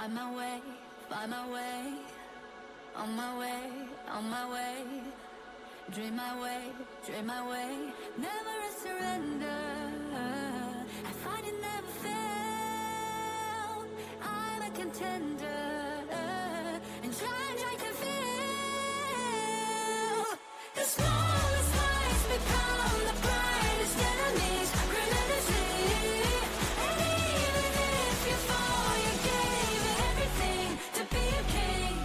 find my way, find my way. On my way, on my way. Dream my way, dream my way. Never a surrender. I find it never fail. I'm a contender. And change I can feel. The smallest lights become the brightest enemies. Relentlessly. And even if you fall, you gave it everything to be a king.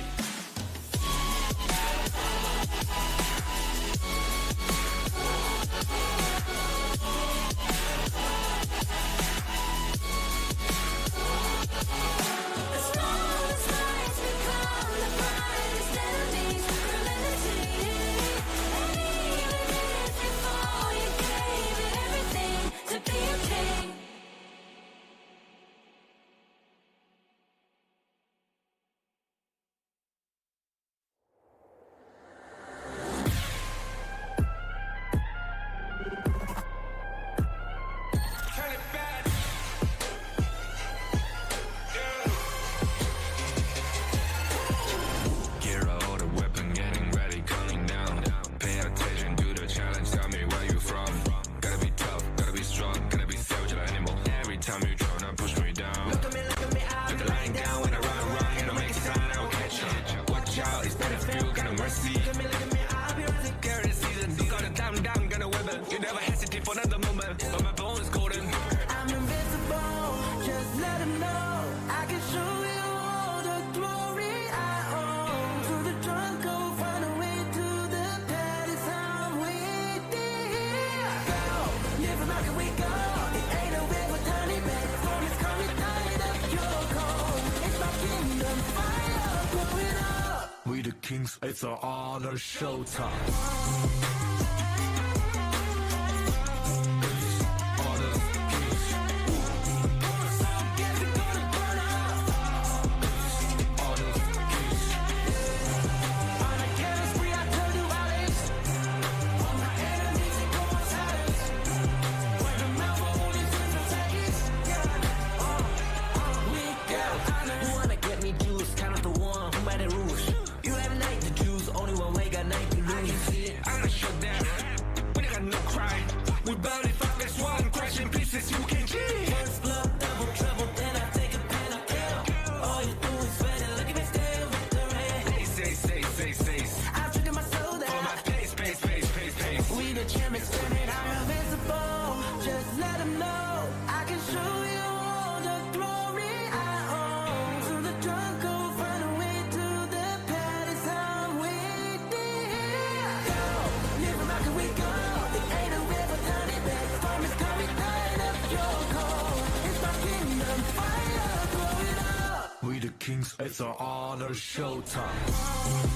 It's our honor showtime. It's our honor showtime.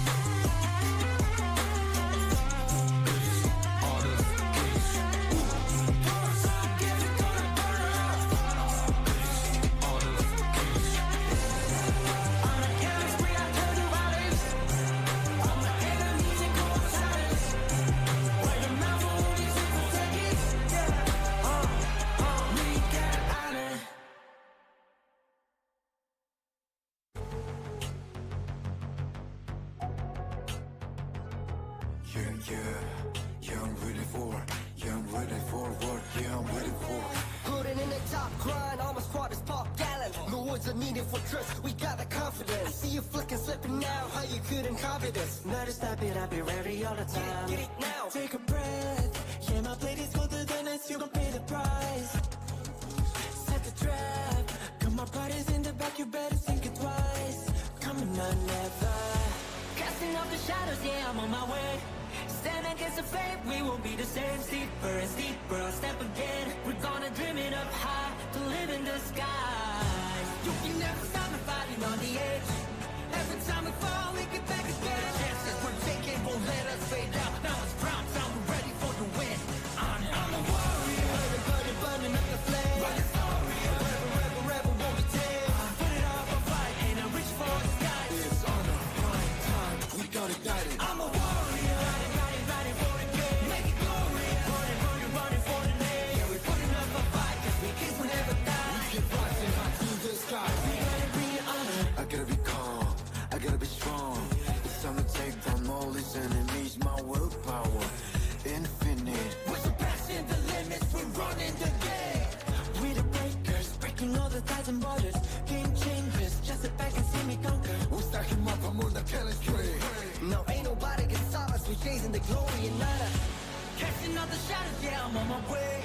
my way.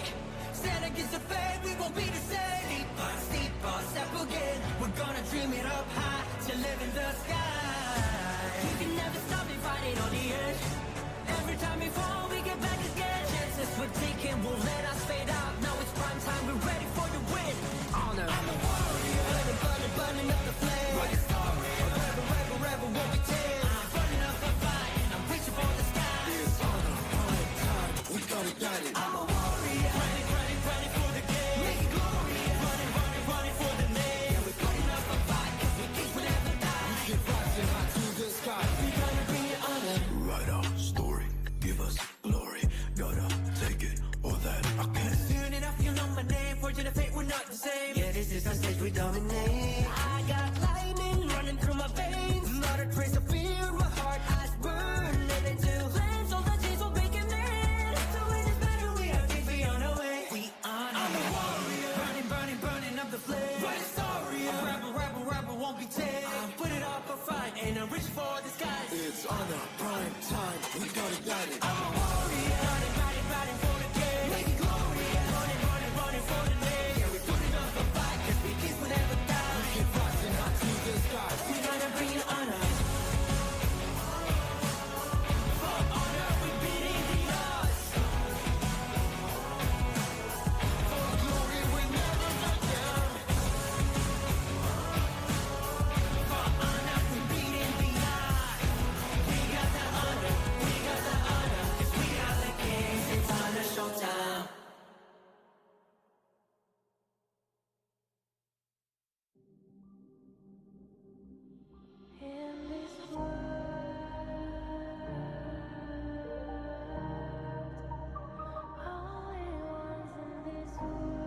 Stand against the fate, we won't be the same. Steep on, step again. We're gonna dream it up high to live in the sky. You can never stop me fighting on the edge. Every time we fall, we get back again. Chances we're taking won't let us fade out. Now it's prime time, we're ready for the win. Honor. I'm a warrior. Burning, burning, burning up the flame. Write a story. Forever, forever, forever won't be tamed. I'm burning up the fight and I'm reaching for the sky. It's honor, prime time, we gonna get it. I'm a warrior. Running, running, running for the game. Make it glorious. Running, running, running for the name. Yeah, we're putting up a fight 'cause we kings will never die. We keep rising high to the sky. We gonna bring it honor. Write our story, give us glory. Gotta take it, all that I can. Soon enough, you'll know my name. Fortune and fate, we're not the same. Yeah, this is our stage, we dominate. I got lightning running through my veins. Not a trace of fear, my heart, eyes burn. Living to flames, all the chains will break in man. So it is better we are kings, we on our way. We on I'm a warrior. Burning, burning, burning up the flame. Write a story. A rebel, rebel, rebel won't be tamed. I'm putting up a fight and I reach for the skies. It's honor, prime time, we gotta get it. I'm a warrior. Running, running, running for the game. Make it glorious. Running, running, running for the name. Yeah, we're putting up a fight 'cause we kings will never die. We keep rising high to the sky. We gonna bring it honor. For honor, we beating the odds. For glory, we never back down. For honor, we beating the odds. We got the honor, we got the honor. 'Cause we are the kings, it's honor showtime. In this world, only ones in this world,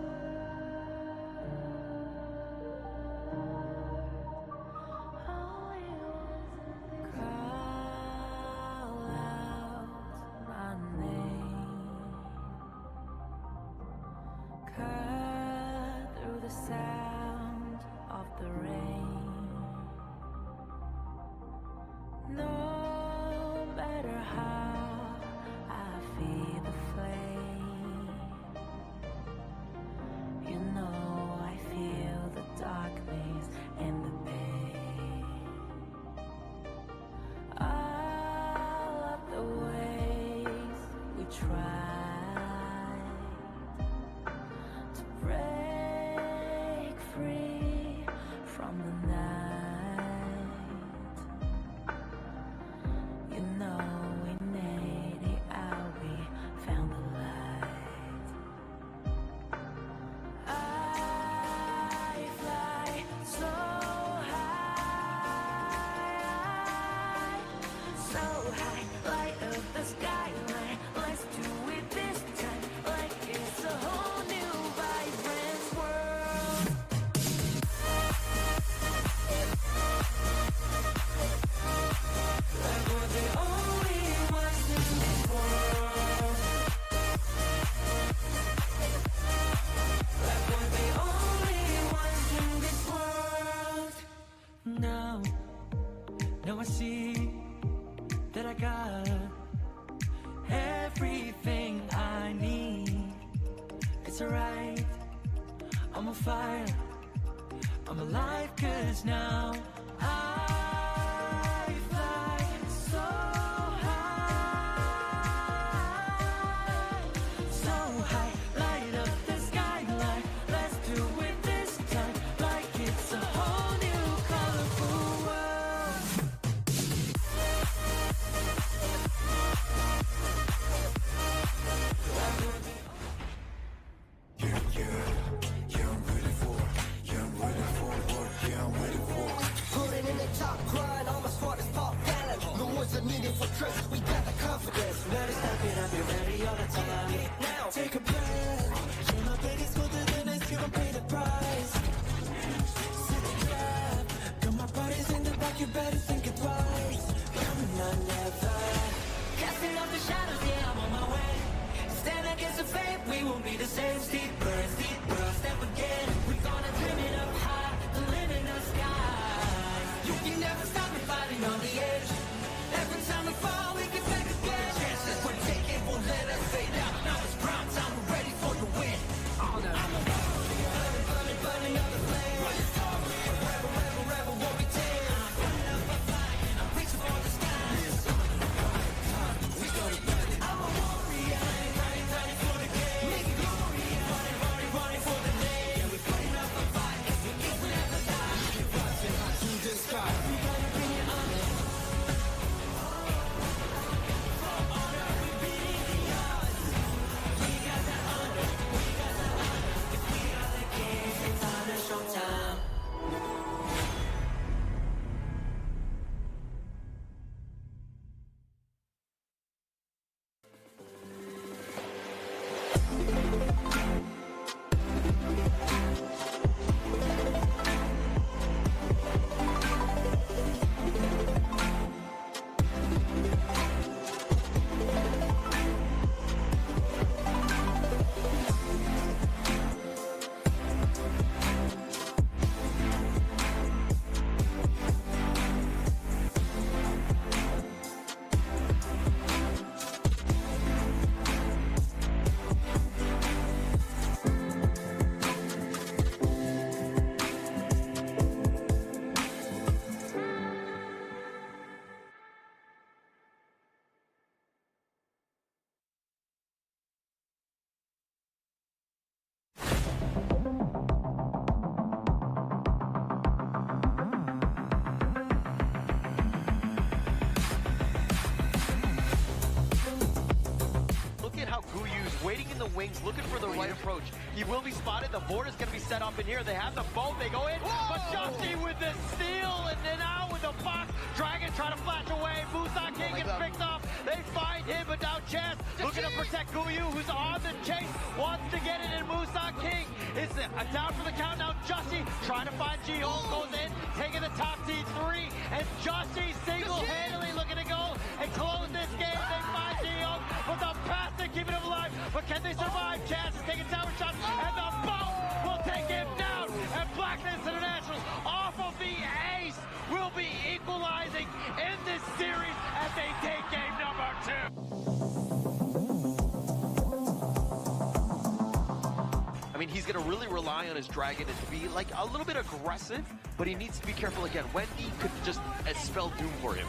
only ones in this call out my name, cut through the sound of the rain. No matter how I feel the flame, you know I feel the darkness and the pain. All of the ways we tried to break free from the night, you know we made it out, we found the light. I fly so high, light up the skyline. Let's do it this time, like it's a whole new vibrant world. Like we're the only ones in this world. Like we're the only ones in this world. Now I see that I got everything I need. It's alright, I'm on fire, I'm alive 'cause now I fly so high, light up the skyline. Let's do it this time, like it's a whole new colorful world. Yeah, I'm ready for what? Yeah, I'm ready for. Putting in the top grind, all my squad is pop talent. The ones that need it for trust, we got the confidence. Better step it up, you're ready all the time. Now, take a breath. You're my biggest smoother than ice, you gon' pay the price. Set the trap, got my body's in the back, you better think it twice. Coming on never. Casting off the shadows, yeah, I'm on my way. Stand against the fate, we won't be the same. Steeper, step again. We're gonna dream it up high, to live in the sky. You can never stop me fighting on the edge. Every time we fall, we get back again. Chances we're taking won't let us fade out. Now it's prime time, we're Waiting in the wings, looking for the right approach. He will be spotted. The board is going to be set up in here. They have the boat. They go in. But Justy with the steal, and then out with the box. Dragon trying to flash away. Musa King gets picked off. They find him, but now Chess looking to protect Guyu, who's on the chase. Wants to get it, and Musa King is down for the count now. Justy trying to find Ji-Hong, goes in, taking the top T3, and Justy single-handedly looking to go and close this game. They find Ji-Hong, but the pass to keep it alive. But can they survive? Chaz is taking tower shots, and the boat will take him down. And Blacklist Internationals off of the ace will be equalizing in this series as they take game number 2. I mean, he's going to really rely on his Dragon to be like a little bit aggressive, but he needs to be careful again. Wendy could just spell doom for him.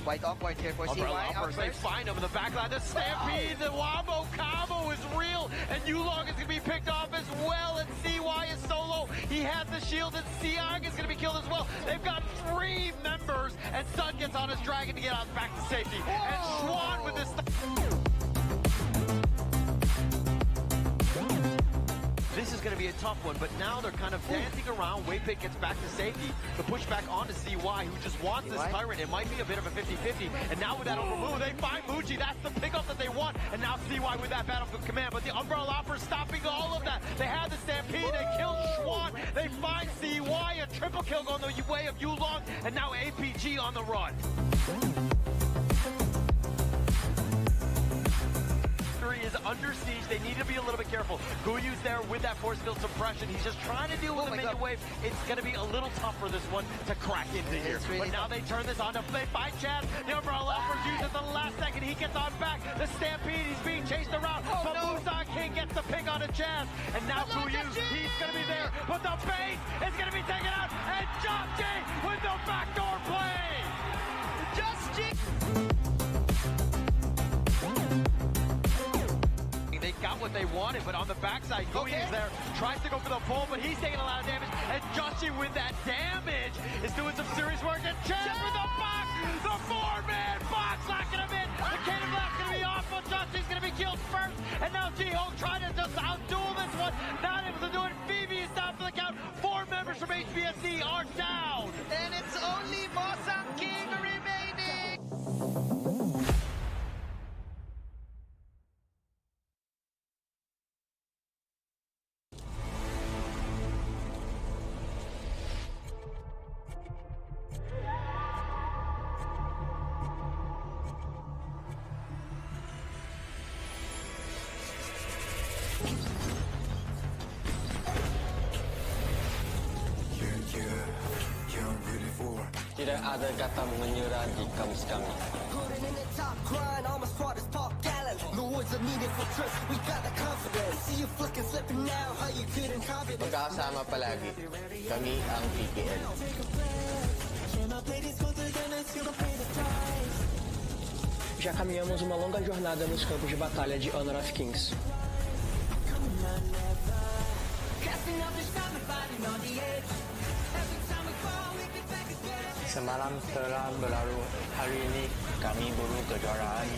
White off point here for CY. They find him in the back line. The Stampede, the Wombo combo is real, and Yulong is going to be picked off as well, and CY is solo. He has the shield, and Siag is going to be killed as well. They've got 3 members, and Sun gets on his Dragon to get on back to safety. And Schwan with this. This is going to be a tough one, but now they're kind of dancing around. Waypick gets back to safety. The pushback onto CY, who just wants this Tyrant. It might be a bit of a 50-50. And now with that overmove, they find Muji. That's the pickup that they want. And now CY with that battlefield command. But the Umbrella Offer stopping all of that. They have the Stampede. They kill Schwan. They find CY. A triple kill going the way of Yulong. And now APG on the run. Is under siege. They need to be a little bit careful. Guyu's there with that force field suppression. He's just trying to deal with the minion wave. It's going to be a little tough for this one to crack into here. Really but now they turn this on to play by Chad. The Umbrella Offers used at the last second. He gets on back. The Stampede, he's being chased around. But Musa King gets the pick on a Chad. And now Guyu, he's going to be there. But the base is going to be taken out. And Justy with the backdoor play. Justy. They got what they wanted, but on the backside, Guyu is there, tries to go for the pull, but he's taking a lot of damage, and Justy with that damage is doing some serious work, and Chad with the box, the 4-man box locking him in, the Cannon Blast's gonna be off, but Justy's gonna be killed first, and now Ji-Hong trying to just outduel this one, not able to do it. Phoebe is down for the count. 4 members from HBSC are down, and it's only Musa King remaining. Tidak ada kata menyerah di kamus kami. Putting in the top grind, all my squad is Paul Gallen. The words are needed for trust, we got the confidence. See you flicking, slipping now, how you couldn't copy this. Magkakasama palagi, kami ang PPL. Já caminhamos uma longa jornada nos campos de batalha de Honor of Kings. Semalam telah berlalu, hari ini kami baru kejuaraan.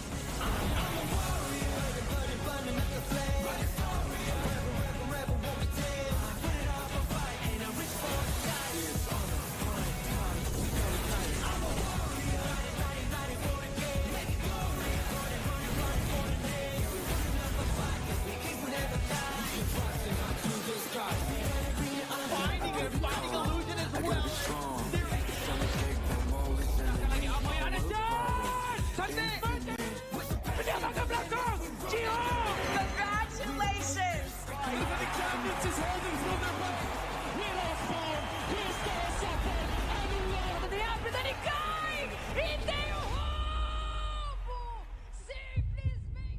is holding from the back. Without form, here's the Sapper and the Lord. The app, and then he going! Inte roubo! Simplesmente!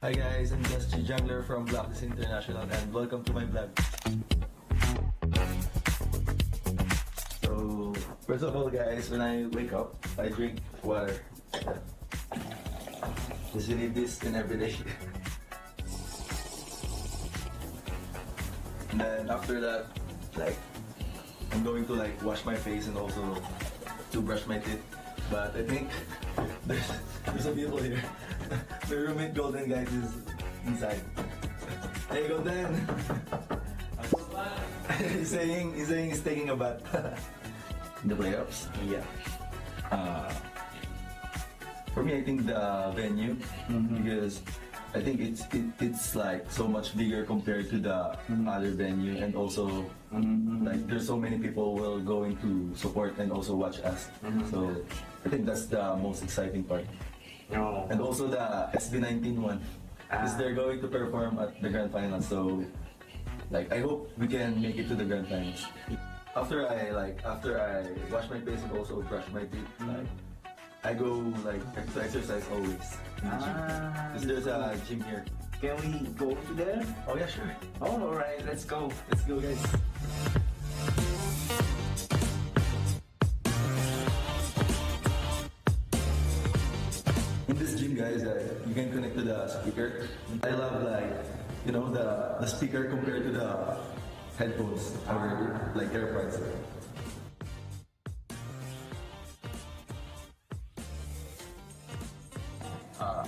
Hi guys, I'm just a jungler from Blacklist International and welcome to my vlog. So, first of all guys, when I wake up, I drink water. Just need this in every day. And then after that, I'm going to wash my face and also to brush my teeth. But I think there's some people here. My roommate Golden guys is inside. Hey Golden! he's saying he's taking a bath. In the playoffs? Yeah. For me, I think the venue, because I think it's like so much bigger compared to the other venue, and also there's so many people will going to support and also watch us. So I think that's the most exciting part. And also the SB19 one, because they're going to perform at the Grand Finals. So I hope we can make it to the Grand Finals. After I wash my face and also brush my teeth, I go to exercise always in the gym. Because there's a gym here. Can we go to there? Oh yeah, sure. Oh, alright, let's go. Let's go guys. In this gym guys, you can connect to the speaker. I love the speaker compared to the headphones or AirPods.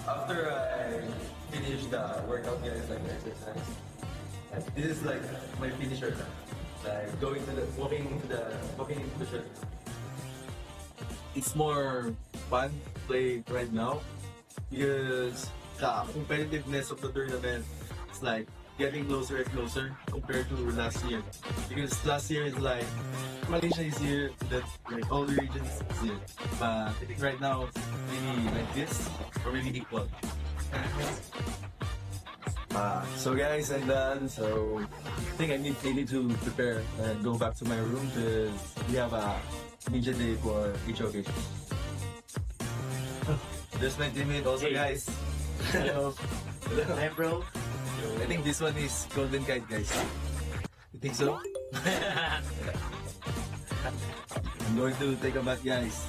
After I finish the workout guys, exercise, this is my finisher now. Walking into the shirt. It's more fun to play right now because the competitiveness of the tournament is getting closer and closer compared to last year. Because last year is Malaysia is here, that all the regions is here. But I think right now it's maybe like this or maybe equal. So guys, I'm done. So I think I need to prepare and go back to my room because we have a ninja day for each occasion. There's my teammate also, guys. Hello. Hey bro. I think this one is Golden Kite, guys. You think so? I'm going to take a bath, guys.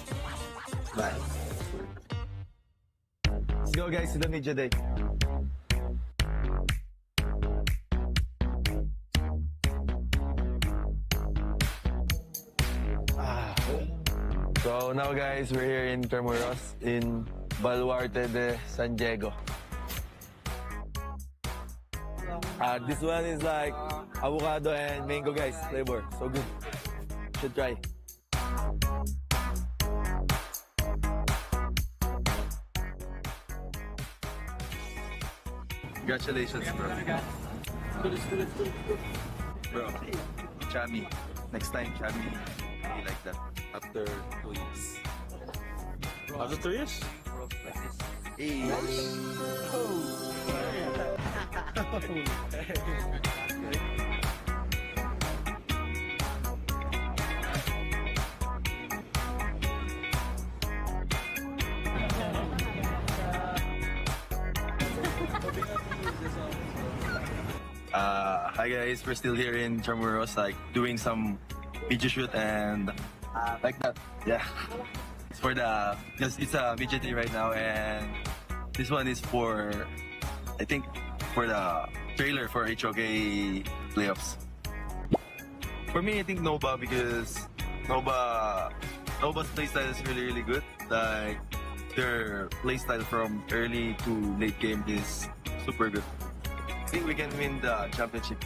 Bye. Let's go, guys, to the ninja day. So now guys, we're here in Tremoros in Baluarte de San Diego. This one is avocado and mango guys, flavor, so good. Should try. Congratulations, bro. Bro, Chami. Next time, Chami, be like that. After 2 years. After 2 years? Hey. Hi guys, we're still here in Tremoros, doing some video shoot and like that. Yeah, it's for because it's a VJ3 right now, and this one is for, I think, for the trailer for HOK playoffs. For me, I think Nova, because Nova's playstyle is really good. Their playstyle from early to late game is super good. I think we can win the championship.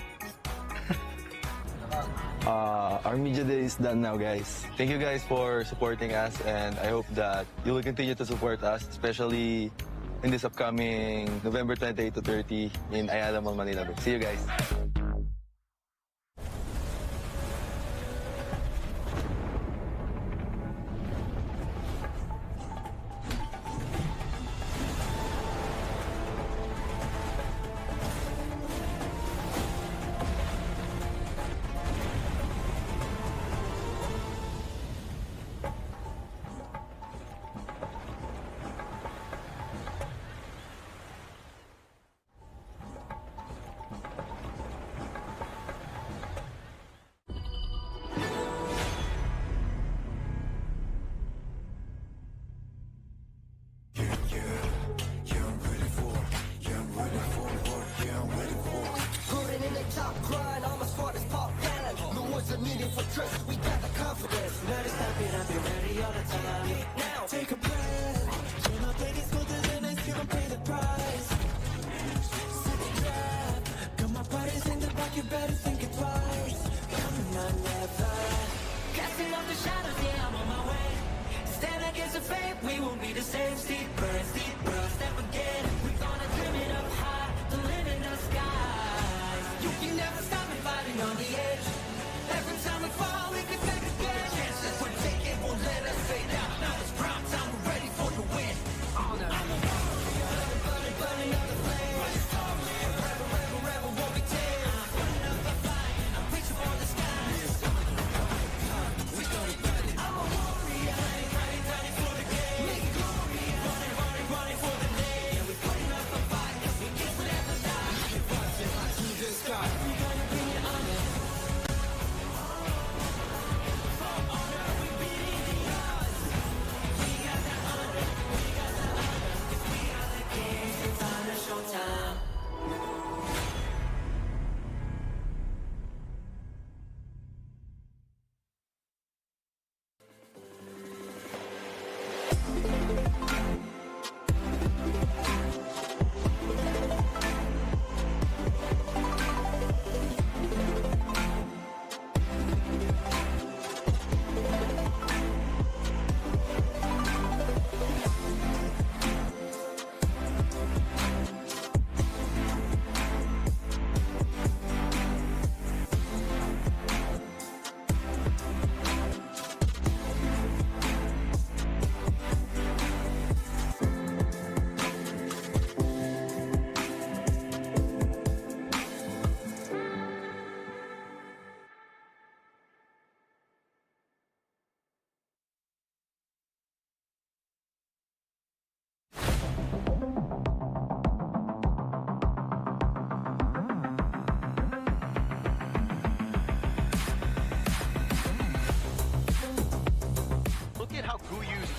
Our media day is done now, guys. Thank you guys for supporting us, and I hope that you will continue to support us, especially in this upcoming November 28 to 30 in Ayala Mall, Manila. See you guys.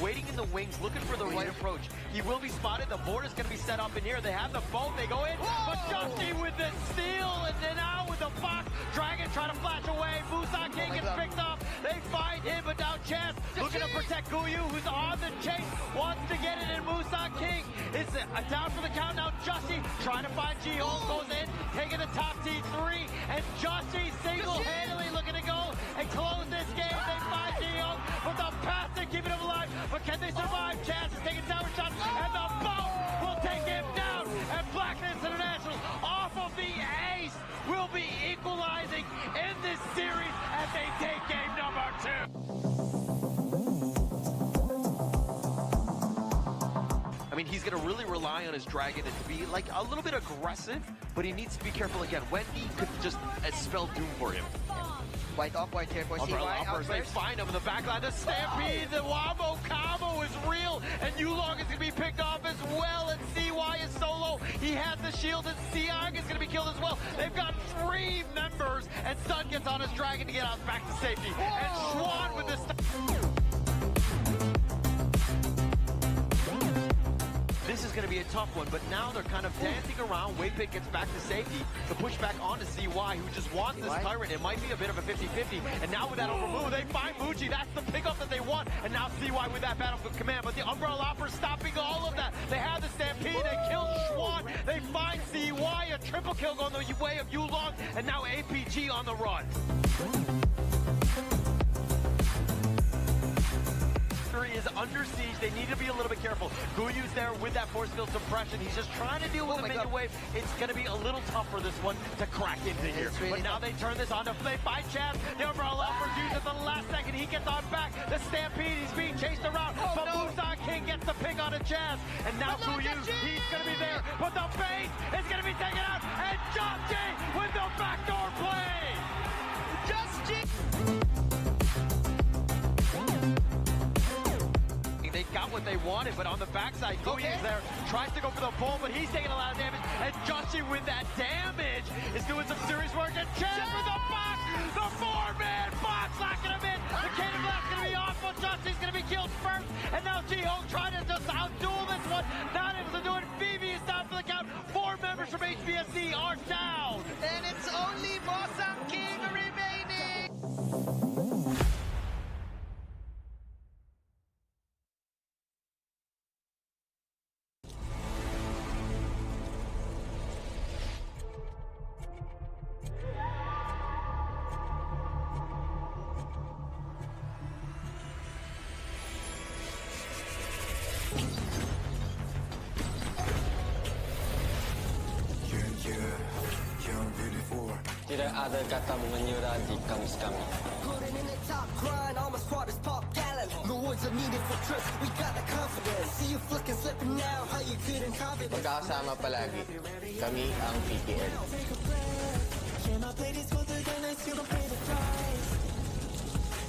waiting in the wings, looking for the right approach. He will be spotted. The board is going to be set up in here. They have the boat. They go in. But Justy with the steal, and then out with the box. Dragon trying to flash away. Busan King gets picked up. They find him, but now Chess looking to protect Guyu, who's on the chase. Wants to get it in. Busan King is down for the count now. Justy trying to find Ji-Hong, goes in, taking the top T3, and Justy single-handedly looking to go and close this game. They find Ji-Hong, but the pass to keep him alive. But can they survive? Chaz is taking tower shots, and the boat will take him down. And Blacklist International off of the ace will be equalizing in this series as they take game number 2. I mean, he's going to really rely on his Dragon and to be like a little bit aggressive, but he needs to be careful again. Wendy could just spell doom for him. White off white here for CY. They find him in the backline. The Stampede, the Wombo combo is real, and Yulong is going to be picked off as well, and CY is solo. He has the shield, and Siang is going to be killed as well. They've got 3 members, and Sun gets on his Dragon to get us back to safety. And Schwan with the This is going to be a tough one, but now they're kind of dancing around. Waypick gets back to safety to push back onto CY, who just wants this Tyrant. It might be a bit of a 50-50, and now with that overmove, they find Muji. That's the pickup that they want, and now CY with that battlefield command, but the Umbrella Opera stopping all of that. They have the Stampede, they kill Schwan, they find CY, a triple kill going the way of Yulong, and now APG on the run. Is under siege. They need to be a little bit careful. Guyu's there with that force field suppression. He's just trying to deal with the minion wave. It's going to be a little tough for this one to crack into here. Really but now they turn this on to play by Chaz. The overall out for Hughes at the last second. He gets on back. The Stampede, he's being chased around. But Busan King gets the pick on a Chaz. And now Guyu, he's going to be there. But the bait is going to be taken out. And Just with the backdoor play. Just They got what they wanted, but on the backside, Guyu's there, tries to go for the pull, but he's taking a lot of damage, and Joshi with that damage is doing some serious work, and Chaz with the box, the four-man box locking him in, the Cannon Blast going to be off, but Joshi's going to be killed first, and now Ji-Ho trying to just outduel this one, not able to do it, Phoebe is down for the count, 4 members from HBSC are down, and it's only Busan King remaining. Tidak ada kata menyerah di kamus kami. Putting in the top grind, all my squad is pop gallant. No words are needed for trust, we got the confidence. See you flicking, slipping now, how you couldn't copy this. Magkakasama palagi. Kami ang PPL.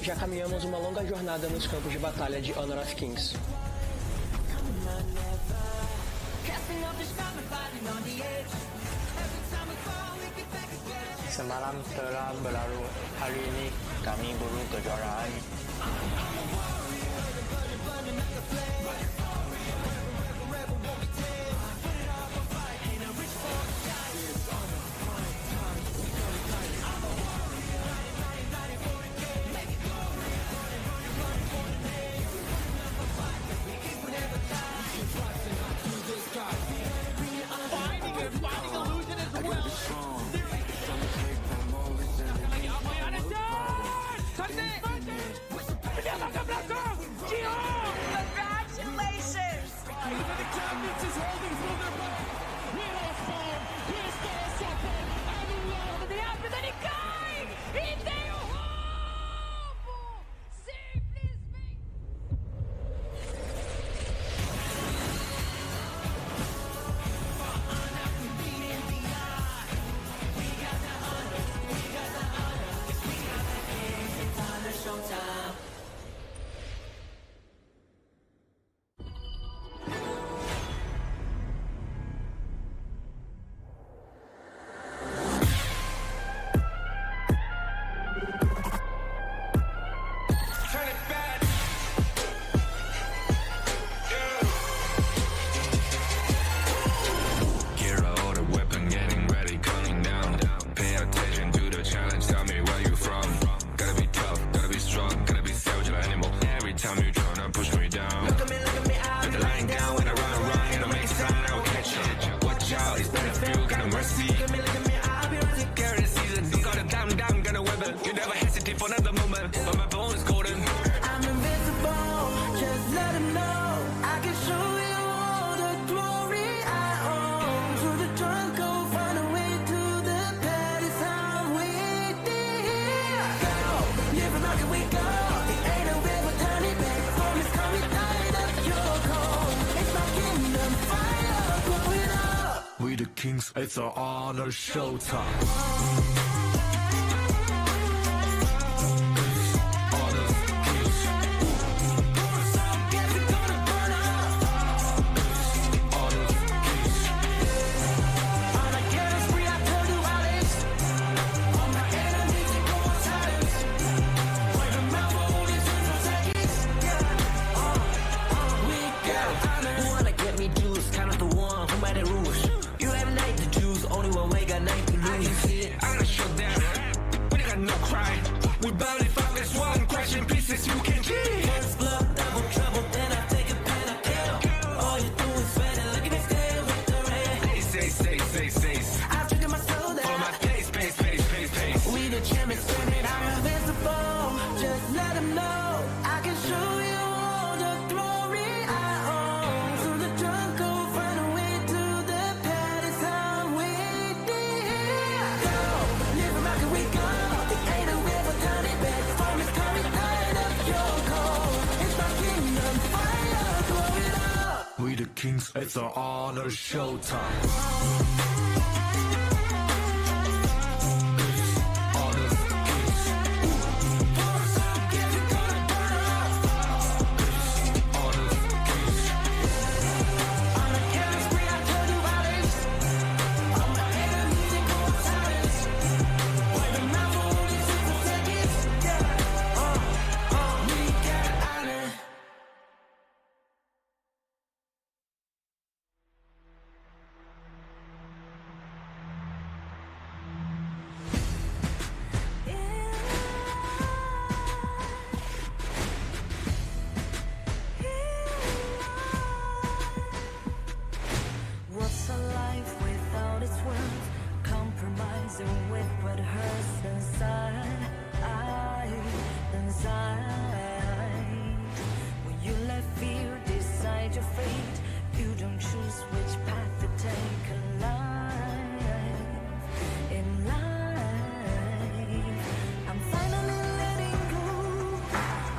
Já caminhamos uma longa jornada nos campos de batalha de Honor of Kings. Semalam telah berlalu, hari ini kami buru kejuaraan. Congratulations! The cabinets is holding from their back. Esports, Crystal Sapper, and the after that he cai! E tem o roubo! Simplesmente! Kings, it's an honor showtime. I can see it. lights are on, it's showtime. What's a life without its worth? Compromising with what hurts inside. When you let fear decide your fate, you don't choose which path to take in life. I'm finally letting go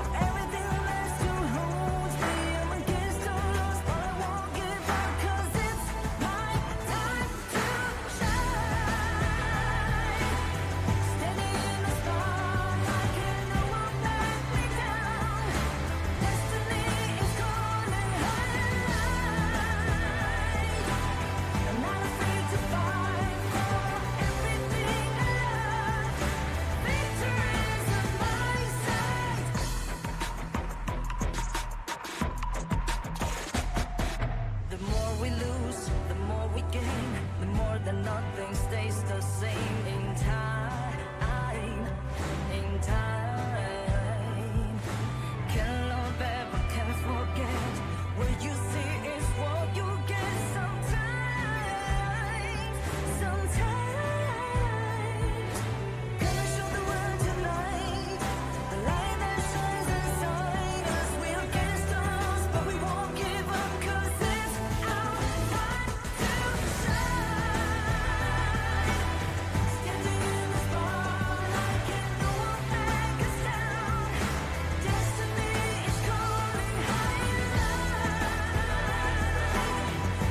of everything that still holds me. I'm against all odds, but I won't give up, 'cause it's my time to shine. Standing in the spotlight, can no one back me down. Destiny is calling high. I'm not afraid to fight for everything I love. Victory's on my side. The more we lose, the more we gain. The more that nothing stays the same in time. Can't love ever, can't forget. What you see is what you get sometimes. Gonna show the world tonight the light that shines inside us. We're against the odds, but we won't give up, 'cause it's our time to shine. Standing in the spotlight, can no one back us down. Destiny is calling higher.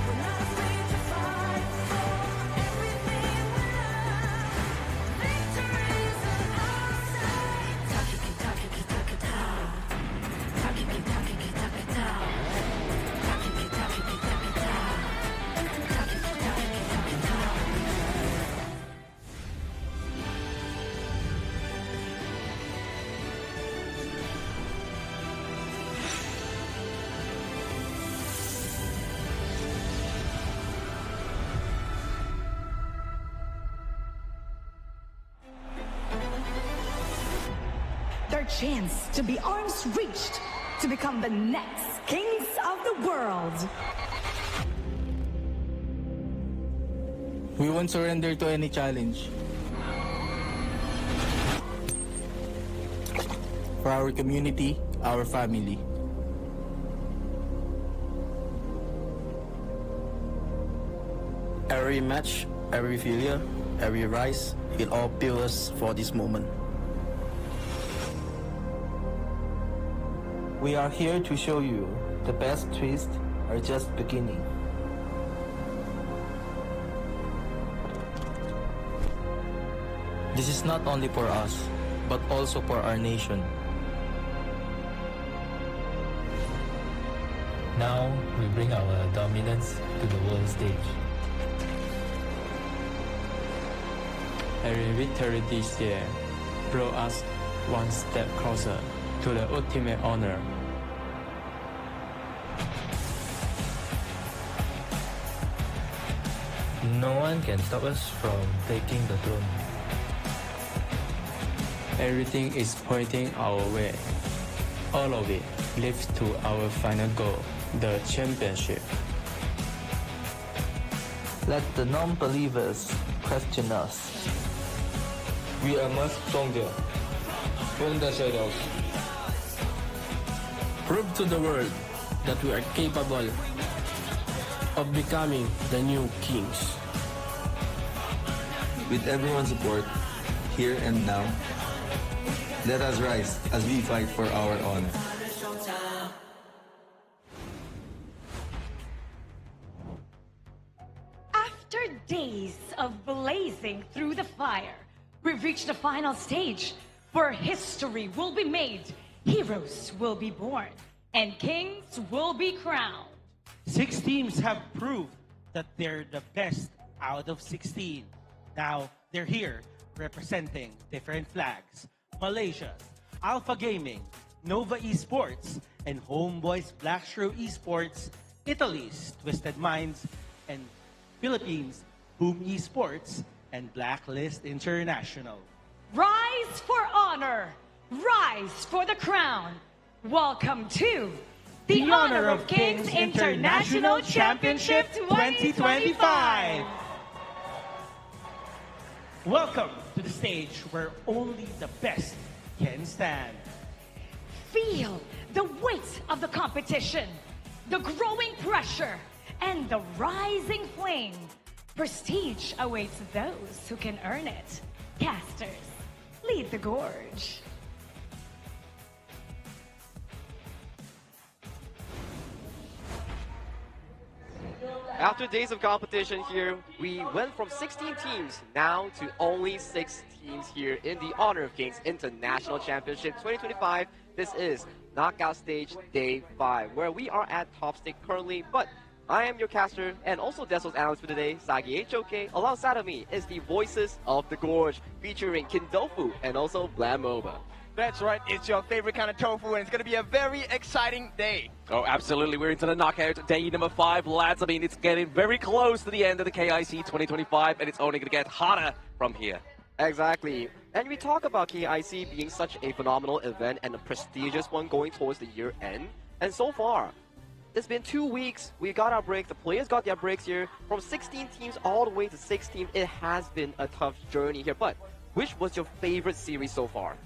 We're not afraid to fight for everything we love. Victory's on our side. Takiki-takiki-takita. Takiki-takiki-takita. Takiki-takiki-takita. Takiki-takiki-takita. Their chance to be arms reached to become the next kings of the world. We won't surrender to any challenge. For our community, our family. Every match, every failure, every rise, it all builds us for this moment. We are here to show you the best twists are just beginning. This is not only for us, but also for our nation. Now we bring our dominance to the world stage. Every victory this year brought us one step closer to the ultimate honor. No one can stop us from taking the throne. Everything is pointing our way. All of it leads to our final goal, the championship. Let the non-believers question us. We are much stronger from the shadows. Prove to the world that we are capable of becoming the new kings. With everyone's support, here and now, let us rise as we fight for our honor. of blazing through the fire, we've reached the final stage where history will be made, heroes will be born, and kings will be crowned. 6 teams have proved that they're the best out of 16. Now, they're here representing different flags. Malaysia's Alpha Gaming, Nova Esports, and Homeboy's Black Shrew Esports, Italy's Twisted Minds, and Philippines' Boom Esports, and Blacklist International. Rise for honor, rise for the crown. Welcome to the Honor of Kings International Championship 2025. Welcome to the stage where only the best can stand. Feel the weight of the competition, the growing pressure, and the rising flame. Prestige awaits those who can earn it. Casters, lead the gorge. After days of competition here, we went from 16 teams now to only 6 teams here in the Honor of Kings International Championship 2025. This is Knockout Stage Day 5, where we are at top stake currently, but I am your caster and also Desso's analyst for today, Sagi HOK. Alongside of me is the Voices of the Gorge, featuring Kindofu and also Blamoba. That's right, it's your favorite kind of tofu, and it's going to be a very exciting day. Oh, absolutely. We're into the knockout day number 5, lads. I mean, it's getting very close to the end of the KIC 2025, and it's only going to get harder from here. Exactly. And we talk about KIC being such a phenomenal event and a prestigious one going towards the year end. And so far, it's been 2 weeks. We got our break. The players got their breaks here. From 16 teams all the way to 6 teams, it has been a tough journey here. But which was your favorite series so far?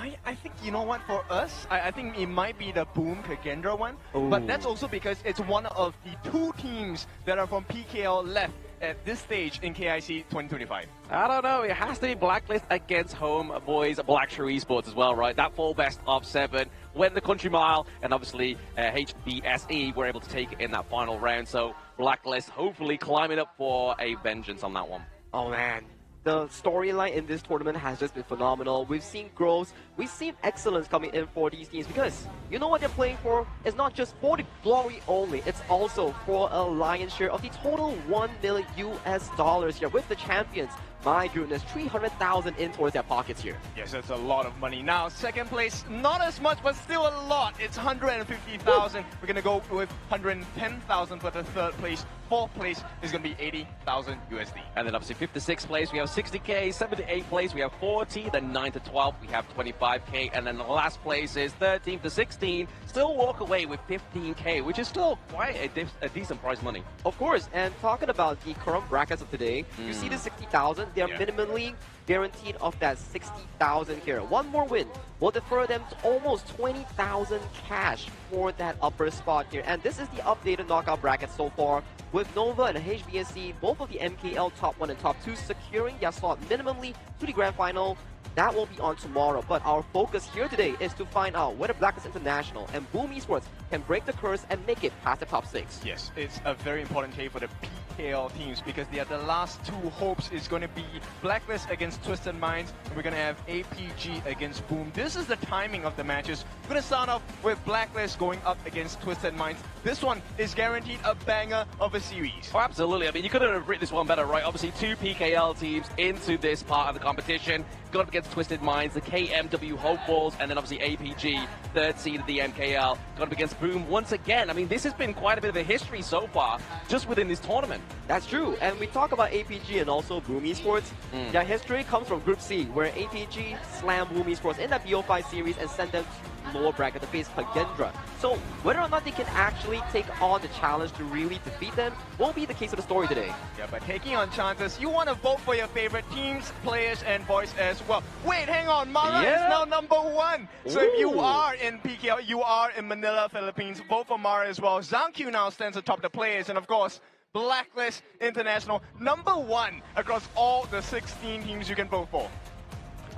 I think, you know what, for us, I think it might be the Boom Kagendra one. Ooh. But that's also because it's one of the 2 teams that are from PKL left at this stage in KIC 2025. I don't know. It has to be Blacklist against Homeboys Black Shrew Esports as well, right? That full best of 7 went the country mile, and obviously HBSE were able to take it in that final round. So Blacklist hopefully climbing up for a vengeance on that one. Oh, man. The storyline in this tournament has just been phenomenal. We've seen growth, we've seen excellence coming in for these teams, because you know what they're playing for? It's not just for the glory only, it's also for a lion's share of the total $1 million here with the champions. My goodness, 300,000 in towards their pockets here. Yes, that's a lot of money. Now, second place, not as much, but still a lot. It's 150,000. We're going to go with 110,000 for the third place. Fourth place is going to be 80,000 USD. And then obviously 5th to 6th place, we have 60K. 7th to 8th place, we have 40. Then 9th to 12th, we have 25K. And then the last place is 13th to 16. Still walk away with 15K, which is still quite a decent prize money. Of course, and talking about the current brackets of today, you see the 60,000. They're minimally guaranteed of that 60,000 here. One more win will defer them to almost 20,000 cash for that upper spot here. And this is the updated knockout bracket so far, with Nova and HBSC, both of the MKL top 1 and top 2 securing their slot minimally to the grand final. That will be on tomorrow, but our focus here today is to find out whether Blacklist International and Boom Esports can break the curse and make it past the top 6. Yes, it's a very important day for the PKL teams, because they are the last 2 hopes. Is going to be Blacklist against Twisted Minds, and we're going to have APG against Boom. This is the timing of the matches. We're going to start off with Blacklist going up against Twisted Minds. This one is guaranteed a banger of a series. Oh, absolutely. I mean, you couldn't have written this one better, right? Obviously, 2 PKL teams into this part of the competition. Going up against Twisted Minds, the KMW Hopeballs, and then obviously APG, 3rd seed of the MKL. Going up against Boom once again. I mean, this has been quite a bit of a history so far, just within this tournament. That's true, and we talk about APG and also Boom Esports. Their history comes from Group C, where APG slammed Boom Esports in that BO5 series and sent them to lower bracket to face Kagendra. So whether or not they can actually take on the challenge to really defeat them won't be the case of the story today. Yeah, but taking on chances, you want to vote for your favorite teams, players, and voice as well. Wait, hang on, Mara is now number 1. So if you are in PKL, you are in Manila, Philippines, vote for Mara as well. Zhangqiu now stands atop the players, and of course, Blacklist International, number 1 across all the 16 teams you can vote for.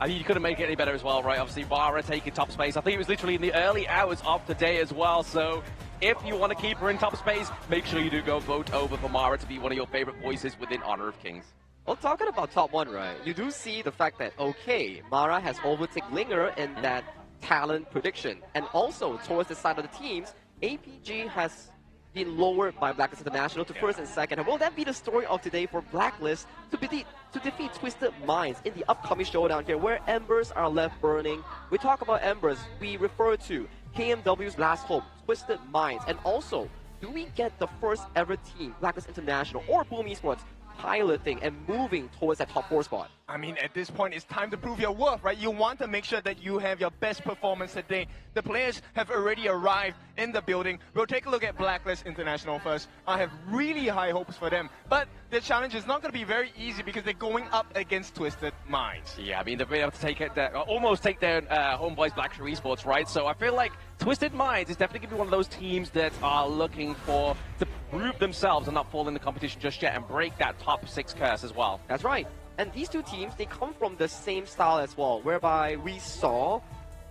I mean, you couldn't make it any better as well, right? Obviously, Mara taking top space. I think it was literally in the early hours of today as well. So if you want to keep her in top space, make sure you do go vote over for Mara to be one of your favorite voices within Honor of Kings. Well, talking about top one, right? You do see the fact that, okay, Mara has overtaken Linger in that talent prediction. And also, towards the side of the teams, APG has been lowered by Blacklist International to first and second. And will that be the story of today for Blacklist to defeat Twisted Minds in the upcoming showdown here, where embers are left burning? We talk about embers, we refer to KMW's last hope, Twisted Minds, and also, do we get the first ever team, Blacklist International or Boom Esports, piloting and moving towards that top 4 spot? I mean, at this point, it's time to prove your worth, right? You want to make sure that you have your best performance today. The players have already arrived in the building. We'll take a look at Blacklist International first. I have really high hopes for them. But the challenge is not going to be very easy because they're going up against Twisted Minds. Yeah, I mean, they've been able to take it, almost take their homeboys Blackshore Esports, right? So I feel like Twisted Minds is definitely going to be one of those teams that are looking to prove themselves and not fall in the competition just yet and break that top 6 curse as well. That's right. And these two teams, they come from the same style as well, whereby we saw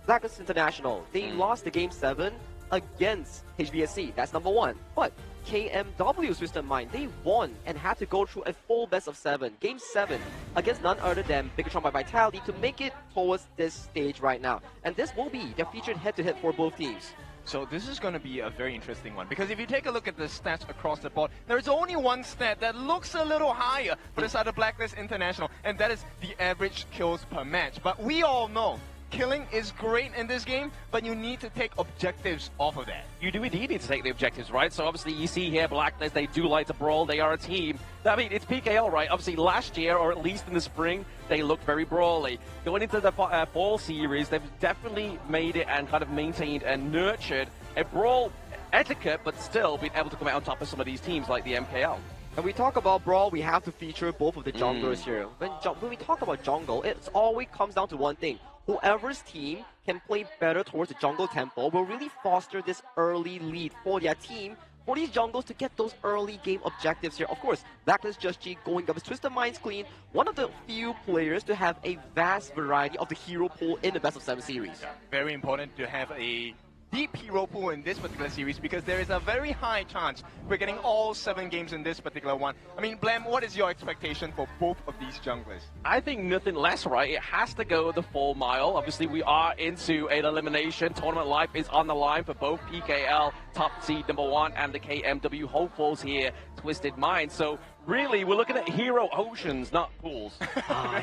Blacklist International. They lost the Game 7 against HBSC. That's number 1. But KMW Twisted Mind, they won and had to go through a full best of 7. Game 7 against none other than Bigatron by Vitality to make it towards this stage right now. And this will be their featured head-to-head for both teams. So this is going to be a very interesting one, because if you take a look at the stats across the board, there's only one stat that looks a little higher for the side of Blacklist International, and that is the average kills per match. But we all know killing is great in this game, but you need to take objectives off of that. You do indeed need to take the objectives, right? So obviously you see here Blacklist, they do like to brawl, they are a team. I mean, it's PKL, right? Obviously last year, or at least in the spring, they looked very brawly. Going into the fall series, they've definitely made it and kind of maintained and nurtured a brawl etiquette, but still been able to come out on top of some of these teams like the MKL. When we talk about Brawl, we have to feature both of the junglers here. When we talk about jungle, it always comes down to one thing. Whoever's team can play better towards the jungle tempo will really foster this early lead for their team, for these jungles to get those early game objectives here. Of course, Blacklist Just G going up as Twisted Minds Clean, one of the few players to have a vast variety of the hero pool in the best of 7 series. Yeah, very important to have a deep hero pool in this particular series, because there is a very high chance we're getting all 7 games in this particular one. I mean, Blam, what is your expectation for both of these junglers? I think nothing less, right? It has to go the full mile. Obviously, we are into an elimination. Tournament life is on the line for both PKL, top seed number 1, and the KMW hopefuls here, Twisted Minds. So really, we're looking at hero oceans, not pools.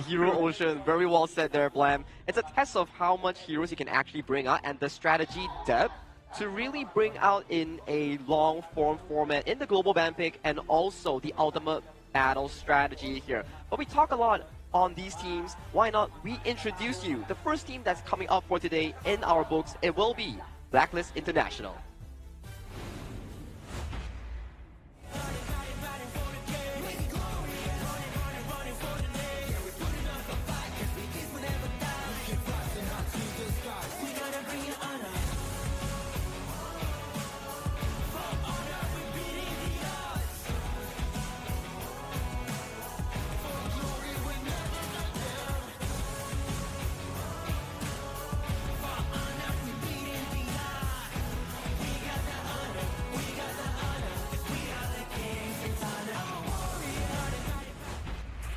Hero Ocean, very well said there, Blam. It's a test of how much heroes you can actually bring out and the strategy depth to really bring out in a long-form format in the global ban pick and also the ultimate battle strategy here. But we talk a lot on these teams. Why not we introduce you? The first team that's coming up for today in our books, it will be Blacklist International.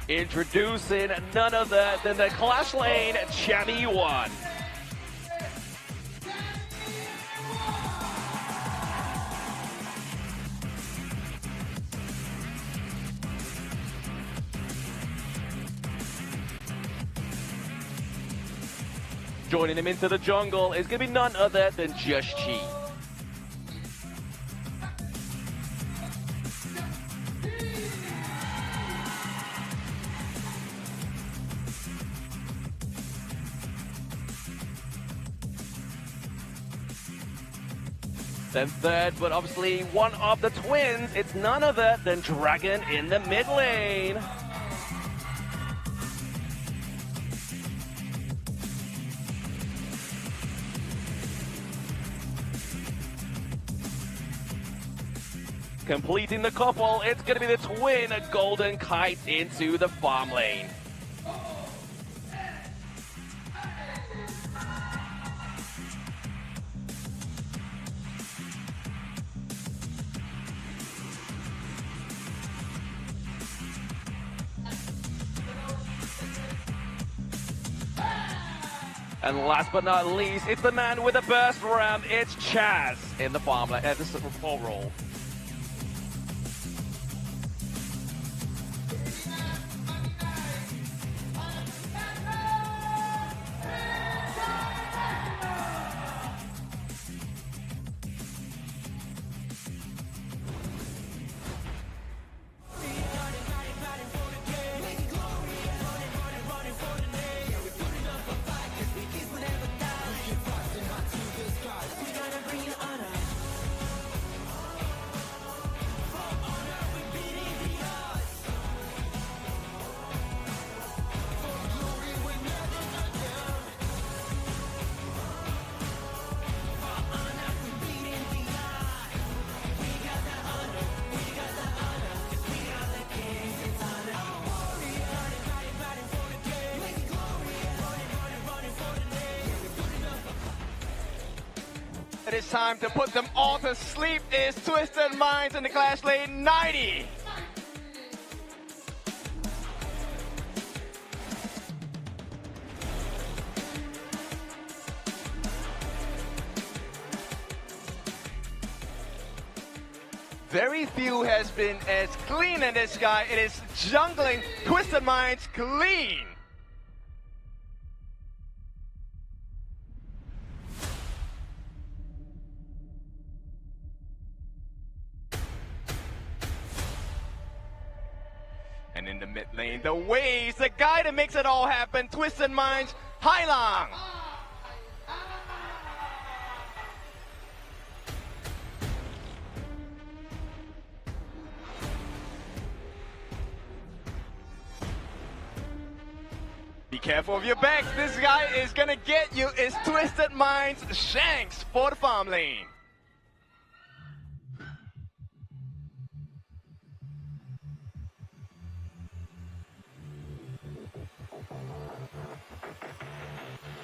Introducing none other than the Clash Lane Chatty One. Joining him into the jungle is going to be none other than Just Chi. Then third, but obviously one of the twins, it's none other than Dragon in the mid lane. Completing the couple, it's going to be the twin Golden Kite into the farm lane. And last but not least, it's the man with the burst round. It's Chaz in the farmland. This is the full roll. It is time to put them all to sleep. It's Twisted Minds in the Clash Lane 90. Very few has been as clean as this guy. It is jungling Twisted Minds clean. And in the mid lane, the waves, the guy that makes it all happen, Twisted Minds, Hailang. Be careful of your backs, this guy is gonna get you. It's Twisted Minds, Shanks for the farm lane.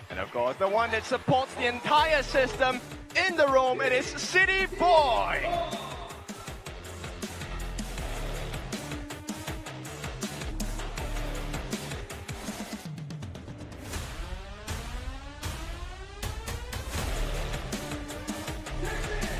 And of course, the one that supports the entire system in the room, it is City Boy.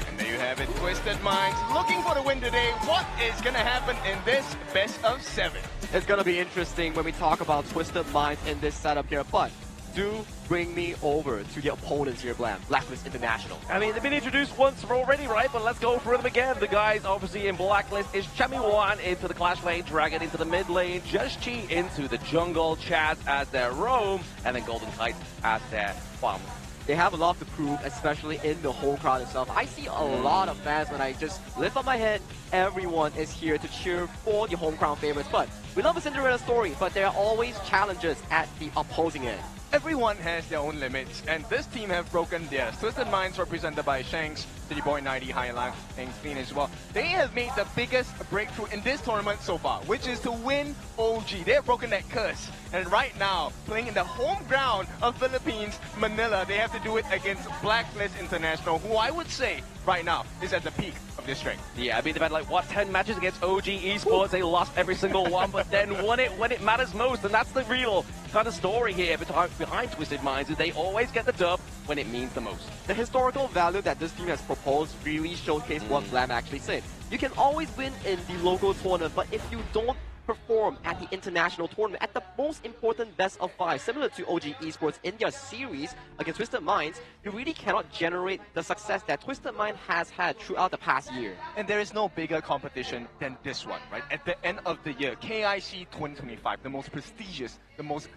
And there you have it, Twisted Minds looking for the win today. What is going to happen in this best of 7? It's going to be interesting when we talk about Twisted Minds in this setup here, but do bring me over to the opponents here, Blacklist International. I mean, they've been introduced once already, right? But let's go through them again. The guys obviously in Blacklist is Chami1 into the Clash lane, Dragon into the mid lane, Just Chi into the jungle, Chaz as their roam, and then Golden Knight as their farm. They have a lot to prove, especially in the whole crowd itself. I see a lot of fans when I just lift up my head. Everyone is here to cheer for the home crowd favorites. But we love a Cinderella story, but there are always challenges at the opposing end. Everyone has their own limits, and this team have broken theirs. Twisted Minds, represented by Shanks, City Boy 90, Hailang, and Clean as well. They have made the biggest breakthrough in this tournament so far, which is to win OG. They have broken that curse, and right now, playing in the home ground of Philippines, Manila, they have to do it against Blacklist International, who I would say right now is at the peak of their strength. Yeah, I mean, they've had like, what, 10 matches against OG Esports. They lost every single one, but then won it when it matters most, and that's the real kind of story here behind Twisted Minds, is they always get the dub when it means the most. The historical value that this team has proposed really showcased what Blam actually said. You can always win in the local tournament, but if you don't perform at the international tournament, at the most important best of 5, similar to OG Esports in their series against Twisted Minds, you really cannot generate the success that Twisted Mind has had throughout the past year. And there is no bigger competition than this one, right? At the end of the year, KIC2025, the most prestigious, the most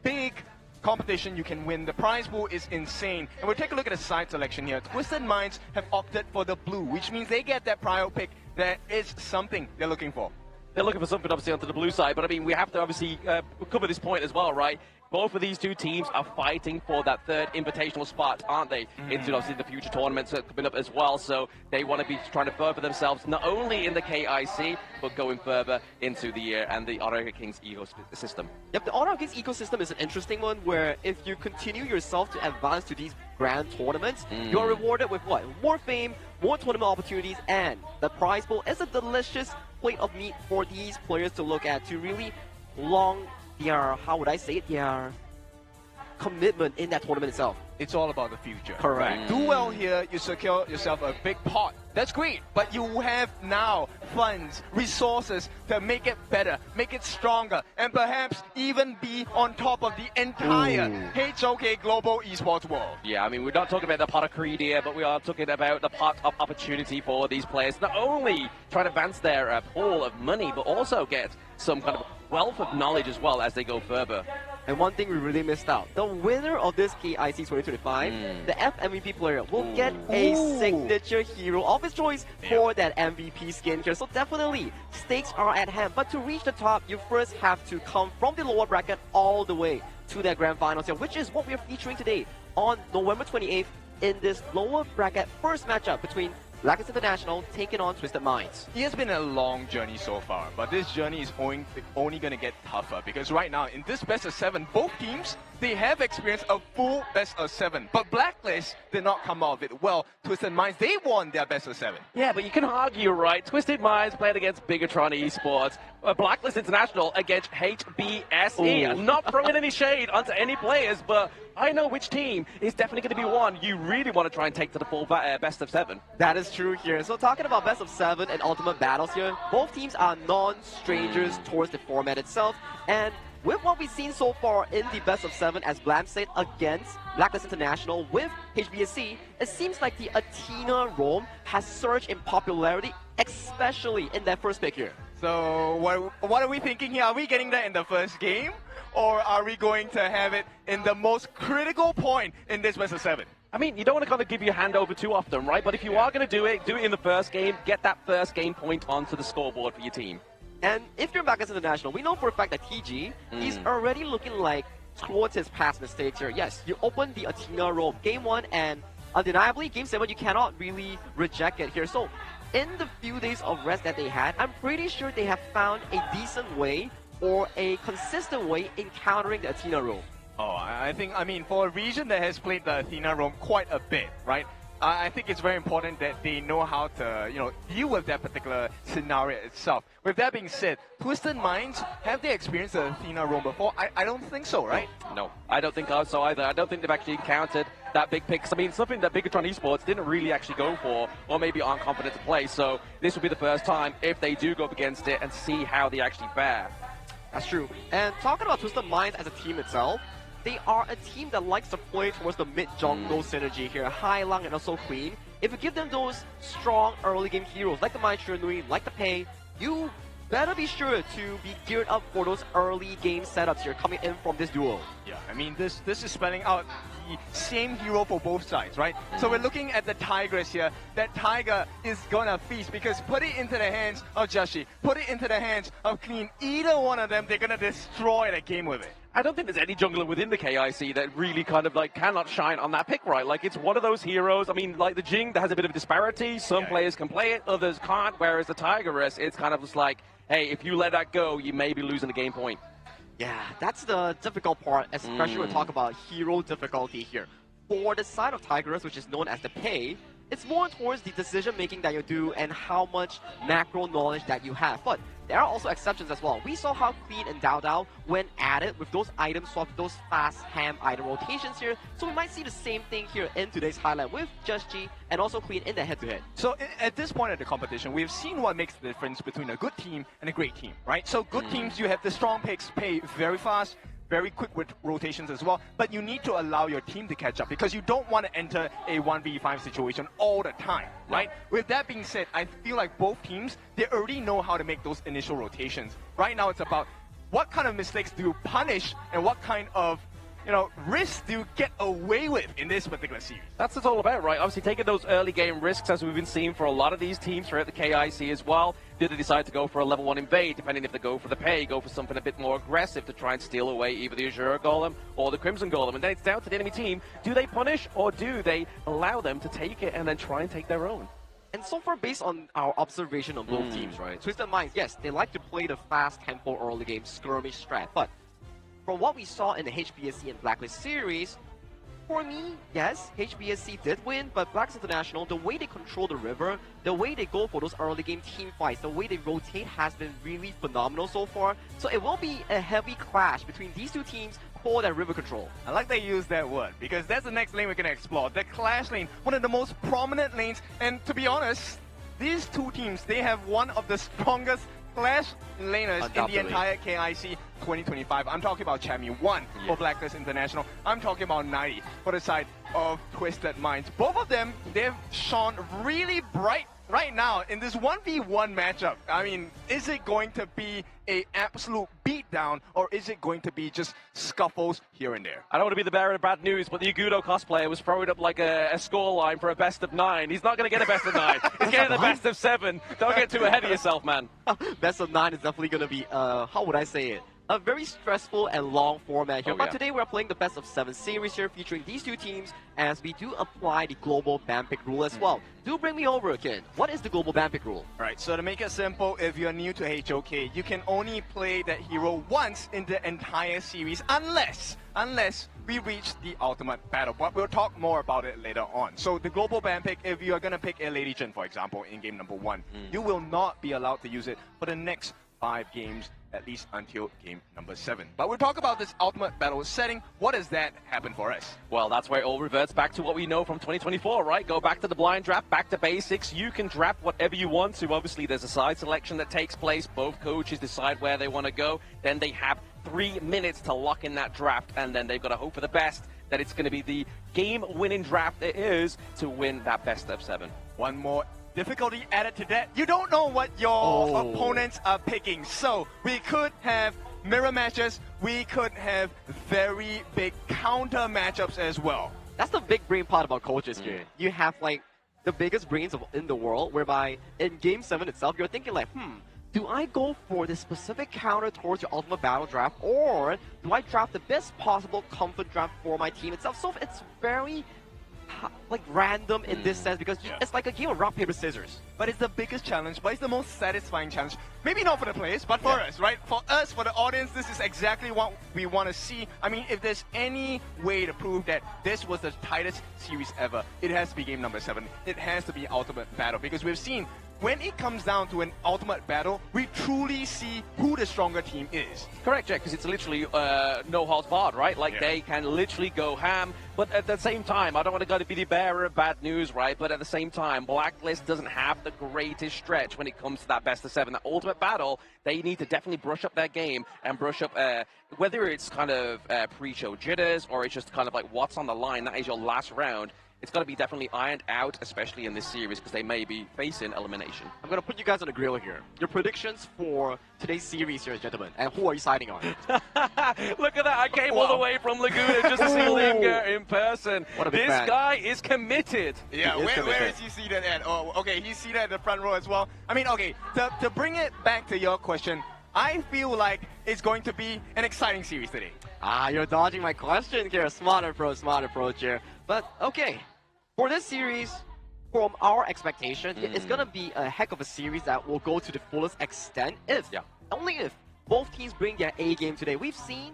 big competition you can win. The prize pool is insane. And we'll take a look at the side selection here. Twisted Minds have opted for the blue, which means they get that prior pick. That is something they're looking for. They're looking for something, obviously, onto the blue side, but I mean, we have to obviously cover this point as well, right? Both of these two teams are fighting for that third invitational spot, aren't they? Into obviously the future tournaments coming up as well, so they want to be trying to further themselves not only in the KIC, but going further into the year and the Honor Kings ecosystem. Yep, the Honor Kings ecosystem is an interesting one where if you continue yourself to advance to these grand tournaments, you are rewarded with what? More fame, more tournament opportunities, and the prize pool is a delicious plate of meat for these players to look at to really long their, how would I say it, their commitment in that tournament itself. It's all about the future. Correct. Do well here, you secure yourself a big pot. That's great, but you have now funds, resources to make it better, make it stronger, and perhaps even be on top of the entire HOK global esports world. Yeah, I mean, we're not talking about the pot of greed here, but we are talking about the pot of opportunity for these players. Not only try to advance their pool of money, but also get some kind of wealth of knowledge as well as they go further. And one thing we really missed out, the winner of this KIC 2025, the FMVP player, will get a signature hero of his choice for that MVP skin here. So definitely, stakes are at hand. But to reach the top, you first have to come from the lower bracket all the way to that grand finals here, which is what we are featuring today on November 28th in this lower bracket first matchup between Blacklist International taking on Twisted Minds. It has been a long journey so far, but this journey is only going to get tougher because right now in this best of 7, both teams, they have experienced a full best of 7, but Blacklist did not come out of it well. Twisted Minds, they won their best of 7. Yeah, but you can argue, right? Twisted Minds played against Bigatron Esports, Blacklist International against HBSE. I'm not throwing any shade onto any players, but I know which team is definitely going to be one you really want to try and take to the full best of 7. That is true here. So talking about best of 7 and ultimate battles here, both teams are non-strangers towards the format itself. And with what we've seen so far in the best of 7, as Blam said, against Blacklist International with HBSC, it seems like the Athena roam has surged in popularity, especially in that first pick here. So what are we thinking here? Are we getting that in the first game? Or are we going to have it in the most critical point in this best of 7? I mean, you don't want to kind of give your hand over too often, right? But if you are going to do it in the first game, get that first game point onto the scoreboard for your team. And if you're Blacklist International, we know for a fact that TG is already looking like towards his past mistakes here. Yes, you opened the Athena roam game 1, and undeniably, game 7, you cannot really reject it here. So in the few days of rest that they had, I'm pretty sure they have found a decent way or a consistent way in countering the Athena roam. Oh, I mean, for a region that has played the Athena roam quite a bit, right? I think it's very important that they know how to, deal with that particular scenario itself. With that being said, Twisted Minds, have they experienced the Athena roam before? I don't think so, right? No, I don't think so either. I don't think they've actually encountered that big pick. I mean, something that Bigatron Esports didn't really actually go for, or maybe aren't confident to play. So this will be the first time if they do go up against it and see how they actually fare. That's true. And talking about Twisted Minds as a team itself, they are a team that likes to play towards the mid-jungle synergy here. Hai Lang and also Queen. If you give them those strong early game heroes like the Mai Chunui, like the Pei, you better be sure to be geared up for those early game setups here coming in from this duo. Yeah, I mean, this is spelling out the same hero for both sides, right? So we're looking at the Tigress here. That Tiger is gonna feast because put it into the hands of Jashi, put it into the hands of Clean. Either one of them, they're gonna destroy the game with it. I don't think there's any jungler within the KIC that really kind of like cannot shine on that pick, right? Like it's one of those heroes. I mean, like the Jing, that has a bit of a disparity. Some players can play it, others can't. Whereas the Tigress, it's kind of just like, hey, if you let that go, you may be losing the game point. Yeah, that's the difficult part, especially when we talk about hero difficulty here. For the side of Tigress, which is known as the Pei, it's more towards the decision making that you do and how much macro knowledge that you have. But there are also exceptions as well. We saw how Queen and Dao Dao, when added with those item swaps, those fast ham item rotations here. So we might see the same thing here in today's highlight with Just G and also Queen in the head-to-head. So at this point of the competition, we've seen what makes the difference between a good team and a great team, right? So good teams, you have the strong picks, pay very fast, very quick with rotations as well, but you need to allow your team to catch up because you don't want to enter a 1v5 situation all the time, right? With that being said, I feel like both teams, they already know how to make those initial rotations. Right now, it's about what kind of mistakes do you punish and what kind of risks do you get away with in this particular series? That's what it's all about, right? Obviously, taking those early game risks, as we've been seeing for a lot of these teams throughout the KIC as well. Do they decide to go for a level 1 invade, depending if they go for the Pei, go for something a bit more aggressive to try and steal away either the Azure Golem or the Crimson Golem? And then it's down to the enemy team. Do they punish or do they allow them to take it and then try and take their own? And so far, based on our observation of both teams, right? Twisted Minds, yes, they like to play the fast tempo early game skirmish strat, but from what we saw in the HBSC and Blacklist series, for me, yes, HBSC did win, but Blacklist International, the way they control the river, the way they go for those early game team fights, the way they rotate has been really phenomenal so far. So it will be a heavy clash between these two teams for that river control. I like they use that word because that's the next lane we're going to explore. The clash lane, one of the most prominent lanes, and to be honest, these two teams, they have one of the strongest clash laners in the entire KIC 2025. I'm talking about Chammy 1 for Blacklist International. I'm talking about 90 for the side of Twisted Minds. Both of them, they've shone really bright right now in this 1v1 matchup. I mean, is it going to be an absolute beatdown, or is it going to be just scuffles here and there? I don't want to be the bearer of bad news, but the Agudo cosplayer was throwing up like a score line for a best of 9. He's not going to get a best of 9. He's getting a best of 7. Don't get too ahead of yourself, man. Best of 9 is definitely going to be, how would I say it? A very stressful and long format here. But today we're playing the best of 7 series here, featuring these two teams, as we do apply the global ban pick rule as well. Do bring me over, Ken. What is the global ban pick rule? Right, so to make it simple, if you're new to HOK, you can only play that hero once in the entire series, unless we reach the ultimate battle. But we'll talk more about it later on. So the global ban pick, if you're going to pick a Lady Jin, for example, in game number 1, you will not be allowed to use it for the next 5 games, at least until game number 7. But we'll talk about this ultimate battle setting. What does that happen for us? Well, that's where it all reverts back to what we know from 2024, right? Go back to the blind draft, back to basics. You can draft whatever you want to. Obviously, there's a side selection that takes place. Both coaches decide where they want to go. Then they have 3 minutes to lock in that draft, and then they've got to hope for the best that it's going to be the game-winning draft it is to win that best of 7. One more difficulty added to that. You don't know what your opponents are picking. So we could have mirror matches. We could have very big counter matchups as well. That's the big brain part about coaches here. You have like the biggest brains in the world, whereby in game 7 itself, you're thinking like, do I go for this specific counter towards your ultimate battle draft, or do I draft the best possible comfort draft for my team itself? So it's very like random in this sense, because it's like a game of rock, paper, scissors. But it's the biggest challenge, but it's the most satisfying challenge. Maybe not for the players, but for us, right? For us, for the audience, this is exactly what we want to see. I mean, if there's any way to prove that this was the tightest series ever, it has to be game number 7. It has to be ultimate battle, because we've seen when it comes down to an ultimate battle, we truly see who the stronger team is. Correct, Jack, because it's literally no holds barred, right? Like, they can literally go ham. But at the same time, I don't want to go to be the bearer of bad news, right? But at the same time, Blacklist doesn't have the greatest stretch when it comes to that best of 7. That ultimate battle, they need to definitely brush up their game and brush up, whether it's kind of pre-show jitters or it's just kind of like what's on the line. That is your last round. It's got to be definitely ironed out, especially in this series, because they may be facing elimination. I'm going to put you guys on the grill here. Your predictions for today's series here, gentlemen, and who are you siding on? Look at that. I came all the way from Laguna just to see Linger in person. What a big fan. Guy is committed. Yeah, where is he seated at? Oh, okay, he's seated at the front row as well. I mean, okay, to bring it back to your question, I feel like it's going to be an exciting series today. You're dodging my question here. Smart approach here. But, okay. For this series, from our expectation, it's going to be a heck of a series that will go to the fullest extent only if both teams bring their A game today. We've seen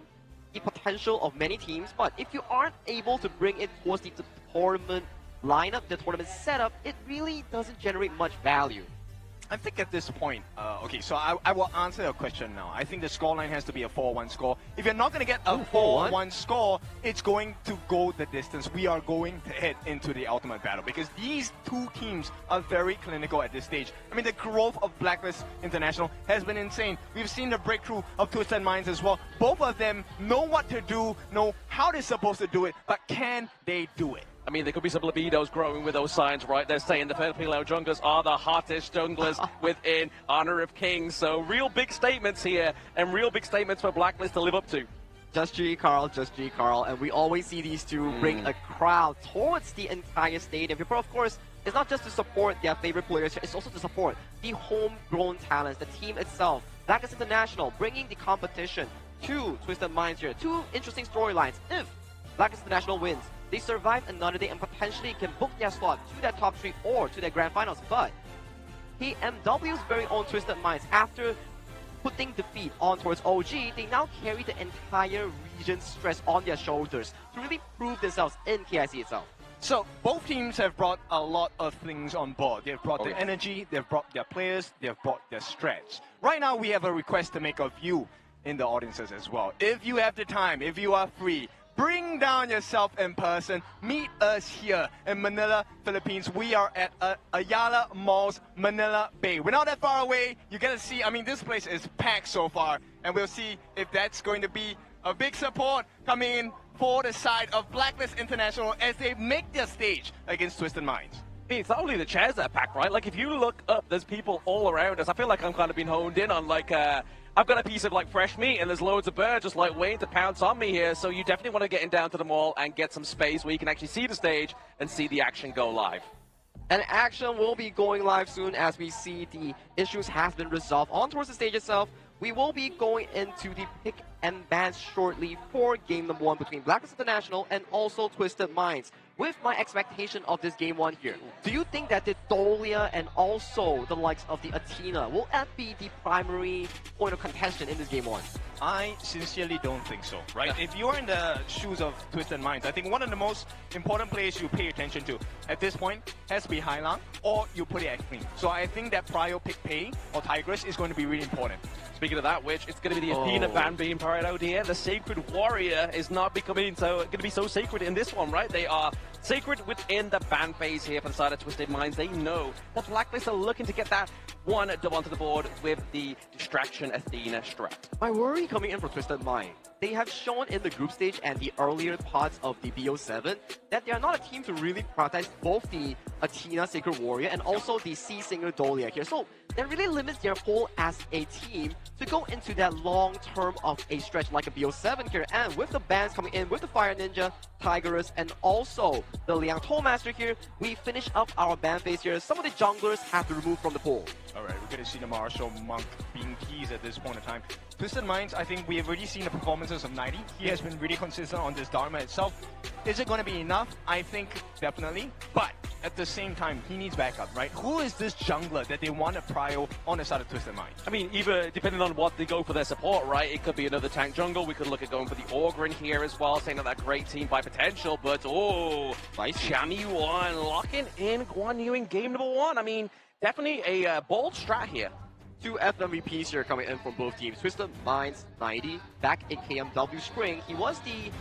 the potential of many teams, but if you aren't able to bring it towards the tournament lineup, the tournament setup, it really doesn't generate much value. I think at this point, okay, so I will answer your question now. I think the scoreline has to be a 4-1 score. If you're not going to get a 4-1 score, it's going to go the distance. We are going to head into the ultimate battle, because these two teams are very clinical at this stage. I mean, the growth of Blacklist International has been insane. We've seen the breakthrough of Twisted Minds as well. Both of them know what to do, know how they're supposed to do it, but can they do it? I mean, there could be some libidos growing with those signs, right? They're saying the Filipino junglers are the hottest junglers within Honor of Kings. So real big statements here, and real big statements for Blacklist to live up to. Just G Carl. And we always see these two bring a crowd towards the entire stadium. But of course, it's not just to support their favorite players, it's also to support the homegrown talents, the team itself. Blacklist International bringing the competition to Twisted Minds here. 2 interesting storylines. If Blacklist International wins, they survive another day and potentially can book their slot to their top 3 or to their grand finals. But KMW's very own Twisted Minds, after putting defeat on towards OG, they now carry the entire region's stress on their shoulders to really prove themselves in KIC itself. So both teams have brought a lot of things on board. They've brought their energy, they've brought their players, they've brought their stretch. Right now we have a request to make of you in the audiences as well. If you have the time, if you are free, bring down yourself in person. Meet us here in Manila, Philippines. We are at Ayala Mall's Manila Bay. We're not that far away. You're going to see, I mean, this place is packed so far. And we'll see if that's going to be a big support coming in for the side of Blacklist International as they make their stage against Twisted Minds. It's not only the chairs that are packed, right? Like, if you look up, there's people all around us. I feel like I'm kind of being honed in on, like, I've got a piece of, like, fresh meat, and there's loads of birds just, like, waiting to pounce on me here. So you definitely want to get in down to the mall and get some space where you can actually see the stage and see the action go live. And action will be going live soon as we see the issues have been resolved. On towards the stage itself, we will be going into the pick and ban shortly for game number 1 between Blacklist International and also Twisted Minds. With my expectation of this game 1 here, do you think that the Dolia and also the likes of the Athena, will that be the primary point of contention in this game 1? I sincerely don't think so, right? If you're in the shoes of Twisted Minds, I think one of the most important players you pay attention to at this point has to be Hailang, or you put it at Queen. So I think that Prio Pick Pay or Tigress is going to be really important. Speaking of that, which it's going to be the Athena ban being parried out here. The Sacred Warrior is not becoming going to be so sacred in this one, right? They are sacred within the ban phase here for the side of Twisted Minds. They know that Blacklist are looking to get that one dub onto the board with the Distraction Athena strat. My worry coming in for Twisted Mind, they have shown in the group stage and the earlier parts of the BO7 that they are not a team to really prioritize both the Athena Sacred Warrior and also the Sea Singer Dolia here. So that really limits their pull as a team to go into that long term of a stretch like a BO7 here. And with the bans coming in, with the Fire Ninja, Tigress, and also the Liang Tollmaster here, we finish up our ban phase here. Some of the junglers have to remove from the pool. Alright, we're going to see the Marshall Monk being teased at this point in time. Twisted Minds, I think we have already seen the performances of 90. He has been really consistent on this Dharma itself. Is it going to be enough? I think definitely. But at the same time, he needs backup, right? Who is this jungler that they want to prio on the side of Twisted Minds? I mean, either depending on what they go for their support, right? It could be another tank jungle. We could look at going for the Orgrin here as well, saying that great team by potential. But, nice. Chami 1 locking in Guan Yu in game number 1. I mean, definitely a bold strat here. 2 FMVPs here coming in from both teams. Twisted Minds 90 back in KMW Spring. He was the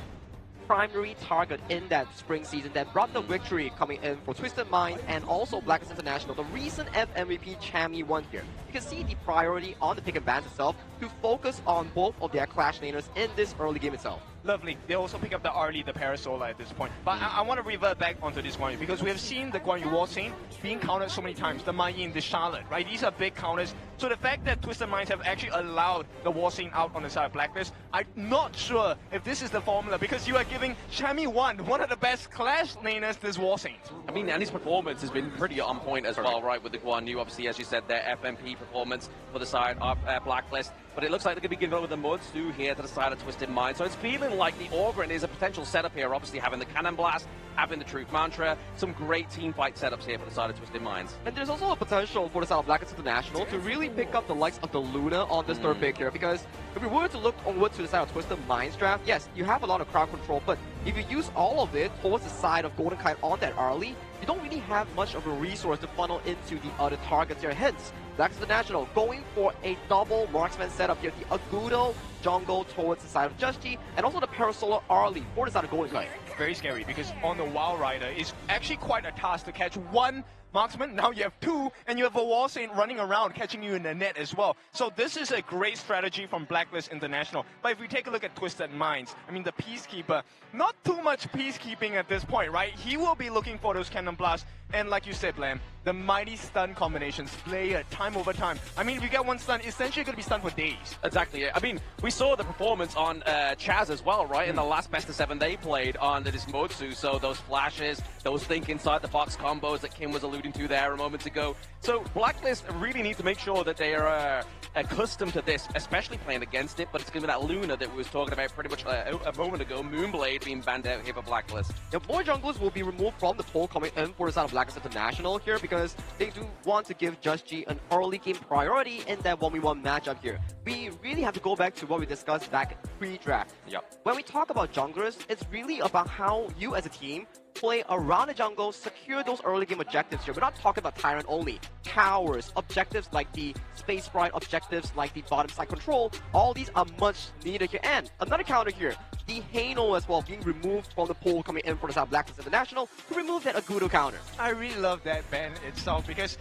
primary target in that spring season that brought the victory coming in for Twisted Minds and also Blacklist International. The recent FMVP Chami 1 here. You can see the priority on the pick and ban itself to focus on both of their Clash laners in this early game itself. Lovely. They also pick up the Arlie, the Parasola at this point. But I want to revert back onto this Guan Yu because we have seen the Guan Yu War Saint being countered so many times. The Mai Yin, the Charlotte, right? These are big counters. So the fact that Twisted Minds have actually allowed the War Saint out on the side of Blacklist, I'm not sure if this is the formula because you are giving Chami 1 one of the best Clash laners this War Saint. I mean, and his performance has been pretty on point as well, right? With the Guan Yu, obviously, as you said, their FMP performance for the side of Blacklist. But it looks like they're going to be giving over the Mudsu here to the side of Twisted Minds. So it's feeling like the Orgrin is a potential setup here. Obviously having the Cannon Blast, having the Truth Mantra, some great team fight setups here for the side of Twisted Minds. And there's also a potential for the side of Blacklist International to really pick up the likes of the Luna on this third pick here. Because if we were to look over to the side of Twisted Minds draft, yes, you have a lot of crowd control. But if you use all of it towards the side of Golden Kite on that early, you don't really have much of a resource to funnel into the other targets here. Hence, Blacklist International going for a double marksman setup here. The Agudo jungle towards the side of Just-G, and also the Parasolar Arlie for the side of Golden Kite. Very scary because on the Wild Rider, it's actually quite a task to catch one marksman. Now you have 2, and you have a War Saint running around catching you in the net as well. So this is a great strategy from Blacklist International. But if we take a look at Twisted Minds, I mean the Peacekeeper, not too much peacekeeping at this point, right? He will be looking for those Cannon Blasts. And like you said, Lam, the mighty stun combinations play time over time. I mean, if you get one stun, essentially you're going to be stunned for days. Exactly. I mean, we saw the performance on Chaz as well, right? In the last best of 7 they played on the Dismotsu. So those flashes, those think inside the box combos that Kim was alluding to there a moment ago. So Blacklist really need to make sure that they are accustomed to this, especially playing against it. But it's going to be that Luna that we was talking about pretty much a moment ago, Moonblade being banned out here for Blacklist. Yeah, more junglers will be removed from the poll coming in for the side of Blacklist International here because they do want to give Just G an early game priority in that 1v1 matchup here. We really have to go back to what we discussed back pre-draft. Yep. When we talk about junglers, it's really about how you as a team play around the jungle, secure those early game objectives here. We're not talking about Tyrant only. Towers, objectives like the Space Sprite, objectives like the bottom side control, all these are much needed here. And another counter here, the Hano as well being removed from the pool coming in for the side of Blacklist International to remove that Agudo counter. I really love that ban itself because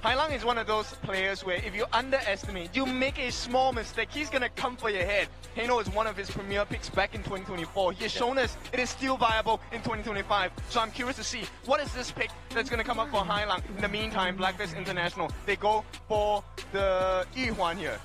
Hailang is one of those players where if you underestimate, you make a small mistake, he's going to come for your head. Hano is one of his premier picks back in 2024. He has shown us it is still viable in 2025. So I'm curious to see what is this pick that's going to come up for Hailang. In the meantime, Blacklist International, they go for the Yuhuan here.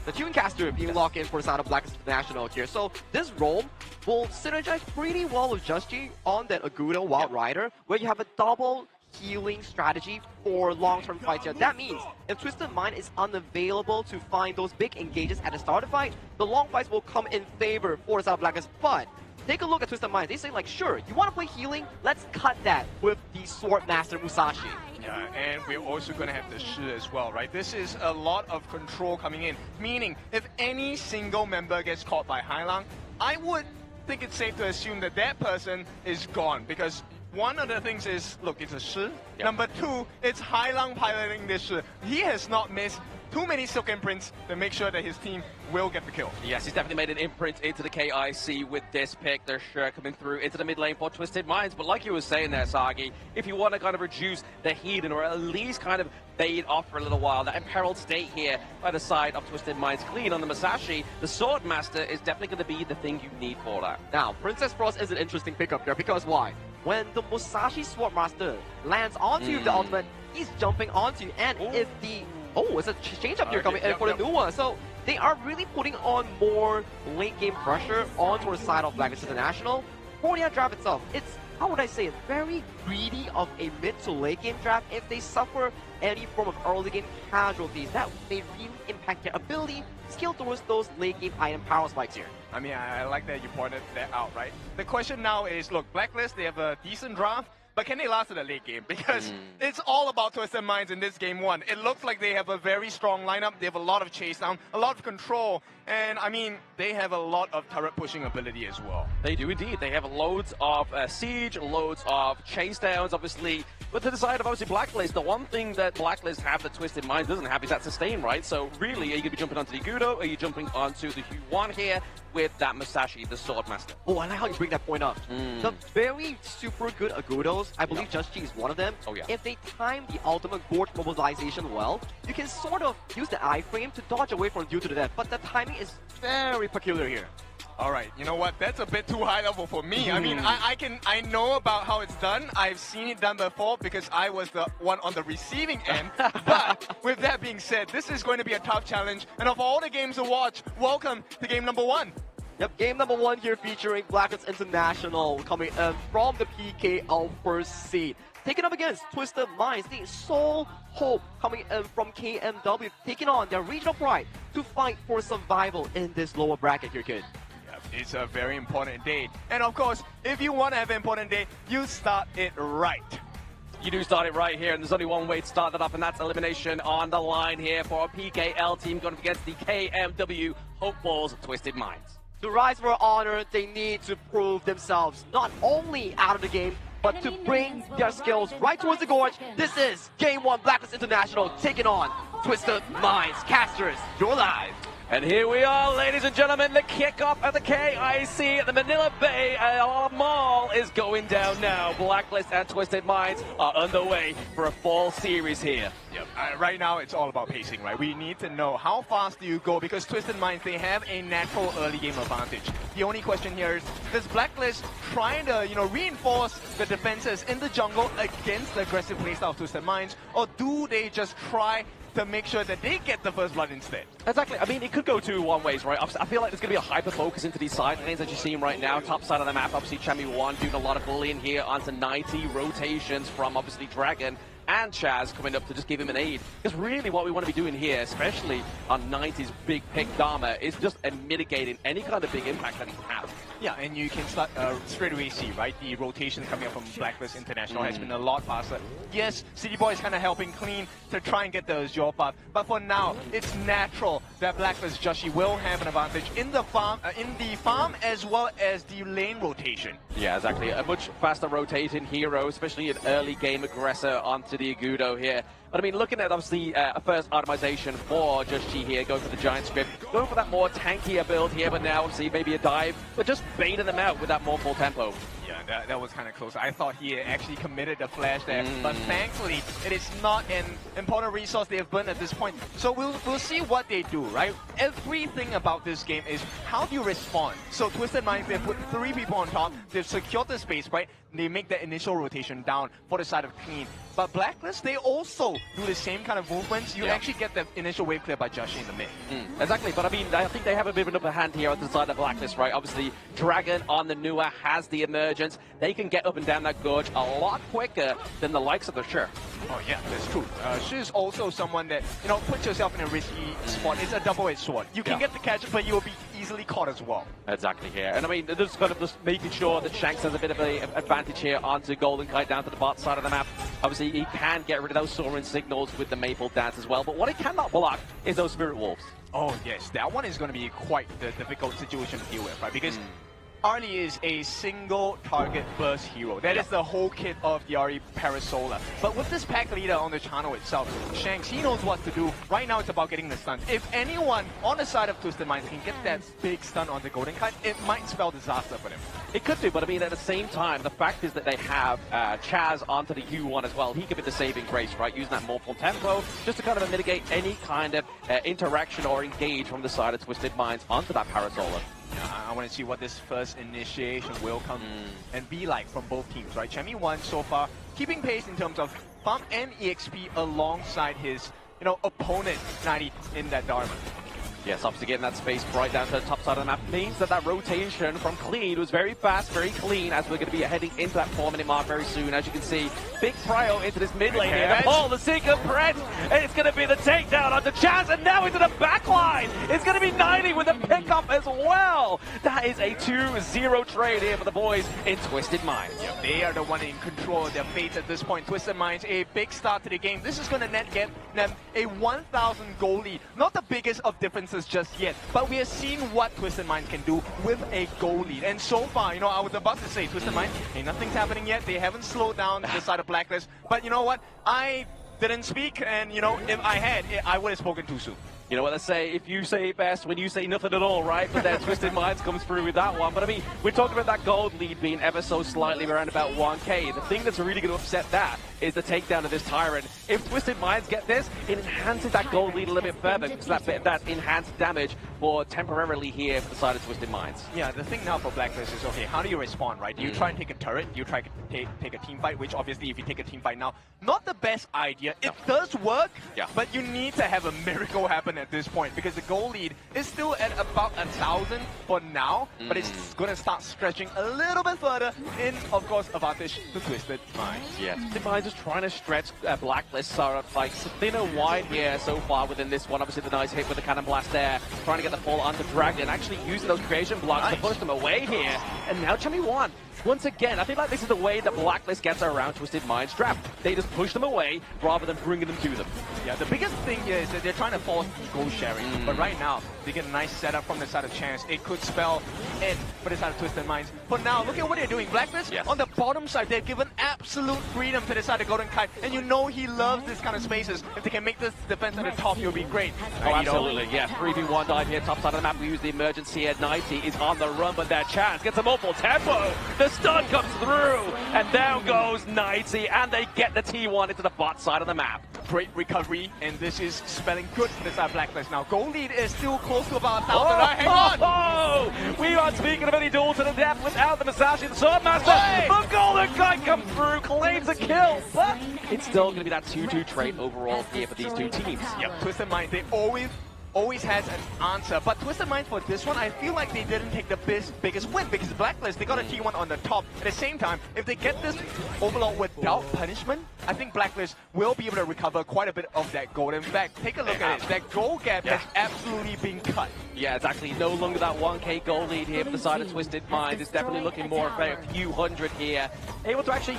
The Tunecaster being locked in for the side of Blacklist International here. So this role will synergize pretty well with Just G on that Agudo Wild Rider, where you have a double healing strategy for long-term fights here. That means if Twisted Mind is unavailable to find those big engages at the start of the fight, the long fights will come in favor for the side of Blacklist. But take a look at Twisted Mind. They say like, sure, you want to play healing? Let's cut that with the Sword Master Musashi. Yeah, and we're also going to have the Shi as well, right? This is a lot of control coming in, meaning if any single member gets caught by Hailang, I would think it's safe to assume that that person is gone because one of the things is, look, it's a Shi. Yep. Number two, it's Hailang piloting this Shi. He has not missed too many silk imprints to make sure that his team will get the kill. Yes, he's definitely made an imprint into the KIC with this pick. They're sure coming through into the mid lane for Twisted Minds. But like you were saying there, Sagi, if you want to kind of reduce the healing or at least kind of fade off for a little while, that imperiled state here by the side of Twisted Minds clean on the Musashi, the Sword Master is definitely going to be the thing you need for that. Now, Princess Frost is an interesting pickup here because why? When the Musashi Sword Master lands onto the ultimate, he's jumping onto you. And if the... Oh, it's a change up here coming in for the new one. So they are really putting on more late game pressure onto the side of Blacklist International. For the draft itself, it's, how would I say it, very greedy of a mid to late game draft. If they suffer any form of early game casualties, that may really impact their ability to scale towards those late game item power spikes here. I mean, I like that you pointed that out, right? The question now is, look, Blacklist, they have a decent draft, but can they last to the late game? Because it's all about Twisted Minds in this game one. It looks like they have a very strong lineup. They have a lot of chase down, a lot of control. And, I mean, they have a lot of turret pushing ability as well. They do indeed. They have loads of siege, loads of chase downs, obviously. But to the side of, obviously, Blacklist, the one thing that Blacklist have that Twisted Minds doesn't have is that sustain, right? So, really, are you going to be jumping onto the Agudo? Are you jumping onto the Yuhuan here with that Musashi, the Sword Master? Oh, I like how you bring that point up. The very super good Agudos, I believe Just G is one of them. Oh, yeah. If they time the ultimate Gorge mobilization well, you can sort of use the iframe to dodge away from due to the death. But the timing is very peculiar here. All right, you know what? That's a bit too high level for me. I mean, I know about how it's done. I've seen it done before because I was the one on the receiving end. But with that being said, this is going to be a tough challenge. And of all the games to watch, welcome to game number one. Yep, game number one here featuring Blacklist International coming in from the PKL first seed. Taking up against Twisted Minds, the sole hope coming in from KMW, taking on their regional pride to fight for survival in this lower bracket here, kid. It's a very important day. And of course, if you want to have an important day, you start it right. You do start it right here, and there's only one way to start that up, and that's elimination on the line here for a PKL team going up against the KMW Hopefuls of Twisted Minds. To rise for honor, they need to prove themselves not only out of the game, but to bring their skills right towards the gorge. This is Game 1 Blacklist International taking on Twisted Minds. Casters, you're live. And here we are, ladies and gentlemen, the kickoff of the KIC at the Manila Bay Mall is going down now. Blacklist and Twisted Minds are underway for a fall series here. Yep. Right now, it's all about pacing, right? We need to know how fast do you go because Twisted Minds, they have a natural early game advantage. The only question here is, does Blacklist trying to, reinforce the defenses in the jungle against the aggressive playstyle of Twisted Minds, or do they just try to make sure that they get the first blood instead. Exactly. I mean, it could go two one ways, right? I feel like there's going to be a hyper-focus into these side lanes that you're seeing right now. Top side of the map, obviously, Chami1 doing a lot of bullying here onto 90 rotations from, obviously, Dragon and Chaz coming up to just give him an aid. Because really what we want to be doing here, especially on 90's big pick Dharma, is just mitigating any kind of big impact that he can have. Yeah, and you can start straight away see, right? The rotation coming up from Blacklist International has been a lot faster. Yes, City Boy is kind of helping clean to try and get the Azure buff, but for now, it's natural that Blacklist Joshi will have an advantage in the farm as well as the lane rotation. Yeah, exactly. A much faster rotating hero, especially an early game aggressor onto the Agudo here. But I mean, looking at obviously a first itemization for Joshi here, going for the Giant Script, going for that more tankier build here, but now obviously maybe a dive, but just baiting them out with that more full tempo. Yeah, that was kind of close. I thought he actually committed the flash there, but thankfully it is not an important resource they have burned at this point. So we'll see what they do, right? Everything about this game is how do you respond? So Twisted Minds, they put 3 people on top, they've secured the space, right? They make that initial rotation down for the side of Clean. But Blacklist, they also do the same kind of movements. You actually get the initial wave clear by Joshi in the mid. Exactly, but I mean, I think they have a bit of an upper hand here at the side of Blacklist, right? Obviously, Dragon on the Nua has the emergence. They can get up and down that gorge a lot quicker than the likes of the Shi. Oh yeah, that's true. Shi is also someone that, you know, puts yourself in a risky spot. It's a double-edged sword. You can get the catch, but you'll be easily caught as well. Exactly here. And I mean, just kind of just making sure that Shanks has a bit of an advantage here onto Golden Kite down to the bot side of the map. Obviously, he can get rid of those soaring signals with the Maple Dance as well, but what he cannot block is those Spirit Wolves. Oh yes, that one is going to be quite the difficult situation to deal with, right? Because Arlie is a single target burst hero. That is the whole kit of the Arlie Parasolar. But with this pack leader on the channel itself, Shanks, he knows what to do. Right now it's about getting the stun. If anyone on the side of Twisted Minds can get that big stun on the Golden Kite, it might spell disaster for them. It could do, but I mean, at the same time, the fact is that they have Chaz onto the U1 as well. He could be the saving grace, right? Using that more full tempo, just to kind of mitigate any kind of interaction or engage from the side of Twisted Minds onto that Parasolar. I want to see what this first initiation will come and be like from both teams, right? Chami1 so far keeping pace in terms of farm and EXP alongside his, you know, opponent 90 in that Dharma. Yes, obviously getting that space right down to the top side of the map means that that rotation from Clean was very fast, very clean, as we're going to be heading into that 4-minute mark very soon. As you can see, big prio into this mid lane here. Oh, the secret press, and it's going to be the takedown onto Chaz, and now into the back line. It's going to be 90 with a pickup as well. That is a 2-0 trade here for the boys in Twisted Minds. Yep, they are the one in control of their fate at this point. Twisted Minds, a big start to the game. This is going to get them a 1,000 goal lead. Not the biggest of differences just yet, but we have seen what Twisted Minds can do with a goal lead. And so far, you know, I was about to say, Twisted Minds, hey, nothing's happening yet. They haven't slowed down the side of Blacklist. But you know what? I didn't speak, and you know, if I had, I would have spoken too soon. You know what they say, if you say it best when you say nothing at all, right? But then Twisted Minds comes through with that one. But I mean, we're talking about that gold lead being ever so slightly around about 1k. The thing that's really going to upset that is the takedown of this Tyrant. If Twisted Minds get this, it enhances that gold lead a little bit further, because that enhanced damage for temporarily here for the side of Twisted Minds. Yeah, the thing now for Blacklist is, okay, how do you respond, right? Do you try and take a turret? Do you try to take a team fight? Which obviously, if you take a team fight now, not the best idea. It does work, but you need to have a miracle happen at this point, because the goal lead is still at about 1,000 for now, but it's going to start stretching a little bit further in, of course, advantage to Twisted Minds. Yeah, Twisted Minds is trying to stretch Blacklist sort of like thin and wide here so far within this one. Obviously the nice hit with the Cannon Blast there, trying to get the fall onto Dragon, actually using those creation blocks to push them away here. And now Chami1, once again, I feel like this is the way that Blacklist gets around Twisted Minds' trap. They just push them away rather than bringing them to them. Yeah, the biggest thing here is that they're trying to force goal sharing, but right now, they get a nice setup from the side of Chance. It could spell end for the side of Twisted Minds. But now, look at what they're doing. Blacklist, on the bottom side, they're given absolute freedom to the side of Golden Kite, and you know he loves this kind of spaces. If they can make this defense at the top, it'll be great. Oh, absolutely, yeah. 3v1 dive here, top side of the map. We use the emergency at 90. Is on the run, but that Chance gets a multiple tempo. The stun comes through, and down goes 90, and they get the T1 into the bot side of the map. Great recovery, and this is spelling good for the side of Blacklist. Now, goal lead is still close to about 1,000. Hang on! We are speaking of any duel to the death without the Masashi, the Swordmaster. The Golden Kite comes through, claims a kill, but it's still going to be that 2-2 trade overall here for these two teams. Yep, Twisted Mind, they always has an answer, but Twisted Mind for this one, I feel like they didn't take the biggest win because Blacklist, they got a T1 on the top. At the same time, if they get this Overlord without punishment, I think Blacklist will be able to recover quite a bit of that gold. In fact, take a look at it. That goal gap has absolutely been cut. Yeah, it's actually no longer that 1k goal lead here for the side of Twisted Mind. It's definitely looking more of a few hundred here. Able to actually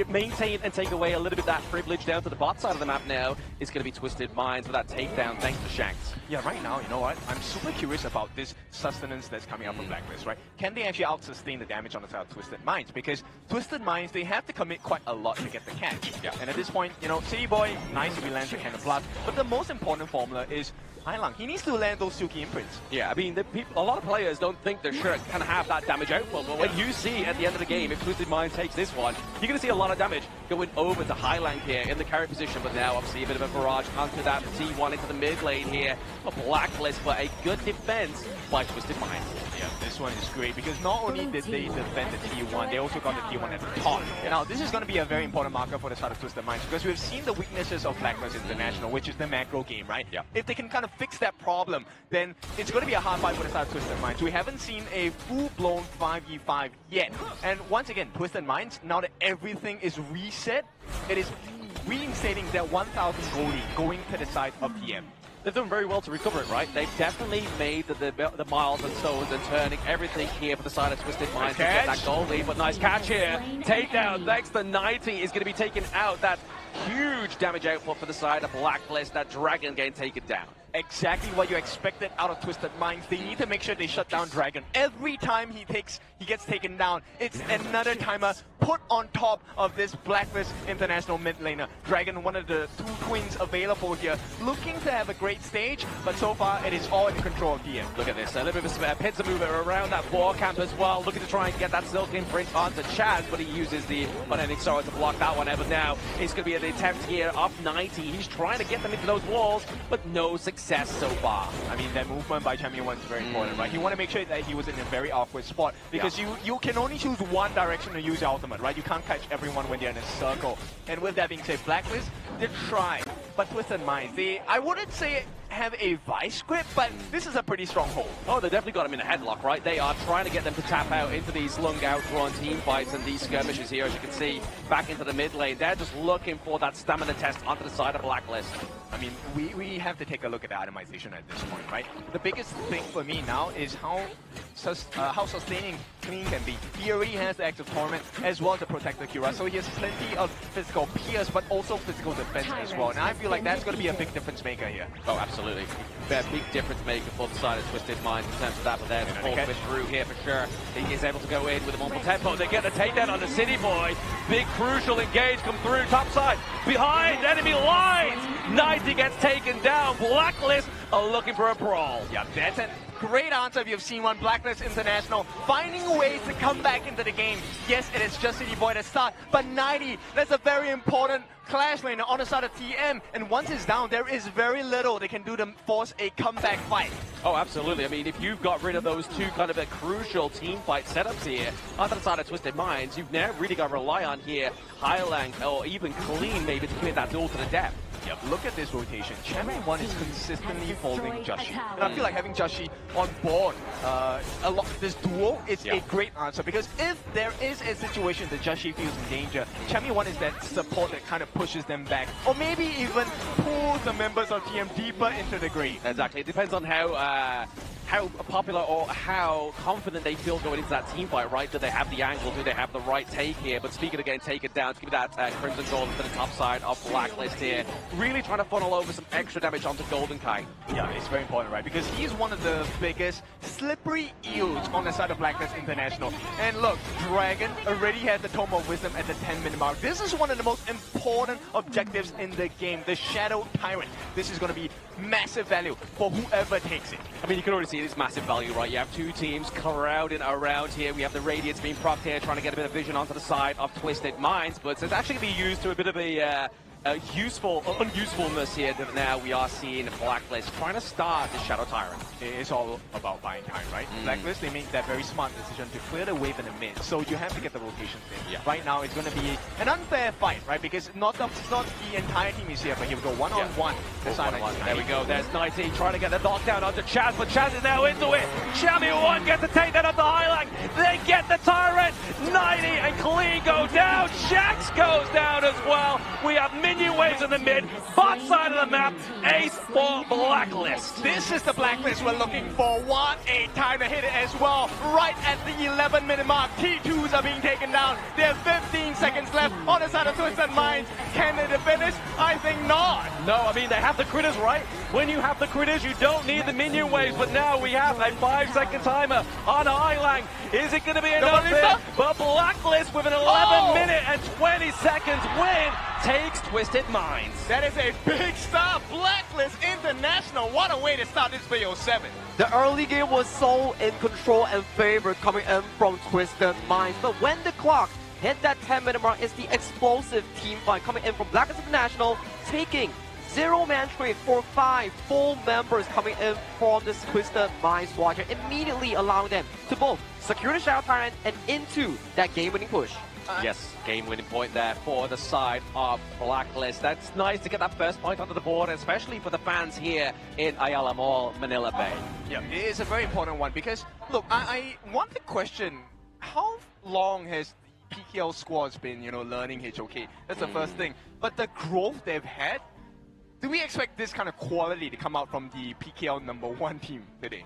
maintain and take away a little bit of that privilege down to the bot side of the map now. It's going to be Twisted Minds with that takedown thanks to Shanks. Yeah, right now, you know what? I'm super curious about this sustenance that's coming out from Blacklist, right? Can they actually out-sustain the damage on the side of Twisted Minds? Because Twisted Minds, they have to commit quite a lot to get the catch. Yeah. And at this point, you know, City Boy, nice if he lands the Cannon Blast, but the most important formula is Hailang. He needs to land those Silky Imprints. Yeah, I mean, a lot of players don't think their shirt can have that damage output, but when you see at the end of the game, if Twisted Mind takes this one, you're going to see a lot of damage going over to Hailang here in the carry position, but now obviously a bit of a barrage onto that T1 into the mid lane here. A Blacklist, but a good defense by Twisted Mind. Yeah, this one is great because not only did they defend the T1, they also got the T1 at the top. Now, this is going to be a very important marker for the side of Twisted Minds because we've seen the weaknesses of Blacklist International, which is the macro game, right? Yeah. If they can kind of fix that problem, then it's going to be a hard fight for the side of Twisted Minds. We haven't seen a full-blown 5v5 yet. And once again, Twisted Minds, now that everything is reset, it is reinstating that 1,000 goal lead going to the side of TM. They've done very well to recover it, right? They've definitely made the miles and stones and turning everything here for the side of Twisted Minds to get that goal lead. But nice catch here. Takedown thanks to 90 is going to be taken out. That huge damage output for the side of Blacklist. That Dragon getting taken down. Exactly what you expected out of Twisted Minds. They need to make sure they shut down Dragon. Every time he gets taken down, it's another timer put on top of this Blacklist International mid laner. Dragon, one of the two twins available here, looking to have a great stage, but so far it is all in control of DM. Look at this, a little bit of a pincer movement around that ball camp as well, looking to try and get that Silk Imprint onto Chaz, but he uses the unending sorrow to block that one out. But now it's going to be an attempt here of 90. He's trying to get them into those walls, but no success so far. I mean, that movement by Champion 1 is very important, right? You want to make sure that he was in a very awkward spot because you can only choose one direction to use your ultimate, right? You can't catch everyone when they're in a circle. And with that being said, Blacklist did try, but Twisted Minds, I wouldn't say have a vice grip, but this is a pretty strong hold. Oh, they definitely got him in a headlock, right? They are trying to get them to tap out into these long outrun team fights and these skirmishes here, as you can see, back into the mid lane. They're just looking for that stamina test onto the side of Blacklist. I mean, we have to take a look at the itemization at this point, right? The biggest thing for me now is how sustaining Clean can be. He already has the Active Torment as well to protect the Kira, so he has plenty of physical pierce, but also physical defense as well. And I feel like that's going to be a big difference maker here. Oh, absolutely. A big difference maker for the side of Twisted Minds in terms of that, but there's a full twist through here for sure. He is able to go in with a multiple tempo. They get the takedown on the City Boy. Big crucial engage come through top side. Behind enemy lines. 90 gets taken down. Blacklist are looking for a brawl. Yeah, that's a great answer if you've seen one. Blacklist International finding ways to come back into the game. Yes, it is just City Boy to start, but 90, that's a very important clash laner on the side of TM, and once it's down, there is very little they can do to force a comeback fight. Oh, absolutely. I mean, if you've got rid of those two kind of a crucial team fight setups here, on the side of Twisted Minds, you've now really got to rely on here Hailang or even Clean maybe to commit that duel to the death. Yep, look at this rotation. Champion 1 is consistently holding Joshi. And I feel like having Joshi on board this duo is a great answer, because if there is a situation that Joshi feels in danger, Champion 1 is that support that kind of pushes them back, or maybe even pulls the members of TM deeper into the grave. Exactly. It depends on how popular or how confident they feel going into that team fight, right? Do they have the angle? Do they have the right take here? But speaking of getting taken down, to give that Crimson Golden to the top side of Blacklist here. Really trying to funnel over some extra damage onto Golden Kite. Yeah, it's very important, right? Because he's one of the biggest slippery eels on the side of Blacklist International. And look, Dragon already has the Tome of Wisdom at the 10-minute mark. This is one of the most important objectives in the game, the Shadow Tyrant. This is going to be massive value for whoever takes it. I mean, you can already see this massive value, right? You have two teams crowding around here. We have the Radiance being procced here, trying to get a bit of vision onto the side of Twisted Minds, but it's actually going to be used to a bit of a unusefulness here that now we are seeing Blacklist trying to start the Shadow Tyrant. It's all about buying time, right? Blacklist, they make that very smart decision to clear the wave in the mid, so you have to get the rotations in. Yeah. Right now, it's going to be an unfair fight, right? Because not the entire team is here, but here we go, one-on-one. There we go, there's 19 trying to get the knockdown onto Chaz, but Chaz is now into it. Chami1 gets to take that up the Highline. They get the Tyrant. 90 and Klee go down. Shax goes down as well. We have minion waves in the mid, bot side of the map, ace for Blacklist. This is the Blacklist we're looking for. What a time to hit it as well. Right at the 11-minute mark, T2s are being taken down. There are 15 seconds left on the side of Twisted Minds. Can they finish? I think not. No, I mean, they have the critters, right? When you have the critters, you don't need the minion waves, but now we have a 5-second timer on Highlang. Is it going to be enough here? But Blacklist with an 11-minute and 20 seconds win takes Twisted Minds. That is a big stop. Blacklist International. What a way to start this BO7. The early game was so in control and favor coming in from Twisted Minds. But when the clock hit that 10-minute mark, it's the explosive team fight coming in from Blacklist International, taking zero-man trade for 5 full members coming in from this Twisted Minds squad here, immediately allowing them to both secure the Shadow Tyrant and into that game-winning push. Yes, game-winning point there for the side of Blacklist. That's nice to get that first point onto the board, especially for the fans here in Ayala Mall, Manila Bay. Yeah, it is a very important one because, look, I want to question how long has the PKL squads been, learning HOK? That's the first thing. But the growth they've had, do we expect this kind of quality to come out from the PKL #1 team today?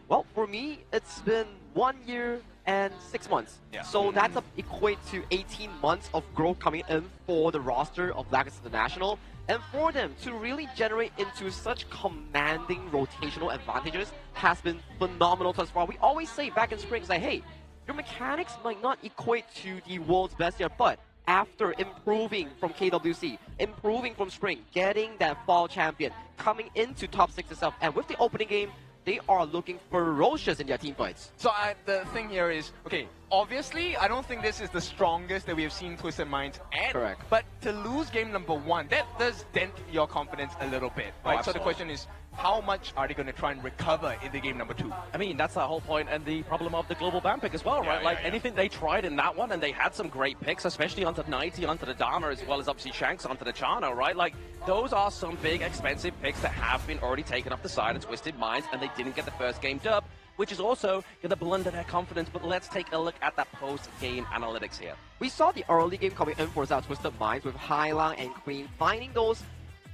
Well, for me, it's been 1 year and 6 months. Yeah. So that's equate to 18 months of growth coming in for the roster of Blacklist International. And for them to really generate into such commanding rotational advantages has been phenomenal thus far. We always say back in spring, like, hey, your mechanics might not equate to the world's best yet, but after improving from KWC, improving from spring, getting that fall champion, coming into top 6 itself, and with the opening game, they are looking ferocious in their team fights. So the thing here is, okay, obviously, I don't think this is the strongest that we have seen Twisted Minds at. Correct. But to lose game #1, that does dent your confidence a little bit, right? So the question is, how much are they going to try and recover in the game #2? I mean, that's the whole point and the problem of the global ban pick as well, right? Anything they tried in that one, and they had some great picks, especially onto 90, onto the Dharma, as well as obviously Shanks onto the Chano, right? Like, those are some big, expensive picks that have been already taken off the side of Twisted Minds, and they didn't get the first game dub, which is also going to blunder their confidence. But let's take a look at that post-game analytics here. We saw the early game coming in for Twisted Minds with Highlang and Queen finding those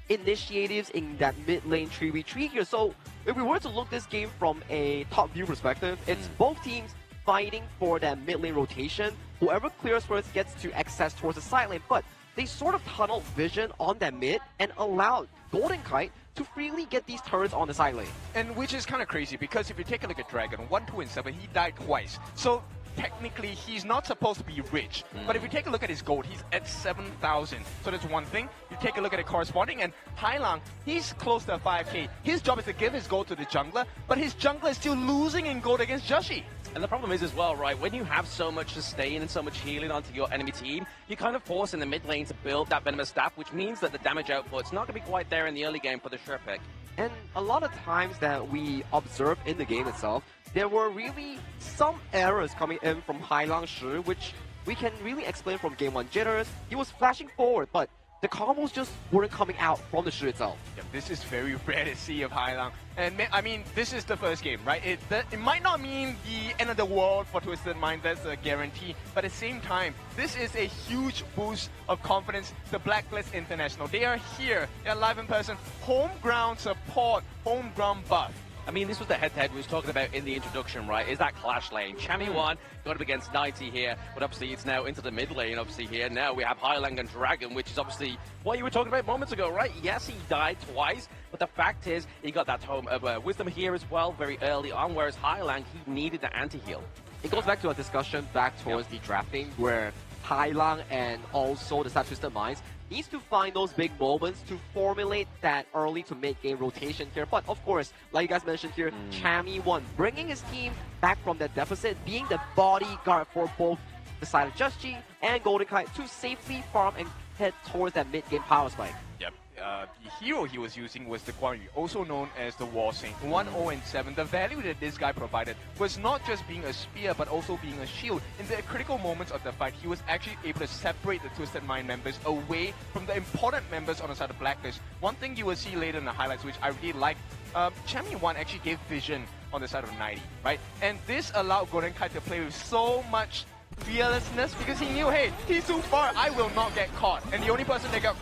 initiatives in that mid lane 3v3 here. So if we were to look this game from a top view perspective, it's both teams fighting for that mid lane rotation. Whoever clears first gets to access towards the side lane, but they sort of tunneled vision on that mid and allowed Golden Kite to freely get these turrets on the side lane. And which is kind of crazy because if you take a look at Dragon, 1, 2, and 7, he died twice. So technically, he's not supposed to be rich. But if you take a look at his gold, he's at 7,000. So that's one thing. You take a look at it corresponding, and Hailang, he's close to 5k. His job is to give his gold to the jungler, but his jungler is still losing in gold against Joshi. And the problem is as well, right, when you have so much sustain and so much healing onto your enemy team, you kind of force in the mid lane to build that Venomous Staff, which means that the damage output's not going to be quite there in the early game for the sure pick. And a lot of times that we observe in the game itself, there were really some errors coming in from Hailang Shi, which we can really explain from Game 1 jitters. He was flashing forward, but the combos just weren't coming out from the Shi itself. Yeah, this is very rare to see of Hailang. And I mean, this is the first game, right? It might not mean the end of the world for Twisted Mind, that's a guarantee. But at the same time, this is a huge boost of confidence to Blacklist International. They are here, they're live in person, home ground support, home ground buff. I mean, this was the head-to-head we was talking about in the introduction, right? Is that clash lane. Chami1 got up against 90 here, but obviously it's now into the mid lane, obviously here. Now we have Highlang and Dragon, which is obviously what you were talking about moments ago, right? Yes, he died twice, but the fact is he got that Tome of Wisdom here as well very early on, whereas Highlang, he needed the anti-heal. It goes back to a discussion back towards the drafting where Hailang and also the Twisted Minds needs to find those big moments to formulate that early to mid-game rotation here. But of course, like you guys mentioned here, Chami1 bringing his team back from that deficit, being the bodyguard for both the side of Just G and Golden Kite to safely farm and head towards that mid-game power spike. Yep. The hero he was using was the Guan Yu, also known as the War Saint. 1-0-7. The value that this guy provided was not just being a spear, but also being a shield. In the critical moments of the fight, he was actually able to separate the Twisted Mind members away from the important members on the side of Blacklist. One thing you will see later in the highlights, which I really like, Champion 1 actually gave vision on the side of 90, right? And this allowed Golden Kite to play with so much fearlessness because he knew, hey, he's too far, I will not get caught. And the only person that got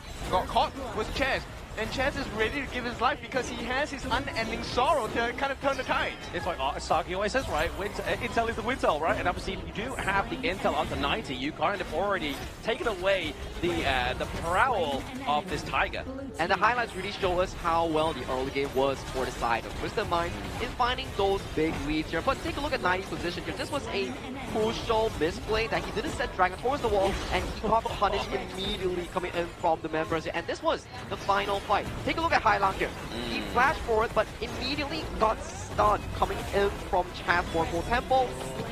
caught was Chaz. And Chaz is ready to give his life because he has his unending sorrow to kind of turn the tides. It's like Saki always says, right? Intel is the Wintel, right? And obviously, if you do have the Intel onto 90, you kind of already taken away the prowl of this Tiger. And the highlights really show us how well the early game was for the side of Twisted Minds in finding those big leads here. But take a look at 90's position here. This was a crucial misplay that he didn't set Dragon towards the wall, and he got punished immediately coming in from the members here. And this was the final fight. Take a look at Hai Lang here. He flashed forward, but immediately got stunned coming in from Chaz for Temple,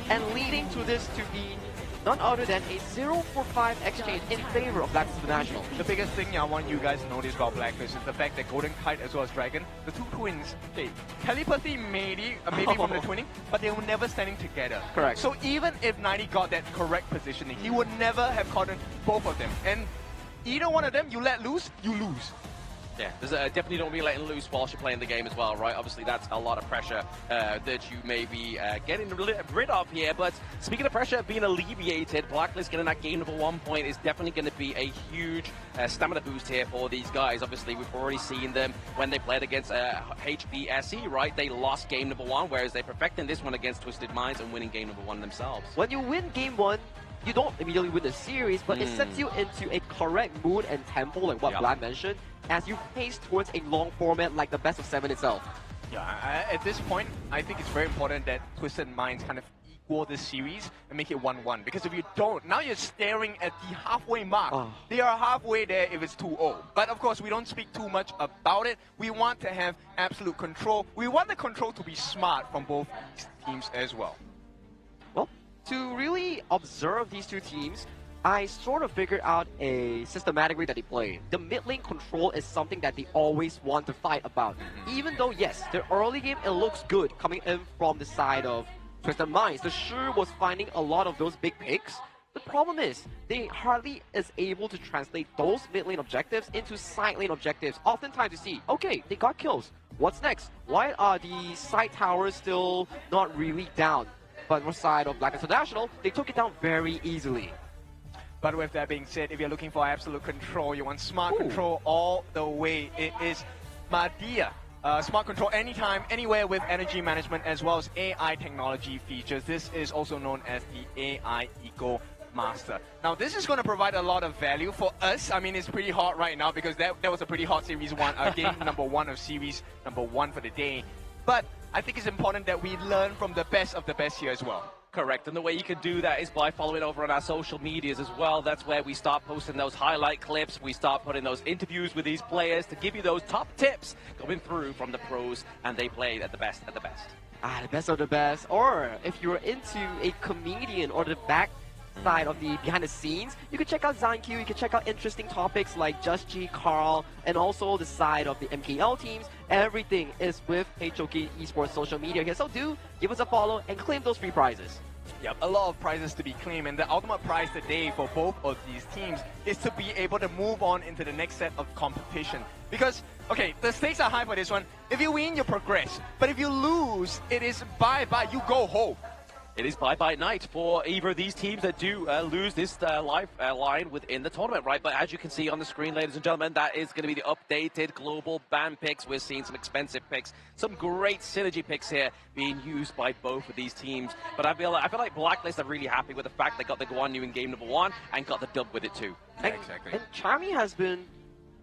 and leading to this to be none other than a 0-for-5 exchange in favor of Blacklist International. The biggest thing I want you guys to notice about Blacklist is the fact that Golden Kite as well as Dragon, the two twins, okay, telepathy maybe from the twinning, but they were never standing together. Correct. So even if 90 got that correct positioning, he would never have caught both of them. And either one of them, you let loose, you lose. Yeah, there's definitely don't be letting loose whilst you're playing the game as well, right? Obviously, that's a lot of pressure that you may be getting rid of here. But speaking of pressure being alleviated, Blacklist getting that game #1 point is definitely going to be a huge stamina boost here for these guys. Obviously, we've already seen them when they played against HBSE, right? They lost game #1, whereas they're perfecting this one against Twisted Minds and winning game #1 themselves. When you win game 1, you don't immediately win the series, but it sets you into a correct mood and tempo, like what Vlad mentioned, as you pace towards a long format like the best of 7 itself. Yeah, at this point, I think it's very important that Twisted Minds kind of equal this series and make it 1-1. Because if you don't, now you're staring at the halfway mark. They are halfway there if it's 2-0. But of course, we don't speak too much about it. We want to have absolute control. We want the control to be smart from both teams as well. Well, to really observe these two teams, I sort of figured out a systematic way that they play. The mid lane control is something that they always want to fight about. Even though, yes, the early game, it looks good coming in from the side of Twisted Minds. The Shu was finding a lot of those big picks. The problem is, they hardly is able to translate those mid lane objectives into side lane objectives. Oftentimes you see, okay, they got kills. What's next? Why are the side towers still not really down? But on the side of Blacklist International, they took it down very easily. But with that being said, if you're looking for absolute control, you want smart control all the way, it is Madia. Smart control anytime, anywhere with energy management as well as AI technology features. This is also known as the AI Eco Master. Now, this is going to provide a lot of value for us. I mean, it's pretty hot right now because that was a pretty hot Series 1, game #1 of Series #1 for the day. But I think it's important that we learn from the best of the best here as well. Correct, and the way you can do that is by following over on our social medias as well. That's where we start posting those highlight clips. We start putting those interviews with these players to give you those top tips coming through from the pros, and they play at the best of the best. The best of the best. Or if you're into a comedian or the back side of the behind the scenes, you can check out ZanQ, you can check out interesting topics like Just G, Carl, and also the side of the MKL teams. Everything is with HOK Esports social media here, so do give us a follow and claim those free prizes. Yep, a lot of prizes to be claimed, and the ultimate prize today for both of these teams is to be able to move on into the next set of competition. Because, okay, the stakes are high for this one. If you win, you progress. But if you lose, it is bye-bye, you go home. It is bye-bye night for either of these teams that do lose this line within the tournament, right? But as you can see on the screen, ladies and gentlemen, that is going to be the updated global ban picks. We're seeing some expensive picks, some great synergy picks here being used by both of these teams. But I feel like Blacklist are really happy with the fact they got the Guan Yu in game #1 and got the dub with it too. Yeah, exactly. And Chami has been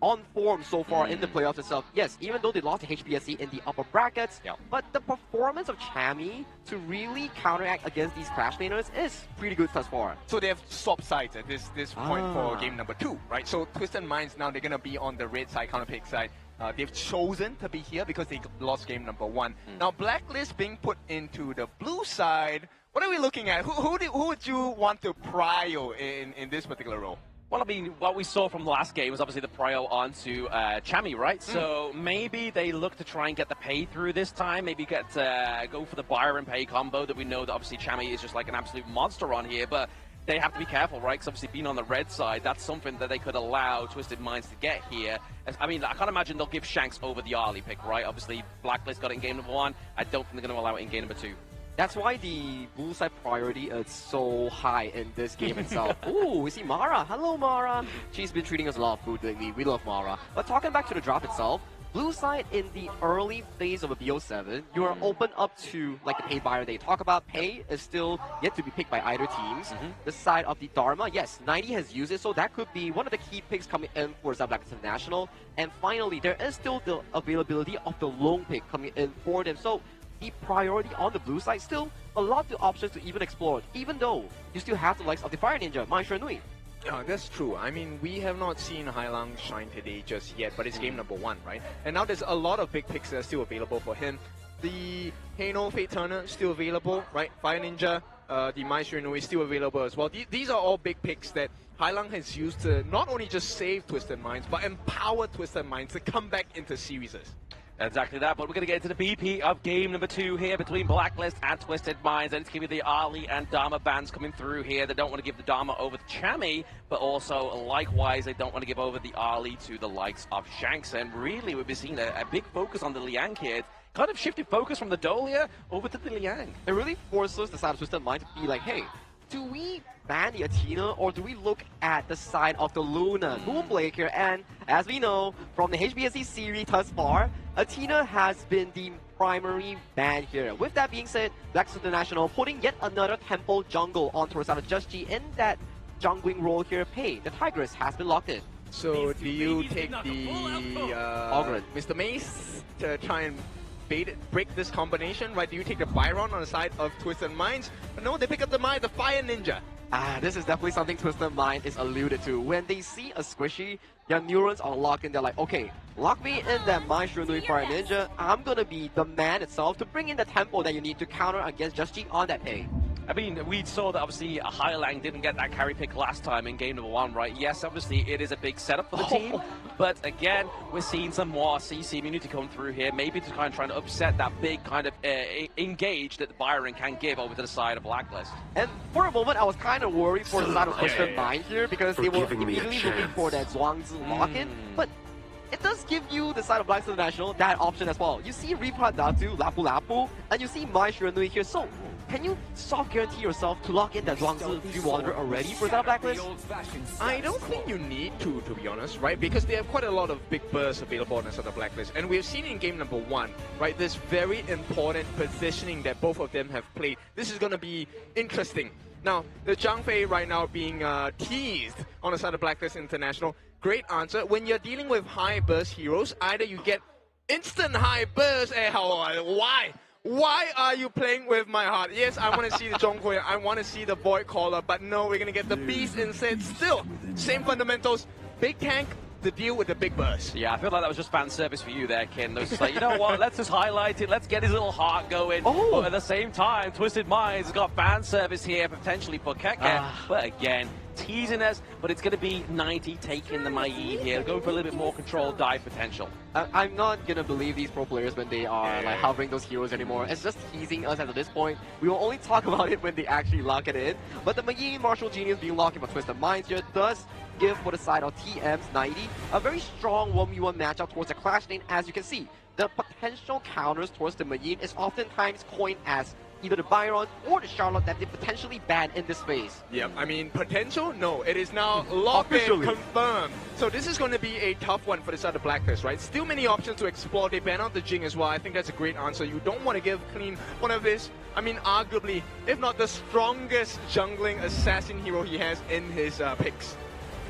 on form so far in the playoffs itself. Yes, even though they lost to HBSE in the upper brackets, but the performance of Chami to really counteract against these Crash laners is pretty good thus far. So they have swapped sides at this point for game #2, right? So Twisted Minds now, they're going to be on the red side, counter pick side. They've chosen to be here because they lost game #1. Now, Blacklist being put into the blue side, what are we looking at? Who would you want to prio in this particular role? Well, I mean, what we saw from the last game was obviously the prio onto Chami, right? So maybe they look to try and get the pay through this time. Maybe go for the Byron pay combo that we know that obviously Chami is just like an absolute monster on here. But they have to be careful, right? Because obviously being on the red side, that's something that they could allow Twisted Minds to get here. I mean, I can't imagine they'll give Shanks over the Arlie pick, right? Obviously, Blacklist got it in game number 1. I don't think they're going to allow it in game number 2. That's why the blue side priority is so high in this game itself. Ooh, we see Mara. Hello, Mara. She's been treating us a lot of food lately. We love Mara. But talking back to the draft itself, blue side in the early phase of a BO7, you are open up to like the pay buyer they talk about. Pay is still yet to be picked by either teams. The side of the Dharma, yes, 90 has used it, so that could be one of the key picks coming in for Blacklist International. And finally, there is still the availability of the lone pick coming in for them. So the priority on the blue side, still a lot of options to even explore, even though you still have the likes of the Fire Ninja, Mai Shenui. That's true. I mean, we have not seen Hailang shine today just yet, but it's game number 1, right? And now there's a lot of big picks that are still available for him. The Hano Fate Turner still available, right? Fire Ninja, the Mai Shenui is still available as well. These are all big picks that Hailang has used to not only just save Twisted Minds, but empower Twisted Minds to come back into series. Exactly that, but we're going to get into the BP of game number 2 here between Blacklist and Twisted Minds. And it's going to be the Arlie and Dharma bands coming through here. They don't want to give the Dharma over to Chami, but also, likewise, they don't want to give over the Arlie to the likes of Shanks. And really, we've been seeing a big focus on the Liang kid. Kind of shifted focus from the Dolia over to the Liang. It really forces the side of Twisted Minds to be like, hey, do we ban the Athena or do we look at the side of the Luna Moonblade here? And as we know from the HBSC series thus far, Athena has been the primary ban here. With that being said, Blacklist International putting yet another temple jungle onto the side of Just G in that jungling role here. Pay, the Tigress has been locked in. So do you take the Mr. Mace to try and break this combination, right? Do you take the Byron on the side of Twisted Minds? But no, they pick up the Fire Ninja. This is definitely something Twisted Mind is alluded to. When they see a squishy, their neurons are locked in. They're like, okay, lock me in that Mai Shenui Fire Ninja. I'm gonna be the man itself to bring in the tempo that you need to counter against Just G on that pay. I mean, we saw that obviously Hailang didn't get that carry pick last time in game number 1, right? Yes, obviously it is a big setup for the team, but again, we're seeing some more CC immunity come through here, maybe to kind of trying to upset that big kind of engage that Byron can give over to the side of Blacklist. And for a moment, I was kind of worried for the side of Twisted Mind here because they were immediately looking for that Zhuangzi lock-in, but it does give you the side of Blacklist International that option as well. You see Reaper Datu, Lapu Lapu, and you see Mai Shenui here, so can you soft guarantee yourself to lock in that Zhuangzi if you Wanderer already for that Blacklist? I don't think you need to be honest, right? Because they have quite a lot of big bursts available on the side of Blacklist. And we've seen in game number 1, right, this very important positioning that both of them have played. This is going to be interesting. Now, the Zhang Fei right now being teased on the side of Blacklist International. Great answer. When you're dealing with high burst heroes, either you get instant high burst, why? Why are you playing with my heart? Yes, I want to see the Zhonghui, I want to see the Void Caller, but no, we're going to get the Beast instead. Still, same fundamentals, big tank to deal with the big burst. Yeah, I feel like that was just fan service for you there, Ken. It was just like, you know what, let's just highlight it, let's get his little heart going. But at the same time, Twisted Minds has got fan service here potentially for Keke. But again, teasing us, but it's going to be 90 taking the Mai here, going for a little bit more controlled dive potential. I'm not going to believe these pro players when they are like hovering those heroes anymore. It's just teasing us at this point. We will only talk about it when they actually lock it in. But the Mai Martial Genius being locked in for Twisted Minds here does give for the side of TM's 90 a very strong 1v1 matchup towards the Clash lane. As you can see, the potential counters towards the Mai is oftentimes coined as either the Byron or the Charlotte that they potentially ban in this phase. Yep, I mean, potential? No, it is now locked in, confirmed. So this is going to be a tough one for the side of Blacklist, right? Still many options to explore. They ban out the Jing as well. I think that's a great answer. You don't want to give Clean one of his, I mean, arguably, if not the strongest jungling assassin hero he has in his picks.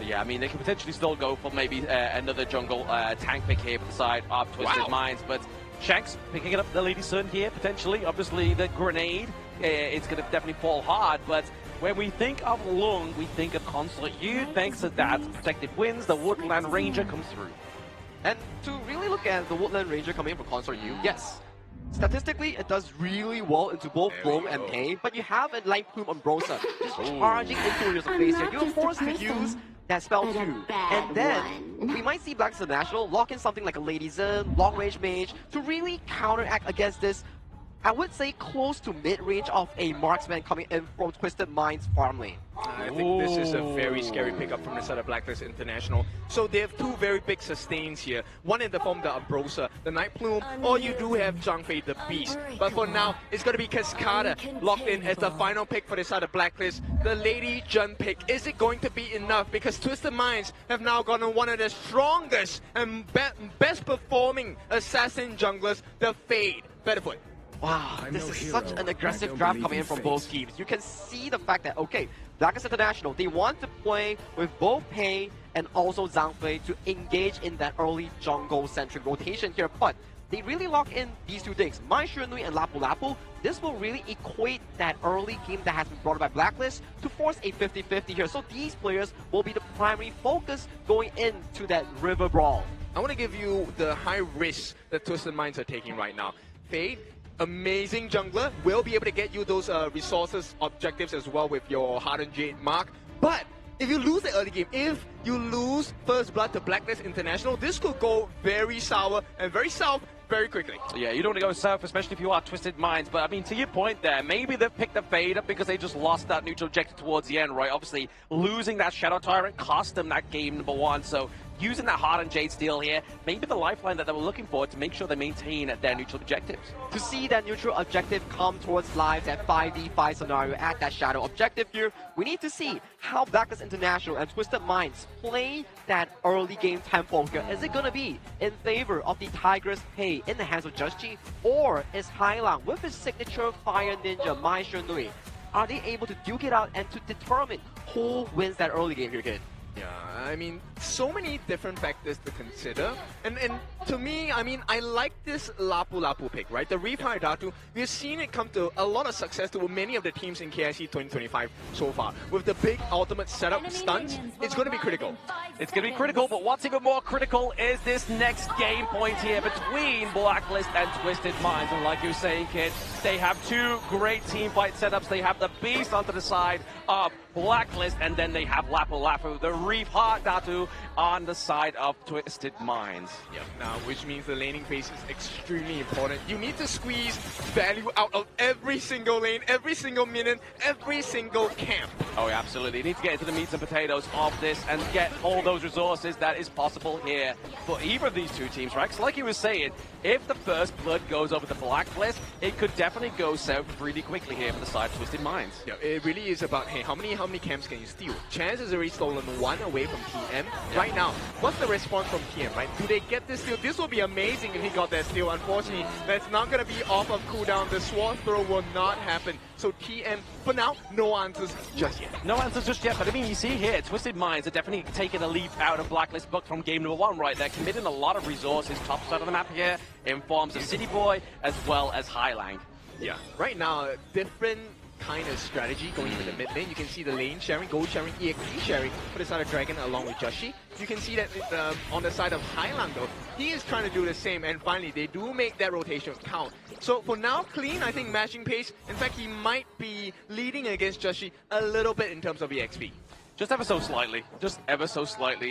Yeah, I mean, they could potentially still go for maybe another jungle tank pick here for the side of Twisted Minds, but Shanks picking up the Lady Sun here, potentially. Obviously, the grenade, it's going to definitely fall hard, but when we think of Lung, we think of Consort Yu. Thanks to that, Protected Winds, the Woodland Ranger comes through. And to really look at the Woodland Ranger coming in from Consort Yu, yes, statistically, it does really well into both Bloom and Pay, but you have a Light Plume on Brosa, just charging into your face here. You're forced to use that spell 2. And then we might see Blacklist International lock in something like a Lady Zen, long range mage to really counteract against this, I would say, close to mid-range of a marksman coming in from Twisted Mind's farm lane. I think this is a very scary pickup from the side of Blacklist International. So they have two very big sustains here. One in the form of the Ambrosia, the Night Plume, or you do have Zhang Fei, the Beast. But for now, it's going to be Cascada locked in as the final pick for the side of Blacklist. The Lady Jun pick. Is it going to be enough? Because Twisted Minds have now gotten one of the strongest and best performing assassin junglers, the Fade. Battlefoot. Wow, this is such an aggressive draft coming in from both teams. You can see the fact that, okay, Blacklist International, they want to play with both Pei and also Zhang Fei to engage in that early jungle-centric rotation here, but they really lock in these two things, Mai Shunui and Lapu Lapu. This will really equate that early game that has been brought by Blacklist to force a 50-50 here. So these players will be the primary focus going into that river brawl. I want to give you the high risk that Twisted Minds are taking right now. Fade, amazing jungler, will be able to get you those resources, objectives as well with your Hardened Jade mark. But if you lose the early game, if you lose first blood to Blacklist International, this could go very sour and very south very quickly. Yeah, you don't want to go south, especially if you are Twisted Minds. But I mean, to your point there, maybe they've picked the Fade up because they just lost that neutral objective towards the end, right? Obviously, losing that Shadow Tyrant cost them that game number 1. So using that Hardened Jade Steel here, maybe the lifeline that they were looking for to make sure they maintain their neutral objectives. To see that neutral objective come towards lives at 5v5 scenario at that Shadow objective here, we need to see how Blacklist International and Twisted Minds play that early game tempo here. Is it going to be in favor of the Tigress Pei in the hands of Just Chi, or is Hailang with his signature Fire Ninja Mai Shunui, are they able to duke it out and to determine who wins that early game here, kid? Yeah, I mean, so many different factors to consider. And to me, I mean, I like this Lapu Lapu pick, right? The Reef Datu, we've seen it come to a lot of success to many of the teams in KIC 2025 so far. With the big ultimate setup stunts, it's going to be critical. It's going to be critical, but what's even more critical is this next game point here between Blacklist and Twisted Minds. And like you were saying, kid, they have two great team fight setups. They have the Beast onto the side of Blacklist, and then they have Lapu Lapu, the Reef Datu, on the side of Twisted Minds. Yep, now which means the laning phase is extremely important. You need to squeeze value out of every single lane, every single minute, every single camp. Oh, yeah, absolutely. You need to get into the meats and potatoes of this and get all those resources that is possible here for either of these two teams, right? Because like you were saying, if the first blood goes over the Blacklist, it could definitely go south really quickly here for the side of Twisted Minds. Yeah, it really is about, hey, how many camps can you steal? Chance has already stolen one away from TM. Yeah. Right now, what's the response from TM, right? Do they get this steal? This will be amazing if he got that steal. Unfortunately, that's not going to be off of cooldown. The sword throw will not happen. So TM, for now, no answers just yet. No answers just yet, but I mean, you see here, Twisted Minds are definitely taking a leap out of Blacklist book from game number 1, right? They're committing a lot of resources top side of the map here in forms of City Boy as well as Hailang. Yeah, right now, different kind of strategy going into the mid lane. You can see the lane sharing, gold sharing, EXP sharing for the side of Dragon along with Joshi. You can see that on the side of Hailang though, he is trying to do the same, and finally they do make that rotation count. So for now, clean, I think matching pace. In fact, he might be leading against Joshi a little bit in terms of EXP. Just ever so slightly,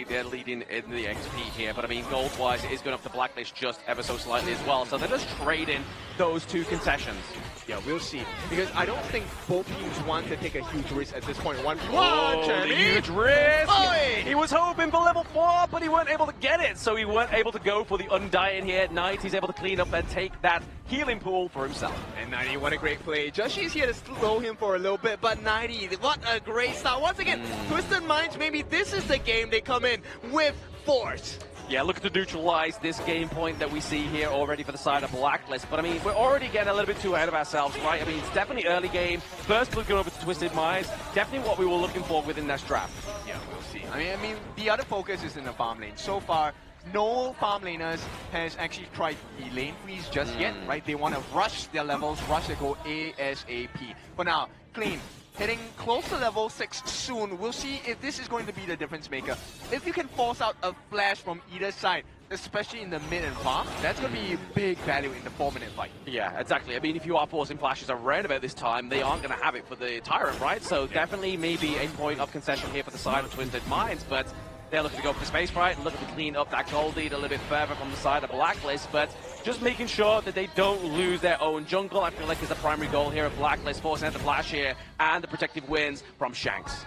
they're leading in the XP here. But I mean, gold-wise, it is going up to Blacklist just ever so slightly as well. So they're just trading those two concessions. Yeah, we'll see. Because I don't think both teams want to take a huge risk at this point. The huge risk! Oi! He was hoping for level 4, but he weren't able to get it. So he weren't able to go for the Undying here at night. He's able to clean up and take that healing pool for himself. And 90, what a great play. Joshi's here to slow him for a little bit, but 90, what a great start. Once again, Twisted Minds, maybe this is the game they come in with force. Yeah, looking to neutralize this game point that we see here already for the side of Blacklist. But I mean, we're already getting a little bit too ahead of ourselves, right? I mean, it's definitely early game. First look over to Twisted Minds. Definitely what we were looking for within that draft. Yeah, we'll see. I mean, the other focus is in the farm lane. So far, no farm laners has actually tried the lane freeze just yet, right? They want to rush their levels, rush their goal ASAP. For now, clean. Hitting close to level 6 soon. We'll see if this is going to be the difference maker. If you can force out a flash from either side, especially in the mid and farm, that's going to be big value in the 4-minute fight. Yeah, exactly. I mean, if you are forcing flashes around about this time, they aren't going to have it for the Tyrant, right? So definitely maybe a point of concession here for the side of Twisted Minds, but they're looking to go for the space right and looking to clean up that gold lead a little bit further from the side of Blacklist, but just making sure that they don't lose their own jungle, I feel like is the primary goal here of Blacklist, forcing out the flash here and the protective wins from Shanks.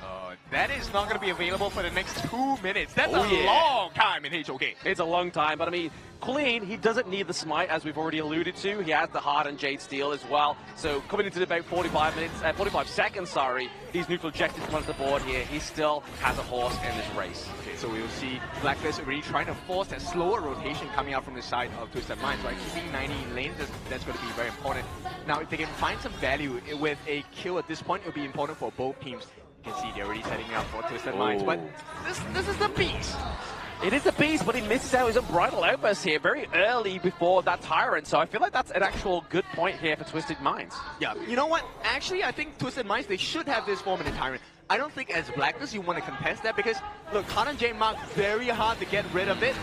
That is not going to be available for the next 2 minutes. That's a long time in HOK. It's a long time, but I mean, Clean, he doesn't need the smite, as we've already alluded to. He has the Heart and Jade Steel as well. So coming into about 45 seconds, these neutral objectives come onto the board here. He still has a horse in this race. Okay, so we will see Blacklist really trying to force that slower rotation coming out from the side of Twisted Minds, right? Keeping 90 in lane, that's going to be very important. Now, if they can find some value with a kill at this point, it will be important for both teams. You can see they're already setting up for Twisted Minds, but this is the beast. It is the beast, but he misses out his unbridled outburst here very early before that Tyrant, so I feel like that's an actual good point here for Twisted Minds. Yeah, you know what? Actually, I think Twisted Minds, they should have this 4-minute Tyrant. I don't think as Blacklist you want to contest that because, look, Heart and Jade Mark, very hard to get rid of it.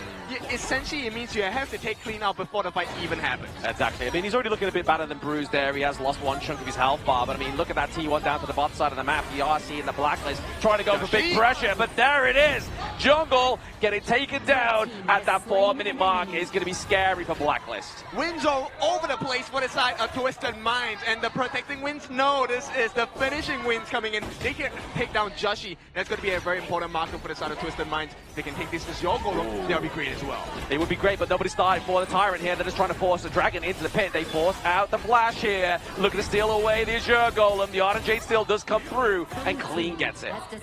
Essentially, it means you have to take clean out before the fight even happens. Exactly. I mean, he's already looking a bit better than Bruised there. He has lost one chunk of his health bar, but I mean, look at that T1 down to the bottom side of the map. The RC and the Blacklist trying to go for big pressure, but there it is. Jungle getting taken down at that 4-minute mark is going to be scary for Blacklist. Wins all over the place for the side of Twisted Minds, and the protecting wins, no, this is the finishing wins coming in. They can take down Joshi. That's going to be a very important marker for the side of Twisted Minds. They can take this as your goal, they'll be great as well. It would be great, but nobody's starting for the Tyrant here. They're just trying to force the Dragon into the pit. They force out the flash here. Looking to steal away the Azure Golem. The Art and Jade still does come through, and Clean gets it. Big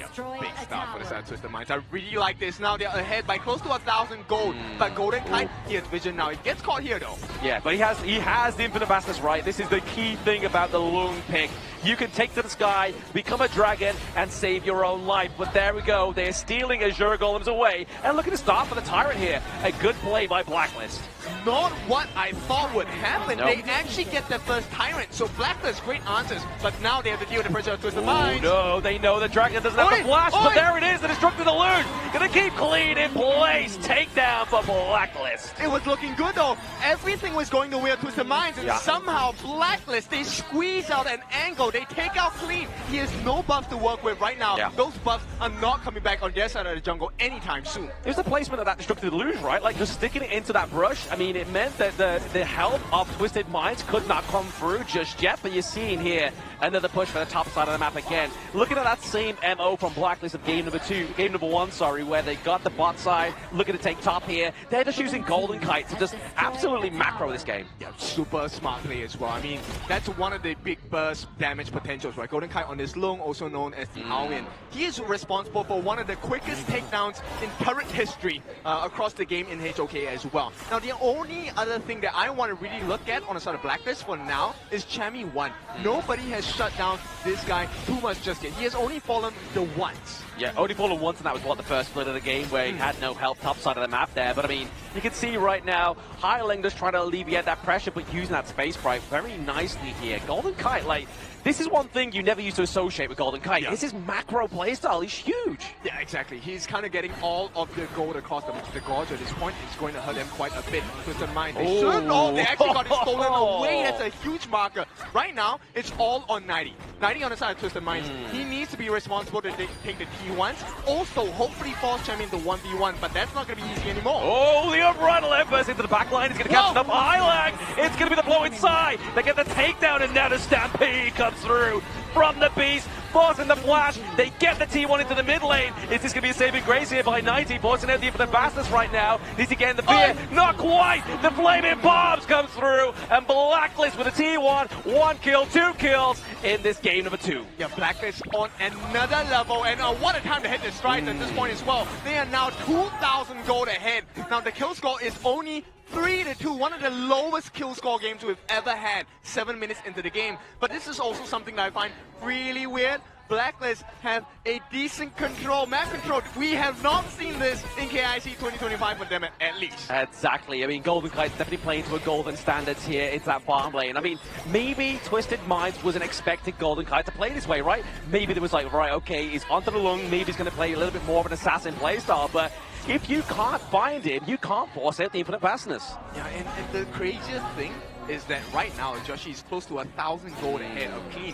start for the side of Twisted Minds. I really like this. Now they're ahead by close to 1,000 gold. But Golden Kite, he has vision now. It gets caught here though. Yeah, but he has the infinite vastness, right? This is the key thing about the Loon pick. You can take to the sky, become a dragon, and save your own life. But there we go. They're stealing Azure Golems away. And look at the start for the Tyrant here. A good play by Blacklist. Not what I thought would happen. Nope. They actually get the first Tyrant. So Blacklist, great answers. But now they have to deal with the pressure of Twisted Minds. No, they know the Dragon doesn't have the flash. But there it is. The Destructive the Loon. Gonna keep Clean in place. Takedown for Blacklist. It was looking good though. Everything was going the way of Twisted Minds. And somehow Blacklist, they squeeze out an angle. They take out Clean. He has no buffs to work with right now. Those buffs are not coming back on their side of the jungle anytime soon. It was the placement of that Destructive Deluge, right? Like just sticking it into that brush. I mean, it meant that the help of Twisted Minds could not come through just yet. But you're seeing here another push for the top side of the map again. Looking at that same MO from Blacklist of game number one, where they got the bot side, looking to take top here. They're just using Golden Kite to just absolutely macro this game. Yeah, super smart play as well. I mean, that's one of the big burst damage potentials, right? Golden Kite on this Lung, also known as the Alwyn. He is responsible for one of the quickest takedowns in turret history across the game in HOK as well. Now, the only other thing that I want to really look at on the side of Blacklist for now is Chammy 1. Nobody has shut down this guy too much just yet. He has only fallen the once. Yeah, only fallen once, and that was, what, the first split of the game where he had no help top side of the map there. But, I mean, you can see right now, Highling just trying to alleviate that pressure, but using that space sprite very nicely here. Golden Kite, like, this is one thing you never used to associate with Golden Kite. This is macro playstyle. He's huge. Yeah, exactly. He's kind of getting all of the gold across the gorge at this point. It's going to hurt them quite a bit. Twisted Mind, they should. Oh, they actually got it stolen away. That's a huge marker. Right now, it's all on 90. 90 on the side of Twisted Minds. He needs to be responsible to take the T1s. Also, hopefully force Champion to 1v1, but that's not going to be easy anymore. Oh, the unbridled Embers into the back line. He's going to catch up Highlang. It's going to be the blow inside. They get the takedown, and now the Stampede comes through from the Beast, forcing the flash. They get the T1 into the mid lane. Is this going to be a saving grace here by 90, forcing out the infinite vastness right now? Needs to get in the fear. Not quite. The flaming bombs comes through, and Blacklist with a T1, 1 kill, 2 kills in this game number 2. Yeah, Blacklist on another level, and what a time to hit the strides at this point as well. They are now 2,000 gold ahead. Now the kill score is only 3-2, one of the lowest kill score games we've ever had, 7 minutes into the game. But this is also something that I find really weird. Blacklist have a decent control, map control. We have not seen this in KIC 2025 for them at least. Exactly. I mean, Golden Kite's definitely playing to a golden standards here. It's that farm lane. I mean, maybe Twisted Minds wasn't expecting Golden Kite to play this way, right? Maybe there was like, right, okay, he's onto the lung. Maybe he's going to play a little bit more of an assassin playstyle, but if you can't find him, you can't force out the infinite fastness. Yeah, and the craziest thing is that right now, Joshi is close to 1,000 gold ahead of Clean.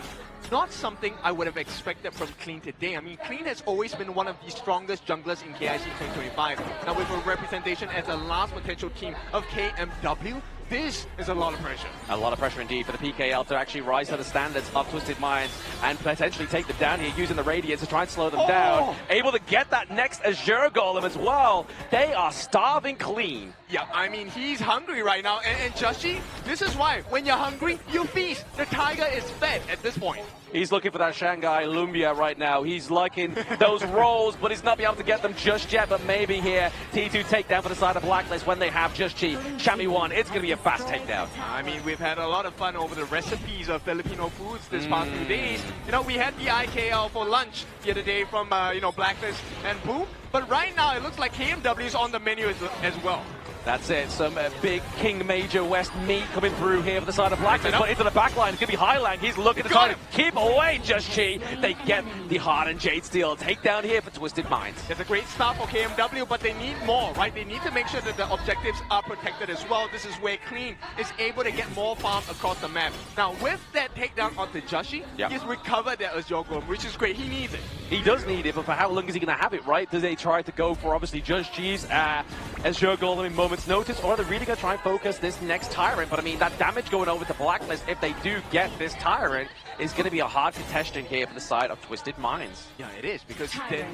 Not something I would have expected from Clean today. I mean, Clean has always been one of the strongest junglers in KIC 2025. Now with a representation as the last potential team of KMW, this is a lot of pressure. A lot of pressure indeed for the PKL to actually rise to the standards of Twisted Minds and potentially take them down here using the Radiance to try and slow them down. Able to get that next Azure Golem as well. They are starving Clean. Yeah, I mean, he's hungry right now. And Joshi, this is why when you're hungry, you feast. The tiger is fed at this point. He's looking for that Shanghai Lumbia right now. He's liking those rolls, but he's not been able to get them just yet. But maybe here, T2 takedown for the side of Blacklist when they have just Chi. Shami 1, it's going to be a fast takedown. I mean, we've had a lot of fun over the recipes of Filipino foods this past few days. You know, we had the IKL for lunch the other day from, you know, Blacklist and Boom. But right now, it looks like KMW is on the menu as well. That's it, some big King Major West meat coming through here for the side of Blacklist, but into the back line. It's going to be Highland. He's looking to try to keep away Just Chi. They get the Hardened Jade Steel takedown here for Twisted Minds. It's a great start for KMW, but they need more, right? They need to make sure that the objectives are protected as well. This is where Clean is able to get more farm across the map. Now, with that takedown onto Joshi, he's recovered that Azure Golem, which is great. He needs it. He does need it, but for how long is he going to have it, right? Do they try to go for, obviously, Just Chi's Azure Golem in moments notice, or are they really going to try and focus this next Tyrant? But I mean, that damage going over to Blacklist, if they do get this Tyrant, is going to be a hard contestation here for the side of Twisted Minds. Yeah, it is, because then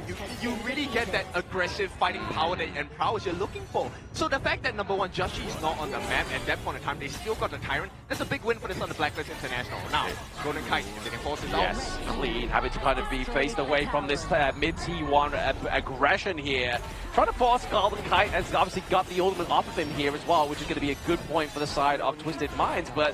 you really get that aggressive fighting power and prowess you're looking for. So the fact that number one, Joshi is not on the map at that point in time, they still got the Tyrant, that's a big win for the side of Blacklist International. Now, Golden Kite, if they can force this out. Clean, having to kind of be faced away from this mid-T1 aggression here. Trying to force Golden Kite has obviously got the ultimate off of him here as well, which is going to be a good point for the side of Twisted Minds. But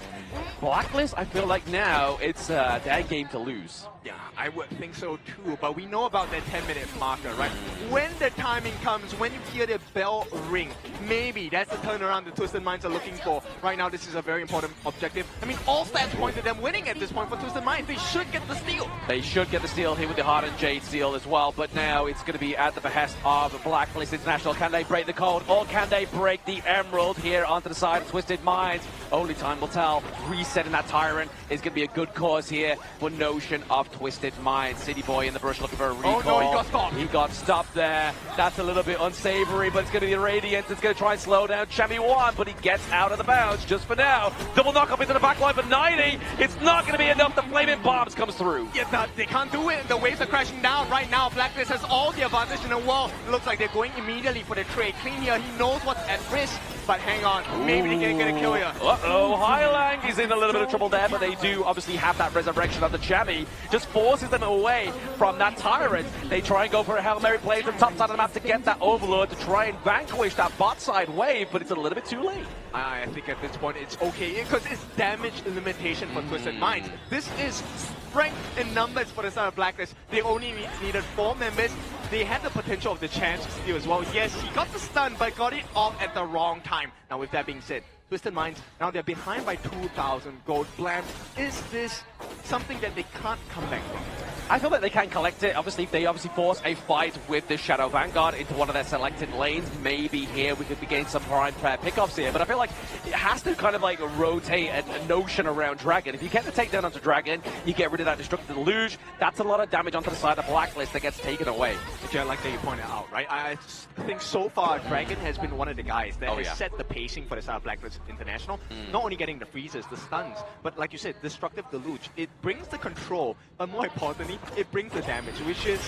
Blacklist, I feel like now it's their game to lose. Yeah, I would think so too, but we know about that 10-minute marker, right? When the timing comes, when you hear the bell ring, maybe that's the turnaround the Twisted Minds are looking for. Right now, this is a very important objective. I mean, all stats point to them winning at this point for Twisted Minds. They should get the steal. They should get the steal here with the Hardened Jade Steel as well, but now it's going to be at the behest of Blacklist International. Can they break the code, or can they break the Emerald here onto the side of Twisted Minds? Only time will tell. Resetting that Tyrant is going to be a good cause here for Notion of Twisted Minds. City Boy in the brush looking for a recall. Oh no, he got stopped. He got stopped there. That's a little bit unsavory, but it's going to be the Radiance. It's going to try and slow down Chami 1, but he gets out of the bounds just for now. Double knock up into the back line for 90. It's not going to be enough. The Flaming Bombs comes through. Yeah, they can't do it. The waves are crashing down right now. Blacklist has all the advantage in the world. It looks like they're going immediately for the trade. Clean here. He knows what's at risk. But hang on, maybe they can get a kill here. Uh-oh, Highlang is in a little bit of trouble there, but they do obviously have that resurrection of the Chami. Just forces them away from that Tyrant. They try and go for a Hail Mary play from top side of the map to get that Overlord to try and vanquish that bot side wave, but it's a little bit too late. I think at this point it's okay, because it's damage limitation for Twisted Minds. This is strength in numbers for the side of Blacklist. They only needed 4 members. They had the potential of the chance to steal as well. Yes, he got the stun, but got it off at the wrong time. Now, with that being said, Twisted Minds, now they're behind by 2,000 gold. Blam, is this something that they can't come back from? I feel like they can collect it. Obviously, if they force a fight with this Shadow Vanguard into one of their selected lanes, maybe here we could be getting some prime pickoffs here. But I feel like it has to kind of like rotate a Notion around Dragon. If you get the takedown onto Dragon, you get rid of that Destructive Deluge. That's a lot of damage onto the side of Blacklist that gets taken away. Which I like that you pointed out, right? I think so far, Dragon has been one of the guys that has set the pacing for the side of Blacklist International. Not only getting the freezes, the stuns, but like you said, Destructive Deluge. It brings the control, but more importantly, it brings the damage, which is,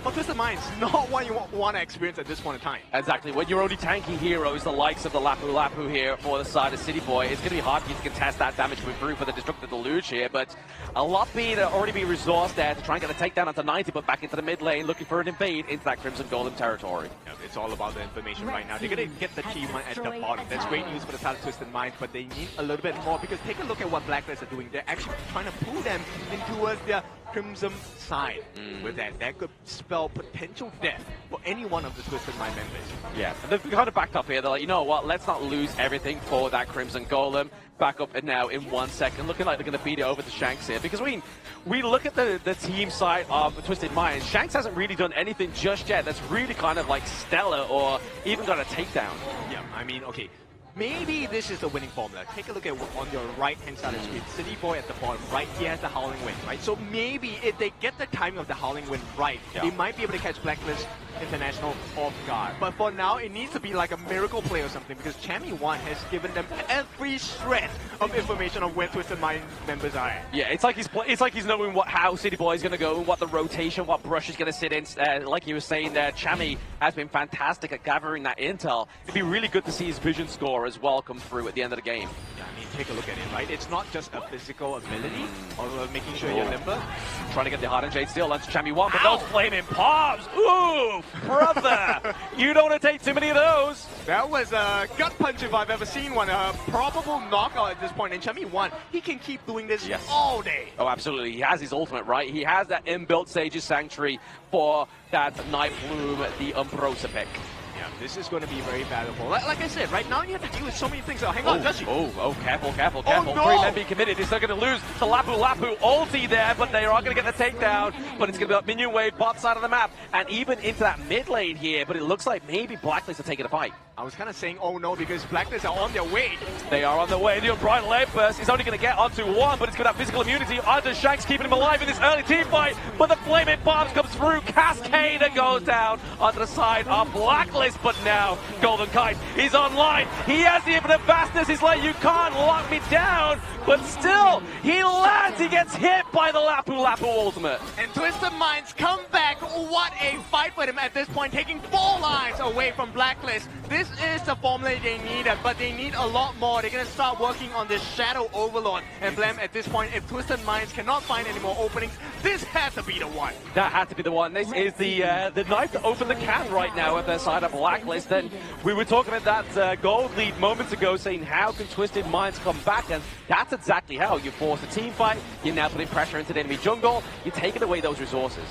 for Twisted Minds, not what you want to experience at this point in time. Exactly. When your only tanky hero is the likes of the Lapu Lapu here for the side of City Boy, it's going to be hard for you to contest that damage coming through for the Destructive Deluge here, but a lot already be resourced there to try and get a takedown onto 90, but back into the mid lane, looking for an invade into that Crimson Golem territory. Yeah, it's all about the information right now. They're going to get the T1 at the bottom. That's great news for the side of Twisted Minds, but they need a little bit more, because take a look at what Blacklist are doing. They're actually trying to pull them in towards their Crimson side with that. That could spell potential death for any one of the Twisted Mind members. Yeah, and they've kind of backed up here. They're like, you know what, let's not lose everything for that Crimson Golem. Back up and now in 1 second, looking like they're going to feed it over to Shanks here. Because we look at the team side of Twisted Mind. Shanks hasn't really done anything just yet that's really kind of like stellar or even got a takedown. Yeah, I mean, okay. Maybe this is the winning formula. Take a look at on your right-hand side of the screen. City Boy at the bottom right, he has the Howling Wind, right? So maybe if they get the timing of the Howling Wind right, they might be able to catch Blacklist International off guard. But for now, it needs to be like a miracle play or something because Chammy1 has given them every shred of information of where Twisted Mind members are at. Yeah, it's like he's knowing how City Boy is going to go, what the rotation, what brush is going to sit in. Like you were saying there, Chammy has been fantastic at gathering that intel. It'd be really good to see his vision score as well come through at the end of the game. Yeah, I mean, take a look at it, right? It's not just a physical ability or making sure you're limber. Trying to get the Hardened Jade Steel onto Chammy1, but those flaming palms! Ooh, brother! You don't want to take too many of those. That was a gut punch if I've ever seen one. A probable knockout at this point. And Chammy1, he can keep doing this all day. Oh, absolutely. He has his ultimate, right? He has that inbuilt Sage's Sanctuary for that Night Bloom, the Umbrosa pick. Yeah, this is going to be very valuable. Like I said, right now you have to deal with so many things. Oh, hang on, does she? Oh, careful. Oh, no. 3 men be committed. He's not going to lose the Lapu ulti there, but they are going to get the takedown. But it's going to be up minion wave, bot side of the map, and even into that mid lane here. But it looks like maybe Blacklist are taking a fight. I was kind of saying, oh no, because Blacklist are on their way. They are on their way. The Unbridled Air Burst is only going to get onto one, but it's going to have physical immunity onto Shanks, keeping him alive in this early team fight. But the Flaming Bombs comes through. Cascader goes down onto the side of Blacklist, but now Golden Kite is online. He has the infinite fastness. He's like, you can't lock me down. But still, he lands. He gets hit by the Lapu ultimate. And Twisted Minds come back. What a fight for them at this point, taking 4 lives away from Blacklist. This is the formula they needed, but they need a lot more. They're going to start working on this Shadow Overlord. And Blam, at this point, if Twisted Minds cannot find any more openings, this has to be the one. That had to be the one. This is the knife to open the can right now at their side of Blacklist. And we were talking about that gold lead moments ago, saying how can Twisted Minds come back? And that's exactly how. You force a team fight, you're now putting pressure into the enemy jungle, you're taking away those resources.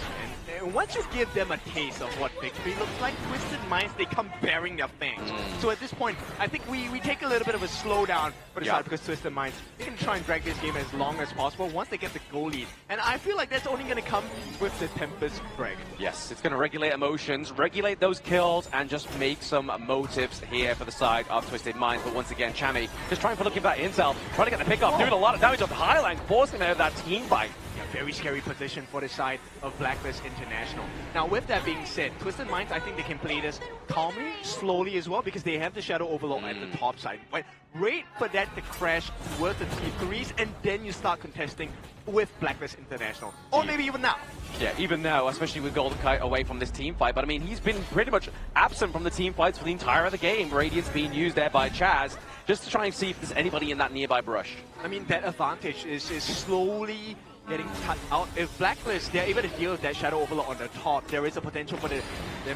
And once you give them a taste of what victory looks like, Twisted Minds, they come bearing their fangs. So at this point, I think we take a little bit of a slowdown for the side because Twisted Minds, they can try and drag this game as long as possible once they get the goal lead. And I feel like that's only going to come with the Tempest Dragon. Yes, it's going to regulate emotions, regulate those kills, and just make some motives here for the side of Twisted Minds. But once again, Chammy just trying for looking for that intel, trying to get the pick up, doing a lot of damage on the high line, forcing out of that team fight. Very scary position for the side of Blacklist International. Now, with that being said, Twisted Minds, I think they can play this calmly, slowly as well, because they have the Shadow Overlord at the top side. But wait for that to crash towards the T3s, and then you start contesting with Blacklist International. Or maybe even now. Yeah, even now, especially with Golden Kite away from this team fight. But I mean, he's been pretty much absent from the team fights for the entire of the game. Radiance being used there by Chaz, just to try and see if there's anybody in that nearby brush. I mean, that advantage is slowly getting cut out. If Blacklist, they're able to deal with that Shadow Overlord on the top, there is a potential for them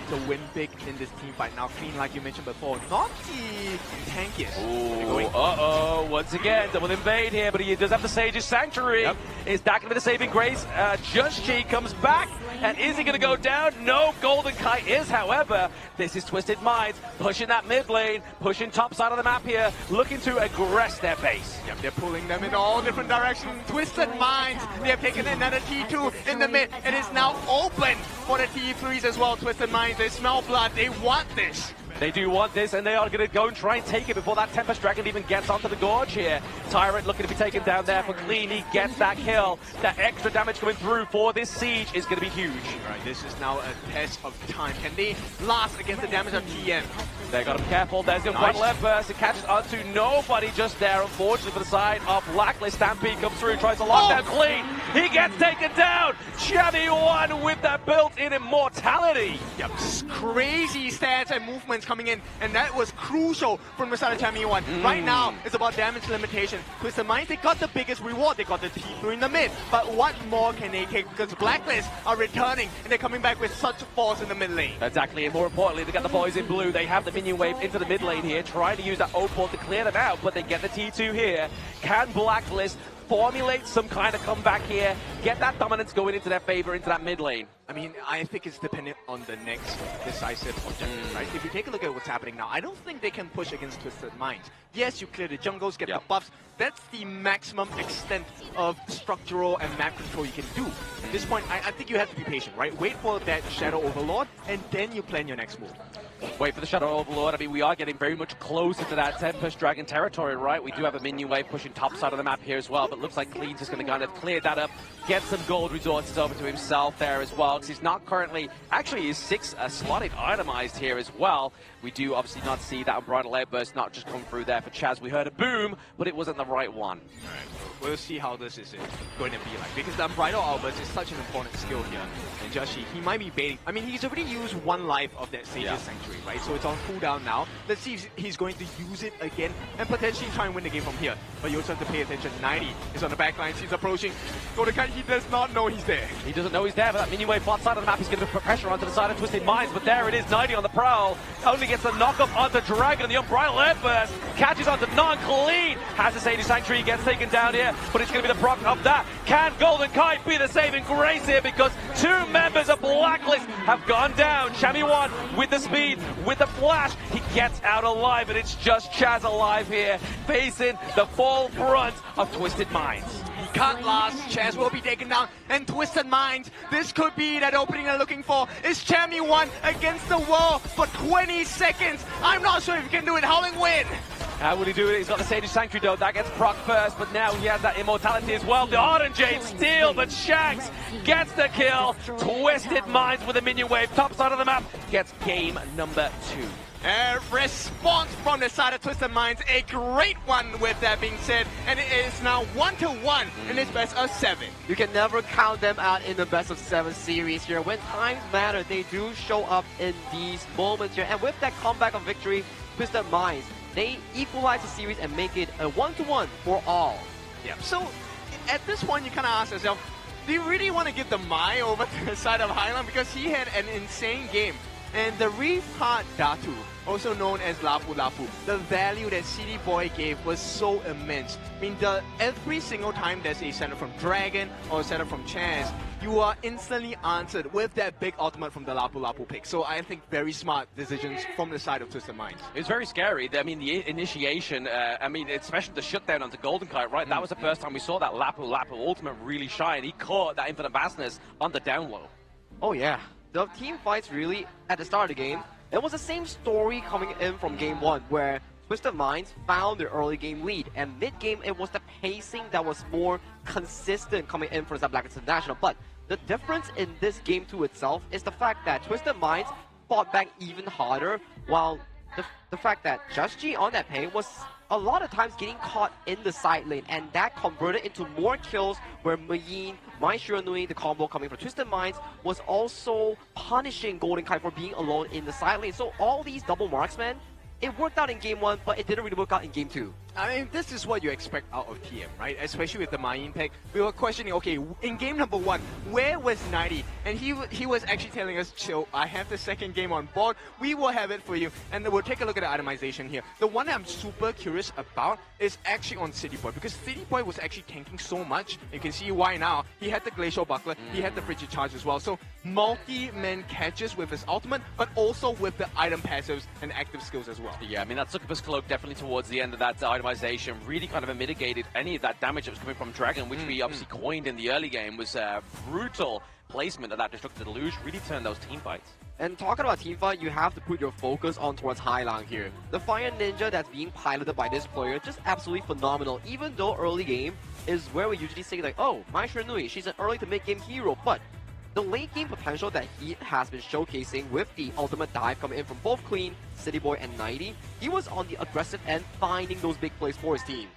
to win big in this team fight. Now, Clean, like you mentioned before, not the tankiest. Uh-oh, once again, double invade here, but he does have the Sage's Sanctuary. Is that going to be the saving grace? Just Chi comes back, and is he going to go down? No, Golden Kite is, however. This is Twisted Minds, pushing that mid lane, pushing top side of the map here, looking to aggress their base. Yep, they're pulling them in all different directions. Twisted Minds, they have taken another T2 in the mid. It is now open for the T3s as well. Twisted Minds, they smell blood. They want this. They do want this, and they are going to go and try and take it before that Tempest Dragon even gets onto the Gorge here. Tyrant looking to be taken down there for Clean. He gets that kill. That extra damage coming through for this siege is going to be huge. Right, this is now a test of time. Can they last against the damage of TM? They got to be careful. There's the Unbridled Air Burst. It catches onto nobody just there, unfortunately, for the side of Blacklist. Stampede comes through, tries to lock down Clean. He gets taken down. Chammy1 with that built-in immortality. Yep, crazy stats and movements coming in, and that was crucial from the side of Chammy1. Right now, it's about damage limitation. Twisted Minds, they got the biggest reward. They got the T3 in the mid. But what more can they take? Because Blacklist are returning, and they're coming back with such force in the mid lane. Exactly, and more importantly, they got the boys in blue. They have the minion wave into the mid lane here, trying to use that Opal to clear them out, but they get the T2 here. Can Blacklist formulate some kind of comeback here, get that dominance going into their favor, into that mid lane? I mean, I think it's dependent on the next decisive objective, right? If you take a look at what's happening now, I don't think they can push against Twisted Minds. Yes, you clear the jungles, get the buffs. That's the maximum extent of structural and map control you can do. At this point, I think you have to be patient, right? Wait for that Shadow Overlord, and then you plan your next move. Wait for the Shadow Overlord. I mean, we are getting very much closer to that Tempest Dragon territory, right? We do have a minion wave pushing top side of the map here as well, but looks like Clean's just going to kind of clear that up, get some gold resources over to himself there as well, because he's not currently, actually he's 6 slotted itemized here as well. We do obviously not see that Unbridled Airburst not just come through there for Chaz. We heard a boom, but it wasn't the right one. We'll see how this is going to be like, because the Unbridled Airburst is such an important skill here. And Joshi, he might be baiting. I mean, he's already used 1 life of that Sage's Sanctuary, right? So it's on cooldown now. Let's see if he's going to use it again and potentially try and win the game from here. But you also have to pay attention. 90 is on the back lines. He's approaching. Golden Kite, he does not know he's there. He doesn't know he's there, but that minion wave flat side of the map, he's going to put pressure onto the side of Twisted Minds, but there it is, 90 on the prowl. Only gets the knock-up onto Dragon, and the Unbridled Airburst catches onto non-clean. Has the Sadie Sanctuary, gets taken down here, but it's going to be the proc of that. Can Golden Kite be the saving grace here? Because 2 members of Blacklist have gone down. Shami1 with the speed, with the flash, he gets out alive, and it's just Chaz alive here, facing the full brunt of Twisted Minds. Can't last. Chaz will be taken down, and Twisted Minds, this could be that opening they're looking for. Is Shami1 against the wall for 20 seconds? I'm not sure if he can do it. Howling win. How would he do it? He's got the Sage Sanctuary though, that gets proc first, but now he has that immortality as well. The Ardent Jade steal, but Shanks gets the kill. Twisted Minds with a minion wave, top side of the map, gets game number 2. A response from the side of Twisted Minds, a great one with that being said, and it is now 1-1 in this best of 7. You can never count them out in the best of 7 series here. When times matter, they do show up in these moments here, and with that comeback of victory, Twisted Minds, they equalize the series and make it a 1-1 for all. Yeah, so at this point you kind of ask yourself, do you really want to give the Mai over to the side of Highland, because he had an insane game? And the Reef-Heart Datu, also known as Lapu Lapu, the value that City Boy gave was so immense. I mean, every single time there's a setup from Dragon or a setup from Chaz, you are instantly answered with that big ultimate from the Lapu Lapu pick. So I think very smart decisions from the side of Twisted Minds. It was very scary. I mean, the initiation, I mean, especially the shutdown onto Golden Kite, right? That was the first time we saw that Lapu Lapu ultimate really shine. He caught that Infinite Vastness on the down low. Oh yeah. The team fights really, at the start of the game, it was the same story coming in from game 1, where Twisted Minds found their early game lead, and mid-game it was the pacing that was more consistent coming in for the Blacklist International. But the difference in this game 2 itself is the fact that Twisted Minds fought back even harder, while the fact that Just G on that pay was a lot of times getting caught in the side lane, and that converted into more kills where Mayin, Mai Shiranui, the combo coming from Twisted Minds, was also punishing Golden Kite for being alone in the side lane. So all these double marksmen, it worked out in game 1, but it didn't really work out in game 2. I mean, this is what you expect out of TM, right? Especially with the Mayin pick. We were questioning, okay, in game number 1, where was 90? And he was actually telling us, chill, I have the second game on board. We will have it for you. And we'll take a look at the itemization here. The one that I'm super curious about is actually on City Boy, because City Boy was actually tanking so much. You can see why now. He had the Glacial Buckler, he had the Frigid Charge as well. So multi-man catches with his ultimate, but also with the item passives and active skills as well. Yeah, I mean, that Succubus Cloak definitely towards the end of that itemization really kind of mitigated any of that damage that was coming from Dragon, which we obviously coined in the early game. Was brutal placement of that Destructive Deluge, really turned those team fights. And talking about teamfight, you have to put your focus on towards Highland here. The Fire Ninja that's being piloted by this player, just absolutely phenomenal. Even though early game is where we usually say like, oh, Mai Shiranui, she's an early to mid-game hero, but the late game potential that he has been showcasing with the ultimate dive coming in from both Clean, City Boy, and 90, he was on the aggressive end, finding those big plays for his team.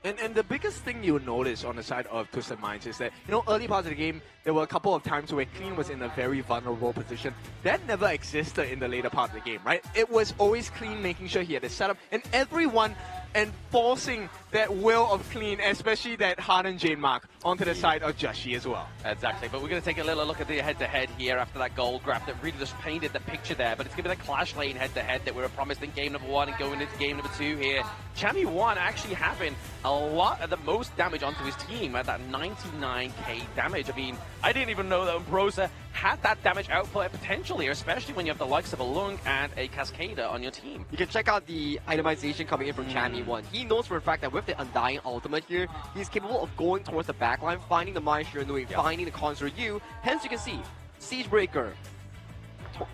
And the biggest thing you'll notice on the side of Twisted Minds is that, you know, early parts of the game, there were a couple of times where Clean was in a very vulnerable position. That never existed in the later part of the game, right? It was always Clean making sure he had a setup, and everyone enforcing that will of clean, especially that hardened Jade mark onto the side of Joshi as well. Exactly, but we're going to take a little look at the head-to-head here after that gold grab that really just painted the picture there. But it's going to be the Clash Lane head-to-head that we were promised in game number 1 and going into game number 2 here. Chammy 1 actually having a lot of the most damage onto his team at that 99k damage. I mean, I didn't even know that Umbrosa had that damage output potential here, especially when you have the likes of a Lung and a Cascader on your team. You can check out the itemization coming in from Chammy 1. He knows for a fact that with the Undying ultimate here, he's capable of going towards the backline, finding the Mai Shiranui, finding the Conjure U. Hence you can see Siegebreaker,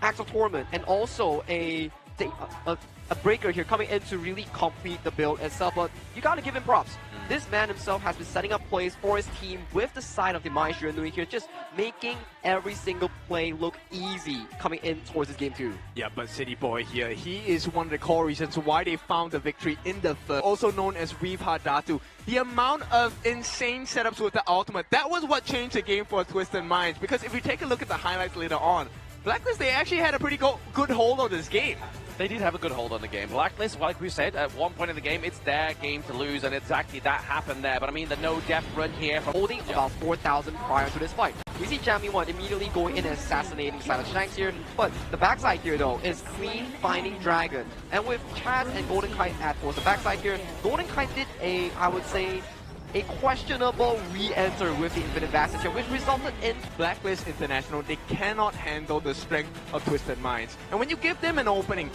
Axe of Torment, and also a breaker here coming in to really complete the build itself. But you gotta give him props. This man himself has been setting up plays for his team with the side of the Mai Shiranui here, just making every single play look easy coming in towards this game 2. Yeah, but City Boy here, he is one of the core reasons why they found the victory in the first, also known as Reefheart Datu. The amount of insane setups with the ultimate, that was what changed the game for Twisted Minds. Because if you take a look at the highlights later on, Blacklist, they actually had a pretty good hold on this game. They did have a good hold on the game. Blacklist, like we said, at one point in the game, it's their game to lose, and exactly that happened there. But I mean, the no-death run here from holding about 4,000 prior to this fight. We see Chammy 1 immediately going in and assassinating Silent Shanks here, but the backside here though is clean finding Dragon. And with Chaz and Golden Kite at towards the backside here, Golden Kite did I would say, a questionable re-enter with the Infinite Passage here, which resulted in Blacklist International. They cannot handle the strength of Twisted Minds. And when you give them an opening,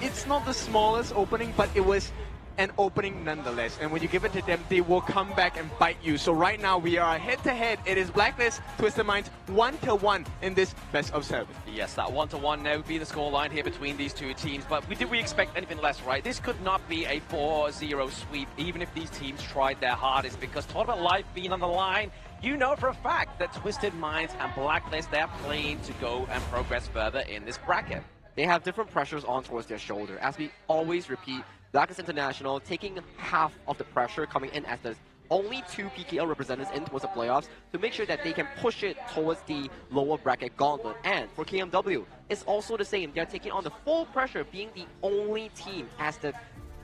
it's not the smallest opening, but it was an opening nonetheless. And when you give it to them, they will come back and bite you. So right now, we are head-to-head. It is Blacklist, Twisted Minds, 1-1 in this best of 7. Yes, that 1-1 now would be the scoreline here between these two teams. But did we expect anything less, right? This could not be a 4-0 sweep, even if these teams tried their hardest, because tournament life being on the line, you know for a fact that Twisted Minds and Blacklist, they're playing to go and progress further in this bracket. They have different pressures on towards their shoulder. As we always repeat, Blacklist International taking half of the pressure coming in as the only 2 PKL representatives in towards the playoffs to make sure that they can push it towards the lower bracket gauntlet. And for KMW, it's also the same. They're taking on the full pressure, being the only team as the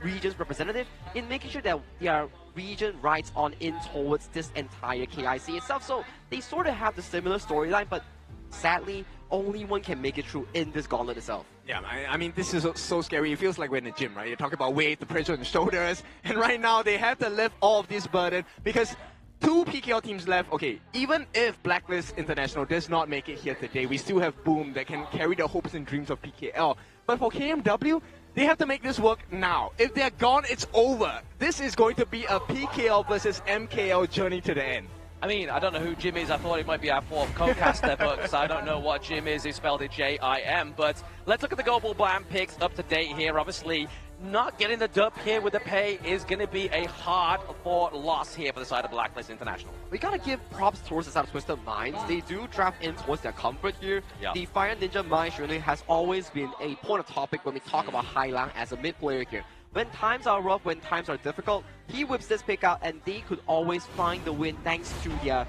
region's representative in making sure that their region rides on in towards this entire KIC itself. So they sort of have the similar storyline, but sadly, only one can make it through in this gauntlet itself. Yeah, I mean, this is so scary. It feels like we're in the gym, right? You talk about weight, the pressure on the shoulders, and right now they have to lift all of this burden because 2 PKL teams left. Okay, even if Blacklist International does not make it here today, we still have Boom that can carry the hopes and dreams of PKL. But for KMW, they have to make this work now. If they're gone, it's over. This is going to be a PKL versus MKL journey to the end. I mean, I don't know who Jim is. I thought he might be our 4th co-caster, but I don't know what Jim is. He spelled it J-I-M. But let's look at the Global Blam picks up to date here. Obviously, not getting the dub here with the pay is going to be a hard-fought loss here for the side of Blacklist International. We gotta give props towards the side of Twisted Minds. They do draft in towards their comfort here. Yeah. The Fire Ninja Mai Shiranui has always been a point of topic when we talk about Hailang as a mid player here. When times are rough, when times are difficult, he whips this pick out and they could always find the win thanks to their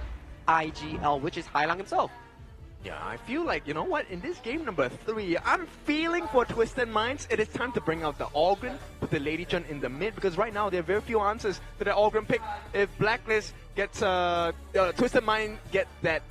IGL, which is Hailang himself. Yeah, I feel like, you know what, in this game number 3, I'm feeling for Twisted Minds. It is time to bring out the Ogren, put the Lady Jun in the mid, because right now there are very few answers to the Ogren pick. If Blacklist gets, Twisted Mind get that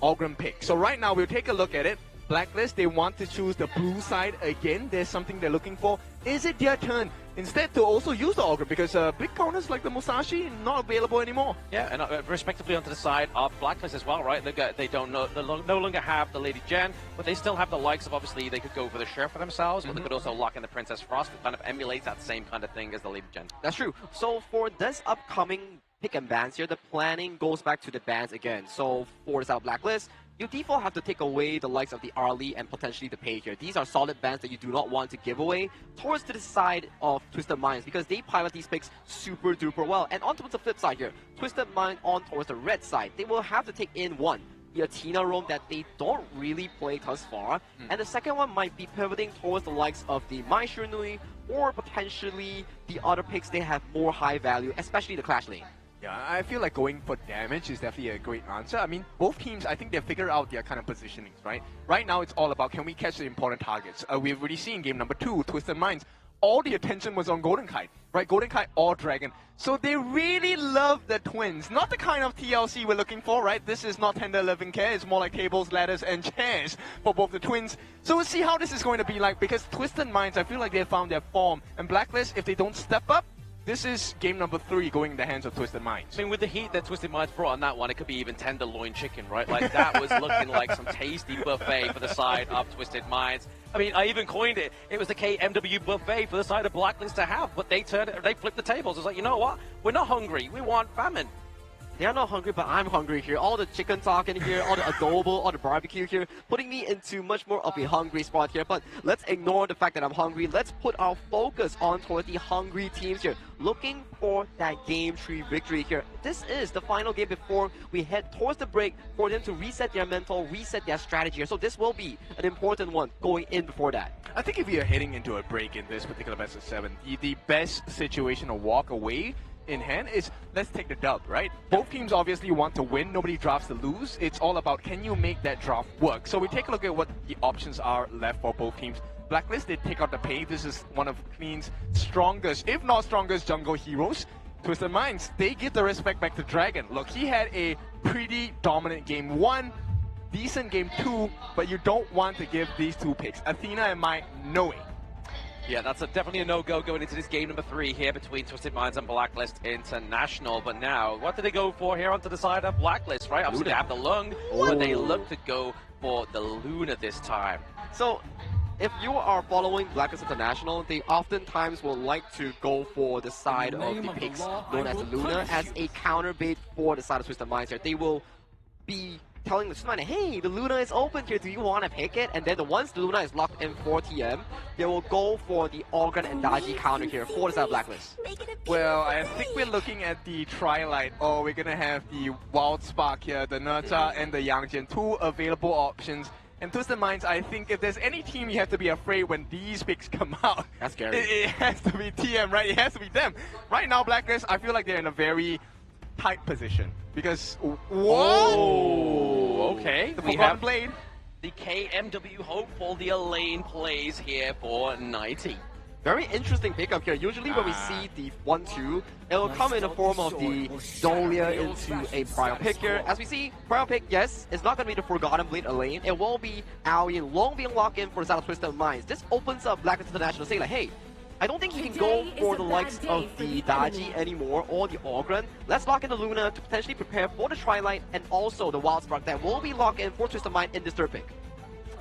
Ogren pick. So right now, we'll take a look at it. Blacklist, they want to choose the blue side again. There's something they're looking for. Is it their turn instead to also use the Ogre? Because big counters like the Musashi not available anymore. Yeah, and respectively onto the side of Blacklist as well, right? They don't no longer have the Lady Jen, but they still have the likes of, obviously, they could go for the Sheriff for themselves, but they could also lock in the Princess Frost, which kind of emulates that same kind of thing as the Lady Jen. That's true. So for this upcoming pick and bans here, the planning goes back to the bans again. So for the side of Blacklist, you default have to take away the likes of the Arlie and potentially the Pay here. These are solid bans that you do not want to give away towards to the side of Twisted Minds because they pilot these picks super duper well. And on towards the flip side here, Twisted Mind on towards the red side, they will have to take in one, the Athena roam that they don't really play thus far. And the second one might be pivoting towards the likes of the Mai Shiranui or potentially the other picks they have more high value, especially the Clash Lane. Yeah, I feel like going for damage is definitely a great answer. I mean, both teams, I think they've figured out their kind of positionings, right? Right now, it's all about can we catch the important targets. We've already seen game number 2, Twisted Minds all the attention was on Golden Kite, right? Golden Kite or Dragon. So they really love the twins. Not the kind of TLC we're looking for, right? This is not tender loving care. It's more like tables, ladders, and chairs for both the twins. So we'll see how this is going to be like, because Twisted Minds, I feel like they found their form. And Blacklist, if they don't step up, this is game number 3 going in the hands of Twisted Minds. I mean, with the heat that Twisted Minds brought on that one, it could be even tenderloin chicken, right? Like, that was looking like some tasty buffet for the side of Twisted Minds. I mean, I even coined it. It was the KMW buffet for the side of Blacklist to have, but they flipped the tables. It's like, you know what? We're not hungry. We want famine. They're not hungry, but I'm hungry here. All the chicken talk in here, all the adobo, all the barbecue here, putting me into much more of a hungry spot here. But let's ignore the fact that I'm hungry. Let's put our focus on towards the hungry teams here, looking for that Game 3 victory here. This is the final game before we head towards the break for them to reset their mental, reset their strategy here. So this will be an important one going in before that. I think if we are heading into a break in this particular best of 7, the best situation to walk away in hand is, let's take the dub, right? Both teams obviously want to win. Nobody drafts to lose. It's all about, can you make that draft work? So we take a look at what the options are left for both teams. Blacklist, they take out the pay. This is one of Clean's strongest, if not strongest, jungle heroes. Twisted Minds, they give the respect back to Dragon. Look, he had a pretty dominant game 1, decent game 2, but you don't want to give these 2 picks. Athena and Mai, no way. Yeah, that's definitely a no-go going into this game number 3 here between Twisted Minds and Blacklist International. But now, what do they go for here onto the side of Blacklist, right? Obviously, they have the Lung, but they look to go for the Luna this time. So, if you are following Blacklist International, they oftentimes will like to go for the side of the picks known as the Luna as a counter bait for the side of Twisted Minds here. They will be telling the Twisted Minds, hey, the Luna is open here, do you want to pick it? And then once the Luna is locked in for TM, they will go for the Organ and Daji counter here for the side of Blacklist. Well, I think we're looking at the Twilight, or we're going to have the Wild Spark here, the Nerta and the Yangjin, 2 available options. And Twisted Minds, I think if there's any team you have to be afraid when these picks come out, that's scary. It has to be TM, right? It has to be them. Right now, Blacklist, I feel like they're in a very tight position. Because, whoa! Okay, the Forgotten Blade. The KMW hopeful, the Elaine plays here for 90. Very interesting pickup here. Usually when we see the 1-2, it will come in the form of the Dolia into a prior pick here. As we see, prior pick, yes, it's not going to be the Forgotten Blade Elaine. It will be Aoi and Long being locked in for the side of Twisted Minds. This opens up Blacklist International saying like, hey, I don't think you can go for the likes of the Daji anymore or the Ogren. Let's lock in the Luna to potentially prepare for the Twilight and also the Wild Spark that will be locked in for Twisted Mind in this 3rd pick.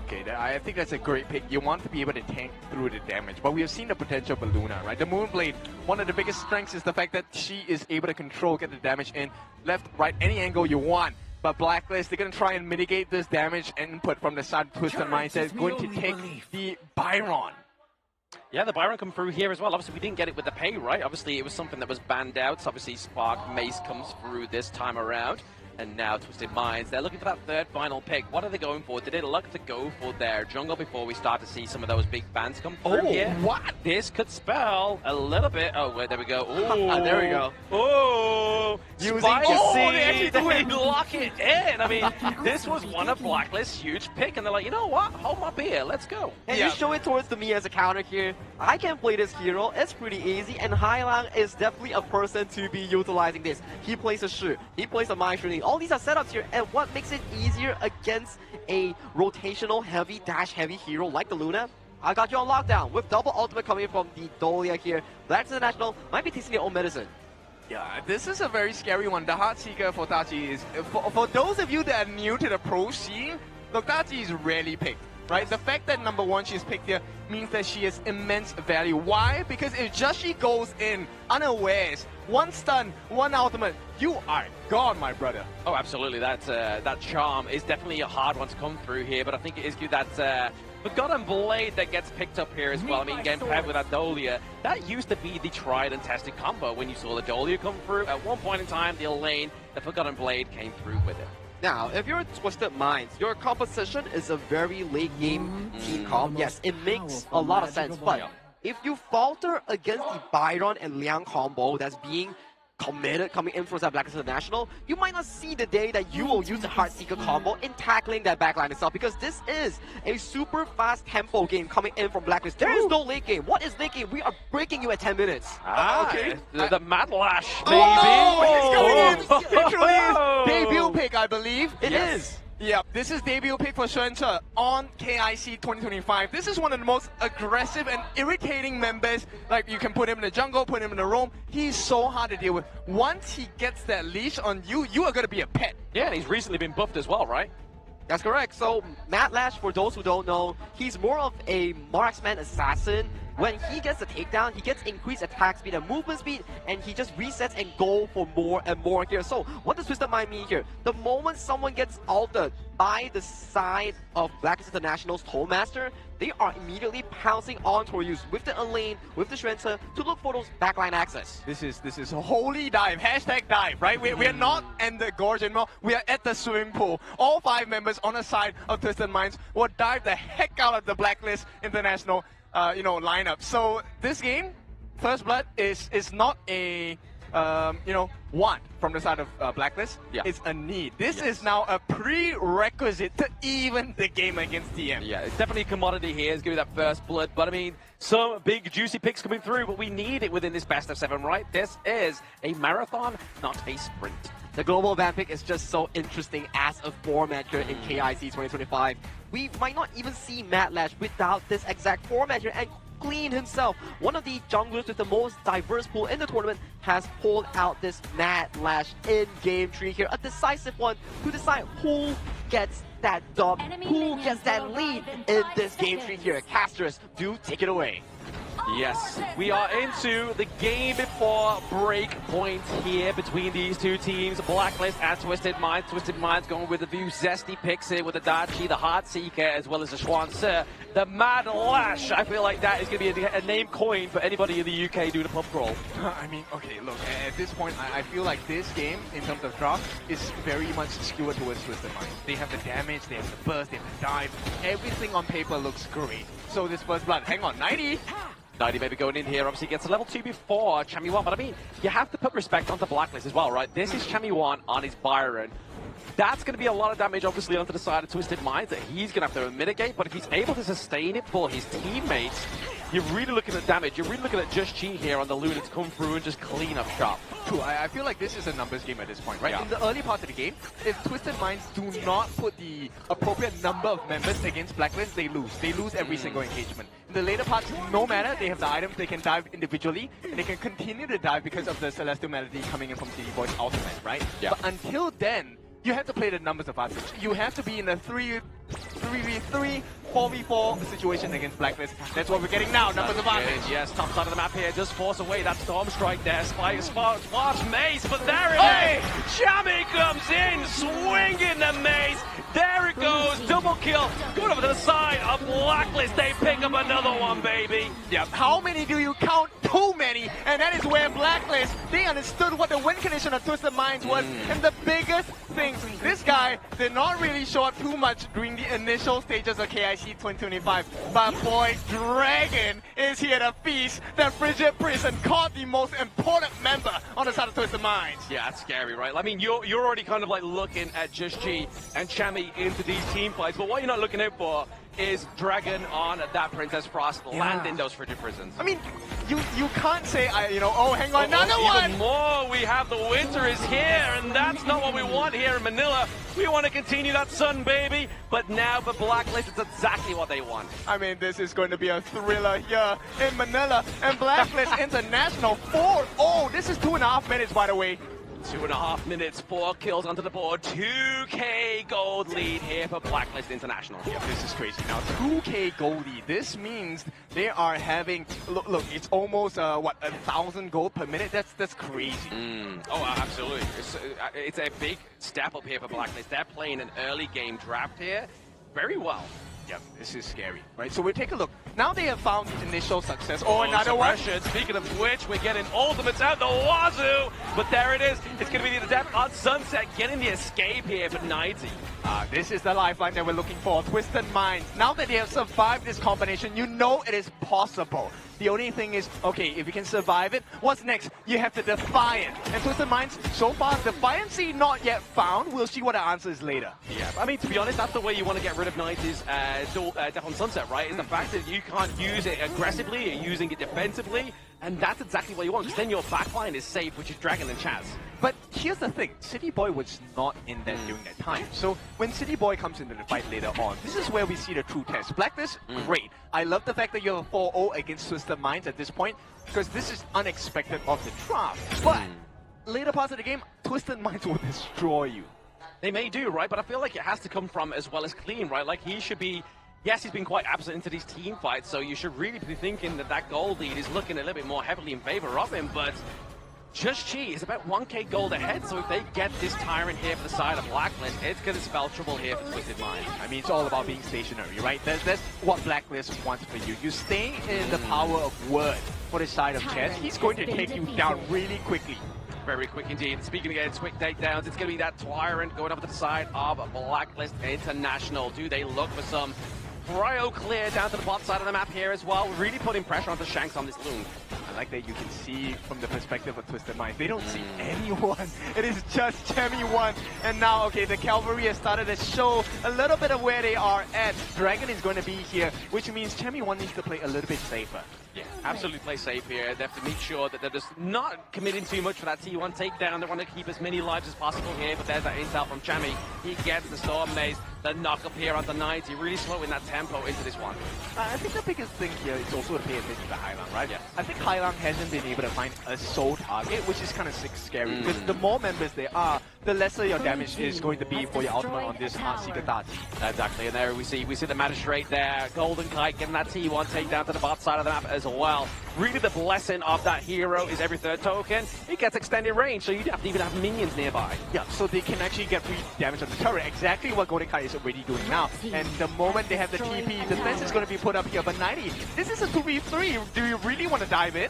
Okay, I think that's a great pick. You want to be able to tank through the damage, but we have seen the potential of Luna, right? The Moonblade, one of the biggest strengths is the fact that she is able to control, get the damage in left, right, any angle you want. But Blacklist, they're going to try and mitigate this damage input from the side of Twisted Minds that is going to take the Byron. Yeah, the Byron come through here as well. Obviously, we didn't get it with the pay, right? Obviously, it was something that was banned out. So obviously, Spark Mace comes through this time around. And now Twisted Minds, they're looking for that 3rd final pick. What are they going for? Did they look to go for their jungle before we start to see some of those big bans come through here? What? This could spell a little bit. Oh, wait, there we go. Ooh. There we go. Oh, spicy. They lock it in. I mean, this was one of Blacklist's huge pick. And they're like, you know what? Hold my beer. Let's go. And you show it towards me as a counter here. I can play this hero. It's pretty easy. And Hailang is definitely a person to be utilizing this. He plays a Shi. He plays a Mai Shuni. All these are setups here. And what makes it easier against a rotational heavy, dash heavy hero like the Luna? I got you on lockdown with double ultimate coming from the Dolia here. Blacklist International might be tasting their own medicine. Yeah, this is a very scary one. The Heartseeker for Daji is, for those of you that are new to the pro scene, look, Daji is rarely picked, right? The fact that number 1 she's picked here means that she has immense value. Why? Because if just she goes in unawares, 1 stun, 1 ultimate, you are gone, my brother. Oh, absolutely. That charm is definitely a hard one to come through here, but I think it is good that Forgotten Blade that gets picked up here as well. I mean, getting paired with that Dolia, that used to be the tried and tested combo when you saw the Dolia come through. At one point in time, the Elaine, the Forgotten Blade came through with it. Now, if you're Twisted Minds, your composition is a very late game team comp. Yes, it makes a lot of sense, but if you falter against the Byron and Liang combo that's being committed coming in from that Blacklist International, you might not see the day that you will use the Heartseeker combo in tackling that backline itself, because this is a super fast tempo game coming in from Blacklist. There is no late game. What is late game? We are breaking you at 10 minutes. Okay. The Mad Lash, baby. Oh, he's going in. Literally is debut pick, I believe. It is. Yeah, this is debut pick for Xuanche on KIC 2025. This is one of the most aggressive and irritating members. Like, you can put him in the jungle, put him in the roam. He's so hard to deal with. Once he gets that leash on you, you are going to be a pet. Yeah, and he's recently been buffed as well, right? That's correct. So Mad Lash, for those who don't know, he's more of a marksman assassin. When he gets the takedown, he gets increased attack speed and movement speed, and he just resets and go for more and more here. So what does Twisted Mind mean here? The moment someone gets altered by the side of Blacklist International's Tollmaster, they are immediately pouncing onto you with the Elaine, with the Xuanche, to look for those backline access. This is a holy dive, hashtag dive, right? We are not in the gorge anymore, we are at the swimming pool. All 5 members on the side of Twisted Minds will dive the heck out of the Blacklist International lineup. So this game, First Blood, is not a want from the side of Blacklist. Yeah. It's a need. This is now a prerequisite to even the game against TM. Yeah, it's definitely a commodity here. It's going to be that First Blood, but I mean, some big juicy picks coming through, but we need it within this best of 7, right? This is a marathon, not a sprint. The global ban pick is just so interesting as a format here in KIC 2025. We might not even see Mad Lash without this exact format here, and Clean himself, one of the junglers with the most diverse pool in the tournament, has pulled out this Mad Lash in-game tree here. A decisive one to decide who gets that dub, who gets that lead in this game tree here. Casters, do take it away. Yes, we are into the game before break point here between these two teams, Blacklist and Twisted Minds. Twisted Minds going with a few zesty picks here with the Dachi, the Heartseeker, as well as the Xuanche. The Mad Lash, I feel like that is going to be a name coin for anybody in the UK doing a pub crawl. I mean, okay, look, at this point, I feel like this game, in terms of draft, is very much skewed towards Twisted Minds. They have the damage, they have the burst, they have the dive. Everything on paper looks great. So this First Blood, hang on, 90! 90 maybe going in here, obviously gets a level 2 before Chami1, but I mean, you have to put respect onto Blacklist as well, right? This is Chami1 on his Byron. That's going to be a lot of damage, obviously, onto the side of Twisted Minds that he's going to have to mitigate, but if he's able to sustain it for his teammates, you're really looking at damage. You're really looking at Just Chi here on the Luna to come through and just clean up shop. True, I feel like this is a numbers game at this point, right? Yeah. In the early parts of the game, if Twisted Minds do not put the appropriate number of members against Blacklist, they lose. They lose every single engagement. In the later parts, no matter, they have the items, they can dive individually, and they can continue to dive because of the Celestial Melody coming in from CD Boy's ultimate, right? Yeah. But until then, you have to play the numbers advantage. You have to be in a 3v3, 4v4 situation against Blacklist. That's what we're getting now, numbers advantage. Yes, top side of the map here, just force away that Storm Strike there. Sparks Mace, but there it is! Chami comes in, swinging the Mace. There it goes, double kill. Going over to the side of Blacklist. They pick up another one, baby. Yeah, how many do you count? Too many. And that is where Blacklist, they understood what the win condition of Twisted Minds was. And the biggest thing, this guy did not really show up too much during the initial stages of KIC 2025. But boy, Dragon is here to feast the Frigid Priest and caught the most important member on the side of Twisted Minds. Yeah, that's scary, right? I mean, you're already kind of like looking at Just Chi and Chami into these team fights, but what you're not looking out for is Dragon on that Princess Frost landing those Frigid Prisons. I mean, you can't say, oh, hang on, another one! Even more, we have the winter is here, and that's not what we want here in Manila. We want to continue that sun, baby, but now for Blacklist, it's exactly what they want. I mean, this is going to be a thriller here in Manila, and Blacklist International 4-0. This is 2.5 minutes, by the way. 2.5 minutes, 4 kills onto the board, 2k gold lead here for Blacklist International. Yeah, this is crazy. Now, 2k gold lead. This means they are having, look, it's almost, 1,000 gold per minute? That's crazy. Oh, absolutely. It's a big step up here for Blacklist. They're playing an early game draft here very well. Yep, this is scary, right? So we'll take a look. Now they have found initial success. Oh, another suppression. one. Speaking of which, we're getting ultimates out the wazoo. But there it is. It's going to be the attack on Sunset getting the escape here for 90. This is the lifeline that we're looking for. Twisted Minds. Now that they have survived this combination, you know it is possible. The only thing is, okay, if you can survive it, what's next? You have to Defiant. And Twisted Minds, so far, Defiancy not yet found. We'll see what the answer is later. Yeah, I mean, to be honest, that's the way you want to get rid of 90's Death on Sunset, right? Is the fact that you can't use it aggressively, you're using it defensively, and that's exactly what you want, because then your backline is safe, which is Dragon and Chaz. But here's the thing, City Boy was not in there during that time. So when City Boy comes into the fight later on, this is where we see the true test. Blacklist, great. I love the fact that you have a 4-0 against Twisted Minds at this point, because this is unexpected of the draft. But later parts of the game, Twisted Minds will destroy you. They may do, right? But I feel like it has to come from as well as clean, right? Like he should be... Yes, he's been quite absent into these team fights, so you should really be thinking that that gold lead is looking a little bit more heavily in favor of him, but Just Chi is about 1k gold ahead, so if they get this Tyrant here for the side of Blacklist, it's going to spell trouble here for Twisted Minds. I mean, it's all about being stationary, right? That's what Blacklist wants for you. You stay in the power of word for the side of Chess. He's going to take you down really quickly. Very quick indeed. Speaking against quick takedowns, it's going to be that Tyrant going over to the side of Blacklist International. Do they look for some cryo clear down to the bot side of the map here as well? Really putting pressure onto Shanks on this loon. I like that you can see from the perspective of Twisted Minds. They don't see anyone. It is just Chemi1. And now, okay, the Cavalry has started to show a little bit of where they are at. Dragon is going to be here, which means Chemi1 needs to play a little bit safer. Yeah, absolutely play safe here. They have to make sure that they're just not committing too much for that T1 takedown. They want to keep as many lives as possible here, but there's that intel from Chemi. He gets the Storm Maze, the knock up here on the 90, really slowing that tempo into this one. I think the biggest thing here is also to pay attention to Hailang, right? Yeah. I think Hailang hasn't been able to find a sole target, which is kind of scary, because the more members there are, the lesser your damage is going to be for your ultimate on this Sigurd. Exactly, and there we see the Magistrate there, Golden Kite getting that T1 takedown to the bot side of the map as well. Really the blessing of that hero is every third token, it gets extended range, so you have to even have minions nearby. Yeah, so they can actually get free damage on the turret, exactly what Golden Kite is already doing now. And the moment they have the TP, defense is going to be put up here, but 90, this is a 2v3, do you really want to dive in?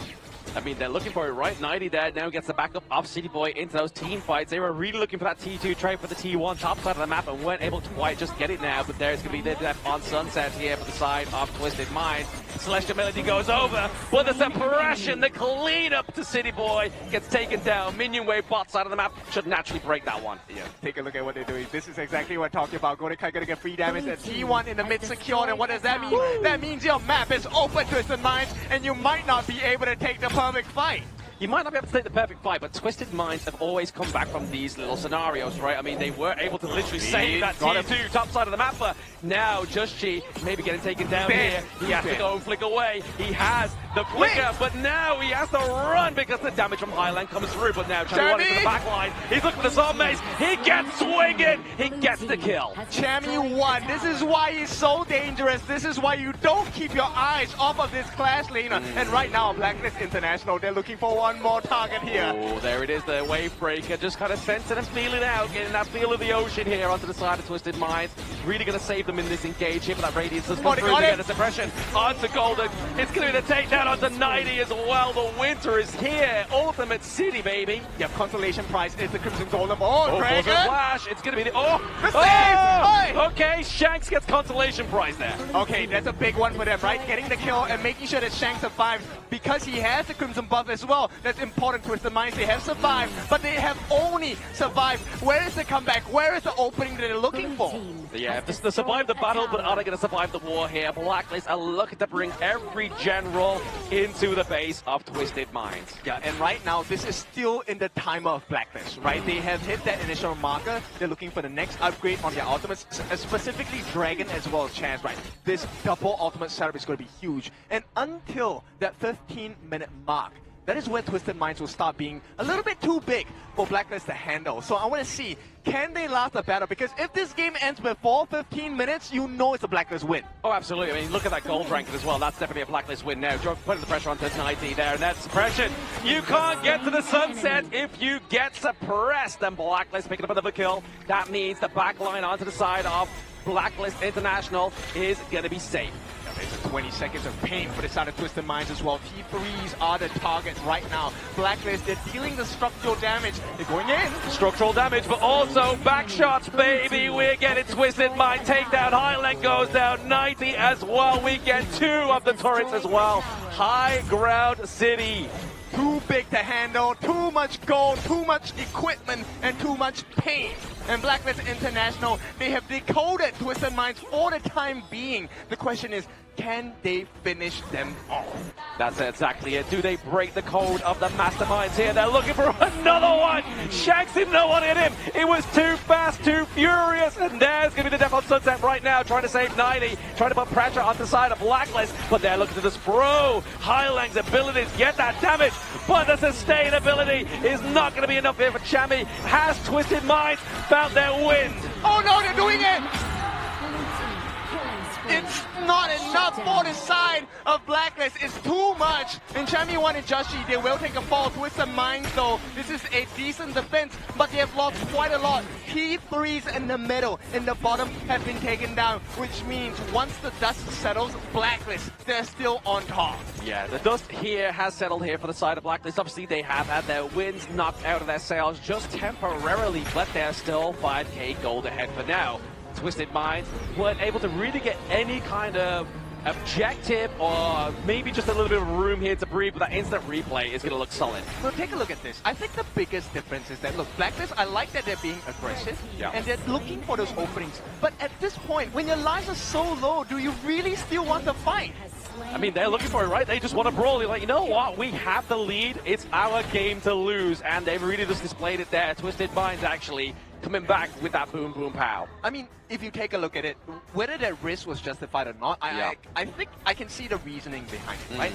I mean, they're looking for it, right? 90 there now gets the backup of City Boy into those team fights. They were really looking for that T2 trade for the T1 top side of the map and weren't able to quite just get it now. But there's going to be the death on Sunset here for the side of Twisted Minds. Celestial Melody goes over, but the suppression, the cleanup to City Boy gets taken down. Minion Wave bot side of the map should naturally break that one. Yeah, take a look at what they're doing. This is exactly what I'm talking about. Golden Kite going to get free damage. The T1 in the mid secured, and what does that mean? That means your map is open, Twisted Minds, and you might not be able to take the perfect fight. You might not be able to take the perfect fight, but Twisted Minds have always come back from these little scenarios, right? I mean, they were able to literally save that T2 top side of the map, but now Just Chi maybe getting taken down here. He has to go and flick away. He has the flicker, but now he has to run because the damage from Highland comes through. But now Chami into the back line. He's looking for the Storm Maze. He gets swinging. He gets the kill. Chami1, this is why he's so dangerous. This is why you don't keep your eyes off of this Clash laner. And right now, Blacklist International, they're looking for one more target here. Oh, there it is, the wave breaker, just kind of sensing and feeling out, getting that feel of the ocean here onto the side of Twisted Minds. Really going to save them in this engage here, but that Radiance has come through to get a suppression onto Golden. It's going to be the takedown onto 90 as well. The winter is here. Ultimate City, baby. Yep, consolation prize is the Crimson Golden. Oh, Dragon! Flash. It's going to be the... Okay, Shanks gets consolation prize there. Okay, that's a big one for them, right? Getting the kill and making sure that Shanks survives because he has the Crimson buff as well. That's important. Twisted Minds, they have survived, but they have only survived. Where is the comeback? Where is the opening that they're looking for? Yeah, they survived the battle, but are they going to survive the war here? Blacklist are looking to bring every general into the base of Twisted Minds. Yeah, and right now, this is still in the timer of Blacklist, right? They have hit that initial marker. They're looking for the next upgrade on their ultimates, specifically Dragon as well as Chance, right? This double ultimate setup is going to be huge. And until that 15-minute mark, that is when Twisted Minds will start being a little bit too big for Blacklist to handle. So I want to see, can they last the battle? Because if this game ends before 15 minutes, you know it's a Blacklist win. Oh, absolutely. I mean, look at that gold ranking as well. That's definitely a Blacklist win now. Putting the pressure on 90 there, and that's suppression. You can't get to the Sunset if you get suppressed. And Blacklist picking up another kill. That means the back line onto the side of Blacklist International is going to be safe. There's 20 seconds of pain for the side of Twisted Minds as well. T3s are the targets right now. Blacklist, they're dealing the structural damage. They're going in. Structural damage, but also back shots, baby. We're getting Twisted Mind takedown. Highland goes down 90 as well. We get 2 of the turrets as well. High ground city. Too big to handle, too much gold, too much equipment, and too much pain. And Blacklist International, they have decoded Twisted Minds for the time being. The question is, can they finish them off? That's exactly it. Do they break the code of the masterminds here? They're looking for another one. Shanks didn't know what hit him. It was too fast, too furious. And there's going to be the Death on Sunset right now, trying to save 90, trying to put pressure on the side of Blacklist. But they're looking to the Spro. Highlang's abilities get that damage, but the sustainability is not going to be enough here for Chami. Has Twisted Minds found their wind? Oh no, they're doing it! It's not enough for the side of Blacklist. It's too much. And Chami 1 and Joshi, they will take a fall. Twisted Minds though, this is a decent defense, but they have lost quite a lot. T3s in the middle and the bottom have been taken down, which means once the dust settles, Blacklist, they're still on top. Yeah, the dust here has settled here for the side of Blacklist. Obviously, they have had their wins knocked out of their sails just temporarily, but they're still 5k gold ahead for now. Twisted Minds weren't able to really get any kind of objective or maybe just a little bit of room here to breathe, but that instant replay is going to look solid. So take a look at this. I think the biggest difference is that, look, Blacklist, I like that they're being aggressive and they're looking for those openings. But at this point, when your lives are so low, do you really still want to fight? I mean, they're looking for it, right? They just want to brawl. They're like, you know what? We have the lead. It's our game to lose. And they've really just displayed it there. Twisted Minds actually coming back with that boom, boom, pow. I mean, if you take a look at it, whether that risk was justified or not, I think I can see the reasoning behind it, right?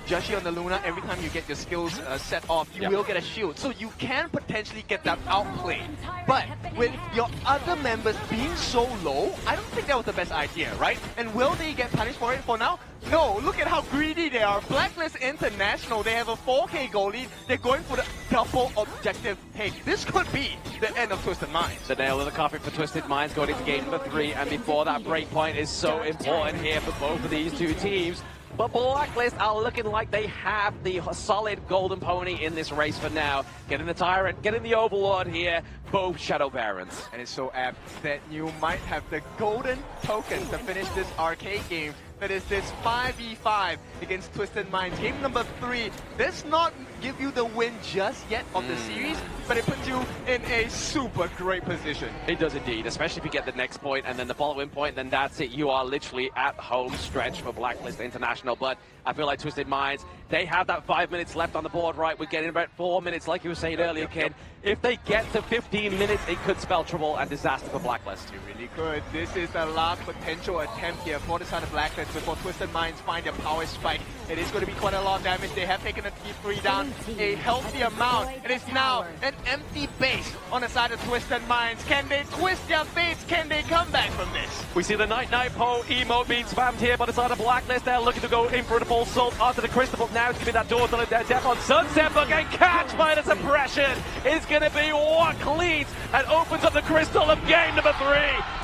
Joshi on the Luna, every time you get your skills set off, you will get a shield. So you can potentially get that outplayed. But with your other members being so low, I don't think that was the best idea, right? And will they get punished for it for now? No, look at how greedy they are. Blacklist International, they have a 4k goal lead. They're going for the double objective take. This could be the end of Twisted Minds. The nail in the coffin for Twisted Minds going into game number 3. And before that breakpoint is so important here for both of these two teams. But Blacklist are looking like they have the solid golden pony in this race for now. Getting the Tyrant, getting the Overlord here, both Shadow Barons. And it's so apt that you might have the golden token to finish this arcade game. That is this 5v5 against Twisted Minds. Game number 3 does not give you the win just yet of the series, but it puts you in a super great position. It does indeed, especially if you get the next point and then the following point, then that's it. You are literally at home stretch for Blacklist International. But I feel like Twisted Minds, they have that 5 minutes left on the board, right? We're getting about 4 minutes, like you were saying earlier, Ken. If they get to 15 minutes, it could spell trouble and disaster for Blacklist. You really could. This is the last potential attempt here for the side of Blacklist before Twisted Minds find their power spike. It is going to be quite a lot of damage. They have taken a T3 down a healthy amount. It is now an empty base on the side of Twisted Minds. Can they twist their fates? Can they come back from this? We see the Night Po emote being spammed here by the side of Blacklist. They're looking to go in for the full assault onto the Crystal. Now it's going to be that door to their Death on Sunset, but getting catched by the suppression is going to be what cleans and opens up the Crystal of game number 3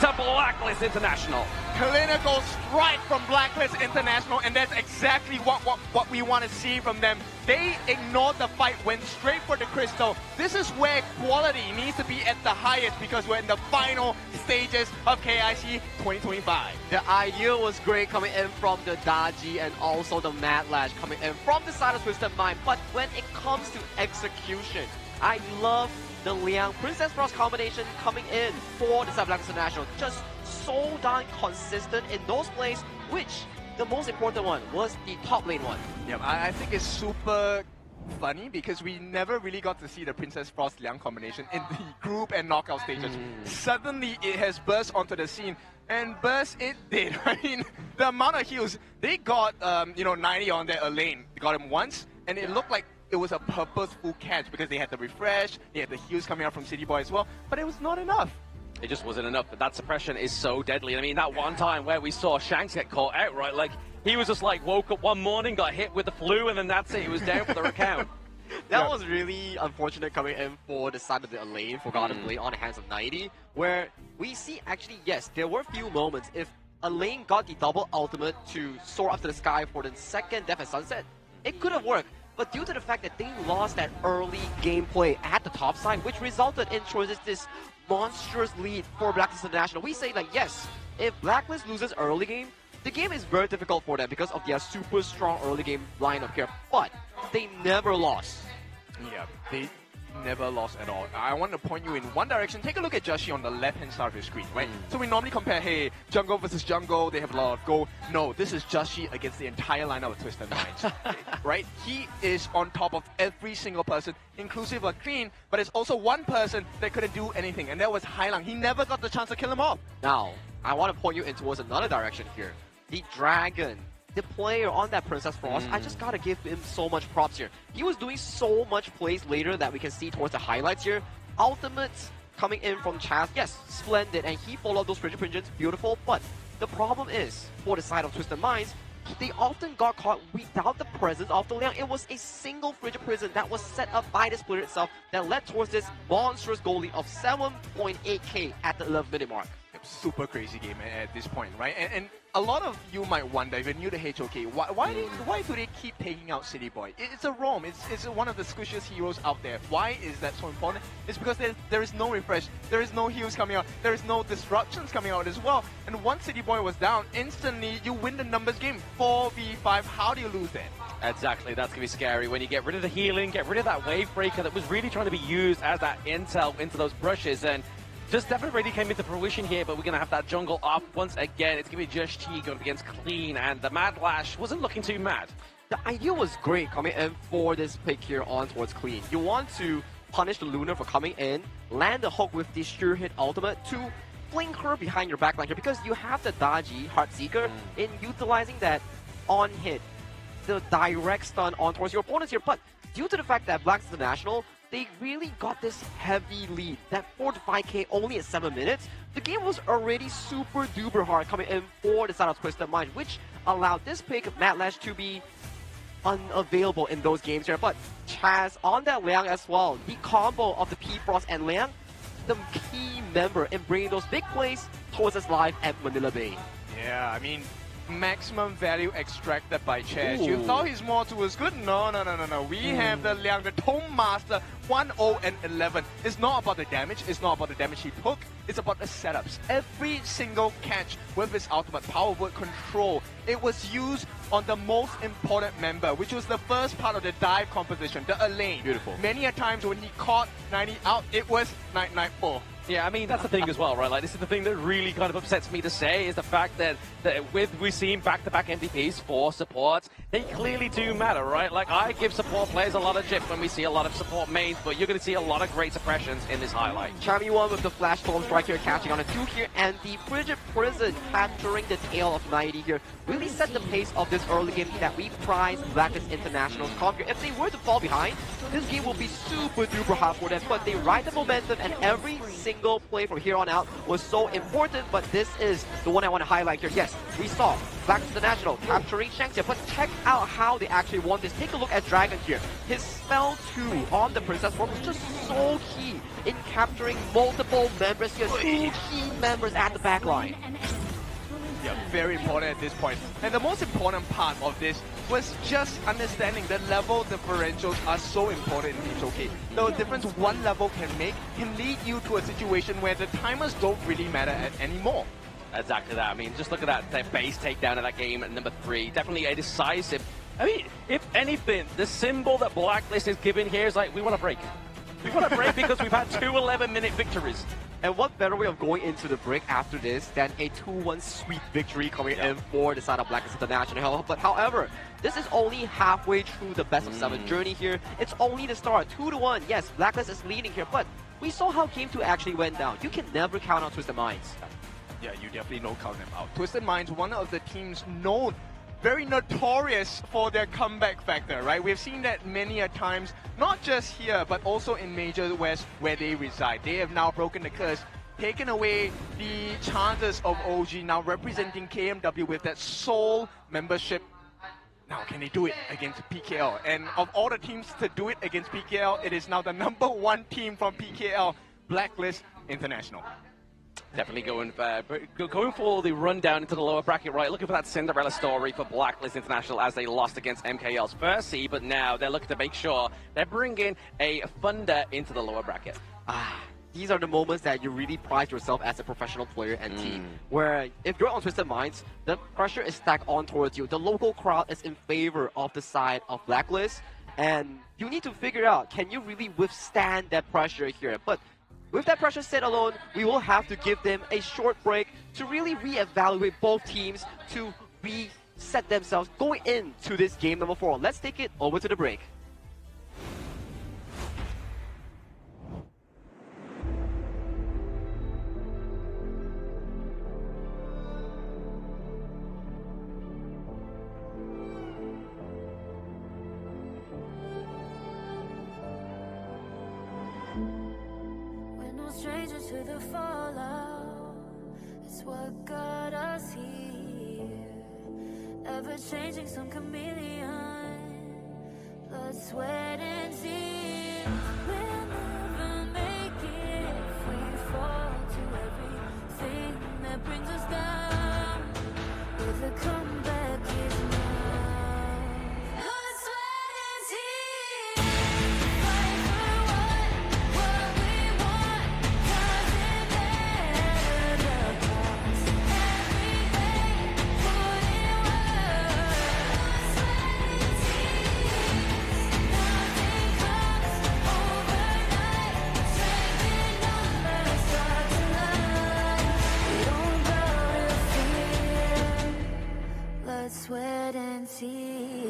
to Blacklist International. Clinical strike from Blacklist International, and that's exactly what we want to see from them. They ignored the fight, went straight for the Crystal. This is where quality needs to be at the highest because we're in the final stages of KIC 2025. The idea was great coming in from the Daji and also the Mad Lash coming in from the side of Twisted Mind, but when it comes to execution, I love the Liang Princess Frost combination coming in for the side of Blacklist International. Just so darn consistent in those plays, which the most important one was the top lane one. Yeah, I think it's super funny because we never really got to see the Princess Frost Liang combination in the group and knockout stages. Suddenly it has burst onto the scene, and burst it did. I mean, the amount of heals, they got 90 on their lane. They got him once, and it looked like it was a purposeful catch because they had the refresh, they had the heals coming out from City Boy as well, but it was not enough. It just wasn't enough, but that suppression is so deadly. I mean, that one time where we saw Shanks get caught out, right? Like, he was just like, woke up one morning, got hit with the flu, and then that's it. He was down for the recount. That was really unfortunate coming in for the side of the lane for Garden Blade on the hands of 90. where we see actually, yes, there were few moments. If a lane got the double ultimate to soar up to the sky for the second Death and Sunset, it could have worked. But due to the fact that they lost that early gameplay at the top side, which resulted in this monstrous lead for Blacklist International, we say like, yes, if Blacklist loses early game, the game is very difficult for them because of their super strong early game lineup here. But they never lost. Yeah, they never lost at all. I want to point you in one direction. Take a look at Joshi on the left-hand side of your screen, right? So we normally compare, hey, jungle versus jungle, they have a lot of gold. No, this is Joshi against the entire lineup of Twisted Minds, right? He is on top of every single person, inclusive of Clean, but it's also one person that couldn't do anything, and that was Hailang. He never got the chance to kill him off. Now, I want to point you in towards another direction here. The Dragon, the player on that Princess Frost, I just gotta give him so much props here. He was doing so much plays later that we can see towards the highlights here. Ultimates coming in from Chaz, yes, splendid, and he followed those Frigid Pigeons, beautiful, but the problem is, for the side of Twisted Minds, they often got caught without the presence of the Liang. It was a single Frigid Prison that was set up by the splitter itself that led towards this monstrous goal lead of 7.8k at the 11-minute mark. Super crazy game at this point, right? And a lot of you might wonder, if you're new to HOK, why do they keep taking out City Boy? It's a roam. It's one of the squishiest heroes out there. Why is that so important? It's because there is no refresh, there is no heals coming out, there is no disruptions coming out as well. And once City Boy was down, instantly you win the numbers game, 4v5. How do you lose that? Exactly, that's going to be scary. When you get rid of the healing, get rid of that wave breaker that was really trying to be used as that intel into those brushes, and just definitely really came into fruition here, but we're going to have that jungle up once again. It's going to be Just Chi going against Clean, and the Mad Lash wasn't looking too mad. The idea was great coming in for this pick here on towards Clean. You want to punish the Lunar for coming in, land the hook with the sure hit ultimate to fling her behind your backline here, because you have the Daji Heartseeker in utilizing that on hit, the direct stun on towards your opponents here. But due to the fact that Blacklist International, they really got this heavy lead, that 4 to 5k only at 7 minutes. The game was already super duper hard coming in for the side of Twisted Mind, which allowed this pick, Mad Lash, to be unavailable in those games here. But Chaz on that Liang as well, the combo of the P-Frost and Liang, the key member in bringing those big plays towards us live at Manila Bay. Yeah, I mean, maximum value extracted by Chaz. You thought his mortal was good? No. We have the Liang, the Tome Master, 1-0 and 11. It's not about the damage, it's not about the damage he took, it's about the setups. Every single catch with his ultimate power word control, it was used on the most important member, which was the first part of the dive composition, the Elaine. Beautiful. Many a times when he caught 90 out, it was 994. Yeah, I mean, that's the thing as well, right? Like, this is the thing that really kind of upsets me to say, is the fact that we've seen back-to-back MVPs for supports, they clearly do matter, right? Like, I give support players a lot of chip when we see a lot of support mains, but you're going to see a lot of great suppressions in this highlight. Charmy one with the Flash Storm Strike here, catching on a 2 here, and the Frigid Prison capturing the tail of 90 here really set the pace of this early game that we prize Blacklist International's comp here. If they were to fall behind, this game will be super duper hard for them, but they ride the momentum, and every single play from here on out was so important. But this is the one I want to highlight here. Yes, we saw Blacklist International capturing Shanks here, but check out how they actually won this. Take a look at Dragon here. His spell 2 on the Princess Form was just so key in capturing multiple members here, 2 key members at the back line. Yeah, very important at this point. And the most important part of this was just understanding that level differentials are so important in HOK. The difference one level can make can lead you to a situation where the timers don't really matter anymore. Exactly that. I mean, just look at that base takedown of that game at number 3. Definitely a decisive. I mean, if anything, the symbol that Blacklist is giving here is like, we want to break. We want to break because we've had 2 11-minute victories. And what better way of going into the break after this than a 2-1 sweep victory coming in for the side of Blacklist International. But however, this is only halfway through the best of 7 journey here. It's only the start, 2-1. Yes, Blacklist is leading here, but we saw how Game 2 actually went down. You can never count out Twisted Minds. Yeah, you definitely don't count them out. Twisted Minds, one of the teams known, very notorious for their comeback factor, right? We've seen that many a times, not just here, but also in Major West where they reside. They have now broken the curse, taken away the chances of OG, now representing KMW with that sole membership. Now, can they do it against PKL? And of all the teams to do it against PKL, it is now the #1 team from PKL, Blacklist International. Definitely going for the rundown into the lower bracket, right? Looking for that Cinderella story for Blacklist International as they lost against MKL's first seed, but now they're looking to make sure they're bringing a Thunder into the lower bracket. These are the moments that you really prize yourself as a professional player and team. Where if you're on Twisted Minds, the pressure is stacked on towards you. The local crowd is in favor of the side of Blacklist, and you need to figure out, can you really withstand that pressure here? But with that pressure set alone, we will have to give them a short break to really reevaluate both teams to reset themselves going into this game number 4. Let's take it over to the break. Strangers to the fallout, it's what got us here. Ever changing, some chameleon, blood, sweat, and tears. We'll never make it if we fall to everything that brings us down. With a comeback is now. Blood, sweat, and tears. Fight for what we want. Sweat and tears.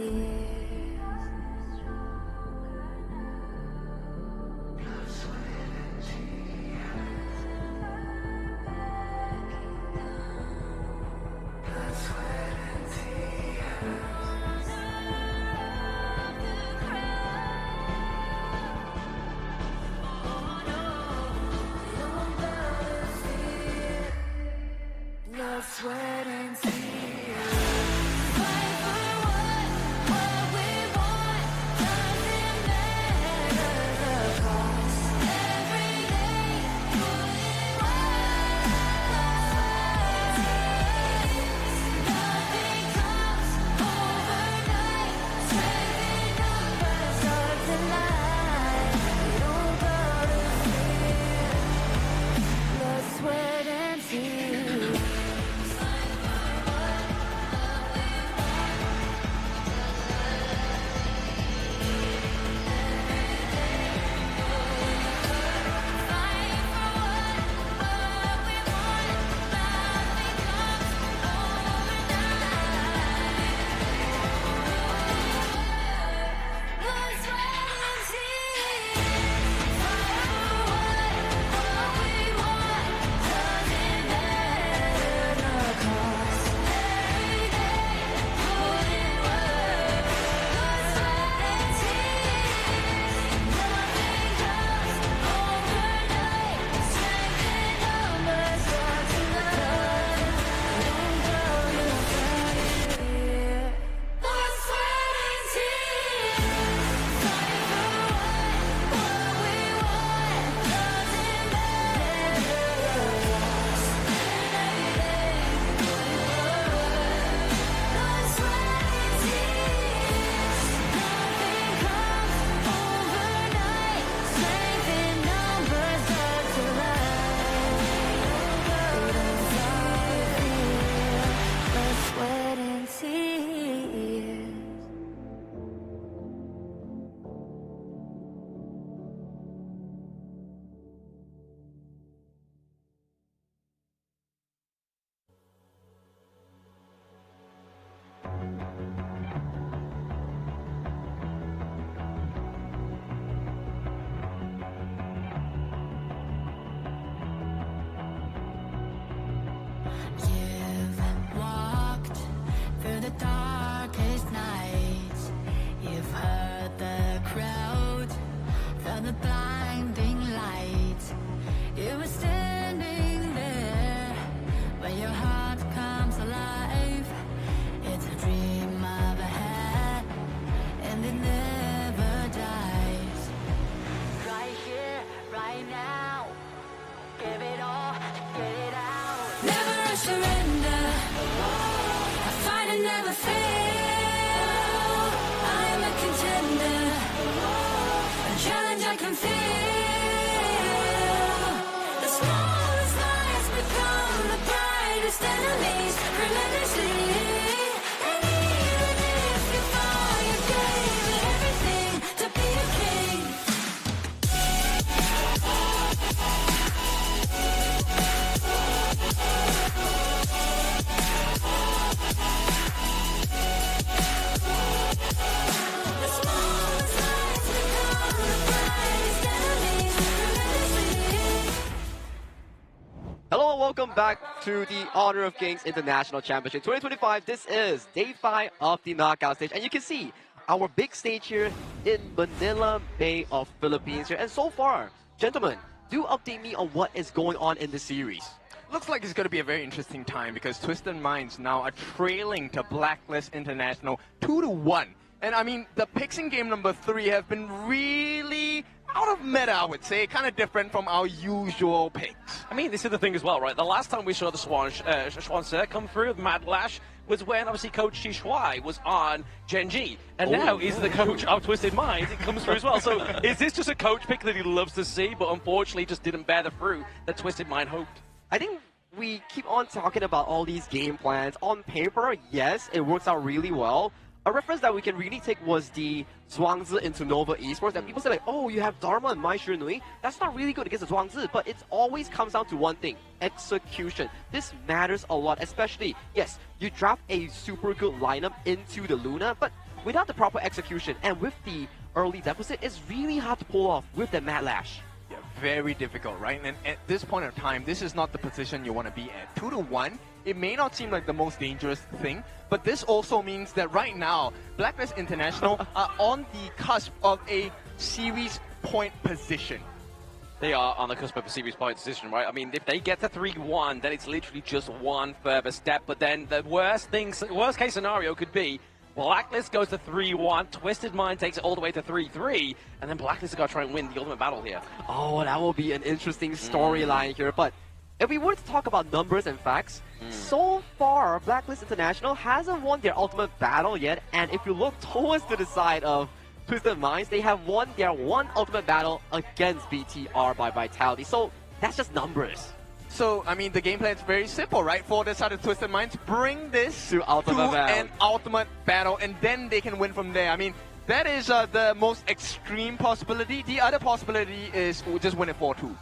Blood, sweat, and tears. Fight for what welcome back to the Honor of Kings International Championship 2025. This is day 5 of the knockout stage, and you can see our big stage here in Manila Bay of Philippines here. And so far, gentlemen, do update me on what is going on in the series. Looks like it's going to be a very interesting time because Twisted Minds now are trailing to Blacklist International 2-1. And I mean, the picks in game number 3 have been really out of meta, I would say, kind of different from our usual picks. I mean, this is the thing as well, right? The last time we saw the Swansea come through with Mad Lash was when, obviously, Coach Chi Shuai was on Genji. And now he's the coach of Twisted Minds. It comes through as well. So is this just a coach pick that he loves to see, but unfortunately just didn't bear the fruit that Twisted Mind hoped? I think we keep on talking about all these game plans. On paper, yes, it works out really well. A reference that we can really take was the Zhuangzi into Nova Esports. And people say like, oh, you have Dharma and Mai Shinui. That's not really good against the Zhuangzi, but it always comes down to one thing, execution. This matters a lot, especially, yes, you draft a super good lineup into the Luna, but without the proper execution and with the early deficit, it's really hard to pull off with the Mad Lash. Yeah, very difficult, right? And at this point of time, this is not the position you want to be at. 2-1, it may not seem like the most dangerous thing, but this also means that right now, Blacklist International are on the cusp of a series point position. They are on the cusp of a series point position, right? I mean, if they get to 3-1, then it's literally just one further step. But then the worst case scenario could be Blacklist goes to 3-1, Twisted Mind takes it all the way to 3-3, and then Blacklist has got to try and win the ultimate battle here. Oh, that will be an interesting storyline here. But if we were to talk about numbers and facts, so far, Blacklist International hasn't won their ultimate battle yet. And if you look towards to the side of Twisted Minds, they have won their one ultimate battle against BTR by Vitality. So that's just numbers. So, I mean, the game plan is very simple, right? For the side of Twisted Minds, bring this to an ultimate battle, and then they can win from there. I mean, that is the most extreme possibility. The other possibility is we'll just win it 4-2.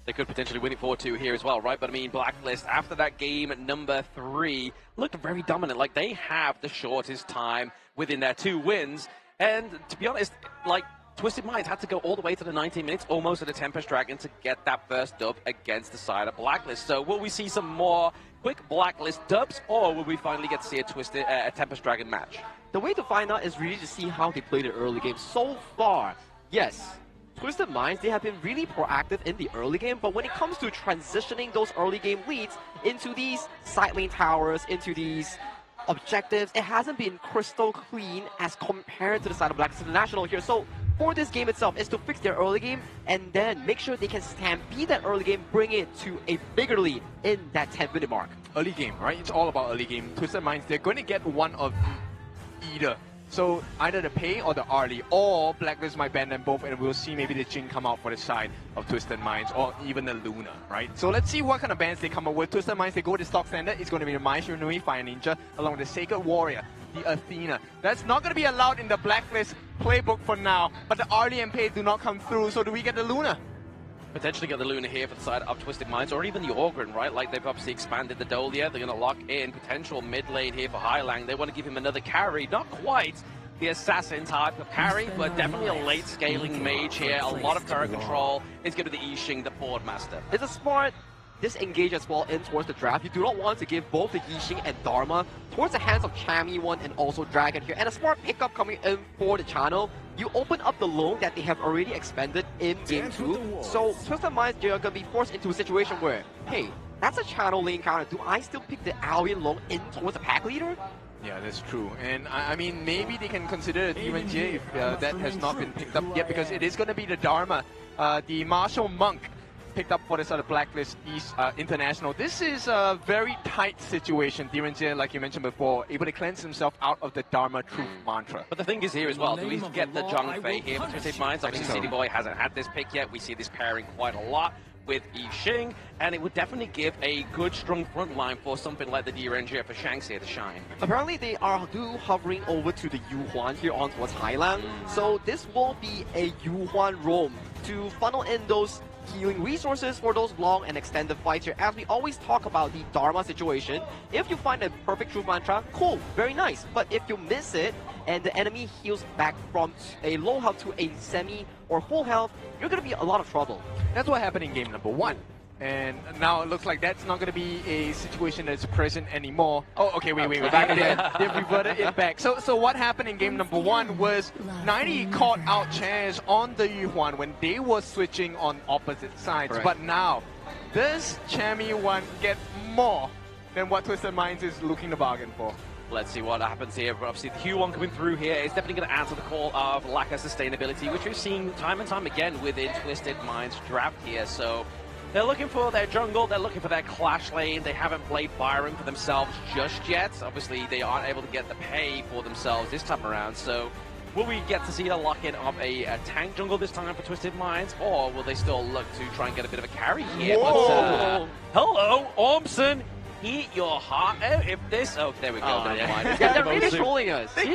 They could potentially win it 4-2 here as well, right? But I mean, Blacklist, after that game at number 3, looked very dominant. Like, they have the shortest time within their 2 wins. And to be honest, like, Twisted Minds had to go all the way to the 19 minutes, almost at a Tempest Dragon, to get that first dub against the side of Blacklist. So will we see some more quick Blacklist dubs, or will we finally get to see a Tempest Dragon match? The way to find out is really to see how they play the early game. So far, yes, Twisted Minds, they have been really proactive in the early game, but when it comes to transitioning those early game leads into these side lane towers, into these objectives, it hasn't been crystal clean as compared to the side of Blacklist International here. So for this game itself is to fix their early game and then make sure they can stampede that early game, bring it to a bigger lead in that 10-minute mark. Early game, right? It's all about early game. Twisted Minds, they're going to get one of either. So either the Pei or the Arlie, or Blacklist might ban them both, and we'll see maybe the Jin come out for the side of Twisted Minds, or even the Luna, right? So let's see what kind of bans they come up with. Twisted Minds, they go with the stock standard. It's going to be the Mai Shinui, Fire Ninja, along with the Sacred Warrior, the Athena. That's not going to be allowed in the Blacklist playbook for now, but the Arlie and Pei do not come through, so do we get the Luna? Potentially get the Luna here for the side of Twisted Minds, or even the Orgrin, right? Like, they've obviously expanded the Dolia. They're going to lock in potential mid lane here for Highlang. They want to give him another carry. Not quite the assassin type of carry, but definitely a late scaling mage here. A lot of turret control. Is going to be the Yixing, the Ford Master. It's a smart disengage as well in towards the draft. You do not want to give both the Yixing and Dharma towards the hands of Chami 1 and also Dragon here. And a smart pickup coming in for the channel. You open up the loan that they have already expanded in Game 2. So Twisted Minds, they're going to be forced into a situation where, hey, that's a channel lane counter. Do I still pick the Alien loan in towards the pack leader? Yeah, that's true. And I mean, maybe they can consider DMJ if that has not been picked up yet, because it is going to be the Dharma, the Martial Monk, picked up for the sort of Blacklist East International. This is a very tight situation. DMJ, like you mentioned before, able to cleanse himself out of the Dharma Truth mantra. But the thing is here as well, do we get the Zhang Fei here for Twisted Minds? Obviously, City Boy hasn't had this pick yet. We see this pairing quite a lot with Yixing, and it would definitely give a good, strong front line for something like the DRNG for Shanks here to shine. Apparently, they are hovering over to the Yuhuan here on towards Highland, so this will be a Yuhuan roam to funnel in those healing resources for those long and extended fights here. As we always talk about the Dharma situation, if you find a perfect Truth Mantra, cool, very nice. But if you miss it, and the enemy heals back from a low health to a semi or full health, you're going to be in a lot of trouble. That's what happened in game number 1. And now it looks like that's not going to be a situation that's present anymore. Oh, okay, wait, we're back again. They've reverted it back. So what happened in game number 1 was 90 caught out Chaz on the Yuhuan when they were switching on opposite sides. Correct. But now, does Chami 1 get more than what Twisted Minds is looking to bargain for? Let's see what happens here. Obviously, the Q1 coming through here is definitely going to answer the call of lack of sustainability, which we've seen time and time again within Twisted Minds draft here. So they're looking for their jungle, they're looking for their clash lane. They haven't played Byron for themselves just yet. Obviously, they aren't able to get the pay for themselves this time around. So will we get to see the lock-in of a tank jungle this time for Twisted Minds, or will they still look to try and get a bit of a carry here? Whoa. But, hello, Ormson. Eat your heart out if this... Oh, there we go. Never mind. Yeah, they're really trolling us. They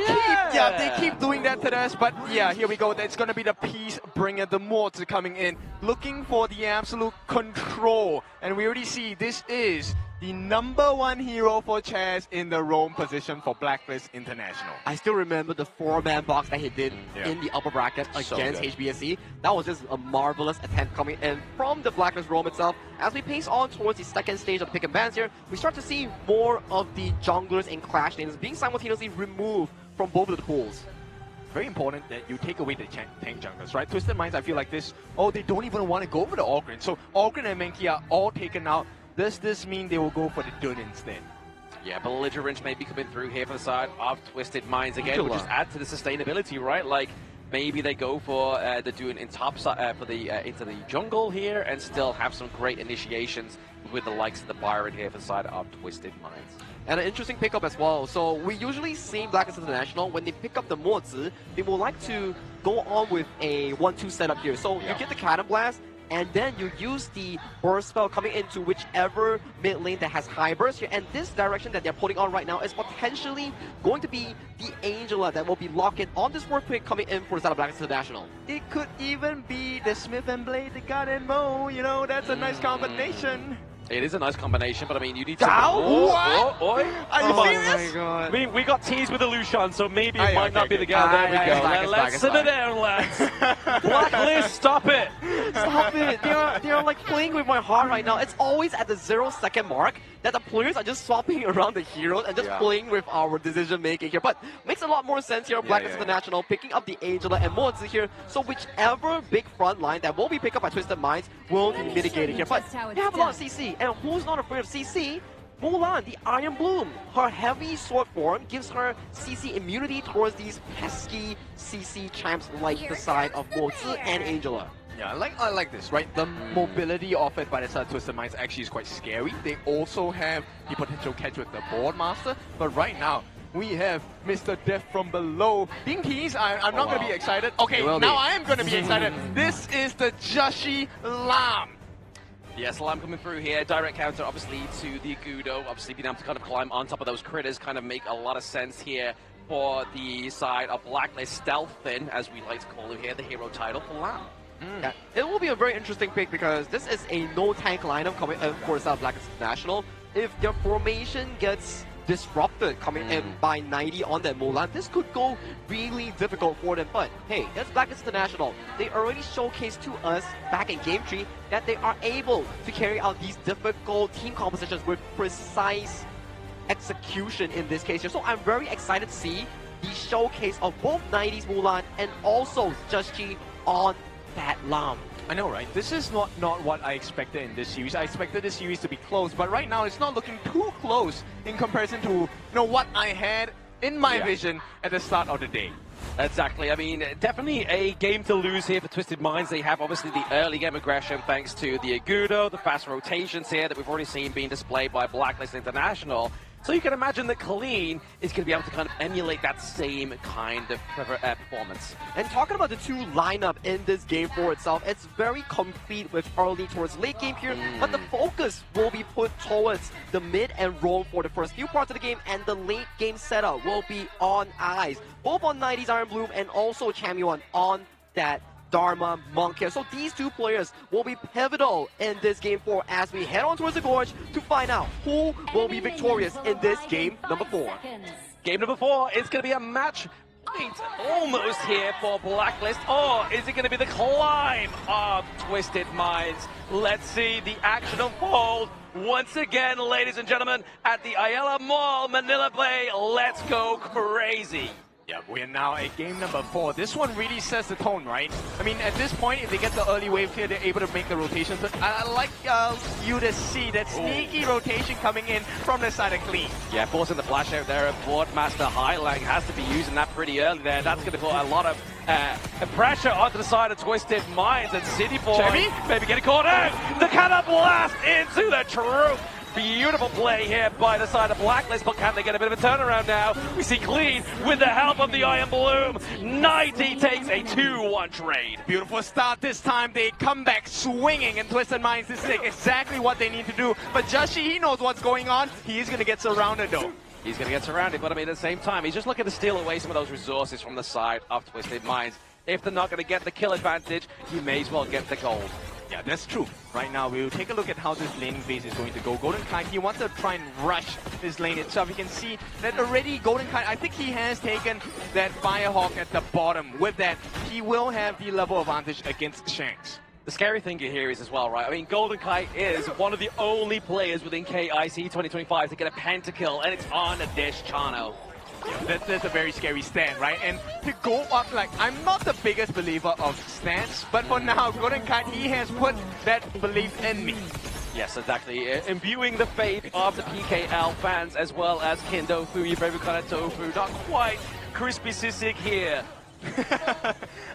keep doing that to us, but yeah, here we go. It's going to be the peace bringer, the Morts coming in, looking for the absolute control. And we already see this is the #1 hero for Chaz in the roam position for Blacklist International. I still remember the 4-man box that he did in the upper bracket against HBSC. That was just a marvelous attempt coming in from the Blacklist roam itself. As we pace on towards the second stage of the pick and bans here, we start to see more of the junglers in clash lanes being simultaneously removed from both of the pools. Very important that you take away the tank junglers, right? Twisted Minds, I feel like this, they don't even want to go for the Ogren. So Ogren and Menki are all taken out. Does this mean they will go for the Dun instead? Yeah, Belligerent may be coming through here for the side of Twisted Minds again, which just add to the sustainability, right? Like, maybe they go for the Dun in top side for the into the jungle here and still have some great initiations with the likes of the Byron here for the side of Twisted Minds. And an interesting pickup as well. So we usually see Blacklist International, when they pick up the Mozi, they will like to go on with a 1-2 setup here. So you get the Cannon Blast, and then you use the burst spell coming into whichever mid lane that has high burst here. And this direction that they're putting on right now is potentially going to be the Angela that will be locked in on this work pick coming in for the side of Blacklist International. It could even be the Smith and Blade, the God and Mo, you know, that's a nice combination. It is a nice combination, but I mean, you need to... What? Are you serious? Oh my god. We got teased with the Lucian, so maybe it might not be the guy. There we go. Let's sit it down, lads. Blacklist, stop it. Stop it. They are like playing with my heart right now. It's always at the 0-second mark that the players are just swapping around the heroes and just playing with our decision making here. But makes a lot more sense here. Blacklist International picking up the Angela and Mozi here. So whichever big front line that will be picked up by Twisted Minds will be mitigated here. But they have a lot of CC. And who's not afraid of CC? Mulan, the Iron Bloom. Her heavy sword form gives her CC immunity towards these pesky CC champs like the side of Mozi and Angela. Yeah, I like this, right? The mobility offered by the side of Twisted Minds actually is quite scary. They also have the potential catch with the Board Master, but right now, we have Mr. Death from below being teased. I'm not going to be excited. Okay, now I am going to be excited. This is the Jashi Lam. Yes, Lam coming through here. Direct counter, obviously, to the Agudo. Obviously, being able to kind of climb on top of those critters kind of make a lot of sense here for the side of Blacklist. Stealthin, as we like to call it here, the hero title for Lam. Yeah, it will be a very interesting pick because this is a no-tank lineup coming in for the South Blacklist International. If their formation gets disrupted coming in by 90 on that Mulan, this could go really difficult for them. But hey, that's Blacklist International. They already showcased to us back in Game 3 that they are able to carry out these difficult team compositions with precise execution in this case here. So I'm very excited to see the showcase of both 90's Mulan and also Juschi on that Lam. I know, right? This is not what I expected in this series. I expected this series to be close, but right now it's not looking too close in comparison to what I had in my vision at the start of the day. Exactly. I mean, definitely a game to lose here for Twisted Minds. They have obviously the early game aggression thanks to the Agudo, the fast rotations here that we've already seen being displayed by Blacklist International. So you can imagine that Colleen is going to be able to kind of emulate that same kind of performance. And talking about the two lineup in this game for itself, it's very complete with early towards late game here, but the focus will be put towards the mid and roam for the first few parts of the game, and the late game setup will be on eyes, both on 90's Iron Bloom and also Champion on that Dharma Monk here. So these two players will be pivotal in this game 4 as we head on towards the Gorge to find out who will be victorious in this game number 4. Game number 4 is going to be a match Wait, almost here for Blacklist, or is it going to be the climb of Twisted Minds? Let's see the action unfold once again, ladies and gentlemen, at the Ayala Mall, Manila Bay. Let's go crazy. Yeah, we're now at game number 4. This one really sets the tone, right? I mean, at this point, if they get the early wave here, they're able to make the rotations. But I like you to see that sneaky rotation coming in from the side of Clean. Yeah, forcing the flash out there. Boardmaster Highlang has to be using that pretty early there. That's going to put a lot of pressure onto the side of Twisted Minds, and City Boy maybe getting caught out. The cannon blast into the troop. Beautiful play here by the side of Blacklist, but can they get a bit of a turnaround now? We see Clean with the help of the Iron Bloom. 90 takes a 2-1 trade. Beautiful start this time. They come back swinging, and Twisted Minds, this is exactly what they need to do. But Joshi, he knows what's going on. He is going to get surrounded though. He's going to get surrounded, but I mean, at the same time, he's just looking to steal away some of those resources from the side of Twisted Minds. If they're not going to get the kill advantage, you may as well get the gold. Yeah, that's true. Right now, we'll take a look at how this laning phase is going to go. Golden Kite, he wants to try and rush this lane itself. You can see that already Golden Kite, I think he has taken that Firehawk at the bottom. With that, he will have the level advantage against Shanks. The scary thing here is as well, right? I mean, Golden Kite is one of the only players within KIC2025 to get a pentakill, and it's on a Dish Chano. Yeah, that's a very scary stand, right? And to go up, like, I'm not the biggest believer of stands, but for now, Golden Kite, he has put that belief in me. Yes, exactly. Imbuing the faith of the PKL fans as well as Kindofu, your favorite kind of tofu. Not quite Crispy Sisig here.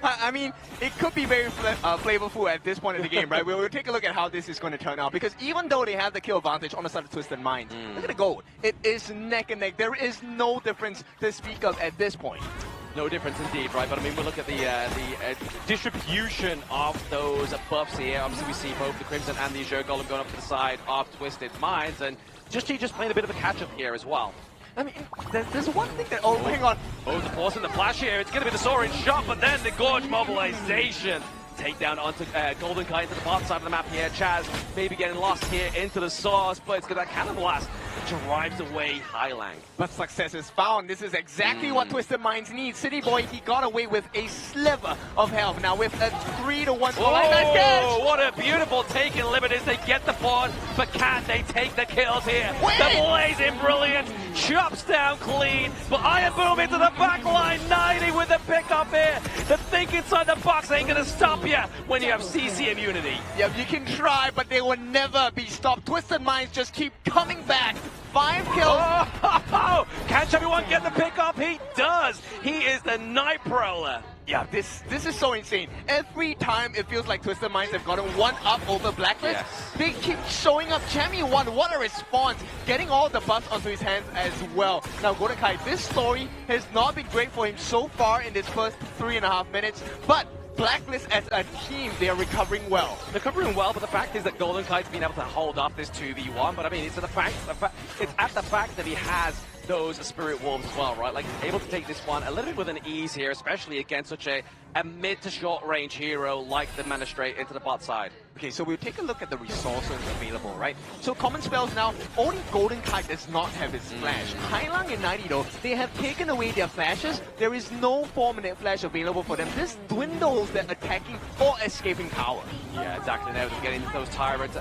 I mean, it could be very flavorful at this point in the game, right? We'll take a look at how this is going to turn out, because even though they have the kill advantage on the side of Twisted Minds, look at the gold. It is neck and neck. There is no difference to speak of at this point. No difference indeed, right? But I mean, we look at the distribution of those buffs here. Obviously, we see both the Crimson and the Azure Golem going up to the side of Twisted Minds, and just playing a bit of a catch-up here as well. I mean, there's one thing that... Oh, hang on. Oh, the force and the flash here. It's going to be the soaring shot, but then the Gorge mobilization. Takedown onto Golden Kite to the bottom side of the map here. Chaz maybe getting lost here into the source, but it's got that cannon blast. Drives away Highlang. But success is found. This is exactly what Twisted Minds needs. City Boy, he got away with a sliver of health. Now with a 3-1 score. Nice catch! What a beautiful take in Liberties. They get the board, but can they take the kills here? The Blazing Brilliance chops down Clean, but Iron Boom into the back line. 90 with the pickup here. The think inside the box ain't gonna stop you when you have CC immunity. Yeah, you can try, but they will never be stopped. Twisted Minds just keep coming back. 5 kills. Oh, can Chubby1 get the pickup? He does. He is the Night Prowler. Yeah, this is so insane. Every time it feels like Twisted Minds have gotten one up over Blacklist, they keep showing up. Chami1, what a response. Getting all the buffs onto his hands as well. Now, Golden Kite, this story has not been great for him so far in this first 3.5 minutes, but Blacklist as a team, they are recovering well. They're recovering well, but the fact is that Golden Kite's been able to hold off this 2v1. But I mean, it's at the fact that he has those Spirit Wolves as well, right? Like, able to take this one a little bit with an ease here, especially against such a mid to short range hero like the Mana Straight into the bot side. Okay, so we'll take a look at the resources available, right? So common spells now, only Golden Kite does not have his flash. Highlang and 90 though, they have taken away their flashes. There is no 4-minute flash available for them. This dwindles their attacking or escaping power. Yeah, exactly. Now we're getting those tyrant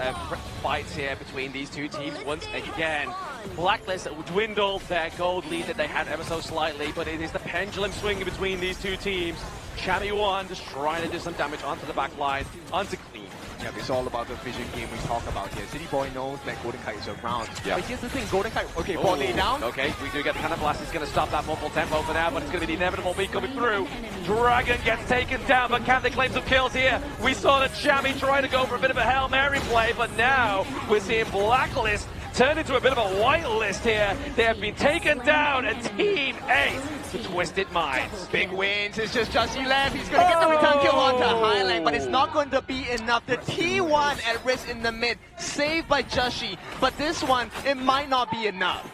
fights here between these two teams once again. Blacklist dwindled their gold lead that they had ever so slightly, but it is the pendulum swinging between these two teams. Chami1 just trying to do some damage onto the back line, onto Clean. Yeah, it's all about the vision game we talk about here. City Boy knows that Golden Kite is around. Yeah. But here's the thing, Golden Kite, okay, ball lay down. Okay, we do get the cannon blast. It's going to stop that multiple tempo for now, but it's going to be the inevitable beat coming through. Dragon gets taken down, but can they claim some kills here? We saw that Chami try to go for a bit of a Hail Mary play, but now we're seeing Blacklist turn into a bit of a whitelist here. They have been taken down, and Team 8 to Twisted Minds. Big wins. It's just Joshi left. He's going to get the return kill onto Highlang, but it's not going to be enough. The T1 at risk in the mid, saved by Joshi. But this one, it might not be enough.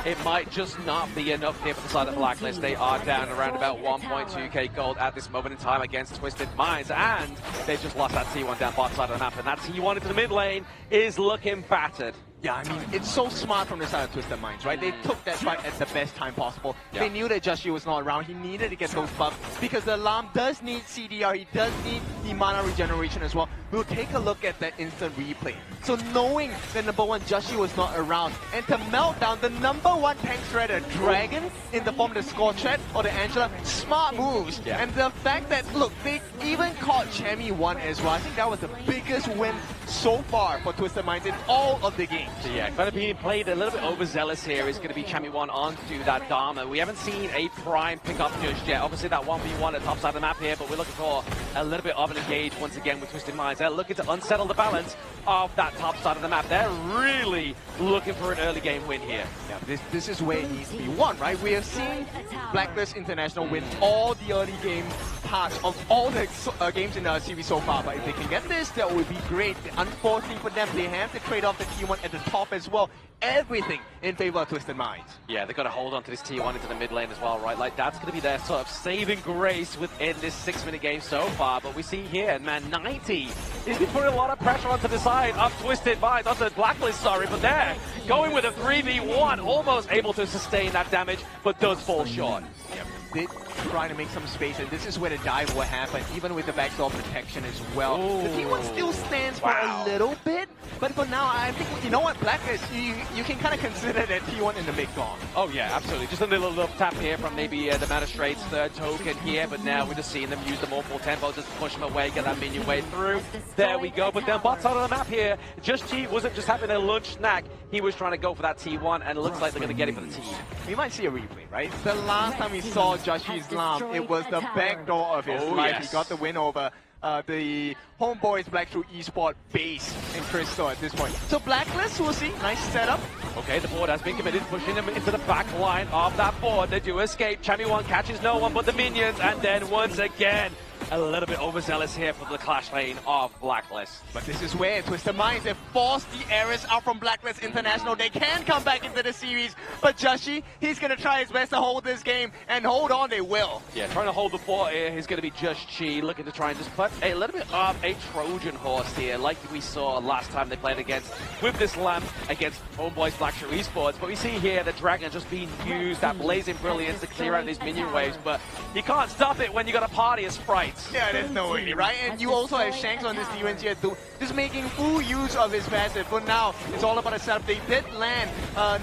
It might just not be enough here for the side of Blacklist. They are down around about 1.2k gold at this moment in time against Twisted Minds, and they've just lost that T1 down bottom side of the map, and that T1 into the mid lane is looking battered. Yeah, I mean, it's so smart from the side of Twisted Minds, right? They took that fight at the best time possible. Yeah. They knew that Joshi was not around. He needed to get those buffs because the Alarm does need CDR. He does need the mana regeneration as well. We'll take a look at that instant replay. So knowing that number one, Joshi was not around, and to melt down the number one tank shredder, Dragon, in the form of the Scorchet or the Angela, smart moves. Yeah. And the fact that, look, they even caught Chami 1 as well. I think that was the biggest win so far for Twisted Minds in all of the games. So yeah, going to be played a little bit overzealous here. Is going to be Chami 1 onto that Dharma. We haven't seen a Prime pick up just yet. Obviously that 1v1 at the top side of the map here, but we're looking for a little bit of an engage once again with Twisted Minds. They're looking to unsettle the balance of that top side of the map. They're really looking for an early game win here. Yeah, this is where it needs to be won, right? We have seen Blacklist International win all the early game parts of all the games in the series so far, but if they can get this, that would be great. Unfortunately for them, they have to trade off the T1 at the top as well. Everything in favor of Twisted Minds. Yeah, they've got to hold on to this T1 into the mid lane as well, right? Like, that's going to be their sort of saving grace within this 6-minute game so far. But we see here, man, 90. He's been putting a lot of pressure onto the side of Twisted Minds, onto Blacklist, sorry, but they're going with a 3v1, almost able to sustain that damage, but does fall short. Yep. They trying to make some space, and this is where the dive will happen, even with the backdoor protection as well. Ooh. The T1 still stands for a little bit, but for now, I think, you know what, Blacklist, you can kind of consider that T1 in the big gong. Oh yeah, absolutely. Just a little tap here from maybe the Magistrate's third token here, but now we're just seeing them use the more full tempo, just push them away, get that minion way through. There we go, but then bot side of the map here, Just Chi wasn't just having a lunch snack, he was trying to go for that T1, and it looks like they're going to get it for the team. We might see a replay, right? The last time we saw Joshi's Lam, it was the backdoor of his life. Yes. He got the win over the Homeboys Black True Esports base in Crystal at this point. So Blacklist, we'll see. Nice setup. Okay, the board has been committed, pushing them into the back line of that board. They do escape. Chami 1 catches no one but the minions, and then once again, a little bit overzealous here for the clash lane of Blacklist. But this is where Twisted Minds have forced the errors out from Blacklist International. They can come back into the series, but Joshi, he's going to try his best to hold this game, and hold on, they will. Yeah, trying to hold the fort here. He's going to be Just Chi, looking to try and just put a little bit of a Trojan horse here, like we saw last time they played against, with this lamp against Homeboys Black True Esports. But we see here the Dragon just being used, that blazing brilliance to clear out these minion waves, but you can't stop it when you got a party of sprites. Yeah, there's no way, right? And you also have Shanks on this defense here too, just making full use of his passive. For now, it's all about a setup. They did land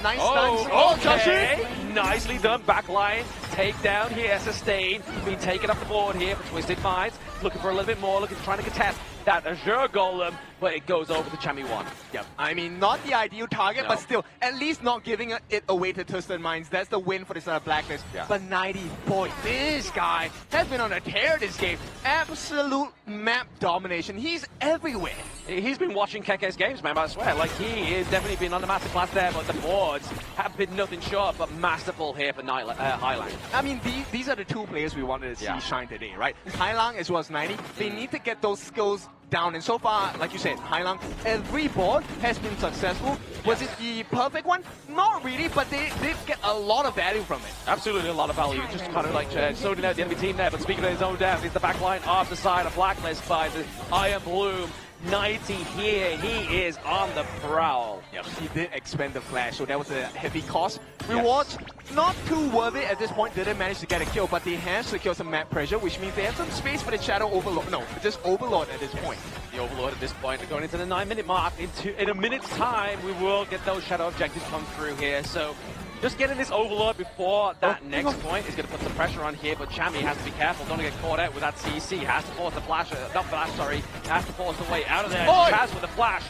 nice stuns. Oh, Joshi! Nicely done, backline. Takedown here, sustain. Being taken off the board here for Twisted Minds. Looking for a little bit more, trying to contest that Azure Golem, but it goes over to Chami 1. Yep. I mean, not the ideal target, but still, at least not giving it away to Twisted Minds. That's the win for this Blacklist. Yeah. But 90 points. This guy has been on a tear this game. Absolute map domination. He's everywhere. He's been watching KIC's games, man, I swear. Like, he has definitely been on the masterclass there, but the boards have been nothing short but masterful here for Highlang. I mean, these are the two players we wanted to see shine today, right? Highlang as well as 90. They need to get those skills down, and so far, like you said, Highlang, every board has been successful. Was it the perfect one? Not really, but they did get a lot of value from it. Absolutely a lot of value. Just kind of like sorting out the enemy team there, but speaking of his own death, he's the backline off the side of Blacklist by the Iron Bloom. 90 here, he is on the prowl. Yep, he did expend the flash, so that was a heavy cost. Rewards, not too worth it at this point. Didn't manage to get a kill, but they have secured some map pressure, which means they have some space for the Shadow Overlord. No, just Overlord at this point. The Overlord at this point, going into the 9-minute mark. In a minute's time, we will get those Shadow objectives come through here. So just getting this Overlord before that next point is going to put some pressure on here, but Chami has to be careful, don't get caught out with that CC. Has to force the flash, not flash, sorry, has to force the way out of there. Chaz with the flash,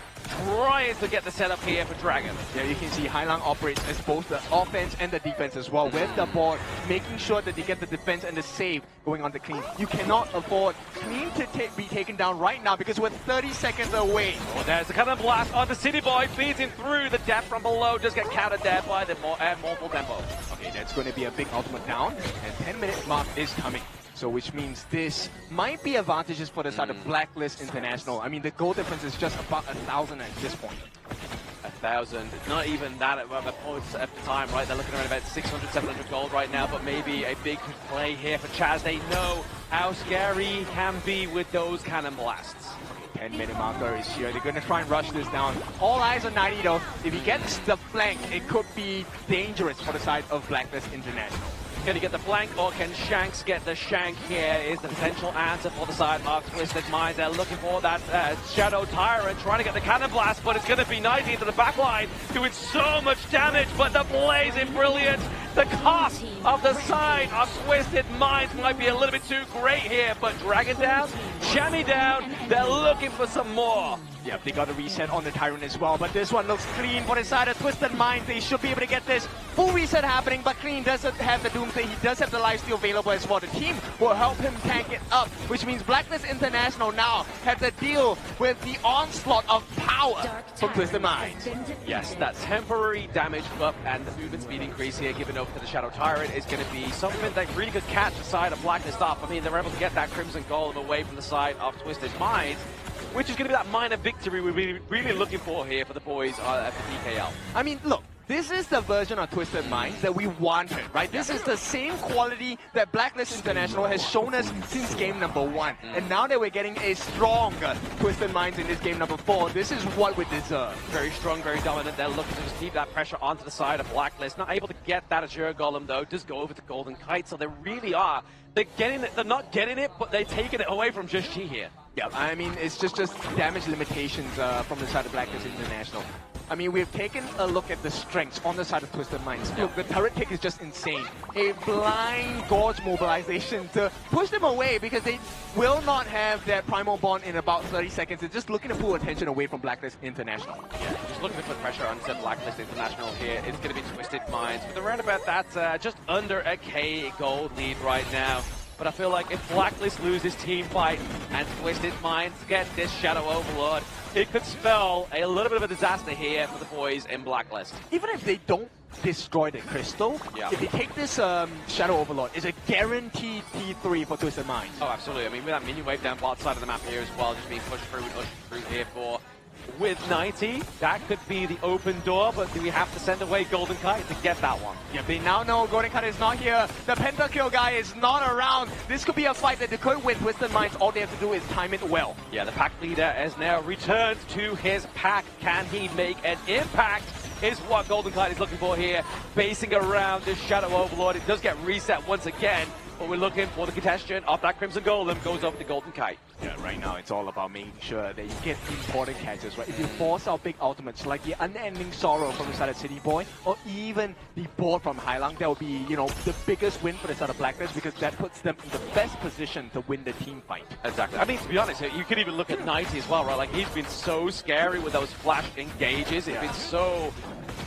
trying to get the setup here for Dragon. Yeah, you can see Highlang operates as both the offense and the defense as well, with the board, making sure that they get the defense and the save going on the Clean. You cannot afford Clean to be taken down right now because we're 30 seconds away. Oh, there's the cannon blast on the City Boy, feeds him through the depth from below, just get countered there by the more full tempo. Okay, that's going to be a big ultimate down, and 10-minute mark is coming. So which means this might be advantages for the side of Blacklist International. I mean, the goal difference is just about 1,000 at this point. 1,000, not even that at points at the time, right? They're looking around about 600, 700 gold right now, but maybe a big play here for Chaz. They know how scary he can be with those cannon blasts. 10-minute marker is here. They're going to try and rush this down. All eyes on 90 though. If he gets the flank, it could be dangerous for the side of Blacklist International. Can he get the flank, or can Shanks get the shank here is the potential answer for the side of Twisted Minds. They're looking for that Shadow Tyrant, trying to get the Cannon Blast, but it's going to be 90 into the backline, doing so much damage, but the blazing brilliance. The cost of the side of Twisted Minds might be a little bit too great here, but Dragon down, Shammy down, they're looking for some more. Yep, they got a reset on the Tyrant as well, but this one looks clean for the side of Twisted Minds. They should be able to get this full reset happening, but Clean doesn't have the Doomsday. He does have the lifesteal available as well. The team will help him tank it up, which means Blacklist International now have to deal with the onslaught of power from Twisted Minds. Yes, that temporary damage up and the movement speed increase here given over to the Shadow Tyrant is going to be something that really could catch the side of Blacklist up. I mean, they're able to get that Crimson Golem away from the side of Twisted Minds, which is going to be that minor victory we're really looking for here for the boys at the PKL. I mean, look, this is the version of Twisted Minds that we wanted, right? This is the same quality that Blacklist International has shown us since game number 1. And now that we're getting a stronger Twisted Minds in this game number 4, this is what we deserve. Very strong, very dominant. They're looking to just keep that pressure onto the side of Blacklist. Not able to get that Azure Golem, though. Does go over to Golden Kite, so they really are. They're getting it. They're not getting it, but they're taking it away from Just Chi here. Yeah, I mean, it's just damage limitations from the side of Blacklist International. I mean, we've taken a look at the strengths on the side of Twisted Minds. Look, the turret kick is just insane. A blind Gorge mobilization to push them away because they will not have that Primal Bond in about 30 seconds. They're just looking to pull attention away from Blacklist International. Yeah, just looking to put pressure on Blacklist International here. It's going to be Twisted Minds with around about that just under a K gold lead right now. But I feel like if Blacklist lose this team fight and Twisted Minds get this Shadow Overlord, it could spell a little bit of a disaster here for the boys in Blacklist. Even if they don't destroy the crystal, if they take this Shadow Overlord, it's a guaranteed T3 for Twisted Minds. Oh, absolutely. I mean, with that minion wave down bot side of the map here as well, just being pushed through and ushered through here for... With 90, that could be the open door, but do we have to send away Golden Kite to get that one? Yeah, they now know Golden Kite is not here. The pentakill guy is not around. This could be a fight that they could win. Twisted Minds, all they have to do is time it well. Yeah, the pack leader has now returned to his pack. Can he make an impact? Is what Golden Kite is looking for here. Basing around this Shadow Overlord. It does get reset once again, but we're looking for the contestant of that Crimson Golem goes over to Golden Kite. Yeah, right now it's all about making sure that you get important catches, right? If you force out big ultimates like the Unending Sorrow from the side of City Boy, or even the board from Hailang, that will be, you know, the biggest win for the side of Blacklist because that puts them in the best position to win the team fight. Exactly. I mean, to be honest, you could even look at 90 as well, right? Like, he's been so scary with those flash engages. It's been so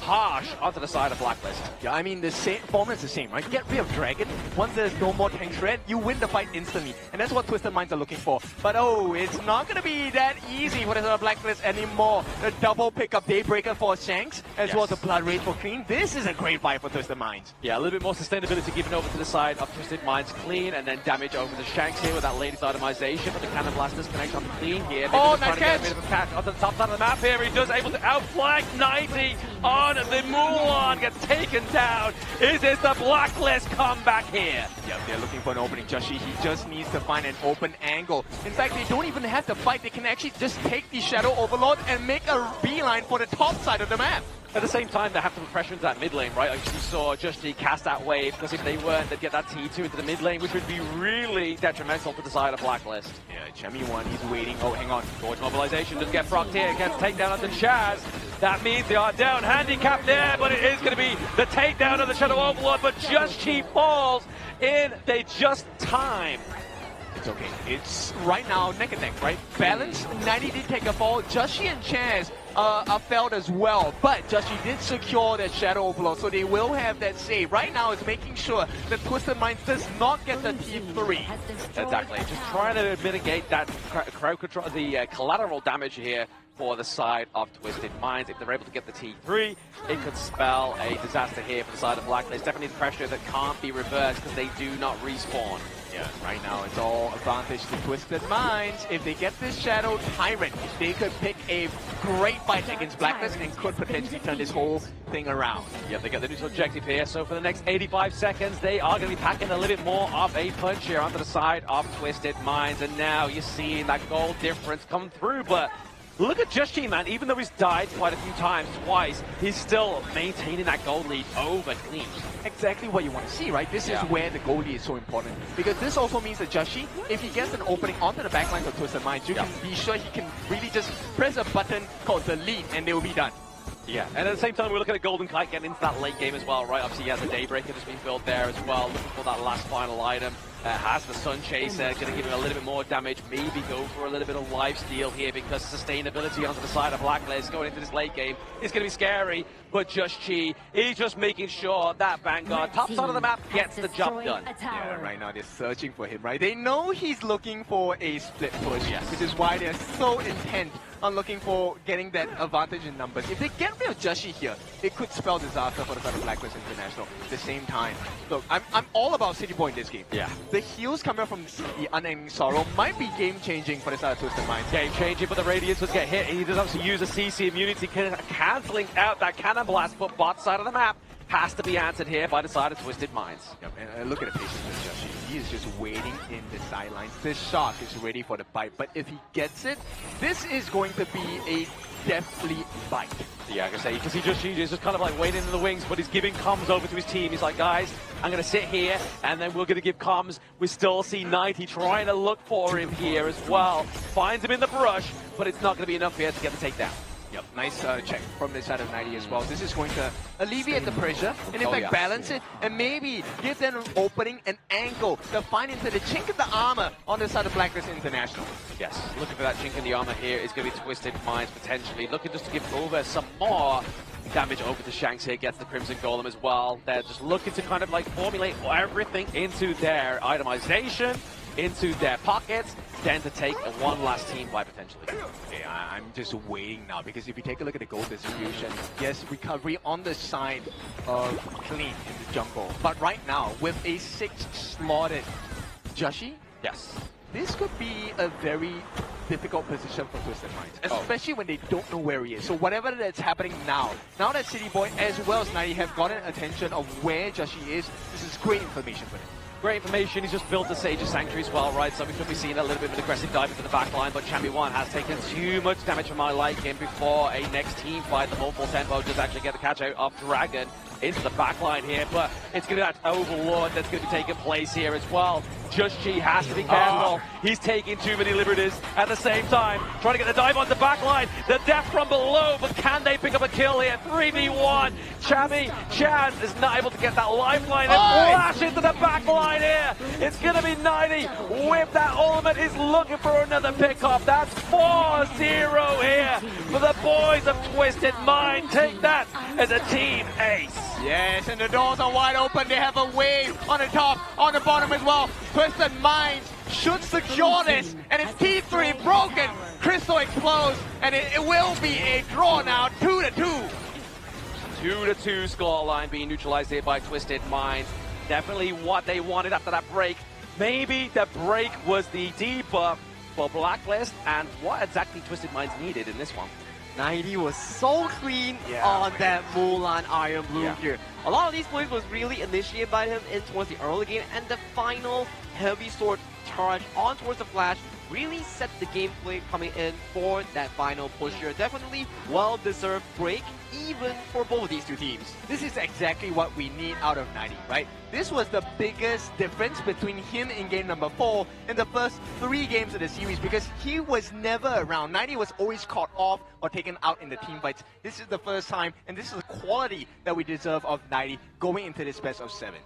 harsh onto the side of Blacklist. Yeah, I mean, the same formula is the same, right? Get rid of Dragon. Once there's no more tank shred, you win the fight instantly. And that's what Twisted Minds are looking for. But oh, it's not going to be that easy for the Blacklist anymore. The double pickup Daybreaker for Shanks, as well as the Blood Rage for Clean. This is a great fight for Twisted Minds. Yeah, a little bit more sustainability given over to the side of Twisted Minds Clean, and then damage over to Shanks here with that latest itemization. But the Cannon Blasters connect on the Clean here. Oh, nice catch! A bit of a catch on the top side of the map here. He does able to outflank 90 on the Mulan, gets taken down. Is this the Blacklist comeback here? Yeah, they're looking for an opening. He just needs to find an open angle. In fact, they don't even have to fight. They can actually just take the Shadow Overlord and make a beeline for the top side of the map. At the same time, they have to put pressure into that mid lane, right? Like you saw Just Chi cast that wave, because if they weren't, they'd get that T2 into the mid lane, which would be really detrimental to the side of Blacklist. Yeah, Chemi 1, he's waiting. Oh, hang on. Gorge mobilization does get procced here, gets takedown onto Chaz. That means they are down handicap there, but it is going to be the takedown of the Shadow Overlord, but Just Chi falls in they just time. It's okay. It's right now neck and neck, right? Balance, 90 did take a fall. Just Chi and Chaz are felled as well, but Just Chi did secure that Shadow Overlord, so they will have that save. Right now it's making sure that Twisted Minds does not get the T3. Exactly, just trying to mitigate that crowd control, the collateral damage here for the side of Twisted Minds. If they're able to get the T3, it could spell a disaster here for the side of Blacklist. Definitely the pressure that can't be reversed because they do not respawn. Yeah, right now it's all advantage to Twisted Minds. If they get this Shadow Tyrant, they could pick a great fight against Blacklist and could potentially turn this whole thing around. Yeah, they got the neutral objective here, so for the next 85 seconds, they are going to be packing a little bit more of a punch here onto the side of Twisted Minds, and now you're seeing that goal difference come through, but look at Joshi, man. Even though he's died quite a few times, twice, he's still maintaining that goal lead over Clean. Exactly what you want to see, right? This is where the goal lead is so important. Because this also means that Joshi, if he gets an opening onto the backline of Twisted Minds, you can be sure he can really just press a button called delete and they will be done. Yeah, and at the same time, we're looking at Golden Kite getting into that late game as well, right? Obviously, he has a Daybreaker that's been built there as well, looking for that last final item. Has the Sun Chaser, going to give him a little bit more damage, maybe go for a little bit of lifesteal here because sustainability onto the side of Blacklist going into this late game is going to be scary, but Just Chi, he's just making sure that Vanguard, top side of the map, gets the job done. Yeah, right now they're searching for him, right? They know he's looking for a split push, which is why they're so intent on looking for getting that advantage in numbers. If they get rid of Joshi here, it could spell disaster for the side of Blacklist International at the same time. Look, I'm all about City Boy in this game. Yeah. The heals coming from the Unending Sorrow might be game-changing for the side of Twisted Minds. Game-changing, but the Radiance would get hit. He does obviously use a CC immunity, cancelling out that Cannon Blast, but bot side of the map has to be answered here by the side of Twisted Minds. Yep, and look at the patience with Joshi. He is just waiting in the sidelines. This Shark is ready for the bite, but if he gets it, this is going to be a deathly bite. Yeah, I can say, because he's just kind of like waiting in the wings, but he's giving comms over to his team. He's like, guys, I'm going to sit here, and then we're going to give comms. We still see 90 trying to look for him here as well. Finds him in the brush, but it's not going to be enough here to get the takedown. Yep, nice check from the side of 90 as well. This is going to alleviate the pressure and in fact balance it and maybe give them an opening, an angle to find into the chink of the armor on the side of Blacklist International. Yes, looking for that chink in the armor here is going to be Twisted Minds potentially. Looking just to give over some more damage over to Shanks here, gets the Crimson Golem as well. They're just looking to kind of like formulate everything into their itemization, into their pockets, then to take one last team fight potentially. Okay, I'm just waiting now because if you take a look at the gold distribution, yes, recovery on the side of Clean in the jungle. But right now, with a 6-slotted Joshi, yes, this could be a very difficult position for Twisted Minds, especially when they don't know where he is. So whatever that's happening now that City Boy as well as 90 have gotten attention of where Joshi is, this is great information for them. Great information. He's just built the Sage's Sanctuary as well, right? So we could be seeing a little bit of an aggressive dive into the back line, but Champion 1 has taken too much damage from my liking before a next team fight. The full tempo does actually get the catch out of Dragon into the back line here, but it's going to be that Overlord that's going to be taking place here as well. Just Chi has to be careful. He's taking too many liberties at the same time. Trying to get the dive on the back line. The death from below, but can they pick up a kill here? 3v1. Chan is not able to get that lifeline and flash into the back line here. It's going to be 90 with that ultimate. Is looking for another pickup. That's 4-0 here for the boys of Twisted Mind. Take that as a team ace. Yes, and the doors are wide open. They have a wave on the top, on the bottom as well. Twisted Minds should secure this, and it's T3 broken. Crystal explodes, and it will be a draw now, 2-2. 2-2 scoreline being neutralized here by Twisted Minds. Definitely what they wanted after that break. Maybe the break was the debuff for Blacklist, and what exactly Twisted Minds needed in this one. 90 was so clean on that Mulan Iron Bloom here. A lot of these plays was really initiated by him in towards the early game, and the final heavy sword charge on towards the Flash really set the gameplay coming in for that final push here. Definitely well-deserved break, even for both of these two teams. This is exactly what we need out of 90, right? This was the biggest difference between him in game number 4 and the first 3 games of the series because he was never around. 90 was always caught off or taken out in the team fights. This is the first time, and this is the quality that we deserve of 90 going into this best of 7.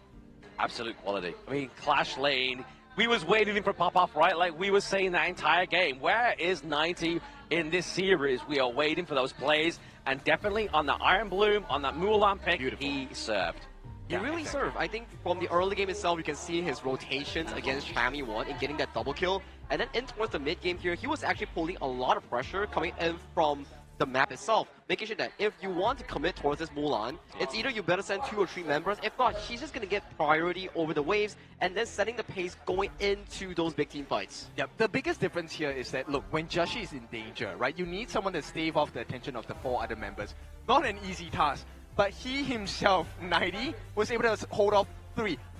Absolute quality. I mean, Clash Lane, we was waiting for pop-off, right? Like we were saying that entire game. Where is 90 in this series? We are waiting for those plays, and definitely on the Iron Bloom, on that Mulan pick, he served. He really served. I think from the early game itself, you can see his rotations against Chammy 1 and getting that double kill. And then in towards the mid game here, he was actually pulling a lot of pressure coming in from the map itself, making sure that if you want to commit towards this Mulan, it's either you better send 2 or 3 members. If not, she's just going to get priority over the waves and then setting the pace going into those big team fights. Yeah, the biggest difference here is that, look, when Joshi is in danger, right, you need someone to stave off the attention of the 4 other members. Not an easy task, but he himself, 90, was able to hold off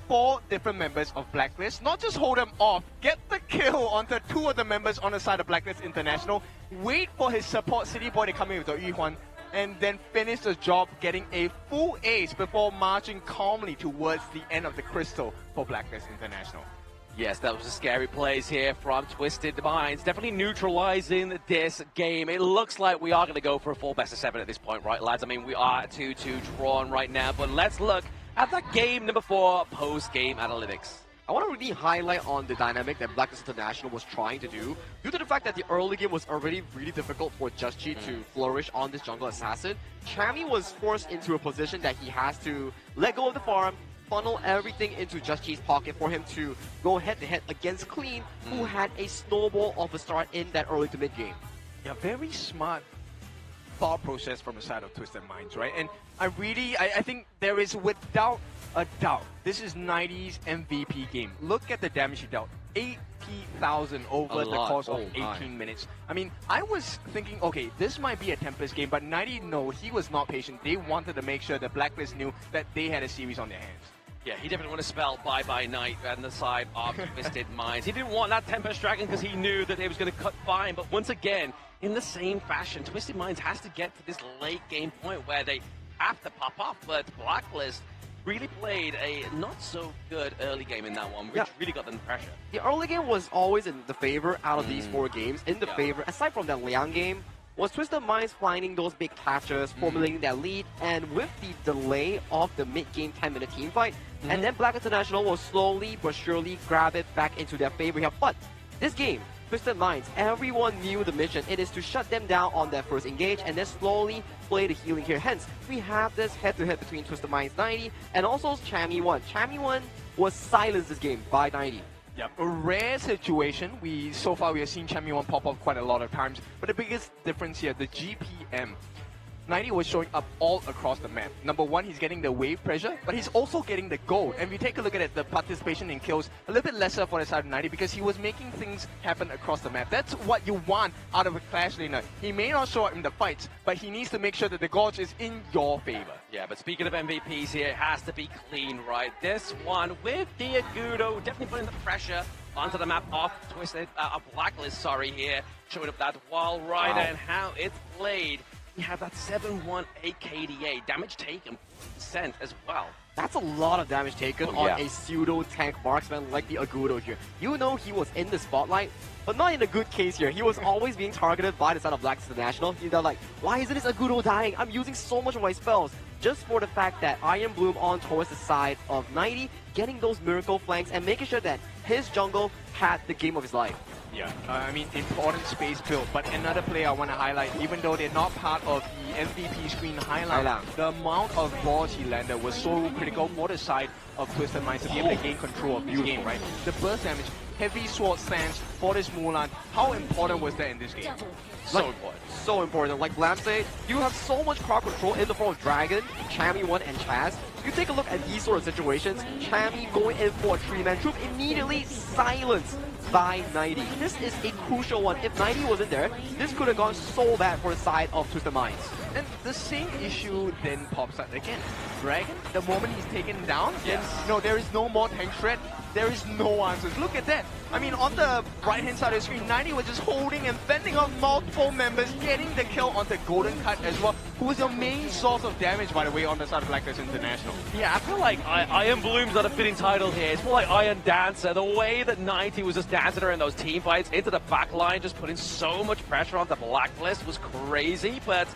4 different members of Blacklist. Not just hold them off, get the kill onto 2 of the members on the side of Blacklist International, wait for his support City Boy to come in with the Yuhuan, and then finish the job getting a full ace before marching calmly towards the end of the crystal for Blacklist International. Yes, that was a scary plays here from Twisted Minds. Definitely neutralizing this game. It looks like we are going to go for a full best of 7 at this point, right, lads? I mean, we are 2-2 drawn right now, but let's look at that game number 4 post-game analytics. I want to really highlight on the dynamic that Blacklist International was trying to do, due to the fact that the early game was already really difficult for Just Chi to flourish on this jungle assassin. Chami was forced into a position that he has to let go of the farm, funnel everything into Just Chi's pocket for him to go head-to-head against Clean, who had a snowball of a start in that early to mid game. Yeah, very smart thought process from the side of Twisted Minds, right? And I think there is without a doubt, this is 90's MVP game. Look at the damage he dealt. 80,000 over the course of 18 minutes. I mean, I was thinking, okay, this might be a Tempest game, but 90, no, he was not patient. They wanted to make sure that Blacklist knew that they had a series on their hands. Yeah, he definitely want to spell bye-bye night on the side of Twisted Minds. He didn't want that Tempest Dragon because he knew that it was going to cut fine, but once again, in the same fashion, Twisted Minds has to get to this late game point where they have to pop off, but Blacklist really played a not-so-good early game in that one, which really got them the pressure. The early game was always in the favor out of these 4 games. In the favor, aside from that Liang game, was Twisted Minds finding those big catches, formulating that lead, and with the delay of the mid-game 10-minute team fight, and then Black International will slowly but surely grab it back into their favor here. But this game, Twisted Minds, everyone knew the mission. It is to shut them down on their first engage and then slowly play the healing here. Hence, we have this head-to-head between Twisted Minds 90 and also Chami 1. Chami 1 was silenced this game by 90. Yeah, a rare situation. So far we have seen Chami 1 pop up quite a lot of times, but the biggest difference here, the GPM. 90 was showing up all across the map. Number 1, he's getting the wave pressure, but he's also getting the gold. And if you take a look at it, the participation in kills, a little bit lesser for the side of 90 because he was making things happen across the map. That's what you want out of a Clash laner. He may not show up in the fights, but he needs to make sure that the gauge is in your favor. Yeah, but speaking of MVPs here, it has to be Clean, right? This one with the Agudo, definitely putting the pressure onto the map of Blacklist, here, showing up that wall rider and how it's played. We have that 7-1 KDA, damage taken % as well. That's a lot of damage taken on a pseudo-tank marksman like the Agudo here. You know he was in the spotlight, but not in a good case here. He was always being targeted by the side of Blacklist International. They're like, why isn't this Agudo dying? I'm using so much of my spells. Just for the fact that Iron Bloom on towards the side of 90, getting those miracle flanks and making sure that his jungle had the game of his life. Yeah, I mean, important space build. But another player I want to highlight, even though they're not part of the MVP screen highlight, the amount of balls he landed was so critical for the side of Twisted Minds to be able to gain control of this game, right? The burst damage, heavy sword stance for this Mulan, how important was that in this game? So important. So important. Like Blam said, you have so much crowd control in the form of Dragon, Chami 1, and Chaz. You take a look at these sort of situations, Chami going in for a 3-man troop, immediately silenced by 90. This is a crucial one. If 90 wasn't there, this could have gone so bad for the side of Twisted Minds. And the same issue then pops up again. Dragon, the moment he's taken down, there is no more tank threat. There is no answers. Look at that. I mean, on the right-hand side of the screen, 90 was just holding and fending off multiple members, getting the kill on the Golden Cut as well, who was your main source of damage, by the way, on the side of Blacklist International. Yeah, I feel like Iron Bloom's not a fitting title here. It's more like Iron Dancer. The way that 90 was just dancing around those team fights into the back line, just putting so much pressure on the Blacklist was crazy, but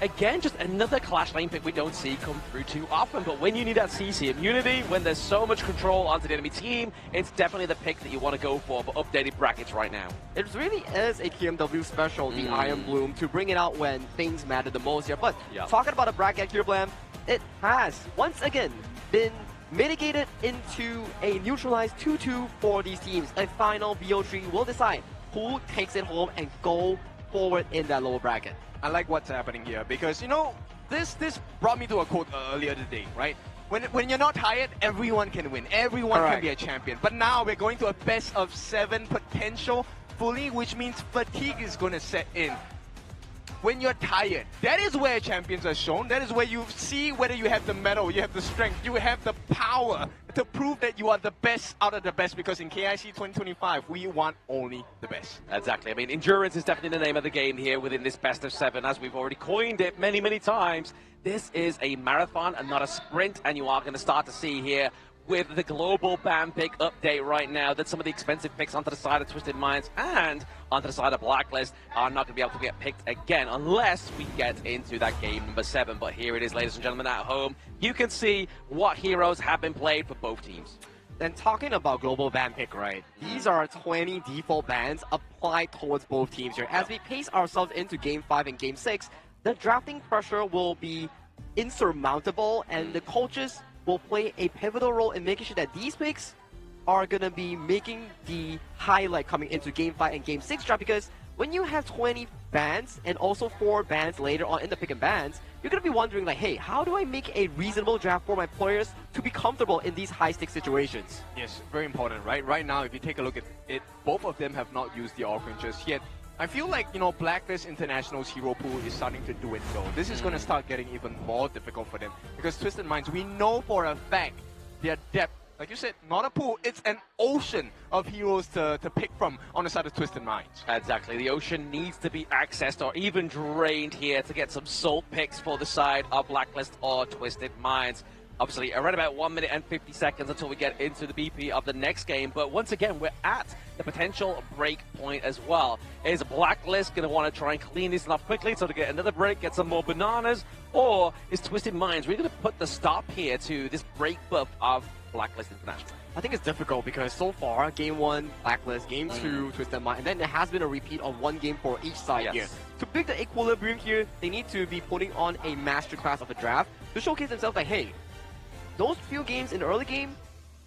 again, just another Clash lane pick we don't see come through too often. But when you need that CC immunity, when there's so much control onto the enemy team, it's definitely the pick that you want to go for updated brackets right now. It really is a KMW special, the Iron Bloom, to bring it out when things matter the most here. But talking about a bracket here, Blam, it has, once again, been mitigated into a neutralized 2-2 for these teams. A final BO3 will decide who takes it home and go forward in that lower bracket. I like what's happening here because, you know, this brought me to a quote earlier today, right? When you're not tired, everyone can win. Everyone can be a champion. But now we're going to a best of 7 potential fully, which means fatigue is going to set in. When you're tired, that is where champions are shown. That is where you see whether you have the mettle, you have the strength, you have the power to prove that you are the best out of the best, because in KIC 2025, we want only the best. Exactly. I mean, endurance is definitely the name of the game here within this best of 7, as we've already coined it many, many times. This is a marathon and not a sprint, and you are going to start to see here with the global ban pick update right now that some of the expensive picks onto the side of Twisted Minds and onto the side of Blacklist are not going to be able to get picked again unless we get into that game number 7. But here it is, ladies and gentlemen, at home. You can see what heroes have been played for both teams. Then talking about global ban pick, right? These are 20 default bans applied towards both teams here. As we pace ourselves into Game 5 and Game 6, the drafting pressure will be insurmountable, and the coaches will play a pivotal role in making sure that these picks are going to be making the highlight coming into Game 5 and Game 6 draft, because when you have 20 bans and also 4 bans later on in the pick and bans, you're going to be wondering like, hey, how do I make a reasonable draft for my players to be comfortable in these high-stakes situations? Yes, very important, right? Right now, if you take a look at it, both of them have not used the oranges yet. I feel like, you know, Blacklist International's hero pool is starting to do it though. This is going to start getting even more difficult for them, because Twisted Minds, we know for a fact their depth, like you said, not a pool, it's an ocean of heroes to pick from on the side of Twisted Minds. Exactly. The ocean needs to be accessed or even drained here to get some salt picks for the side of Blacklist or Twisted Minds. Obviously, around about 1 minute and 50 seconds until we get into the BP of the next game. But once again, we're at the potential break point as well. Is Blacklist going to want to try and clean this enough quickly so to get another break, get some more bananas? Or is Twisted Minds really going to put the stop here to this break buff of Blacklist International? I think it's difficult because so far, Game 1, Blacklist, Game 2, Twisted Minds, and then there has been a repeat of 1 game for each side here. To pick the equilibrium here, they need to be putting on a masterclass of a draft to showcase themselves like, hey, those few games in the early game,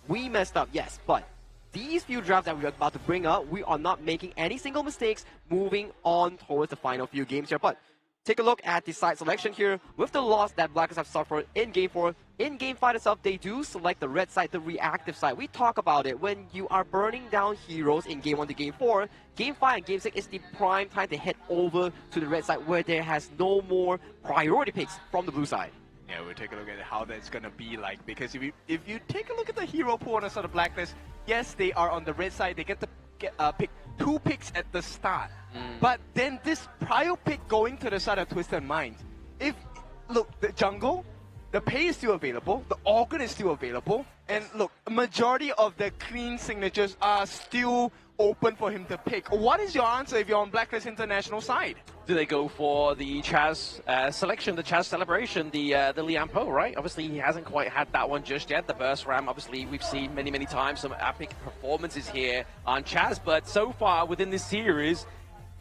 we messed up, yes, but these few drafts that we're about to bring up, we are not making any single mistakes moving on towards the final few games here. But take a look at the side selection here. With the loss that Blacklist have suffered in Game 4, in Game 5 itself, they do select the red side, the reactive side. We talk about it. When you are burning down heroes in Game 1 to Game 4, Game 5 and Game 6 is the prime time to head over to the red side where there has no more priority picks from the blue side. Yeah, we'll take a look at how that's going to be like, because if you take a look at the hero pool on the side of Blacklist, yes, they are on the red side. They get to pick 2 picks at the start. But then this prior pick going to the side of Twisted Minds, look, the jungle, the pay is still available, the organ is still available, and look, a majority of the clean signatures are still open for him to pick. What is your answer if you're on Blacklist International side? Do they go for the Chaz selection, the Chaz celebration, the Liam Poe, right? Obviously, he hasn't quite had that one just yet. The burst ram, obviously, we've seen many, many times some epic performances here on Chaz, but so far within this series,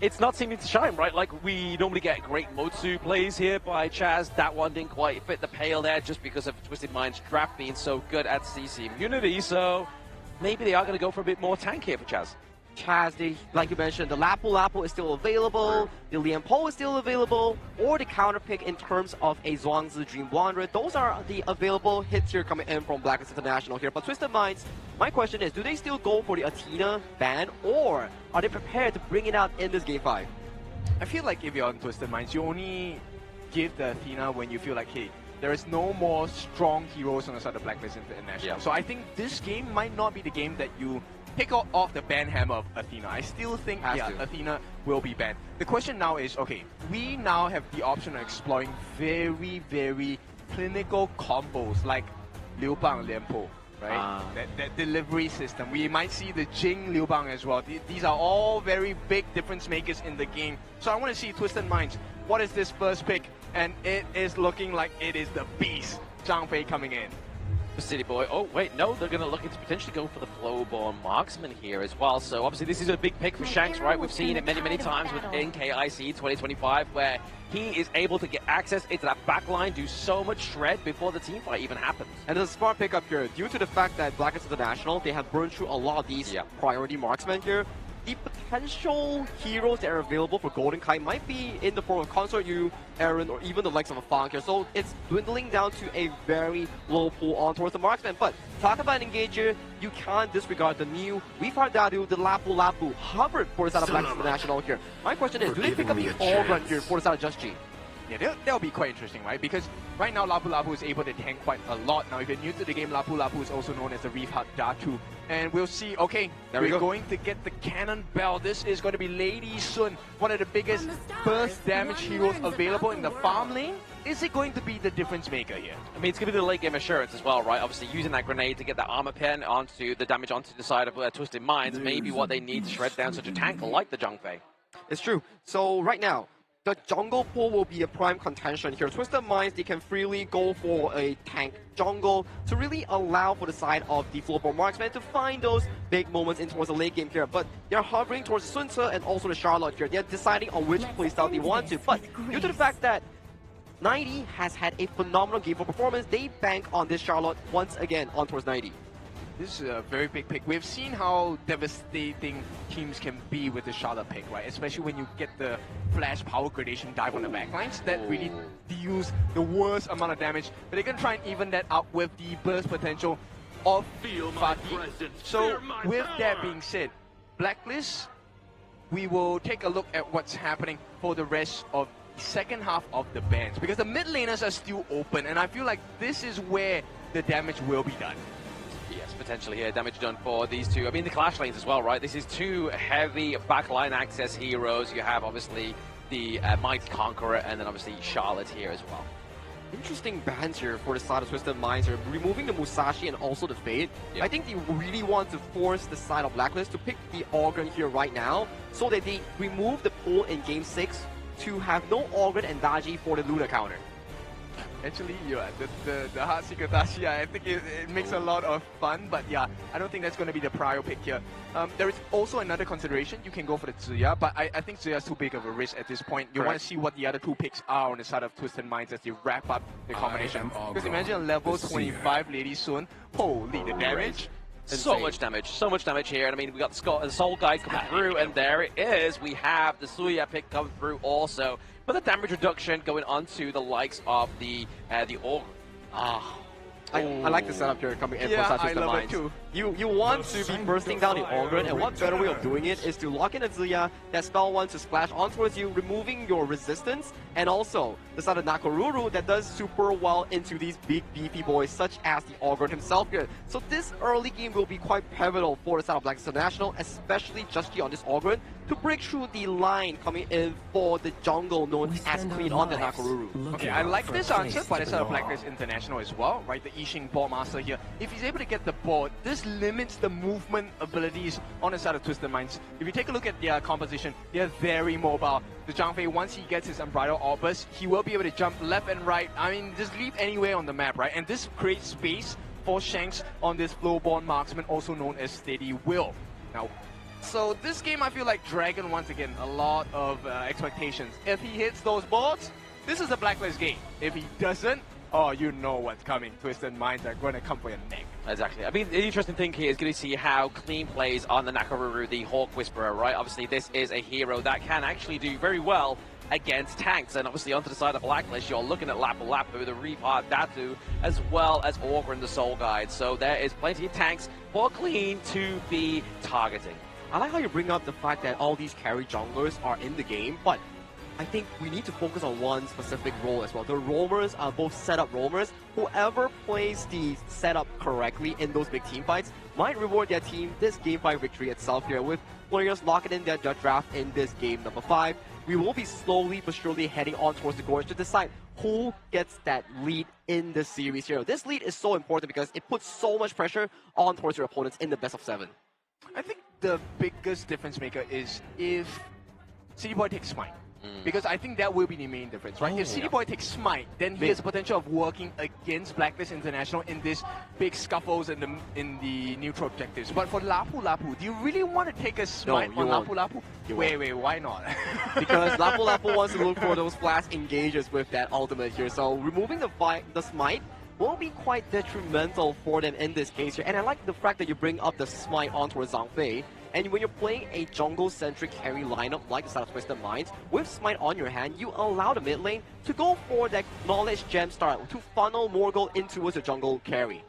it's not seeming to shine, right? Like, we normally get great Motsu plays here by Chaz. That one didn't quite fit the pale there just because of Twisted Minds' draft being so good at CC immunity, so maybe they are going to go for a bit more tank here for Chaz. Chaz, like you mentioned, the Lapu is still available, the Liam Poe is still available, or the counter pick in terms of a Zhuangzi Dream Wanderer. Those are the available hits here coming in from Blacklist International here. But Twisted Minds, my question is, do they still go for the Athena ban, or are they prepared to bring it out in this Game 5? I feel like if you're on Twisted Minds, you only give the Athena when you feel like, hey, there is no more strong heroes on the side of Blacklist International. So I think this game might not be the game that you pick off the ban hammer of Athena. I still think Athena will be banned. The question now is, okay, we now have the option of exploring very, very clinical combos like Liu Bang, Lian Po, right? That delivery system. We might see the Jing Liu Bang as well. These are all very big difference makers in the game. So I want to see Twisted Minds. What is this first pick? And it is looking like it is the beast, Zhang Fei, coming in. City Boy. Oh, wait, no, they're going to look to potentially go for the Flowborn Marksman here as well. So obviously this is a big pick for Shanks, right? We've seen it many, many times within KIC 2025 where he is able to get access into that backline, do so much shred before the team fight even happens. And there's a smart pickup here. Due to the fact that Blacklist International, they have burned through a lot of these priority marksmen here, the potential heroes that are available for Golden Kai might be in the form of Consort Yu, Aaron, or even the likes of a Fang here. So it's dwindling down to a very low pool on towards the marksman. But talk about an engager, you can't disregard the new Weefar Dadu, the Lapu Lapu, Hubbard for the side of Blacklist International here. My question is, do they pick up the all-run here for the side of Just G? Yeah, that'll be quite interesting, right? Because right now Lapu Lapu is able to tank quite a lot. Now, if you're new to the game, Lapu Lapu is also known as the Reef Datu. And we'll see, okay, we're going to get the Cannon Bell. This is going to be Lady Sun, one of the biggest burst damage heroes available in the farm lane. Is it going to be the difference maker here? I mean, it's going to be the late game assurance as well, right? Obviously, using that grenade to get that armor pen onto the damage onto the side of Twisted Minds, maybe what they need to shred down such a tank like the Zhangfei. It's true. So right now, the jungle pool will be a prime contention here. Twisted Minds, they can freely go for a tank jungle to really allow for the side of the Flowborn Marksman to find those big moments in towards the late game here. But they're hovering towards the Sun Ce and also the Charlotte here. They're deciding on which playstyle they want to. But due to the fact that 90 has had a phenomenal game for performance, they bank on this Charlotte once again on towards 90. This is a very big pick. We've seen how devastating teams can be with the Charlotte pick, right? Especially when you get the flash power gradation dive on the backlines. That really deals the worst amount of damage. But they're going to try and even that out with the burst potential of Fatih. So with that being said, Blacklist, we will take a look at what's happening for the rest of the second half of the bans. Because the mid laners are still open. And I feel like this is where the damage will be done. Yes, potentially here, damage done for these two. I mean, the clash lanes as well, right? This is two heavy backline access heroes. You have, obviously, the Mighty Conqueror and then, obviously, Charlotte here as well. Interesting bans here for the side of Twisted Minds here. Removing the Musashi and also the Fade. Yep. I think they really want to force the side of Blacklist to pick the Organ here right now so that they remove the pull in Game 6 to have no Organ and Daji for the Luna counter. Actually, yeah, the Heart Seeker Dashi, I think it makes a lot of fun, but yeah, I don't think that's going to be the prior pick here. There is also another consideration. You can go for the Ziya, but I think Ziya is too big of a risk at this point. You want to see what the other two picks are on the side of Twisted Minds as they wrap up the combination. Because imagine a level 25 Lady Sun. Holy, the damage. So much damage here, and I mean, we got the Soul Guide coming through, and there it is. We have the Suya pick coming through also, but the damage reduction going onto the likes of the Org. I like the setup here coming in for such as the Minds. Too. You want to be bursting down the Organ, and what better way of doing it is to lock in a Ziya, that spell one to splash on towards you, removing your resistance, and also the side of Nakoruru that does super well into these big beefy boys such as the Organ himself here. So this early game will be quite pivotal for the side of Blacklist International, especially Just G on this Organ, to break through the line coming in for the jungle known as Queen on the Nakoruru. Okay, I like this answer by the side of Blacklist International as well, right? The Yixing Ball Master here. If he's able to get the board, this limits the movement abilities on the side of Twisted Minds. If you take a look at their composition, they're very mobile. The Zhangfei, once he gets his Unbridled Orbus, he will be able to jump left and right. I mean, just leave anywhere on the map, right? And this creates space for Shanks on this Flowborn Marksman, also known as Steady Will. Now, so this game, I feel like Dragon, once again, a lot of expectations. If he hits those boards, this is a Blacklist game. If he doesn't, oh, you know what's coming. Twisted Minds are going to come for your neck. Exactly. I mean, the interesting thing here is going to see how Clean plays on the Nakoruru, the Hawk Whisperer, right? Obviously, this is a hero that can actually do very well against tanks. And obviously, onto the side of Blacklist, you're looking at Lapu Lapu, the Reef Datu, as well as Orgrin, the Soul Guide. So there is plenty of tanks for Clean to be targeting. I like how you bring up the fact that all these carry junglers are in the game, but I think we need to focus on one specific role as well. The roamers are both setup roamers. Whoever plays the setup correctly in those big team fights might reward their team this game 5 victory itself here, with players locking in their draft in this game number 5. We will be slowly but surely heading on towards the gorge to decide who gets that lead in the series here. This lead is so important because it puts so much pressure on towards your opponents in the best of 7. I think the biggest difference maker is if City Boy takes Smite. Because I think that will be the main difference, right? If City Boy takes Smite, then he has the potential of working against Blacklist International in this big scuffles in the neutral objectives. But for Lapu Lapu, do you really want to take a Smite on Lapu Lapu? Wait, why not? Because Lapu Lapu wants to look for those flash engages with that ultimate here. So removing the Smite will be quite detrimental for them in this case here. And I like the fact that you bring up the Smite onto Zhangfei. And when you're playing a jungle-centric carry lineup like the side of Twisted Minds, with Smite on your hand, you allow the mid lane to go for that Knowledge Gem start to funnel more gold into towards the jungle carry.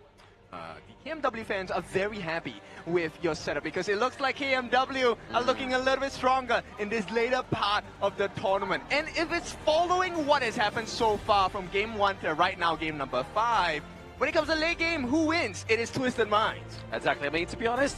The KMW fans are very happy with your setup because it looks like KMW are looking a little bit stronger in this later part of the tournament. And if it's following what has happened so far from game 1 to right now, game number 5, when it comes to late game, who wins? It is Twisted Minds. Exactly. I mean, to be honest,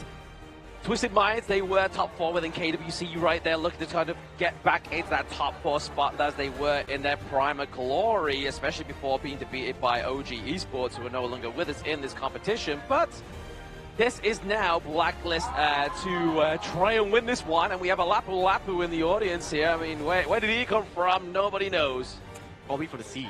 Twisted Minds, they were top 4 within KWC right there, looking to kind of get back into that top 4 spot as they were in their prime of glory, especially before being defeated by OG Esports, who are no longer with us in this competition. But this is now Blacklist to try and win this one, and we have a Lapu Lapu in the audience here. I mean, where did he come from? Nobody knows. Probably for the sea.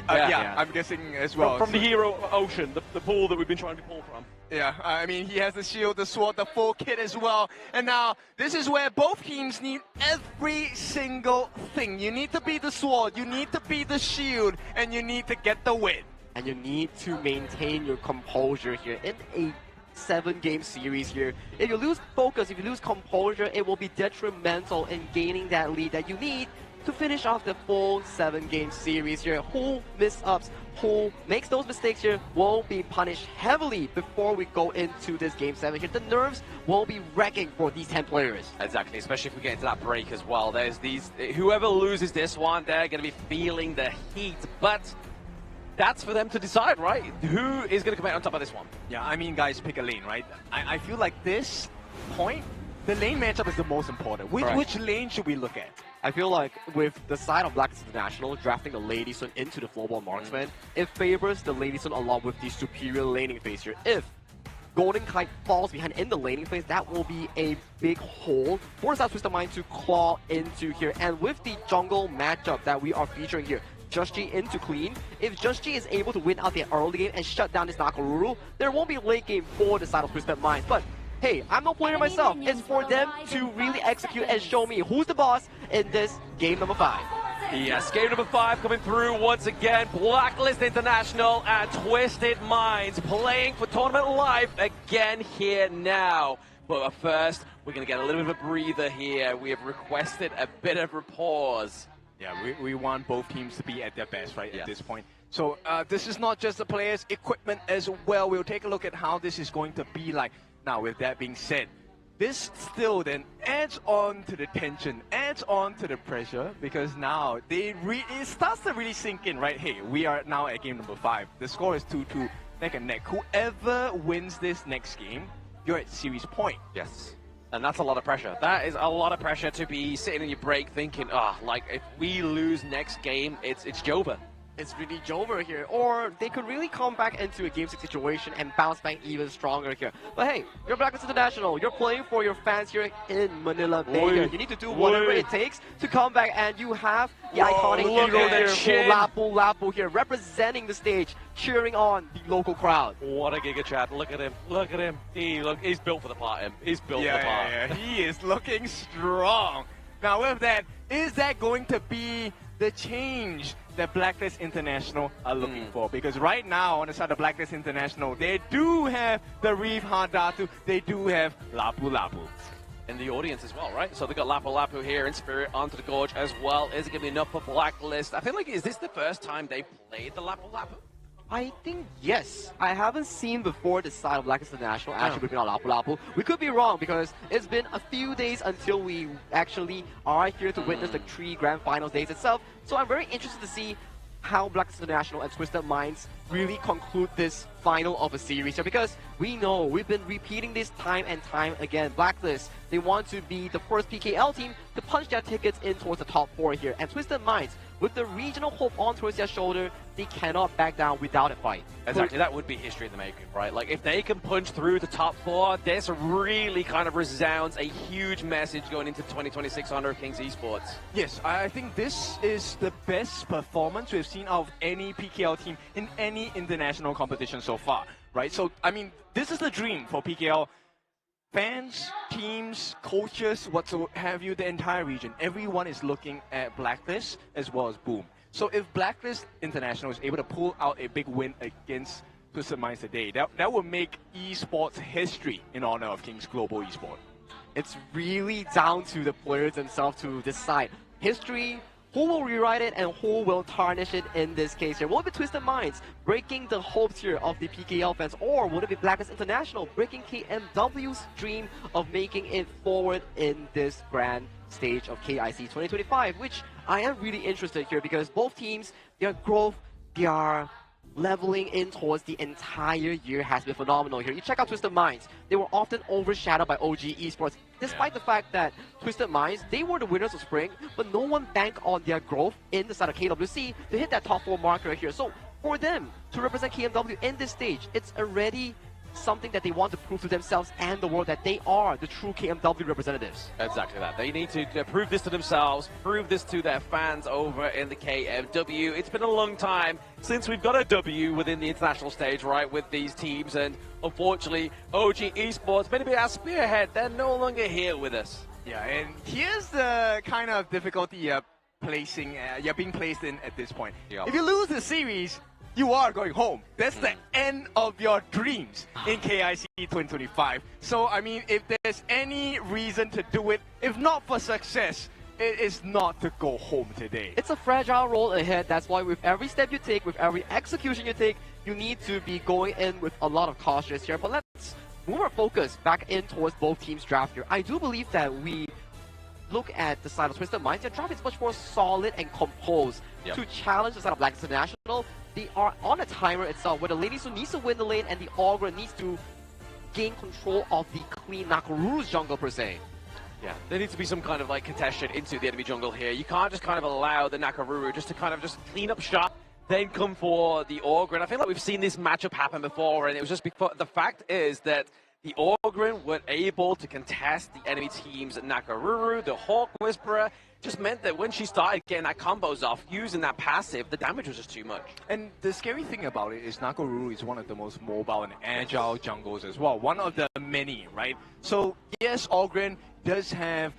Yeah, I'm guessing as well. From the Hero Ocean, the pool that we've been trying to pull from. Yeah, I mean, he has the shield, the sword, the full kit as well. And now, this is where both teams need every single thing. You need to be the sword, you need to be the shield, and you need to get the win. And you need to maintain your composure here in a 7-game series here. If you lose focus, if you lose composure, it will be detrimental in gaining that lead that you need to finish off the full 7-game series here. Who miss-ups, who makes those mistakes here will be punished heavily before we go into this game 7 here. The nerves will be wrecking for these 10 players. Exactly, especially if we get into that break as well. There's these, whoever loses this one, they're going to be feeling the heat, but that's for them to decide, right? Who is going to come out on top of this one? Yeah, I mean, guys, pick a lane, right? I feel like this point, the lane matchup is the most important. Which lane should we look at? I feel like with the side of Blacklist International drafting the Lady Sun into the Floorball Marksman, it favors the Lady Sun along with the superior laning phase here. If Golden Kite falls behind in the laning phase, that will be a big hole for South Twisted Mind to claw into here. And with the jungle matchup that we are featuring here, Just G into Clean, if Just G is able to win out the early game and shut down this Nakoruru, there won't be late game for the side of Twisted Mind. But hey, I'm no player myself. It's for them to really execute and show me who's the boss in this game number 5. Yes, game number 5 coming through once again. Blacklist International and Twisted Minds playing for tournament life again here now. But first, we're going to get a little bit of a breather here. We have requested a bit of a pause. Yeah, we want both teams to be at their best, right, at this point. So this is not just the players' equipment as well. We'll take a look at how this is going to be like. Now, with that being said, this still then adds on to the tension, adds on to the pressure, because now it starts to really sink in, right? Hey, we are now at game number 5. The score is 2-2, neck and neck. Whoever wins this next game, you're at series point. Yes. And that's a lot of pressure. That is a lot of pressure to be sitting in your break thinking, like if we lose next game, it's Jova. It's really Jover here, or they could really come back into a game 6 situation and bounce back even stronger here. But hey, you're Blacklist International, you're playing for your fans here in Manila Bay. You need to do whatever it takes to come back, and you have the iconic hero there, Lapu Lapu here, representing the stage, cheering on the local crowd. What a Giga Chat, look at him, look at him. He's built for the part, He's built for the part. Yeah, he is looking strong. Now with that, is that going to be the change that Blacklist International are looking for? Because right now, on the side of Blacklist International, they do have the Reef Hadatu, they do have Lapu Lapu. In the audience as well, right? So they've got Lapu Lapu here in spirit onto the Gorge as well. Is it going to be enough for Blacklist? I feel like, is this the first time they played the Lapu Lapu? I think yes. I haven't seen before the side of Blacklist International actually bringing out Lapu Lapu. We could be wrong because it's been a few days until we actually are here to witness the 3 Grand Finals days itself. So I'm very interested to see how Blacklist International and Twisted Minds really conclude this final of a series here, because we know we've been repeating this time and time again. Blacklist, they want to be the first PKL team to punch their tickets in towards the top 4 here, and Twisted Minds, with the regional hope on towards their shoulder, they cannot back down without a fight. Exactly, that would be history in the making, right? Like, if they can punch through the top 4, this really kind of resounds a huge message going into 2026 Honor of Kings Esports. Yes, I think this is the best performance we've seen out of any PKL team in any international competition so far, right? So, I mean, this is the dream for PKL. Fans, teams, coaches, what have you, the entire region, everyone is looking at Blacklist as well as Boom. So if Blacklist International is able to pull out a big win against Twisted Minds today, that will make esports history in honor of Kings Global Esports. it's really down to the players themselves to decide. History, who will rewrite it and who will tarnish it in this case here? Will it be Twisted Minds breaking the hopes here of the PKL fans, or would it be Blacklist International breaking KMW's dream of making it forward in this grand stage of KIC 2025, which I am really interested here because both teams, their growth, their leveling in towards the entire year has been phenomenal here. You check out Twisted Minds. They were often overshadowed by OG Esports, despite the fact that Twisted Minds, they were the winners of spring, but no one banked on their growth in the side of KWC to hit that top 4 marker here. So for them to represent KMW in this stage, it's already something that they want to prove to themselves and the world that they are the true KMW representatives. Exactly that. They need to prove this to themselves, prove this to their fans over in the KMW. It's been a long time since we've got a W within the international stage, right, with these teams, and unfortunately, OG Esports, maybe our spearhead, they're no longer here with us. Yeah, and here's the kind of difficulty you're being placed in at this point. Yeah. If you lose the series, you are going home. That's the end of your dreams in KIC 2025. So, I mean, if there's any reason to do it, if not for success, it is not to go home today. It's a fragile road ahead. That's why with every step you take, with every execution you take, you need to be going in with a lot of caution here. But let's move our focus back in towards both teams' draft here. I do believe that we look at the side of Twisted Minds, their draft is much more solid and composed to challenge the side of Blacklist International. They are on a timer itself, where the Lady Sun needs to win the lane and the Augur needs to gain control of the Queen Nakaruru's jungle per se. Yeah, there needs to be some kind of like contention into the enemy jungle here. You can't just kind of allow the Nakaruru just to kind of just clean up shop, then come for the Augur. And I feel like we've seen this matchup happen before, and it was just because the fact is that the Ogryn were able to contest the enemy team's Nakaruru, the Hawk Whisperer, just meant that when she started getting that combos off, using that passive, the damage was just too much. And the scary thing about it is Nakaruru is one of the most mobile and agile jungles as well. One of the many, right? So, yes, Ogryn does have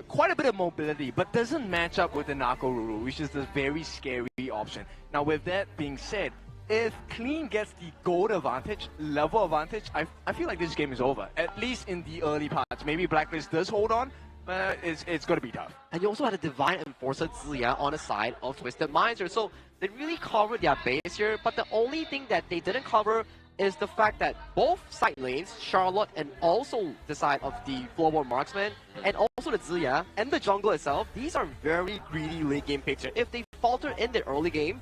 quite a bit of mobility, but doesn't match up with the Nakaruru, which is the very scary option. Now, with that being said, if Clean gets the gold advantage, level advantage, I feel like this game is over, at least in the early parts. Maybe Blacklist does hold on, but it's going to be tough. And you also had a Divine Enforcer Ziya on the side of Twisted Minds here, so they really covered their base here, but the only thing that they didn't cover is the fact that both side lanes, Charlotte and also the side of the Floorboard Marksman, and also the Ziya and the jungle itself, these are very greedy late game picks here. If they falter in the early game,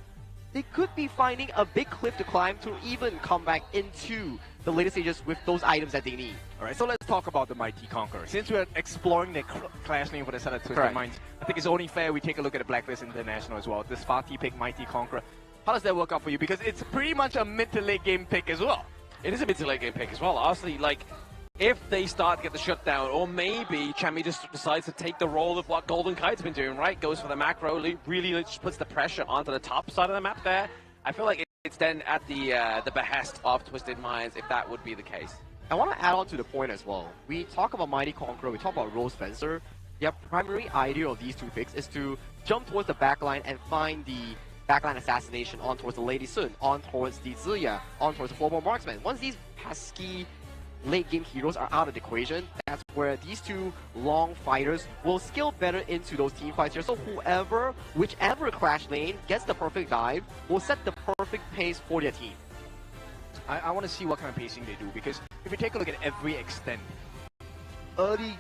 they could be finding a big cliff to climb to even come back into the later stages with those items that they need. Alright, so let's talk about the Mighty Conqueror. Since we're exploring the clash name for the side of Twisted Minds, I think it's only fair we take a look at the Blacklist International as well. This Fatih pick, Mighty Conqueror. How does that work out for you? Because it's pretty much a mid to late game pick as well. It is a mid to late game pick as well. Honestly, like, if they start to get the shutdown, or maybe Chami just decides to take the role of what Golden Kite's been doing, right? Goes for the macro, really just puts the pressure onto the top side of the map there. I feel like it's then at the behest of Twisted Minds if that would be the case. I want to add on to the point as well. We talk about Mighty Conqueror, we talk about Rose Fencer. Their primary idea of these two picks is to jump towards the backline and find the backline assassination on towards the Lady Sun, on towards the Ziya, on towards the Floorboard Marksman. Once these pesky late game heroes are out of the equation, that's where these two long fighters will scale better into those team fights here. So whichever clash lane gets the perfect dive will set the perfect pace for their team. I want to see what kind of pacing they do, because if you take a look at every extent, early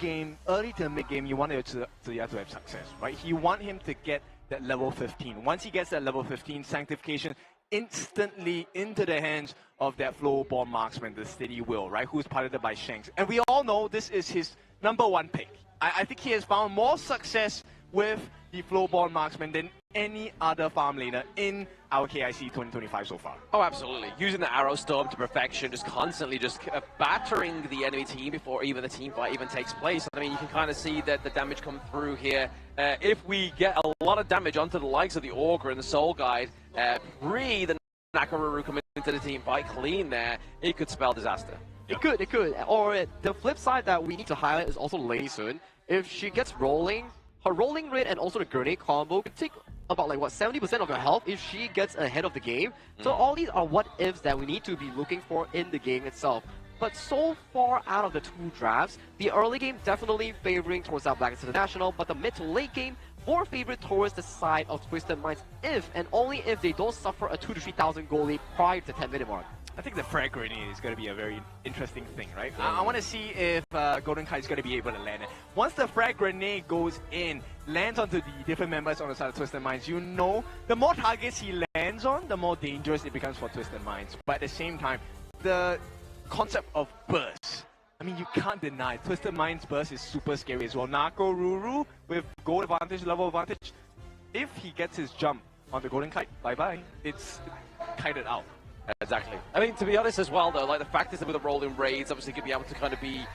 to mid game, you want Ziya to have success, right? You want him to get that level 15. Once he gets that level 15 sanctification, instantly into the hands of that Floorboard Marksman, the Steady Will, right? Who's piloted by Shanks. And we all know this is his #1 pick. I think he has found more success with the Floorboard Marksman than any other farm laner in our KIC 2025 so far. Oh, absolutely. Using the Arrow Storm to perfection, just constantly just battering the enemy team before even the team fight even takes place. I mean, you can kind of see that the damage come through here. If we get a lot of damage onto the likes of the Augur and the Soul Guide, the Nakaruru coming into the team fight clean there, it could spell disaster. It could. Or the flip side that we need to highlight is also Lady Sun. If she gets rolling, her rolling rate and also the grenade combo could take about like what 70% of her health if she gets ahead of the game. So all these are what ifs that we need to be looking for in the game itself. but so far out of the 2 drafts, the early game definitely favoring towards our Blacklist International, but the mid to late game more favored towards the side of Twisted Minds if and only if they don't suffer a 2,000 to 3,000 goal lead prior to the 10-minute mark. I think the frag grenade is going to be a very interesting thing, right? I want to see if Golden Kite is going to be able to land it. Once the frag grenade goes in, lands onto the different members on the side of Twisted Minds, you know, the more targets he lands on, the more dangerous it becomes for Twisted Minds. But at the same time, the concept of burst, I mean, you can't deny Twisted Minds burst is super scary as well. Nako Ruru with gold advantage, level advantage, if he gets his jump on the Golden Kite, bye-bye. It's kited out. Exactly. I mean, to be honest as well, though, like the fact is that with the rolling raids, obviously could be able to kind of be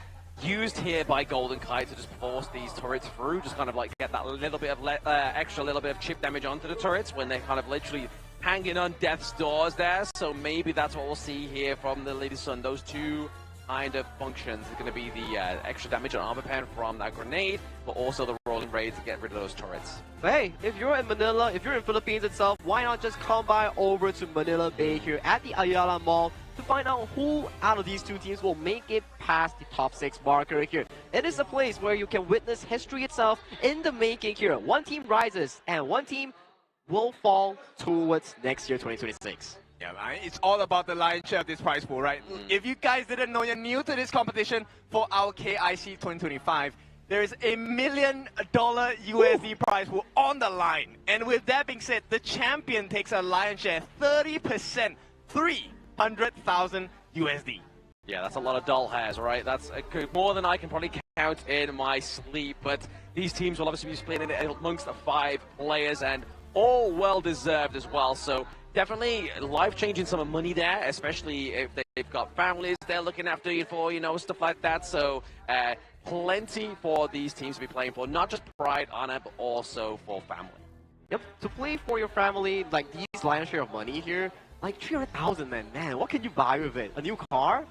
used here by Golden Kite to just force these turrets through, just kind of like get that little bit of extra little bit of chip damage onto the turrets when they're kind of literally hanging on death's doors there. So maybe that's what we'll see here from the Lady Sun. Those 2 kind of functions is going to be the extra damage on armor pen from that grenade, but also the rolling raid to get rid of those turrets. But hey, if you're in Manila, if you're in Philippines itself, why not just come by over to Manila Bay here at the Ayala Mall to find out who out of these 2 teams will make it past the top 6 marker here. It is a place where you can witness history itself in the making here. 1 team rises and 1 team will fall towards next year, 2026. Yeah, man, it's all about the lion's share of this prize pool, right? If you guys didn't know, you're new to this competition for our KIC2025, there is $1 million USD prize pool on the line. And with that being said, the champion takes a lion's share, 30%, 300,000 USD. Yeah, that's a lot of doll hairs, right? That's more than I can probably count in my sleep. But these teams will obviously be splitting it amongst the 5 players, and all well-deserved as well. So definitely life-changing sum of money there, especially if they've got families they're looking after you for, you know, stuff like that. So plenty for these teams to be playing for, not just pride, honor, but also for family. Yep, to play for your family, like these lion's share of money here, like 300,000, man, what can you buy with it? A new car?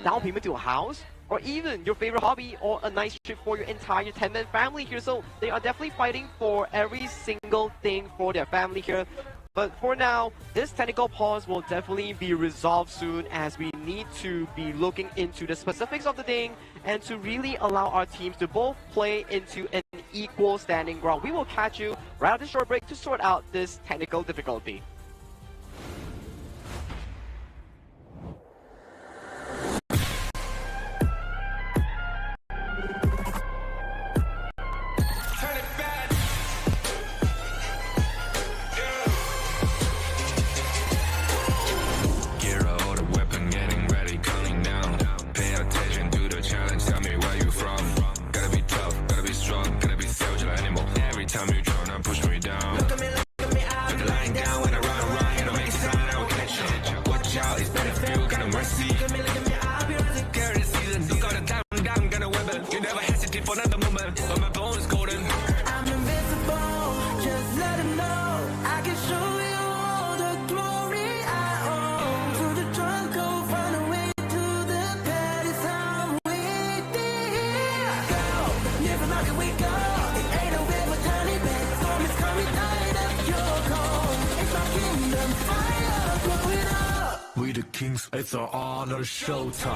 Down payment to a house? Or even your favorite hobby, or a nice trip for your entire 10-man family here. So they are definitely fighting for every single thing for their family here. But for now, this technical pause will definitely be resolved soon, as we need to be looking into the specifics of the thing and to really allow our teams to both play into an equal standing ground. We will catch you right after this short break to sort out this technical difficulty. Kings, it's our honor showtime.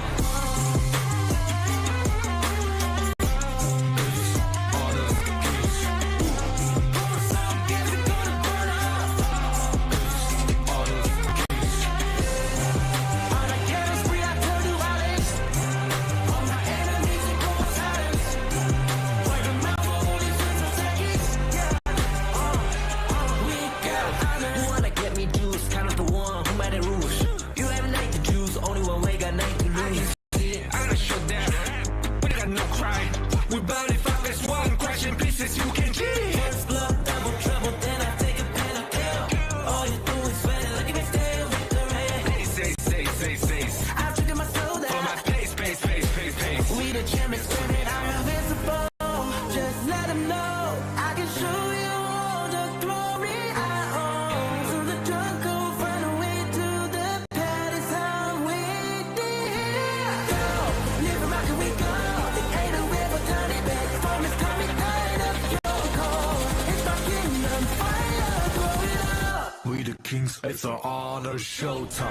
Kings, it's our honor showtime.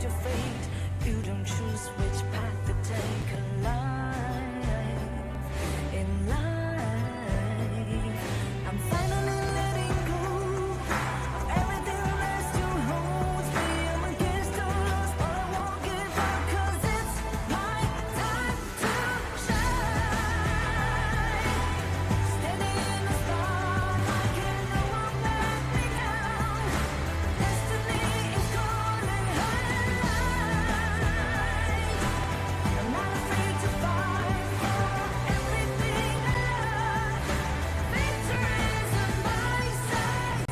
your fate. You don't choose which path to take alive. In life, I'm finally letting go of everything that still holds me. I'm against the odds, but I won't give up, 'cause it's my time to shine. Standing in the spotlight, can no one back me down. Destiny is calling high. I'm not afraid to fight for everything I love. Victory's on my side.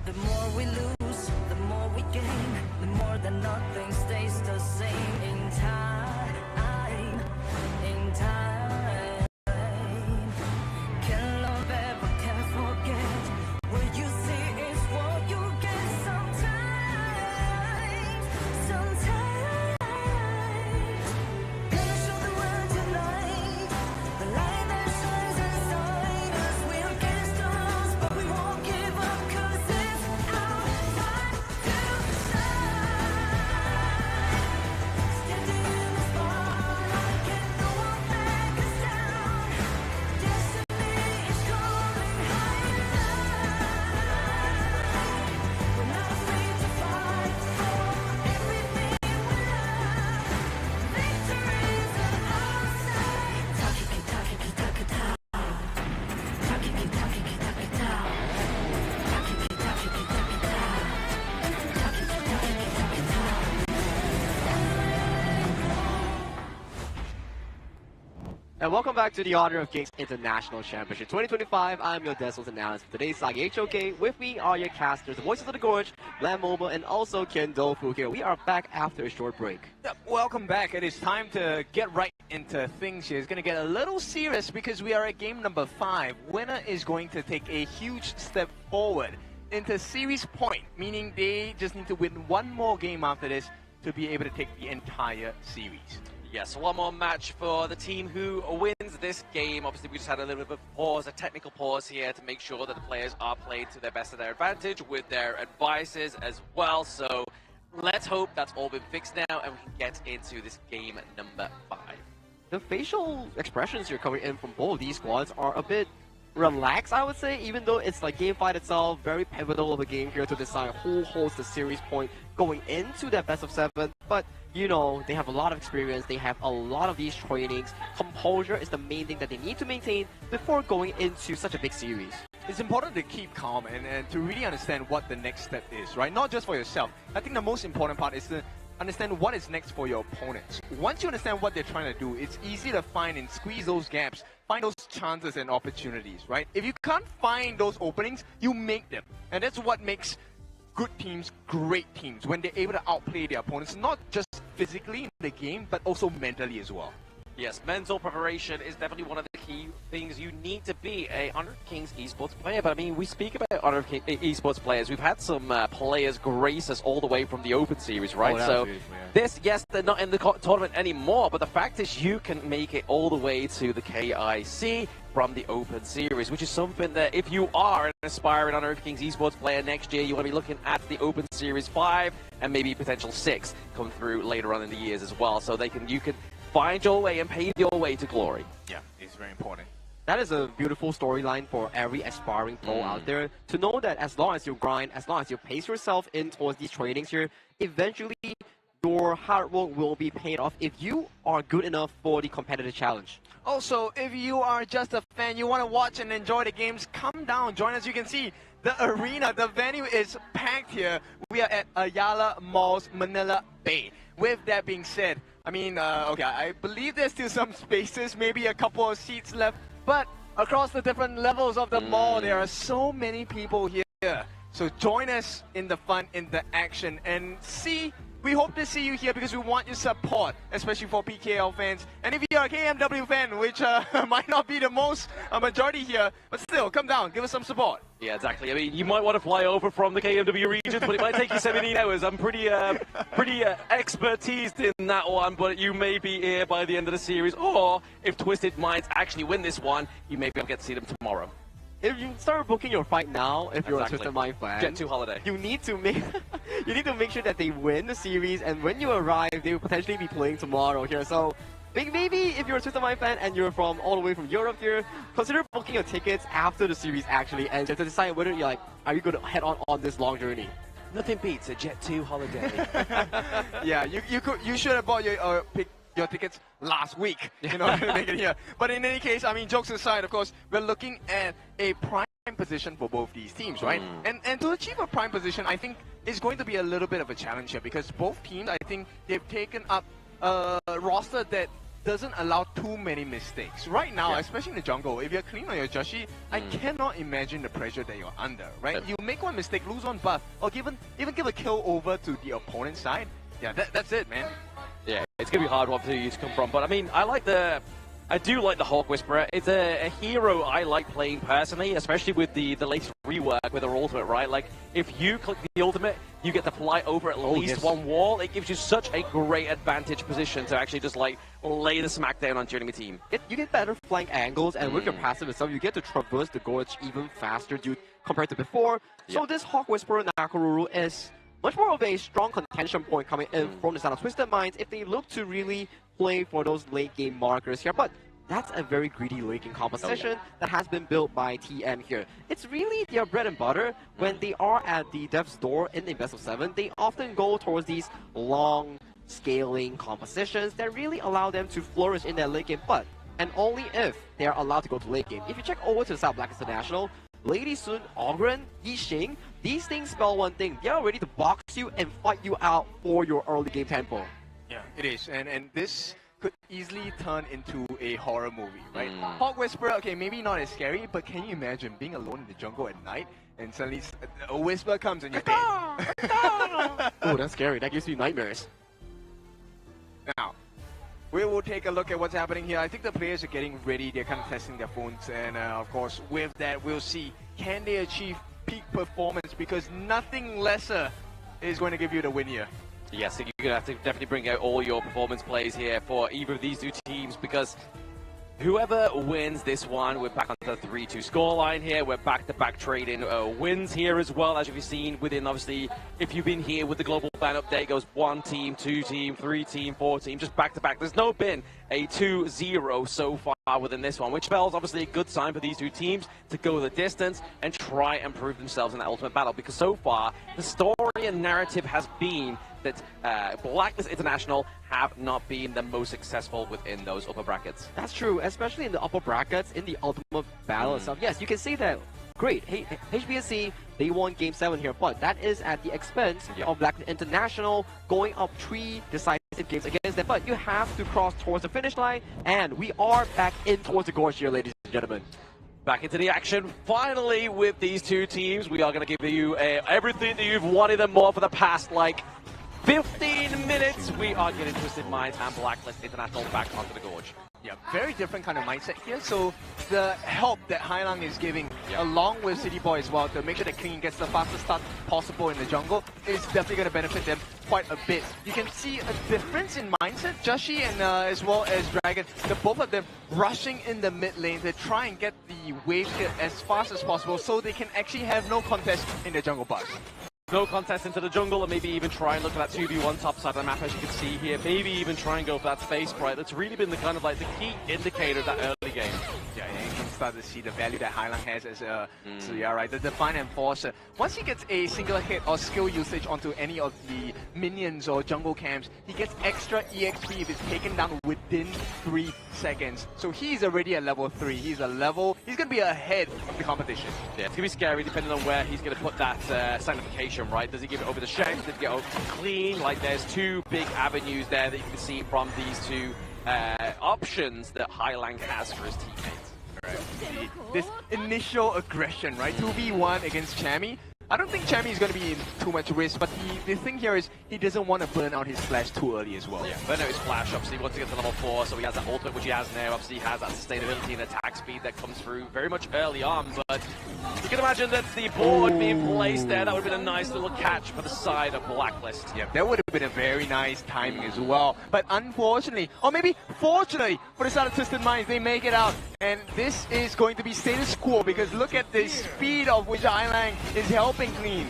The more we lose, the more we gain. The more that nothing stays the same. In time, can love ever, can forget. What you see is what you get. Sometimes, gonna show the world tonight. The light that shines inside us. We're against the odds, but we won't give up, 'cause it's our time to shine. Standing in the spotlight, can no one back us down. Destiny is calling high. We're not afraid to fight for everything we love. Victory's on our side. Takiki-takiki-takita. Takiki-takiki-takita. Takiki-takiki-takita. Takiki-takiki-takita. And welcome back to the Honor of Kings International Championship 2025. I'm your Desolate analyst for today's Sagi HOK. With me are your casters, the Voices of the Gorge, Lam Mobile, and also Ken Dofu here. We are back after a short break. Yep, welcome back. It is time to get right into things here. It's going to get a little serious because we are at game number 5. Winner is going to take a huge step forward into series point, meaning they just need to win one more game after this to be able to take the entire series. Yes, one more match for the team who wins this game. Obviously, we just had a little bit of a pause, a technical pause here to make sure that the players are played to their best of their advantage with their advices as well. So let's hope that's all been fixed now and we can get into this game number 5. The facial expressions you're coming in from both of these squads are a bit relaxed, I would say, even though it's like game fight itself, very pivotal of a game here to decide who holds the series point going into that best of 7. But you know, they have a lot of experience, they have a lot of these trainings. Composure is the main thing that they need to maintain before going into such a big series. It's important to keep calm and to really understand what the next step is, right? Not just for yourself. I think the most important part is to understand what is next for your opponents. Once you understand what they're trying to do, it's easy to find and squeeze those gaps, find those chances and opportunities, right? If you can't find those openings, you make them. And that's what makes good teams great teams, when they're able to outplay their opponents, not just physically in the game, but also mentally as well. Yes, mental preparation is definitely one of the key things you need to be a Honor of Kings esports player. But I mean, we speak about Honor of Kings esports players. We've had some players grace us all the way from the Open Series, right? So this, yes, they're not in the tournament anymore, but the fact is you can make it all the way to the KIC from the Open Series, which is something that if you are an aspiring Honor of Kings esports player next year, you want to be looking at the Open Series 5 and maybe potential 6 come through later on in the years as well, so you can find your way and pave your way to glory. Yeah, it's very important. That is a beautiful storyline for every aspiring pro out there, to know that as long as you grind, as long as you pace yourself in towards these trainings here, eventually your hard work will be paid off if you are good enough for the competitive challenge. Also, if you are just a fan, you want to watch and enjoy the games, come down, join us. You can see the arena, the venue is packed here. We are at Ayala Mall's Manila Bay. With that being said, I mean, okay, I believe there's still some spaces, maybe a couple of seats left, but across the different levels of the mall, there are so many people here. So join us in the fun, in the action, and we hope to see you here because we want your support, especially for PKL fans. And if you're a KMW fan, which might not be the most majority here, but still, come down, give us some support. Yeah, exactly. I mean, you might want to fly over from the KMW regions, but it might take you 17 hours. I'm pretty expertised in that one, but you may be here by the end of the series. Or if Twisted Minds actually win this one, you may be able to get to see them tomorrow. if you start booking your fight now, if you're a Twisted Mind fan, Jet 2 holiday. you need to make sure that they win the series, and when you arrive, they will potentially be playing tomorrow here. So maybe if you're a Twisted Mind fan and you're from all the way from Europe here, consider booking your tickets after the series actually ends to decide whether you're like, are you going to head on this long journey? Nothing beats a Jet 2 holiday. Yeah, you should have bought your tickets last week in order to make it here. But in any case, I mean, jokes aside, of course, we're looking at a prime position for both these teams, right? And to achieve a prime position, I think is going to be a little bit of a challenge here because both teams, I think, they've taken up a roster that doesn't allow too many mistakes. Right now, especially in the jungle, if you're clean on your Joshi, I cannot imagine the pressure that you're under, right? You make one mistake, lose one buff, or even give a kill over to the opponent's side. Yeah, that's it, man. Yeah, it's going to be a hard one for you to come from. But I mean, I do like the Hawk Whisperer. It's a hero I like playing personally, especially with the latest rework with her ultimate, right? Like, if you click the ultimate, you get to fly over at least one wall. It gives you such a great advantage position to actually just, like, lay the smackdown on your enemy team. You get better flank angles, and with your passive itself, you get to traverse the gorge even faster compared to before. So this Hawk Whisperer Nakoruru is much more of a strong contention point coming in from the side of Twisted Minds if they look to really play for those late game markers here. But that's a very greedy late game composition that has been built by TM here. It's really their bread and butter. When they are at the Death's Door in the best of 7, they often go towards these long scaling compositions that really allow them to flourish in their late game, but and only if they are allowed to go to late game. If you check over to the side of Blacklist International, Lady Sun, Ogren, Yixing, these things spell one thing. They are ready to box you and fight you out for your early game tempo. Yeah, it is. And this could easily turn into a horror movie, right? Hawk Whisperer, okay, maybe not as scary, but can you imagine being alone in the jungle at night and suddenly a whisper comes in your bed? Oh, that's scary. That gives me nightmares. Now, we will take a look at what's happening here. I think the players are getting ready. They're kind of testing their phones. And of course, with that, we'll see, can they achieve peak performance? Because nothing lesser is going to give you the win here. Yes, so you're going to have to definitely bring out all your performance plays here for either of these two teams, because whoever wins this one, we're back on the 3-2 scoreline here. We're back-to-back trading wins here as well, as you've seen within, obviously, if you've been here with the global ban update, it goes 1 team, 2 team, 3 team, 4 team, just back-to-back. There's no been a 2-0 so far within this one, which spells obviously a good sign for these two teams to go the distance and try and prove themselves in that ultimate battle, because so far, the story and narrative has been that Blacklist International have not been the most successful within those upper brackets. That's true, especially in the upper brackets, in the ultimate battle itself. Yes, you can say that, great, hey, HBSC, they won Game 7 here, but that is at the expense of Blacklist International going up 3 decisive games against them. But you have to cross towards the finish line, and we are back in towards the gorge here, ladies and gentlemen. Back into the action, finally, with these two teams. We are going to give you everything that you've wanted and more for the past, 15 minutes. We are getting Twisted Minds and Blacklist International back onto the gorge. Yeah, very different kind of mindset here. So the help that Hailang is giving, along with City Boy as well, to make sure that Clean gets the fastest start possible in the jungle, is definitely going to benefit them quite a bit. You can see a difference in mindset. Joshi and as well as Dragon, the both of them rushing in the mid lane to try and get the wave hit as fast as possible so they can actually have no contest in the jungle bus. No contest into the jungle, and maybe even try and look for that 2v1 top side of the map, as you can see here. Maybe even try and go for that space sprite. That's really been the kind of the key indicator of that early game. Yeah, and you can start to see the value that Hailang has as a the Divine Enforcer. Once he gets a single hit or skill usage onto any of the minions or jungle camps, he gets extra EXP if it's taken down within 3 seconds. So he's already at level 3. He's going to be ahead of the competition. Yeah, it's going to be scary depending on where he's going to put that sanctification, right? Does he give it over the Shank? Does he get over Clean? There's 2 big avenues there that you can see from these 2 options that Hailang has for his teammates. Right. This initial aggression, right? 2v1 against Chammy. I don't think Chammy is going to be in too much risk, but the thing here is he doesn't want to burn out his flash too early as well. Yeah, burn out his flash, obviously, once he gets to level 4, so he has that ultimate, which he has now. Obviously, he has that sustainability and attack speed that comes through very much early on, but you can imagine that the board being placed there, that would have been a nice little catch for the side of Blacklist. Yeah, that would have been a very nice timing as well. But unfortunately, or maybe fortunately, for the side of Twisted Minds, they make it out. And this is going to be status quo, because look at the speed of which Ailang is helping clean.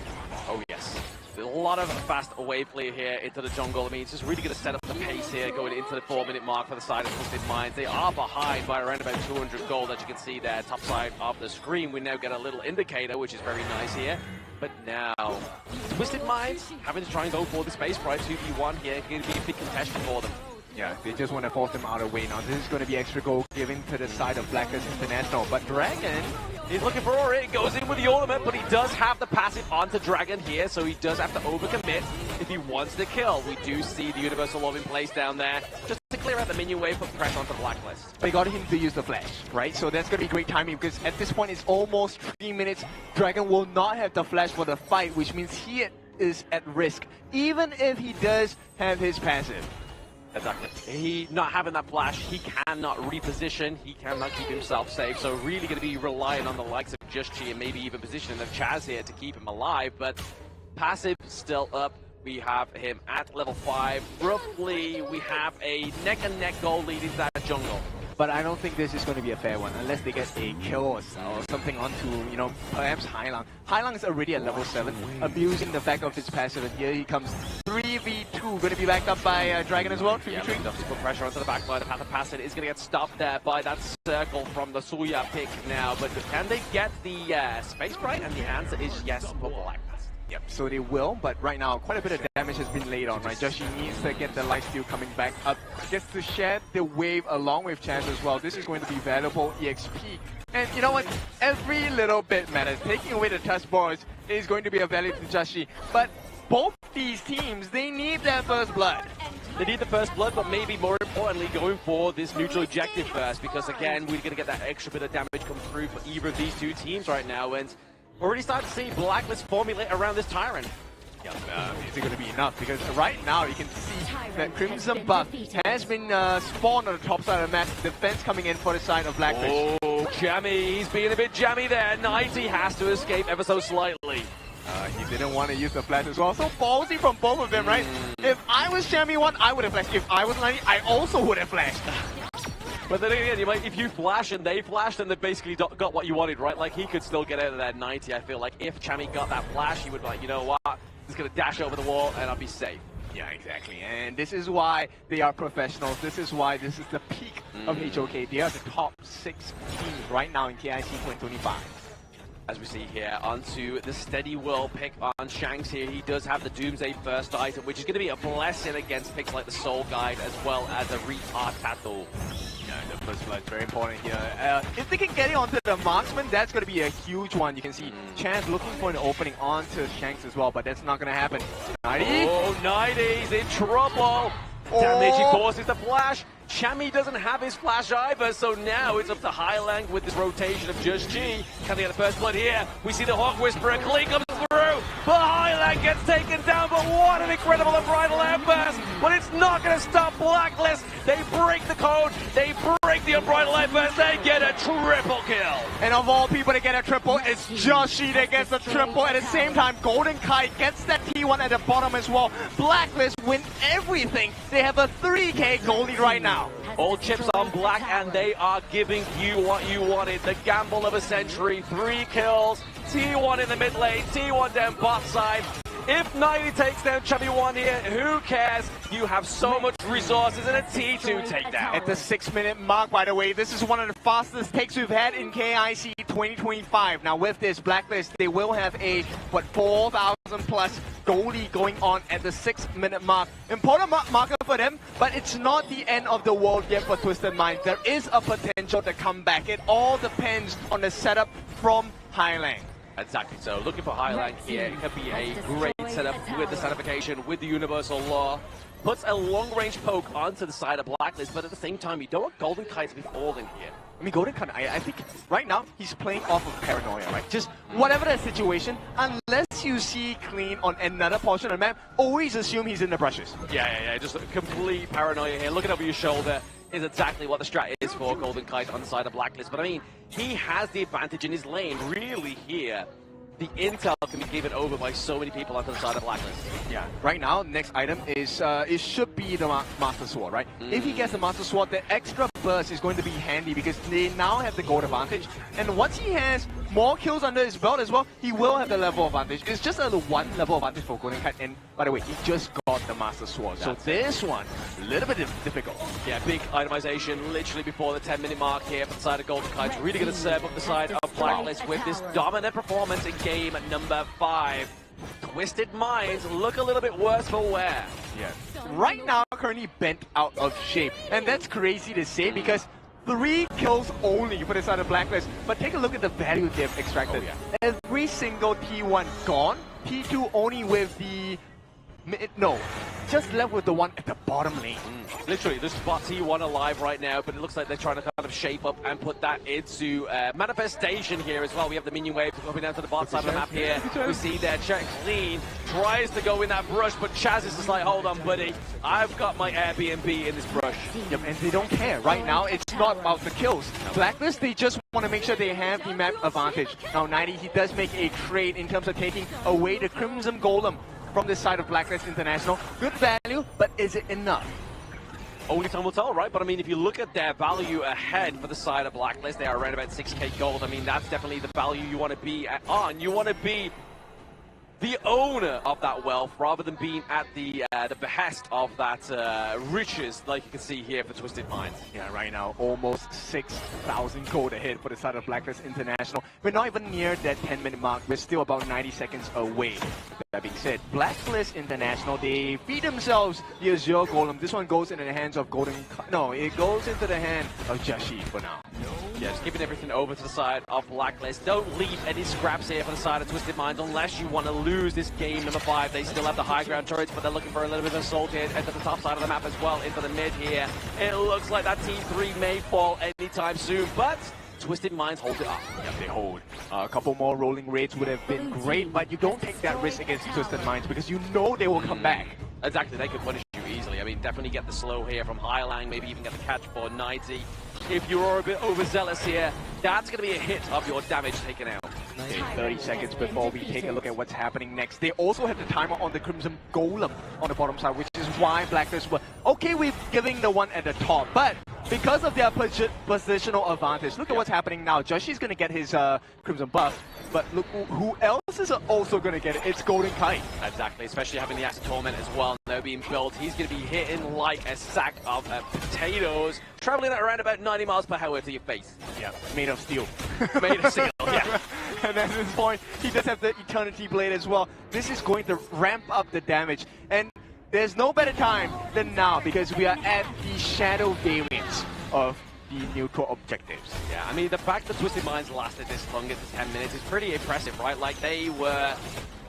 Oh yes. A lot of fast away play here into the jungle. I mean, it's just really going to set up the pace here going into the 4-minute mark for the side of Twisted Minds. They are behind by around about 200 gold, as you can see there, top side of the screen. We now get a little indicator, which is very nice here. But now, Twisted Minds having to try and go for the space price 2v1 here, going to be a big contestation for them. Yeah, they just want to force them out of the way now. This is going to be extra gold given to the side of Blacklist International. But Dragon, he's looking for it. Goes in with the ultimate, but he does have the passive onto Dragon here, so he does have to overcommit if he wants to kill. We do see the Universal Orb in place down there, just to clear out the minion wave, put pressure onto Blacklist. They got him to use the flash, right? So that's going to be great timing, because at this point it's almost 3 minutes. Dragon will not have the flash for the fight, which means he is at risk, even if he does have his passive. Exactly. He not having that flash, he cannot reposition, he cannot keep himself safe, so really going to be relying on the likes of Just Chi and maybe even positioning of Chaz here to keep him alive, but passive still up. We have him at level 5. Roughly, we have a neck-and-neck goal lead into that jungle. But I don't think this is going to be a fair one, unless they get a kill or something onto, you know, perhaps Hailang. Hailang is already at level 7, abusing the fact of his passive, and here he comes 3v2, going to be backed up by Dragon as well, 3v3. Yeah, to put pressure onto the back line. The path of passive is going to get stopped there by that circle from the Suya pick now, but can they get the space sprite? And the answer is yes for Blacklist. Yep, so they will, but right now quite a bit of damage has been laid on, right? Joshi needs to get the lifesteal coming back up, gets to share the wave along with Chance as well. This is going to be valuable EXP. And you know what? Every little bit matters. Taking away the touch bars is going to be a value to Joshi, but both these teams, they need their first blood. They need the first blood, but maybe more importantly, going for this neutral objective first, because again, we're going to get that extra bit of damage come through for either of these two teams right now, and we're already starting to see Blacklist formulate around this Tyrant. Yeah, is it going to be enough? Because right now you can see that Crimson Buff has been spawned on the top side of the map. Defense coming in for the side of Blacklist. Oh, Jammy, he's being a bit jammy there. 90 has to escape ever so slightly. He didn't want to use the flash as well. So ballsy from both of them, right? If I was Jammy 1, I would have flashed. If I was 90, I also would have flashed. But then again, if you flash and they flash, then they basically got what you wanted, right? Like, he could still get out of that 90. I feel like if Chammy got that flash, he would be like, you know what? I'm just going to dash over the wall and I'll be safe. Yeah, exactly. And this is why they are professionals. This is why this is the peak of HOK. They are the top 6 teams right now in KIC2025. As we see here, onto the steady will pick on Shanks here. He does have the Doomsday first item, which is going to be a blessing against picks like the Soul Guide as well as a Retard Tattoo. Yeah, the first blood is very important here. If they can get it onto the marksman, that's going to be a huge one. You can see Chance looking for an opening onto Shanks as well, but that's not going to happen. 90? Oh, 90's in trouble. Damage, he forces the flash. Chammy doesn't have his flash either, so now it's up to Hailang with this rotation of Just Chi. Can they get the first blood here? We see the Hawk Whisperer. Klee comes through, but Hailang gets taken down. But what an incredible unbridled outburst! But it's not going to stop Blacklist. They break the code. They break the unbridled outburst. They get a triple kill. And of all people to get a triple, it's Joshi that gets a triple. At the same time, Golden Kite gets that T1 at the bottom as well. Blacklist win everything. They have a 3K goal lead right now. All chips on Black, and they are giving you what you wanted. The gamble of a century. 3 kills. T1 in the mid lane. T1 down bot side. If 90 takes down Chubby 1 here, who cares? You have so much resources and a T2 takedown. At the 6-minute mark, by the way, this is one of the fastest takes we've had in KIC 2025. Now with this Blacklist, they will have a, 4,000 plus goalie going on at the 6-minute mark. Important marker for them, but it's not the end of the world yet for Twisted Minds. There is a potential to come back. It all depends on the setup from Hailang. Exactly, so looking for Hailang here, it could be a great setup with the certification, with the Universal Law. Puts a long-range poke onto the side of Blacklist, but at the same time, you don't want Golden Kite to be all in here. I mean, Golden Kite, I think right now, he's playing off of paranoia, right? Just whatever the situation, unless once you see Clean on another portion of the map, always assume he's in the brushes. Yeah. Just complete paranoia here. Looking over your shoulder is exactly what the strat is for Golden Kite on the side of Blacklist. But I mean, he has the advantage in his lane. Really here, the intel can be given over by so many people onto the side of Blacklist. Yeah. Right now, next item is it should be the Master Sword, right? If he gets the Master Sword, the extra burst is going to be handy because they now have the gold advantage. And once he has more kills under his belt as well, he will have the level advantage. It's just a one level advantage for Golden Kite. And by the way, he just got the Master Sword. So this one, a little bit difficult. Yeah, big itemization literally before the 10-minute mark here for the side of Golden Kite. Really going to serve up the side of Blacklist with this dominant performance in game number 5. Twisted Minds look a little bit worse for wear. Yeah. Right now, currently bent out of shape. And that's crazy to say because 3 kills only for the side of Blacklist. But take a look at the value they've extracted. Every single T1 gone. T2 only with the... No, just left with the one at the bottom lane. Literally, there's spot T1 alive right now, but it looks like they're trying to kind of shape up and put that into manifestation here as well. We have the minion wave coming down to the bottom side of the map here. We see there, Check Clean tries to go in that brush, but Chaz is just like, hold on, buddy. I've got my Airbnb in this brush. Yep, and they don't care. Right now, it's not about the kills. Blacklist, they just want to make sure they have the map advantage. Now, 90, he does make a trade in terms of taking away the Crimson Golem from this side of Blacklist International. Good value, but is it enough? Only time will tell, right? But I mean, if you look at their value ahead for the side of Blacklist, they are around about 6k gold. I mean, that's definitely the value you want to be on. You want to be the owner of that wealth rather than being at the behest of that riches, like you can see here for Twisted Minds. Yeah, right now, almost 6,000 gold ahead for the side of Blacklist International. We're not even near that 10-minute mark. We're still about 90 seconds away. That being said, Blacklist International, they feed themselves the Azure Golem. This one goes into the hands of Golden... No, it goes into the hand of Jashi for now. Yeah, just giving everything over to the side of Blacklist. Don't leave any scraps here for the side of Twisted Minds unless you want to lose this game number 5. They still have the high ground turrets, but they're looking for a little bit of assault here at the top side of the map as well, into the mid here. It looks like that T3 may fall anytime soon, but Twisted Minds hold it up. Yep, they hold. A couple more rolling raids would have been great, but you don't take that risk against Twisted Minds because you know they will come back. Exactly, they could punish you easily. I mean, definitely get the slow here from Highlang, maybe even get the catch for 90. If you're a bit overzealous here, that's going to be a hit of your damage taken out. Okay, 30 seconds before we take a look at what's happening next. They also have the timer on the Crimson Golem on the bottom side, which is why Blacklist were okay with giving the one at the top. But because of their positional advantage, look at what's happening now. Joshi's going to get his Crimson buff, but look who else is also going to get it. It's Golden Kite. Exactly, especially having the Acid Torment as well now being built. He's going to be hitting like a sack of potatoes, traveling at around about 90 miles per hour to your face. Yeah, made of steel. Made of steel, yeah. And at this point, he does have the Eternity Blade as well. This is going to ramp up the damage. And there's no better time than now because we are at the shadow variants of the neutral objectives. Yeah, I mean, the fact that Twisted Minds lasted this long as 10 minutes is pretty impressive, right? Like, they were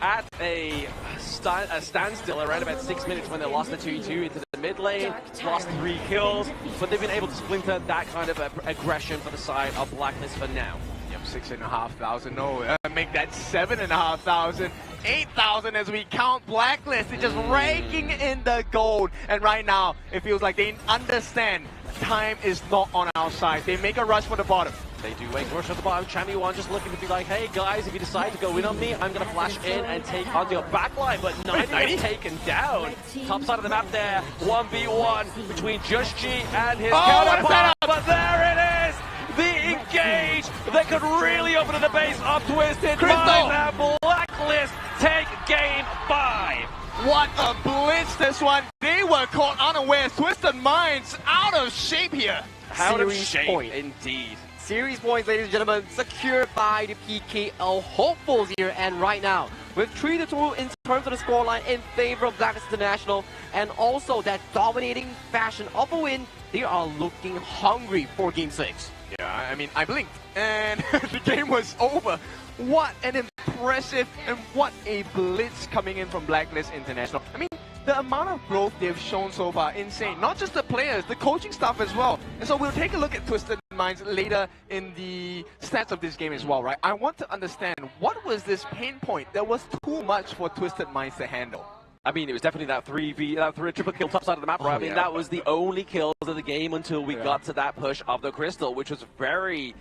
at a standstill around about 6 minutes when they lost the 2-2 into the mid lane, lost 3 kills, but they've been able to splinter that kind of aggression for the side of Blacklist for now. Yep, 6,500. No, make that 7,500. 8,000 as we count Blacklist. They're just raking in the gold. And right now, it feels like they understand time is not on our side. They make a rush for the bottom. They do make a rush at the bottom. Chammy1 just looking to be like, hey guys, if you decide to go in on me, I'm going to flash in and take on your backline. But 90 is taken down. Top side of the map there. 1v1 between Just G and his counterpart. But there it is. The engage that could really open the base of Twisted Minds and Blacklist take game 5. What a blitz this one. They were caught unawares. Twisted Minds out of shape here. Out of shape, indeed. Series points, ladies and gentlemen, secured by the PKL hopefuls here. And right now, with 3-2 in terms of the scoreline in favor of Blacklist International, and also that dominating fashion of a win, they are looking hungry for Game 6. Yeah, I mean, I blinked, and the game was over. What an impressive and what a blitz coming in from Blacklist International. I mean, the amount of growth they've shown so far, insane. Not just the players, the coaching staff as well. And so we'll take a look at Twisted Minds later in the stats of this game as well, right? I want to understand, what was this pain point that was too much for Twisted Minds to handle? I mean, it was definitely that 3v, triple kill top side of the map, right? I mean, that was the only kills of the game until we got to that push of the Crystal, which was very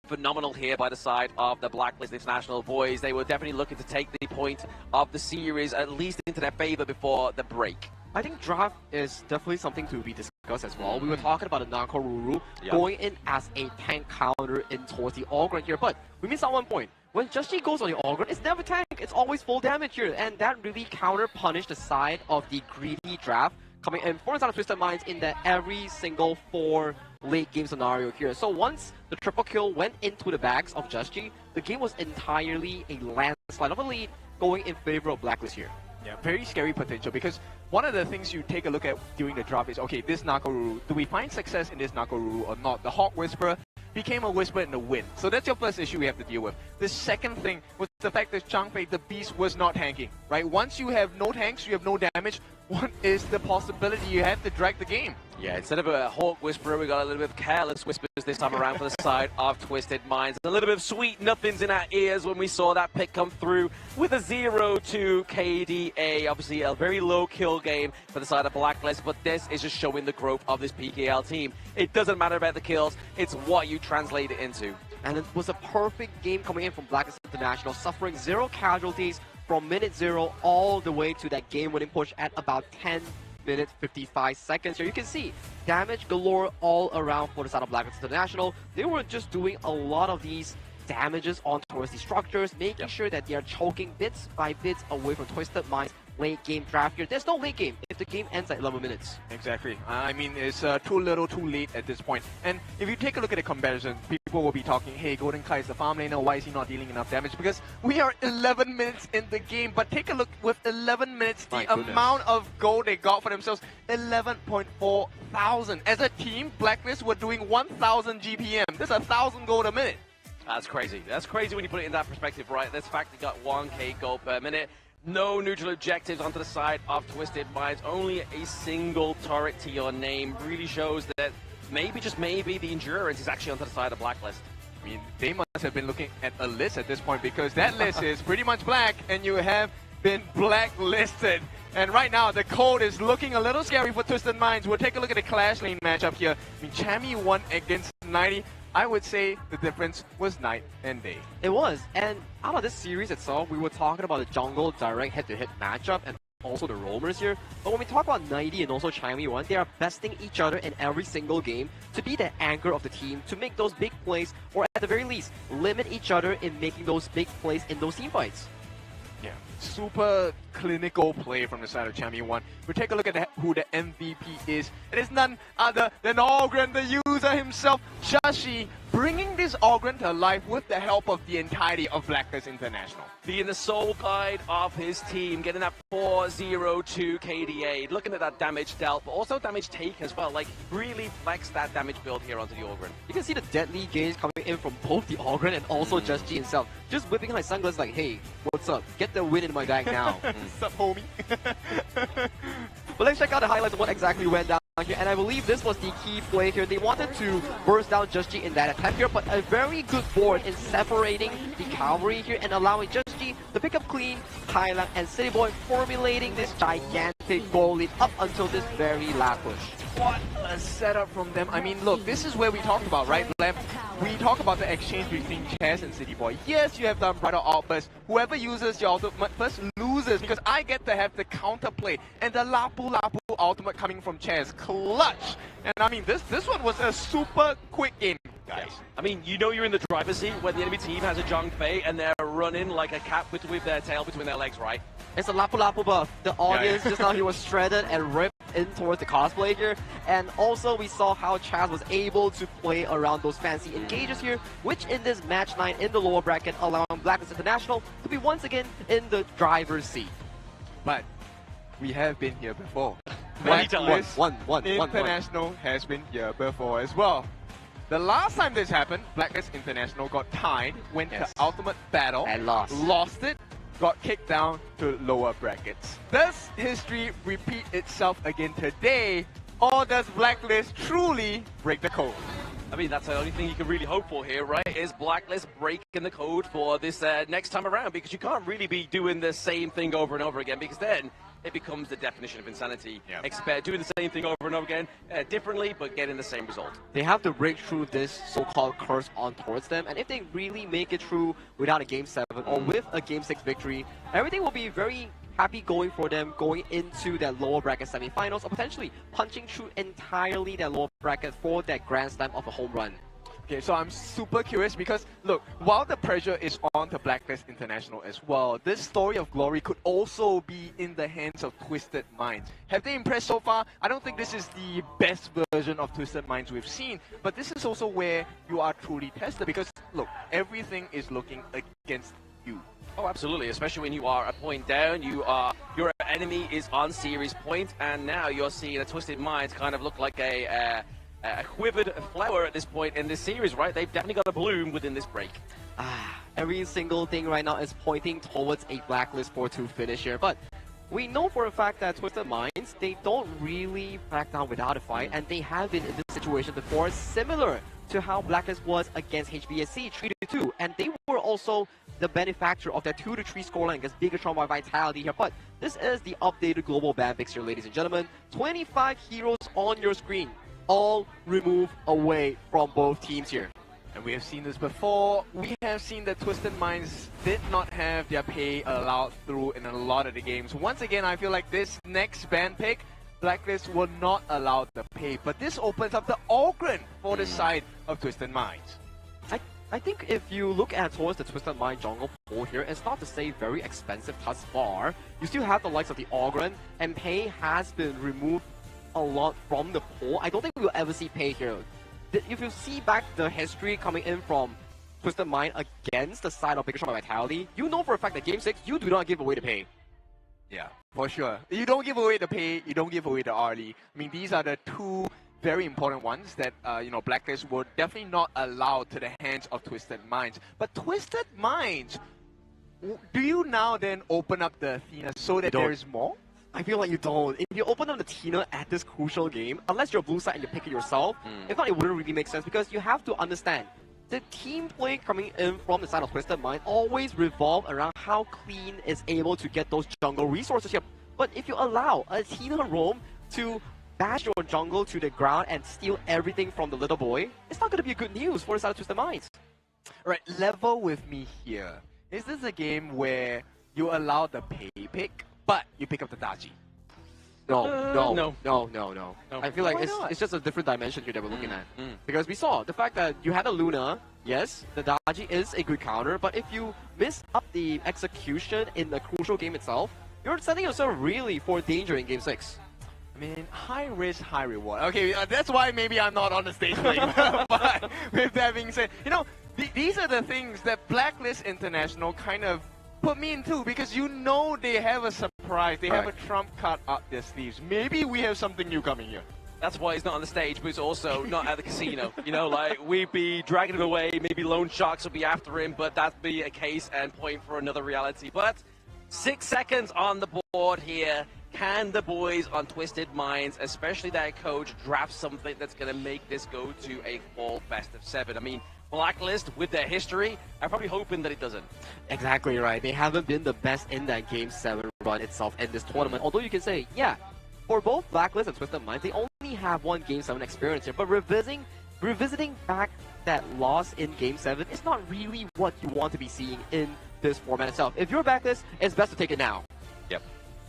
phenomenal here by the side of the Blacklist International boys. They were definitely looking to take the point of the series at least into their favor before the break. I think draft is definitely something to be discussed as well. We were talking about the Nakoruru going in as a tank counter in towards the Ogre here, but we missed out one point. When Just goes on the Ogre, it's never tank, it's always full damage here, and that really counter-punished the side of the greedy draft coming in for the side of Twisted Minds in the every single 4 late game scenario here. So once the triple kill went into the bags of Just the game was entirely a landslide of a lead going in favor of Blacklist here. Yeah, very scary potential, because one of the things you take a look at during the draft is, okay, this Nakoruru, do we find success in this Nakoruru or not? The Hawk Whisperer became a whisper in the wind. So that's your first issue we have to deal with. The second thing was the fact that Changfei, the beast, was not tanking, right? Once you have no tanks, you have no damage, what is the possibility you have to drag the game? Yeah, instead of a Hawk Whisperer, we got a little bit of Careless Whispers this time around for the side of Twisted Minds. A little bit of sweet nothings in our ears when we saw that pick come through with a 0-2 KDA. Obviously, a very low kill game for the side of Blacklist, but this is just showing the growth of this PKL team. It doesn't matter about the kills, it's what you translate it into. And it was a perfect game coming in from Blacklist International, suffering 0 casualties from minute 0 all the way to that game-winning push at about 10 minutes 55 seconds. Here you can see damage galore all around for the side of Blacklist International. They were just doing a lot of these damages on towards the structures, making sure that they are choking bits by bits away from Twisted Minds late game draft here. There's no late game if the game ends at 11 minutes. Exactly. I mean, it's too little, too late at this point. And if you take a look at the comparison, people will be talking, hey, Golden Kai is the farm laner, why is he not dealing enough damage? Because we are 11 minutes in the game, but take a look with 11 minutes, the amount of gold they got for themselves, 11.4 thousand. As a team, Blacklist were doing 1,000 GPM. That's 1,000 gold a minute. That's crazy. That's crazy when you put it in that perspective, right? This fact they got 1k gold per minute. No neutral objectives onto the side of Twisted Minds. Only a single turret to your name really shows that maybe, just maybe, the endurance is actually onto the side of Blacklist. I mean, they must have been looking at a list at this point, because that list is pretty much black, and you have been blacklisted. And right now, the code is looking a little scary for Twisted Minds. We'll take a look at the Clash Lane matchup here. I mean, Chami won against 90. I would say the difference was night and day. It was, and out of this series itself, we were talking about the jungle direct head-to-head matchup and also the roamers here. But when we talk about 90 and also Chami 1, they are besting each other in every single game to be the anchor of the team, to make those big plays, or at the very least, limit each other in making those big plays in those team fights. Yeah, super clinical play from the side of Chami 1. We'll take a look at who the MVP is. It is none other than Ogren, the user himself, Shashi, bringing this Ogren to life with the help of the entirety of Blacklist International. Being the sole guide of his team, getting that 4-0-2 KDA, looking at that damage dealt, but also damage take as well, like really flex that damage build here onto the Ogren. You can see the deadly gains coming in from both the Ogren and also Just himself. Just whipping my sunglasses like, hey, what's up? Get the win in my bag now. What's up, homie? But let's check out the highlights of what exactly went down here, and I believe this was the key play here. They wanted to burst down Just in that attack here, but a very good board in separating the cavalry here and allowing Just to pick up clean, Thailand and City Boy formulating this gigantic goal lead up until this very last push. What a setup from them. I mean, look, this is where we talked about, right, Lem? We talk about the exchange between Chaz and City Boy. Yes, you have the Umbrella Outburst. Whoever uses your ultimate first loses, because I get to have the counterplay. And the Lapu Lapu ultimate coming from Chaz. Clutch! And I mean, this one was a super quick game, guys. Yeah. I mean, you know you're in the driver's seat when the enemy team has a Zhongfei and they're running like a cat with their tail between their legs, right? It's a Lapu Lapu buff. The audience just now, he was shredded and ripped in towards the cosplay here. And also we saw how Chaz was able to play around those fancy engages here, which in this match 9 in the lower bracket allowing Blacklist International to be once again in the driver's seat. But we have been here before. Blacklist International has been here before as well. The last time this happened, Blacklist International got tied, went to Ultimate Battle, and lost it, got kicked down to lower brackets. Does history repeat itself again today, or does Blacklist truly break the code? I mean, that's the only thing you can really hope for here, right? Is Blacklist breaking the code for this next time around, because you can't really be doing the same thing over and over again, because then it becomes the definition of insanity. Doing the same thing over and over again, differently, but getting the same result. They have to break through this so-called curse on towards them, and if they really make it through without a Game 7 or with a Game 6 victory, everything will be very happy going for them going into that lower bracket semifinals, or potentially punching through entirely that lower bracket for that grand slam of a home run. Okay, so I'm super curious because, look, while the pressure is on the Blacklist International as well, this story of glory could also be in the hands of Twisted Minds. Have they impressed so far? I don't think this is the best version of Twisted Minds we've seen, but this is also where you are truly tested because, look, everything is looking against you. Oh, absolutely, especially when you are a point down, your enemy is on series point, and now you're seeing a Twisted Minds kind of look like a quivered flower at this point in this series, right? They've definitely got a bloom within this break. Every single thing right now is pointing towards a Blacklist 4-2 finish here, but we know for a fact that Twisted Minds, they don't really back down without a fight, and they have been in this situation before, similar to how Blacklist was against HBSC 3-2, and they were also the benefactor of that 2-3 scoreline against Bigatron by Vitality here. But this is the updated global ban fix here, ladies and gentlemen. 25 heroes on your screen, all removed away from both teams here. And we have seen this before. We have seen that Twisted Minds did not have their pay allowed through in a lot of the games. Once again, I feel like this next ban pick, Blacklist will not allow the pay, but this opens up the Ogren for the side of Twisted Minds. I think if you look at towards the Twisted Mind jungle pool here, it's not to say very expensive thus far. You still have the likes of the Ogren, and pay has been removed a lot from the pool. I don't think we will ever see pay here. If you see back the history coming in from Twisted Mind against the side of Bigatron by Vitality, you know for a fact that Game 6, you do not give away the pay. Yeah, for sure. You don't give away the pay, you don't give away the early. I mean, these are the two very important ones that, Blacklist will definitely not allow to the hands of Twisted Minds. But Twisted Minds, do you now then open up the Athena so that there is more? I feel like you don't. If you open up the Tina at this crucial game, unless you're blue side and you pick it yourself, if not, it wouldn't really make sense because you have to understand the team play coming in from the side of Twisted Mind always revolve around how Clean is able to get those jungle resources here. But if you allow a Tina roam to bash your jungle to the ground and steal everything from the little boy, it's not going to be good news for the side of Twisted Minds. Alright, level with me here. Is this a game where you allow the pay pick, but you pick up the Daji? No. I feel like it's just a different dimension here that we're looking at. Because we saw the fact that you had a Luna, yes, the Daji is a good counter, but if you miss up the execution in the crucial game itself, you're setting yourself really for danger in Game 6. I mean, high risk, high reward. Okay, that's why maybe I'm not on the stage. But with that being said, these are the things that Blacklist International kind of put me into because they have a surprise. They have a trump card up their sleeves. Maybe we have something new coming here. That's why he's not on the stage, but he's also not at the casino. We'd be dragging him away. Maybe Lone Sharks will be after him, but that'd be a case and point for another reality. But 6 seconds on the board here. Can the boys on Twisted Minds, especially their coach, draft something that's going to make this go to a full best of 7? I mean, Blacklist, with their history, I'm probably hoping that it doesn't. Exactly right. They haven't been the best in that Game 7 run itself in this tournament. Although you can say, yeah, for both Blacklist and Twisted Minds, they only have one Game 7 experience here. But revisiting back that loss in Game 7 is not really what you want to be seeing in this format itself. If you're Blacklist, it's best to take it now. Yep.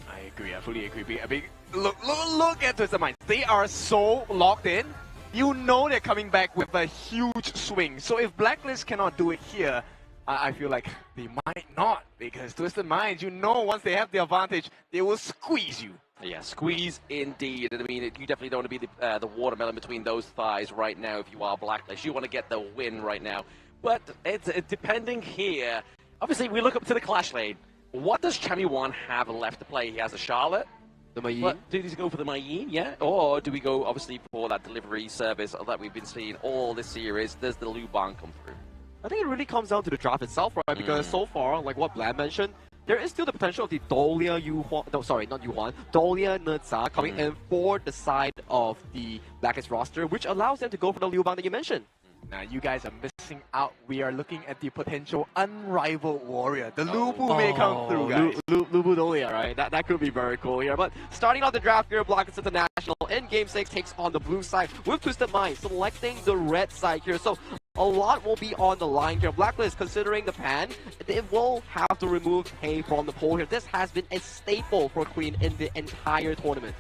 I agree. I fully agree. Look at Twisted Minds. They are so locked in. You know they're coming back with a huge swing. So if Blacklist cannot do it here, I feel like they might not. Because Twisted Minds, once they have the advantage, they will squeeze you. Yeah, squeeze indeed. I mean, you definitely don't want to be the watermelon between those thighs right now if you are Blacklist. You want to get the win right now. But it's depending here. Obviously, we look up to the Clash lane. What does Chami1 have left to play? He has a Charlotte. The Mayin. Do you go for the Mayin, yeah? Or do we go, obviously, for that delivery service that we've been seeing all this series? Does the Luban come through? I think it really comes down to the draft itself, right? Because so far, like what Vlad mentioned, there is still the potential of the Dahlia Yuhuan, no, sorry, not Yuhuan, Dahlia Neza coming in for the side of the Blacklist roster, which allows them to go for the Liu Bang that you mentioned. Now you guys are missing out. We are looking at the potential unrivaled warrior. The Lubu may come through, guys. Lubu Dahlia, right? That could be very cool here. But starting off the draft here, Blacklist International in Game 6 takes on the blue side with Twisted Mind, selecting the red side here. So a lot will be on the line here. Blacklist, considering the pan, it will have to remove Hay from the poll here. This has been a staple for Queen in the entire tournament.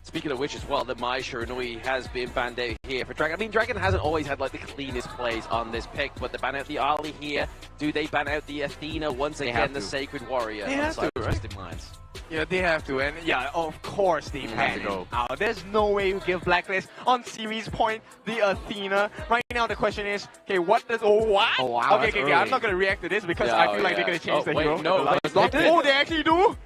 Speaking of which as well, the Mai Shiranui has been banned out here for Dragon. I mean, Dragon hasn't always had like the cleanest plays on this pick, but they ban out the Ali here. Do they ban out the Athena once again, the Sacred Warrior? They have to, right? Twisted Minds. Yeah, they have to, and yeah, of course they have to go. There's no way we give Blacklist on series point the Athena. Right now the question is, okay, what does what? Oh wow, okay, I'm not gonna react to this because I feel like they're gonna change the hero. No, oh, they actually do?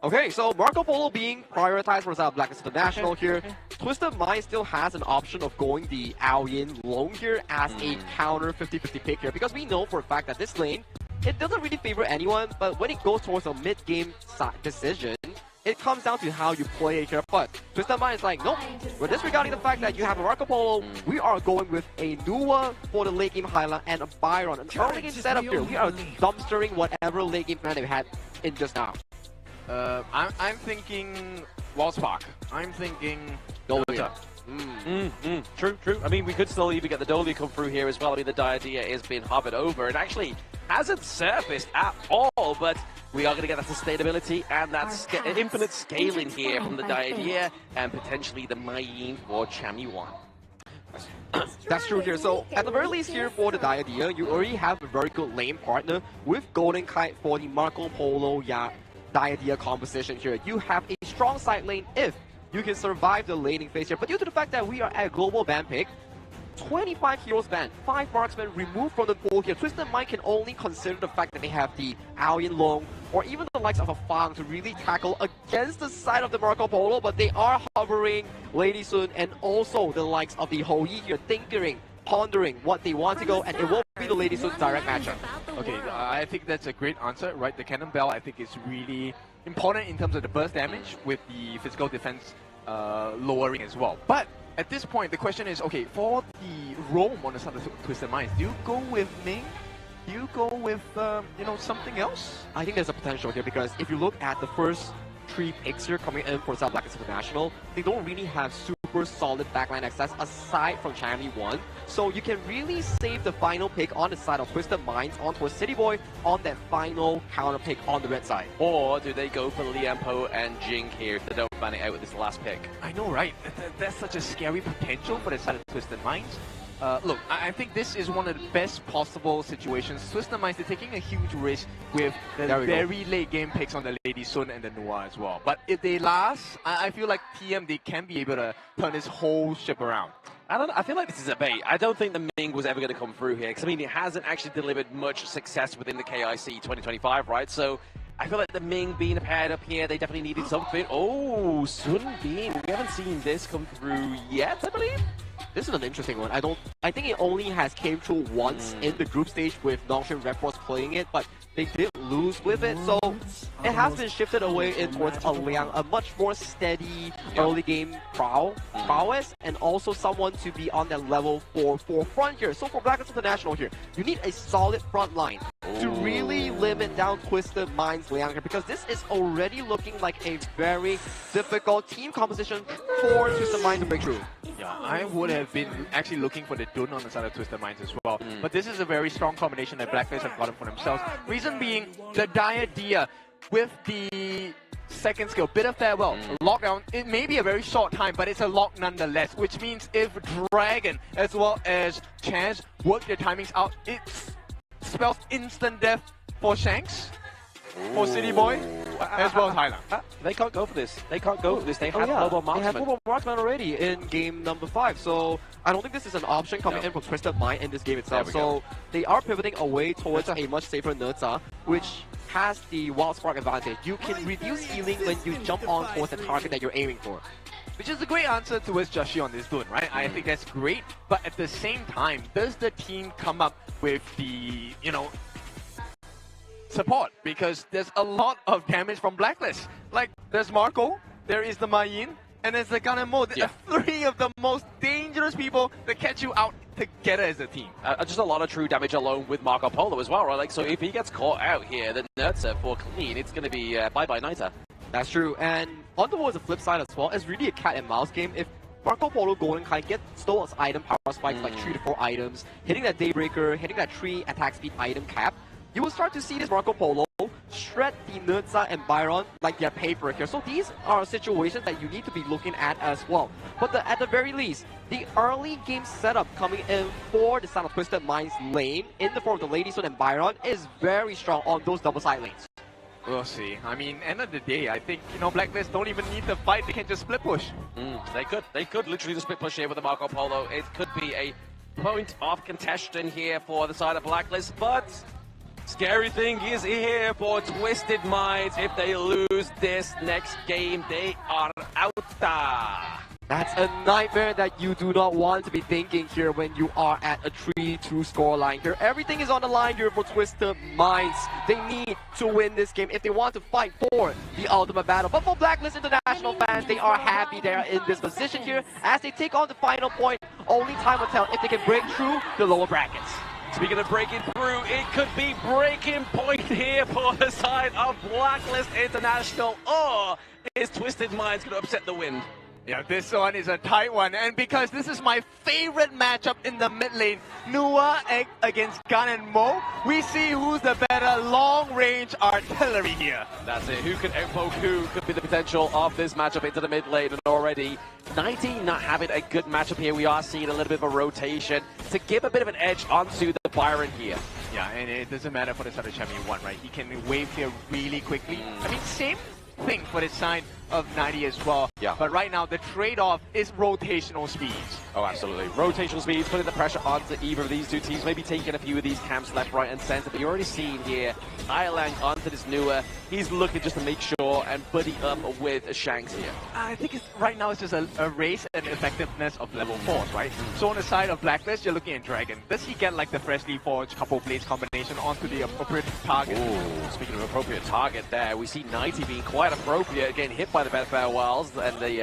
Okay, so Marco Polo being prioritized for Blacklist International here. Twisted Mind still has an option of going the Ao Yin Long here as a counter 50-50 pick here, because we know for a fact that this lane, it doesn't really favor anyone, but when it goes towards a mid-game decision, it comes down to how you play it here. But Twisted Mind is like, nope, we're disregarding the fact that you have a Marco Polo, we are going with a Nuwa for the late game highlight and a Byron. An early game setup here, we are dumpstering whatever late game plan they had in just now. I'm thinking Wallspark. I'm thinking Dahlia. True. I mean, we could still even get the Dahlia come through here as well. I mean, the Diadea is being hovered over. It actually hasn't surfaced at all, but we are going to get that sustainability and that infinite scaling here from the Diadea and potentially the Mai Yin for Chamiyuan. That's true here. So at the very least here for the Diadea, you already have a very good lane partner with Golden Kite for the Marco Polo Diadea composition here. You have a strong side lane if you can survive the laning phase here. But due to the fact that we are at global ban pick, 25 heroes banned, 5 marksmen removed from the pool here. Twisted Mind can only consider the fact that they have the Ao Yin Long or even the likes of a Fang to really tackle against the side of the Marco Polo, but they are hovering Lady Sun and also the likes of the Hou Yi here, pondering what they want to go, and it won't be the Lady Sun's direct matchup. Okay, I think that's a great answer, right? The Cannon Bell, I think, is really important in terms of the burst damage with the physical defense lowering as well. But at this point, the question is, okay, for the roam on the side of Twisted Minds, do you go with Ming? Do you go with, something else? I think there's a potential here, because if you look at the first 3 picks here coming in for Blacklist International, they don't really have super solid backline access aside from Chamiyuan. So you can really save the final pick on the side of Twisted Minds onto a City Boy on that final counter pick on the red side. Or do they go for Lianpo and Jing here if they don't ban it out with this last pick? I know, right? That's such a scary potential for the side of Twisted Minds. Look, I think this is one of the best possible situations. Twisted Minds, they're taking a huge risk with the very late game picks on the Lady Sun and the Nuwa as well. But if they last, I feel like TM, they can be able to turn this whole ship around. I feel like this is a bait. I don't think the Ming was ever going to come through here, because I mean, it hasn't actually delivered much success within the KIC 2025, right? So I feel like the Ming being paired up here, they definitely needed something. Oh, Sun Bean. We haven't seen this come through yet, I believe. This is an interesting one. I think it only has came through once in the group stage with Nongshin Red Force playing it, but they did lose with it, so it has been shifted away in towards a Liang, a much more steady early game prowess, and also someone to be on that level for front here. So for Blacklist International here, you need a solid front line to really limit down Twisted Minds Liang here, because this is already looking like a very difficult team composition for Twisted Minds to break through. Yeah, I would have been actually looking for the Dun on the side of Twisted Minds as well. But this is a very strong combination that Blacklist have gotten for themselves. Reason being, the Diadea with the second skill, Bit of Farewell, lockdown, it may be a very short time, but it's a lock nonetheless, which means if Dragon as well as Chance work their timings out, it spells instant death for Shanks, for City Boy, as well as Highland. They can't go for this. They can't go for this. They have mobile marksman. They have mobile marksman already in game number 5, so I don't think this is an option coming in from Twisted Mind in this game itself. So they are pivoting away towards a much safer Neza, which has the Wild Spark advantage. You can reduce healing when you jump on towards the target that you're aiming for. Which is a great answer towards Joshi on this Dun, right? I think that's great, but at the same time, does the team come up with the, support because there's a lot of damage from Blacklist. Like, there's Marco, there is the Mayin, and there's the Gun and Mo. Yeah. Three of the most dangerous people that catch you out together as a team. Just a lot of true damage alone with Marco Polo as well, right? Like, so if he gets caught out here, then Nurtza for clean, it's going to be bye-bye Nita. That's true, and on the flip side as well, it's really a cat and mouse game. If Marco Polo Golden Kite gets stole item power spikes like 3 to 4 items, hitting that Daybreaker, hitting that 3 attack speed item cap, you will start to see this Marco Polo shred the Nurtza and Byron like they're paper here. So these are situations that you need to be looking at as well. But at the very least, the early game setup coming in for the Sound of Twisted Minds lane in the form of the Lady Sword and Byron is very strong on those double side lanes. We'll see. I mean, end of the day, I think, Blacklist don't even need to fight. They can just split push. They could literally just split push here with the Marco Polo. It could be a point of contention here for the side of Blacklist, but scary thing is here for Twisted Minds. If they lose this next game, they are out. That's a nightmare that you do not want to be thinking here when you are at a 3-2 scoreline here. Everything is on the line here for Twisted Minds. They need to win this game if they want to fight for the ultimate battle. But for Blacklist International fans, they are happy they are in this position here as they take on the final point. Only time will tell if they can break through the lower brackets. Speaking of breaking through, it could be breaking point here for the side of Blacklist International. Or is Twisted Minds going to upset the wind? Yeah, this one is a tight one, and because this is my favorite matchup in the mid lane, Nua against Gun and Mo, we see who's the better long-range artillery here. That's it. Who can outpoke who could be the potential of this matchup into the mid lane, and already 19 not having a good matchup here. We are seeing a little bit of a rotation to give a bit of an edge onto the Byron here. Yeah, and it doesn't matter for the side of Champion 1, right? He can wave here really quickly. I mean, same thing for the side of 90 as well. Yeah. But right now, the trade-off is rotational speeds. Oh, absolutely. Rotational speeds, putting the pressure onto either of these two teams, maybe taking a few of these camps left, right, and center. But you're already seeing here, Ilang onto this Nua. He's looking just to make sure and buddy up with Shanks here. I think right now it's just a race and effectiveness of level 4s, right? So on the side of Blacklist, you're looking at Dragon. Does he get like the freshly forged couple blades combination onto the appropriate target? Ooh, speaking of appropriate target there, we see 90 being quite appropriate, getting hit by the Beth Farewells and the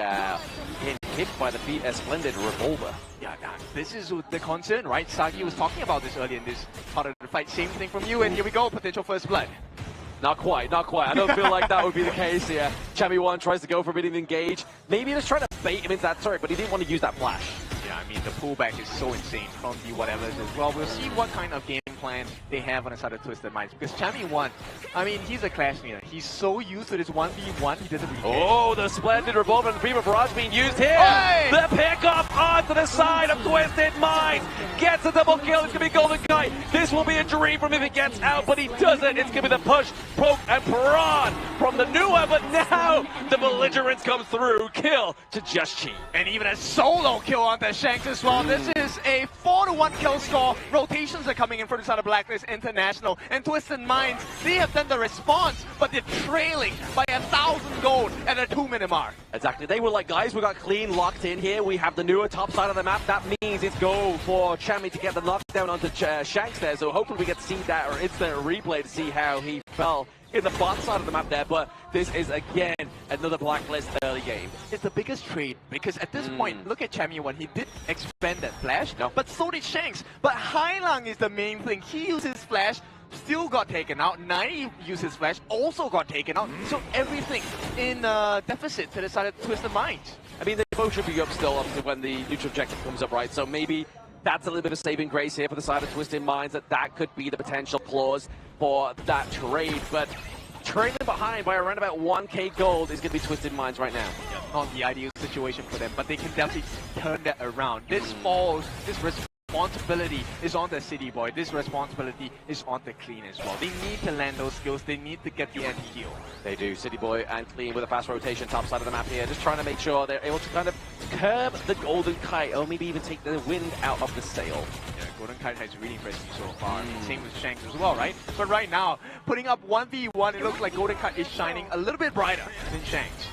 getting hit by the Splendid Revolver. Yeah, this is the concern, right? Sagi was talking about this earlier in this part of the fight. Same thing from you, and here we go, potential first blood. Not quite, not quite. I don't feel like that would be the case here. Champion 1 tries to go for a bit of engage. Maybe just trying to bait him into that turret, but he didn't want to use that flash. Yeah, I mean, the pullback is so insane from the whatevers as well. We'll see what kind of game plan they have on the side of Twisted Minds. Because Champion 1, I mean, he's a clash leader. He's so used to this 1v1, he doesn't really care. Oh, the Splendid Revolver and the Prima Barrage being used here. Hey! The pickup onto the side of Twisted Minds. Gets a double kill. It's going to be Golden Kite. This will be a dream from him if he gets out, but he doesn't. It's going to be the push, poke, and prod from the Nua, but now the belligerence comes through. Kill to Just Chi. And even a solo kill on the Shanks as well. This is a 4-1 kill score. Rotations are coming in for the side of Blacklist International. And Twisted Minds, they have done the response, but they're trailing by 1,000 gold at a 2-minute mark. Exactly. They were like, guys, we got clean locked in here. We have the Nua top side of the map. That means it's go for Chammy to get the knockdown onto Shanks there. So hopefully we get to see that or instant replay to see how he fell in the bot side of the map there, but this is again another Blacklist early game. It's the biggest trade because at this point, look at Champion 1, he did expand that flash, but so did Shanks. But Hailang is the main thing. He used his flash, still got taken out. 90 used his flash, also got taken out. So everything in deficit to the side of Twisted Minds. I mean, they both should be up still obviously when the neutral objective comes up, right? So maybe that's a little bit of saving grace here for the side of Twisted Minds, that could be the potential clause for that trade, but trailing behind by around about 1k gold is going to be Twisted Minds right now. Yeah, not the ideal situation for them, but they can definitely turn that around. This responsibility is on the City Boy. This responsibility is on the Clean as well. They need to land those skills. They need to get the anti-heal. They do. City Boy and Clean with a fast rotation top side of the map here. Just trying to make sure they're able to kind of curb the Golden Kite or maybe even take the wind out of the sail. Yeah, Golden Kite has really impressed me so far. Same with Shanks as well, right? But right now, putting up 1v1, it looks like Golden Kite is shining a little bit brighter than Shanks.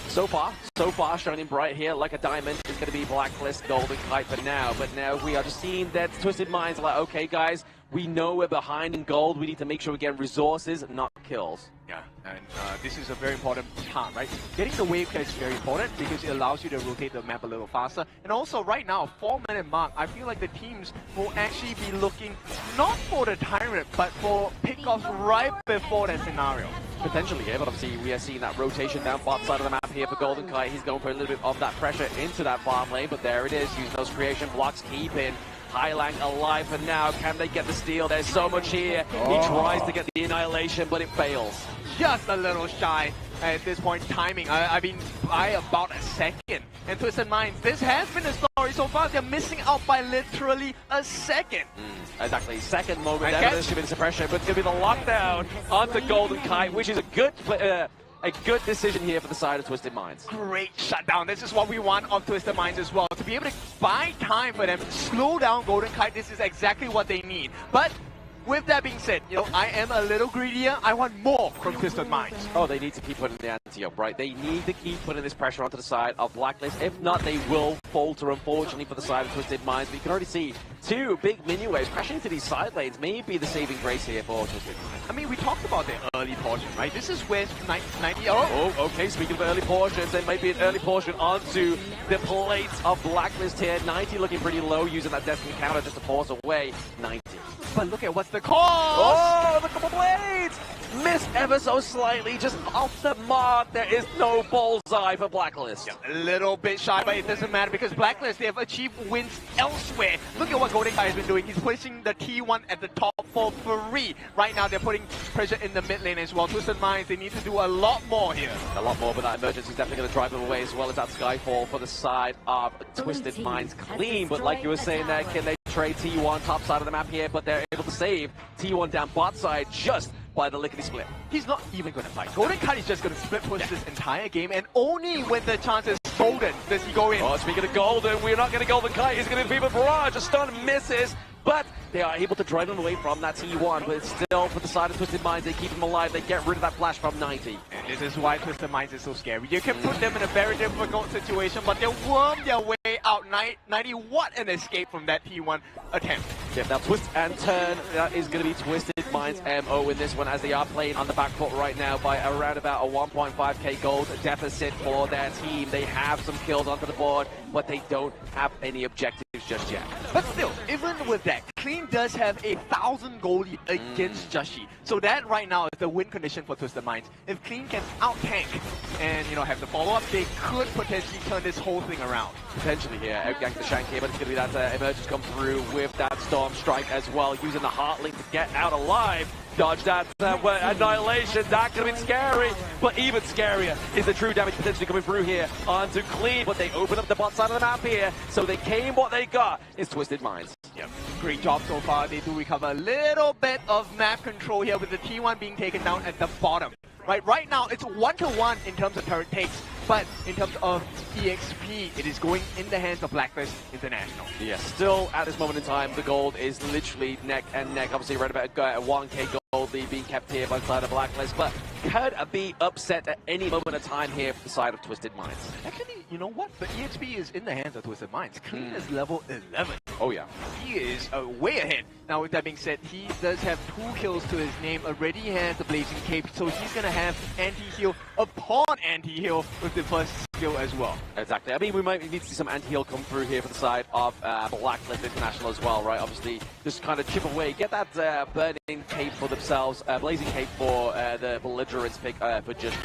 So far, shining bright here like a diamond is going to be Blacklist Golden Kite for now. But now we are just seeing that Twisted Minds are like, okay, guys, We know we're behind in gold. We need to make sure we get resources, not kills. Yeah, and this is a very important part, right? Getting the wave clear is very important because it allows you to rotate the map a little faster. And also right now, 4-minute mark, I feel like the teams will actually be looking not for the Tyrant, but for pickoffs right before that scenario. Potentially here, but obviously we are seeing that rotation down bot side of the map here for Golden Kite. He's going for a little bit of that pressure into that farm lane, but there it is, using those creation blocks, keeping Highlang alive for now. Can they get the steal? There's so much here. He tries to get the annihilation, but it fails. Just a little shy at this point. Timing, I mean, by about a second. And Twisted Minds, this has been the story so far. They're missing out by literally a second. Exactly, second moment. Evidence should be the suppression, but it's going to be the lockdown onto Golden Kite, which is a good decision here for the side of Twisted Minds. Great shutdown. This is what we want of Twisted Minds as well. To be able to buy time for them, slow down Golden Kite, this is exactly what they need. But with that being said, you know, I am a little greedier. I want more from Twisted Minds. Oh, they need to keep putting the ante up, right? They need to keep putting this pressure onto the side of Blacklist. If not, they will falter, unfortunately, for the side of Twisted Minds. But you can already see two big mini waves crashing into these side lanes. Maybe the saving grace here for Twisted Minds. I mean, we talked about the early portion, right? This is where 90... Oh, okay. Speaking of early portions, there might be an early portion onto the plates of Blacklist here. 90 looking pretty low, using that Destiny counter just to force away 90. But look at what's the cost! Oh, the couple blades! Missed ever so slightly, just off the mark. There is no bullseye for Blacklist. Yeah, a little bit shy, but it doesn't matter because Blacklist, they have achieved wins elsewhere. Look at what Golden Kite has been doing. He's placing the T1 at the top for free. Right now, they're putting pressure in the mid lane as well. Twisted Minds, they need to do a lot more here. A lot more, but that emergency is definitely going to drive them away, as well as that Skyfall for the side of Twisted Minds. Clean, but like you were saying there, can they trade T1 top side of the map here? But they're able to save T1 down bot side just by the lickety split. He's not even going to fight. Golden Kite is just going to split push this entire game, and only when the chance is golden does he go in. Oh, speaking of golden, we're not going to Golden Kite. He's going to be the barrage. A stun misses, but they are able to drive him away from that T1. But still, for the side of Twisted Minds, they keep him alive. They get rid of that flash from 90. And this is why Twisted Minds is so scary. You can put them in a very difficult situation, but they'll worm their way out. 90, what an escape from that T1 attempt. Yeah, now twist and turn, that is going to be Twisted Minds MO in this one, as they are playing on the back foot right now by around about a 1.5k gold deficit for their team. They have some kills onto the board, but they don't have any objectives just yet. But still, even with that, Clean does have 1,000 gold lead against Joshi. So that right now is the win condition for Twisted Minds. If Clean can out-tank and, you know, have the follow-up, they could potentially turn this whole thing around. Potentially here, outgank the Shank here, but it's going to be that emergence come through with that Storm Strike as well, using the Heart Link to get out alive. Dodge that annihilation. That could have been scary, but even scarier is the true damage potentially coming through here onto Clean. But they open up the bot side of the map here, so they came what they got is Twisted Minds. Yep. Great job so far. They do recover a little bit of map control here with the T1 being taken down at the bottom. Right now, it's 1-to-1 in terms of turret takes, but in terms of EXP, it is going in the hands of Blacklist International. Yeah, still at this moment in time, the gold is literally neck and neck. Obviously, right about a 1k gold lead being kept here by the side of Blacklist, but could be upset at any moment of time here for the side of Twisted Minds. Actually, you know what? The EXP is in the hands of Twisted Minds. Clean is level 11. Oh yeah. He is way ahead. Now with that being said, he does have 2 kills to his name, already has the Blazing Cape, so he's going to have anti-heal upon anti-heal with the first skill as well. Exactly. I mean, we might need to see some anti-heal come through here for the side of Blacklist International as well, right? Obviously, just kind of chip away, get that burning cape for themselves, Blazing Cape for the belligerents pick for just.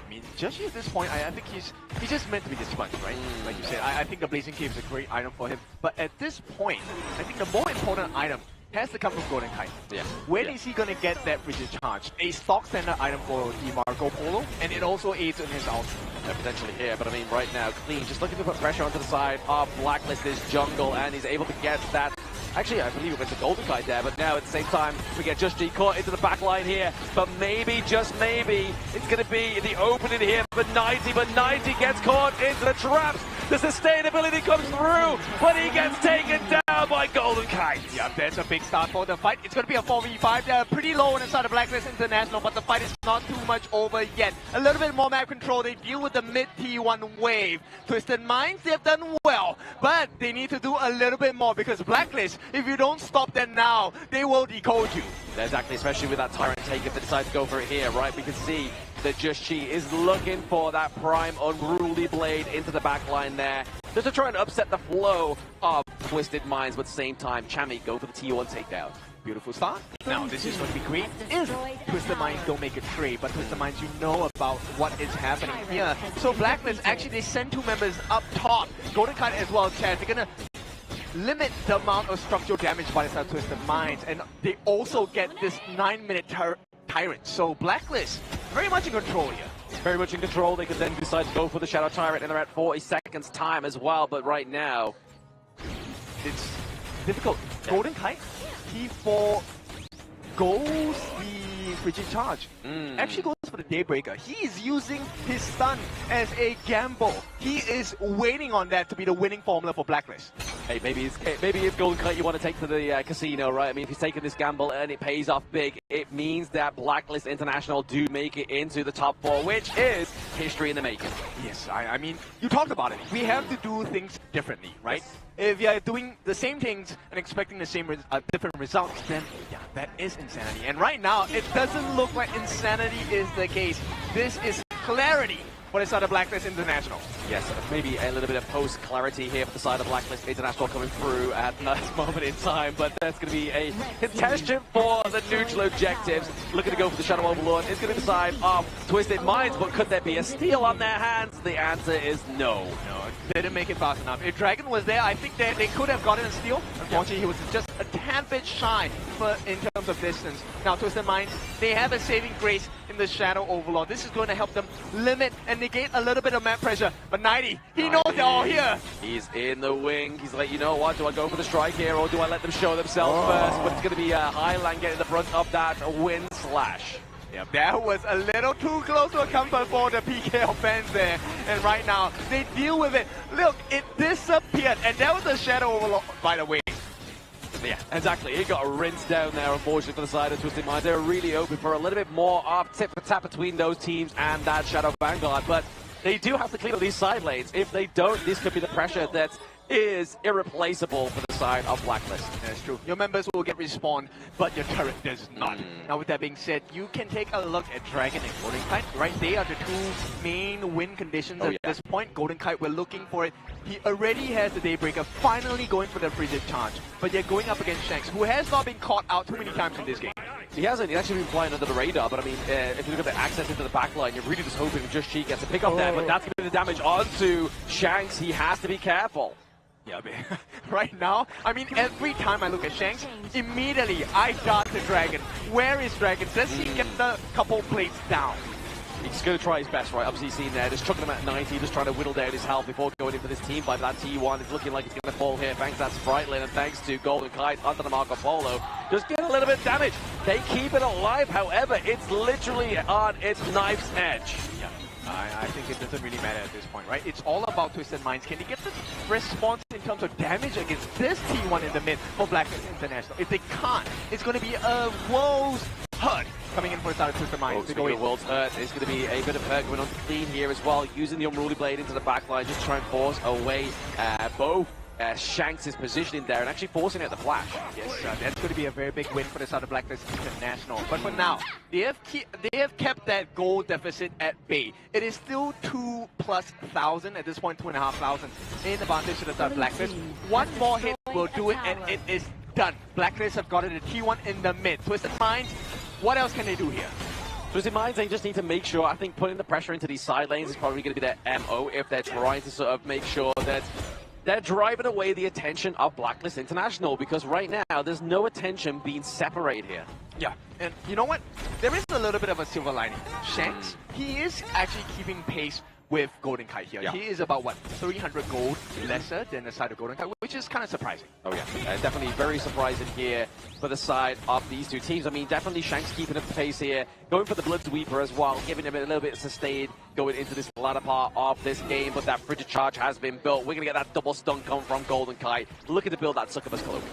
I mean, Joshi at this point, I think he's just meant to be the sponge, right? Like you said, I think the Blazing Cape is a great item for him. But at this point, I think the more important item has to come from Golden Kite. Yeah. When is he going to get that rigid charge? A stock standard item for Marco Polo, and it also aids in his ulti. Potentially here, but I mean, right now, Clean just looking to put pressure onto the side of Blacklist's jungle, and he's able to get that. Actually, I believe it went to Golden Kite there, but now at the same time, we get Just G caught into the back line here. But maybe, just maybe, it's going to be the opening here for 90, but 90 gets caught into the traps. The sustainability comes through, but he gets taken down by Golden Kite. Yeah, that's a big start for the fight. It's going to be a 4v5. They're pretty low on the side of Blacklist International, but the fight is not too much over yet. A little bit more map control. They deal with the mid T1 wave. Twisted Minds, they've done well, but they need to do a little bit more because Blacklist, if you don't stop them now, they will decode you. Exactly, especially with that Tyrant take if they decide to go for it here, right? We can see that Just Chi is looking for that prime unruly blade into the back line there, just to try and upset the flow of Twisted Minds, but at the same time, Chami go for the T1 takedown. Beautiful start. Now, this is going to be great if Twisted Minds don't make a trade, but Twisted Minds, you know about what is happening here. So Blacklist, actually, they send 2 members up top. Golden Kite as well, Chad. They're going to limit the amount of structural damage by the side of Twisted Minds, and they also get this 9-minute Tyrant. So Blacklist, very much in control here. Very much in control. They could then decide to go for the Shadow Tyrant, and they're at 40 seconds time as well, but right now, it's difficult. Golden Kite, T4 goes the Frigid Charge. Actually goes for the Daybreaker. He is using his stun as a gamble. He is waiting on that to be the winning formula for Blacklist. Hey, maybe it's Golden Kite you want to take to the casino, right? I mean, if he's taking this gamble and it pays off big, it means that Blacklist International do make it into the top 4, which is history in the making. Yes, I mean, you talked about it. We have to do things differently, right? Yes. If you're doing the same things and expecting the same different results, then yeah, that is insanity. And right now, it doesn't look like insanity is the case. This is clarity for the side of Blacklist International. Yes, maybe a little bit of post-clarity here for the side of Blacklist International coming through at this moment in time, but that's going to be a contention for the neutral objectives. Looking to go for the Shadow Overlord. It's going to decide off Twisted Minds, but could there be a steal on their hands? The answer is no. No, they didn't make it fast enough. If Dragon was there, I think they could have gotten a steal. Unfortunately, he was just a tad bit shy in terms of distance. Now, Twisted Minds, they have a saving grace in the Shadow Overlord. This is going to help them limit and negate a little bit of map pressure. But 90, he knows they're all here. He's in the wing. He's like, you know what? Do I go for the strike here or do I let them show themselves first? But it's going to be Highland getting the front of that wind slash. Yeah, that was a little too close to a comfort for the PKL fans there. And right now, they deal with it. Look, it disappeared. And that was a Shadow Overlord, by the way. Yeah, exactly. He got rinsed down there, unfortunately, for the side of Twisted Minds. They were really open for a little bit more of tip-for-tap between those teams and that Shadow Vanguard. But they do have to clean up these side lanes. If they don't, this could be the pressure that is irreplaceable for the side of Blacklist. That's true. Your members will get respawned, but your turret does not. Now, with that being said, you can take a look at Dragon and Golden Kite, right? They are the 2 main win conditions at this point. Golden Kite, we're looking for it. He already has the Daybreaker, finally going for the Frigid Charge. But they're going up against Shanks, who has not been caught out too many times in this game. He hasn't. He's actually been flying under the radar, but I mean, if you look at the access into the backline, you're really just hoping Just Chi gets a pick up there, but that's going to be the damage onto Shanks. He has to be careful. Yeah, but right now, I mean, every time I look at Shanks, immediately I dart to Dragon. Where is Dragon? Does he get the couple plates down? He's going to try his best, right? Obviously, seen there, just chucking him at 90, just trying to whittle down his health before going into this team fight. That T1 is looking like it's going to fall here, thanks to that Spritelin, and thanks to Golden Kite under the Marco Polo. Just get a little bit of damage. They keep it alive, however, it's literally on its knife's edge. Yeah. I think it doesn't really matter at this point, right? It's all about Twisted Minds. Can they get the response in terms of damage against this T1 in the mid for Blacklist International? If they can't, it's going to be a world's hurt coming in for the side of Twisted Minds. The world's hurt. It's going to be a bit of hurt going on to Clean here as well, using the Unruly Blade into the backline, just trying to force away both Shanks' positioning there and actually forcing out the flash. Yes, that's going to be a very big win for the side of Blacklist International. But for now, they have kept that goal deficit at bay. It is still 2,000+ at this point, 2,500 in advantage to the side of Blacklist. One more hit will do it, and it is done. Blacklist have gotten a T1 in the mid. Twisted Minds, what else can they do here? Twisted Minds, they just need to make sure, I think putting the pressure into these side lanes is probably going to be their MO if they're trying to sort of make sure that they're driving away the attention of Blacklist International, because right now there's no attention being separated here. Yeah, and you know what? There is a little bit of a silver lining. Shanks, he is actually keeping pace with Golden Kite here. Yeah. He is about, what, 300 gold lesser than the side of Golden Kite, which is kind of surprising. Oh yeah, definitely very surprising here for the side of these two teams. I mean, definitely Shanks keeping up the pace here, going for the Blood Sweeper as well, giving him a little bit of sustain going into this latter part of this game, but that frigid charge has been built. We're going to get that double stun come from Golden Kite, looking to build that Succubus Cloak.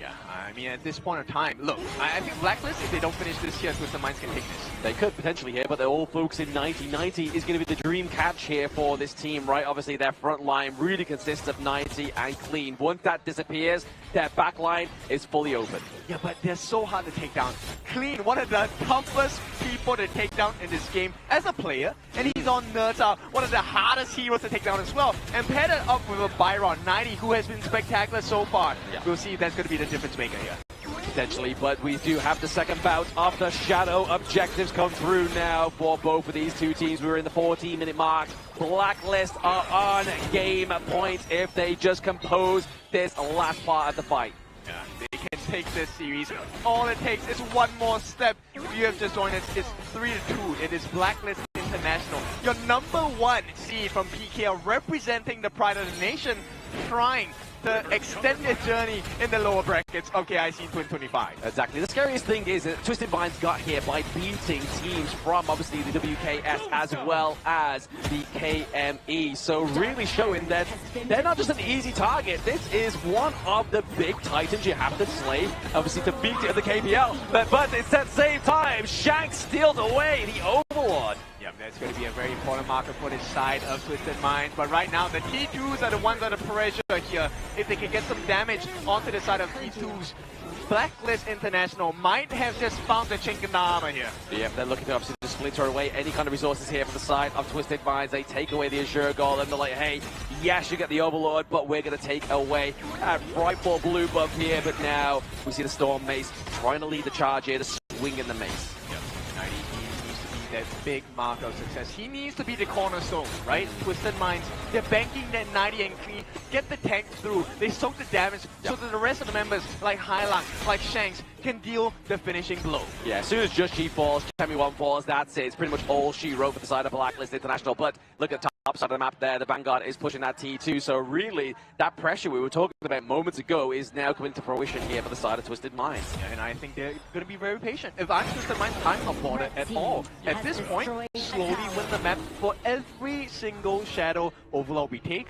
Yeah, I mean, at this point in time, look, I think Blacklist, if they don't finish this here, Twisted Minds can take this. They could potentially here, but they're all focusing 90. 90 is going to be the dream catch here for this team, right? Obviously, their front line really consists of 90 and Clean. Once that disappears, their back line is fully open. Yeah, but they're so hard to take down. Clean, one of the toughest people to take down in this game as a player, and he's on Nerta, one of the hardest heroes to take down as well. And paired it up with a Byron, 90, who has been spectacular so far. Yeah. We'll see if that's going to be the difference maker here. Potentially, but we do have the second bout of the Shadow objectives come through now for both of these two teams. We're in the 14-minute mark. Blacklist are on game point if they just compose this last part of the fight. Yeah, they can take this series. All it takes is one more step. If you have just joined us, it's 3-2. It is Blacklist International. Your #1 seed from PKL, representing the pride of the nation, trying to extend their journey in the lower brackets of KIC2025. Exactly. The scariest thing is that Twisted Minds got here by beating teams from obviously the WKS as well as the KME. So really showing that they're not just an easy target. This is one of the big titans you have to slay, obviously, to beat it at the KPL. But it's that same time, Shanks steals away the Overlord. Yeah, that's going to be a very important marker for this side of Twisted Minds. But right now, the T2s are the ones under pressure here. If they can get some damage onto the side of T2s, Blacklist International might have just found the chink in the armor here. Yeah, they're looking to obviously just splinter away any kind of resources here for the side of Twisted Minds. They take away the Azure Goal and they're like, hey, yes, you get the Overlord, but we're going to take away that Frightful Blue buff here. But now we see the Storm Mace trying to lead the charge here to swing in the Mace. That big mark of success. He needs to be the cornerstone, right? Twisted Minds, they're banking that 90 and Clean, get the tank through, they soak the damage so that the rest of the members, like Hylang, like Shanks, can deal the finishing blow. Yeah, as soon as Just She falls, Chemi 1 falls, that's it. It's pretty much all she wrote for the side of Blacklist International. But look at the top side of the map there, the Vanguard is pushing that T2, so really, that pressure we were talking about moments ago is now coming to fruition here for the side of Twisted Minds. Yeah, and I think they're going to be very patient. If I'm Twisted Minds, I'm not bothered at all. At this point, slowly win the map. For every single Shadow Overlord we take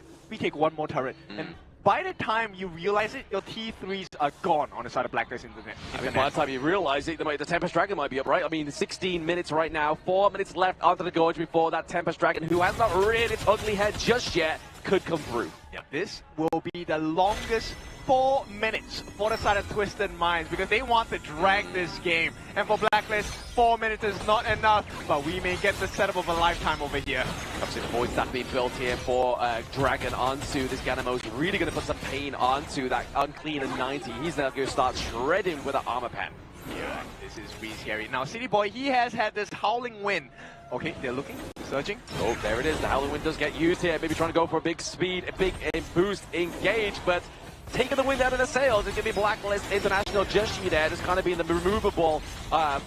one more turret. And by the time you realize it, your T3s are gone on the side of Blacklist International. I mean, by the time you realize it, the Tempest Dragon might be up, right? I mean, 16 minutes right now, 4 minutes left onto the gorge before that Tempest Dragon, who has not reared its ugly head just yet, could come through. Yeah, this will be the longest 4 minutes for the side of Twisted Minds because they want to drag this game. And for Blacklist, 4 minutes is not enough, but we may get the setup of a lifetime over here. Obviously, the voids that being built here for Dragon onto this Ganamos, really going to put some pain onto that Unclean and 90. He's now going to start shredding with an armor pen. Yeah, this is really scary. Now, City Boy, he has had this Howling Wind. Okay, they're looking, searching. Oh, there it is. The Howling Wind does get used here. Maybe trying to go for a big speed, a big boost, engage, but taking the wind out of the sails is going to be Blacklist International just there, just kind of being the removable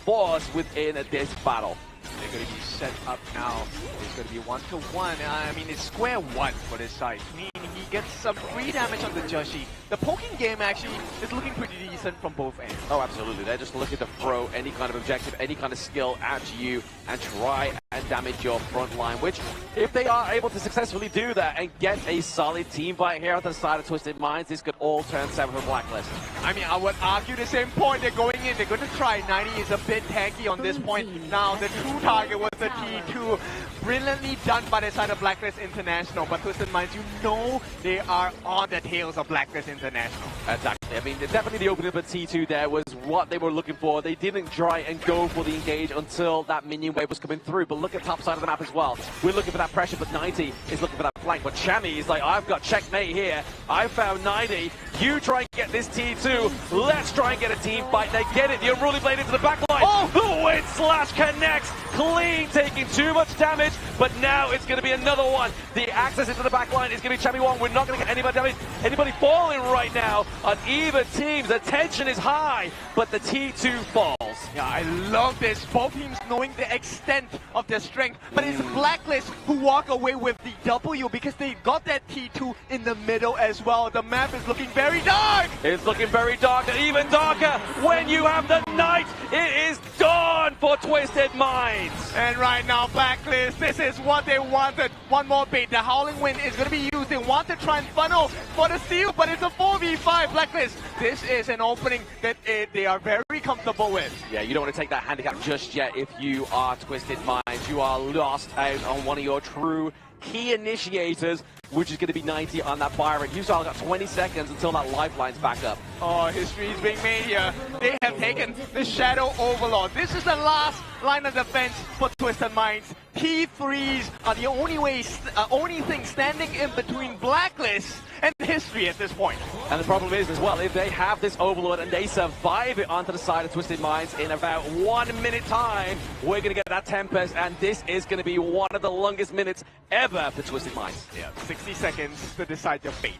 force within this battle. They're going to be set up now. It's going to be 1-to-1. I mean, it's square one for this side. He gets some free damage on the Joshi. The poking game actually is looking pretty decent from both ends. Oh, absolutely. They're just looking to throw any kind of objective, any kind of skill at you and try and damage your front line, which, if they are able to successfully do that and get a solid team fight here on the side of Twisted Minds, this could all turn 7 for Blacklist. I mean, I would argue the same point. They're going in. They're going to try. 90 is a bit tanky on this point. Now, the true target was the T2. Brilliantly done by the side of Blacklist International. But Twisted Minds, you know they are on the tails of Blacklist International. Exactly. I mean, definitely the opening of a T2 there was what they were looking for. They didn't try and go for the engage until that minion wave was coming through. But look at top side of the map as well. We're looking for that pressure, but 90 is looking for that flank. But Chami is like, I've got checkmate here. I found 90. You try and get this T2. Let's try and get a team fight. They get it. The Unruly Blade into the back line. Oh! The wind slash connects. Clean taking too much damage, but now it's going to be another one. The access into the back line is going to be Chami Wong. We're not going to get anybody falling right now on either teams. The tension is high, but the T2 falls. Yeah, I love this. Both teams knowing the extent of their strength, but it's Blacklist who walk away with the W because they got that T2 in the middle as well. The map is looking very dark. It's looking very dark, and even darker when you have the night. It is dawn for Twisted Minds. And right now, Blacklist, this is what they wanted. One more bait. The Howling Wind is going to be used. They want to try and funnel for the steal, but it's a 4v5. Blacklist, this is an opening that they are very comfortable with. Yeah, you don't want to take that handicap just yet if you are Twisted Minds. You are lost out on one of your true key initiators, which is going to be 90 on that Byron. You still got 20 seconds until that lifeline's back up. Oh, history is being made here. They have taken the Shadow Overlord. This is the last line of defense for Twisted Minds. T3s are the only thing standing in between Blacklist and history at this point. And the problem is as well, if they have this Overlord and they survive it onto the side of Twisted Minds in about 1 minute time, we're going to get that Tempest, and this is going to be one of the longest minutes ever for Twisted Minds. Yeah, 60 seconds to decide your fate.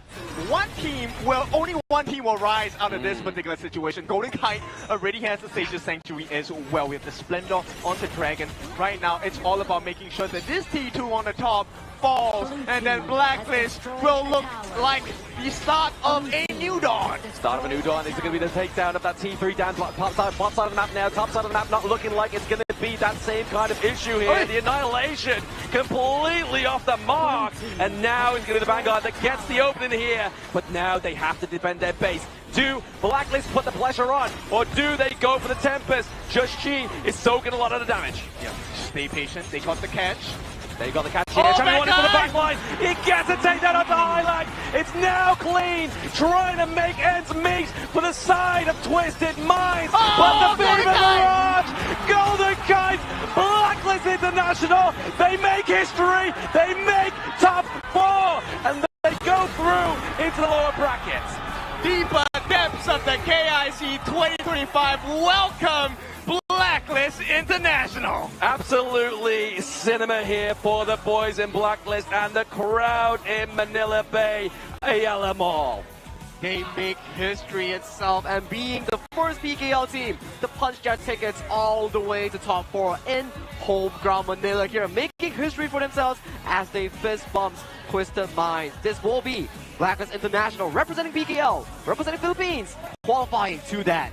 Only one team will rise out of this particular situation. Golden Kite already has the Sage's Sanctuary as well. We have the Splendor onto Dragon. Right now, it's all about making sure that this T2 on the top falls, and then Blacklist will look like the start of a new dawn. Start of a new dawn. Is it going to be the takedown of that T3 down top side of the map now? Top side of the map not looking like it's going to be that same kind of issue here. The Annihilation completely off the mark, and now it's going to be the Vanguard that gets the opening here, but now they have to defend their base. Do Blacklist put the pressure on, or do they go for the Tempest? Just Chi is soaking a lot of the damage. Yeah, stay patient. They got the catch. They got the catch here. Chami Wong into the back line. He gets a takedown off the highlight. It's now Clean trying to make ends meet for the side of Twisted Minds. But the Fever Mirage, Golden Kite, Blacklist International, they make history. They make top 4, and they go through into the lower brackets. Deeper depths of the KIC2025. Welcome, Blacklist International. Absolutely cinema here for the boys in Blacklist and the crowd in Manila Bay, Ayala Mall. They make history itself, and being the first PKL team to punch their tickets all the way to top 4 in home ground Manila here, making history for themselves as they fist bumps Twisted Minds. This will be Blacklist International representing PKL, representing Philippines, qualifying to that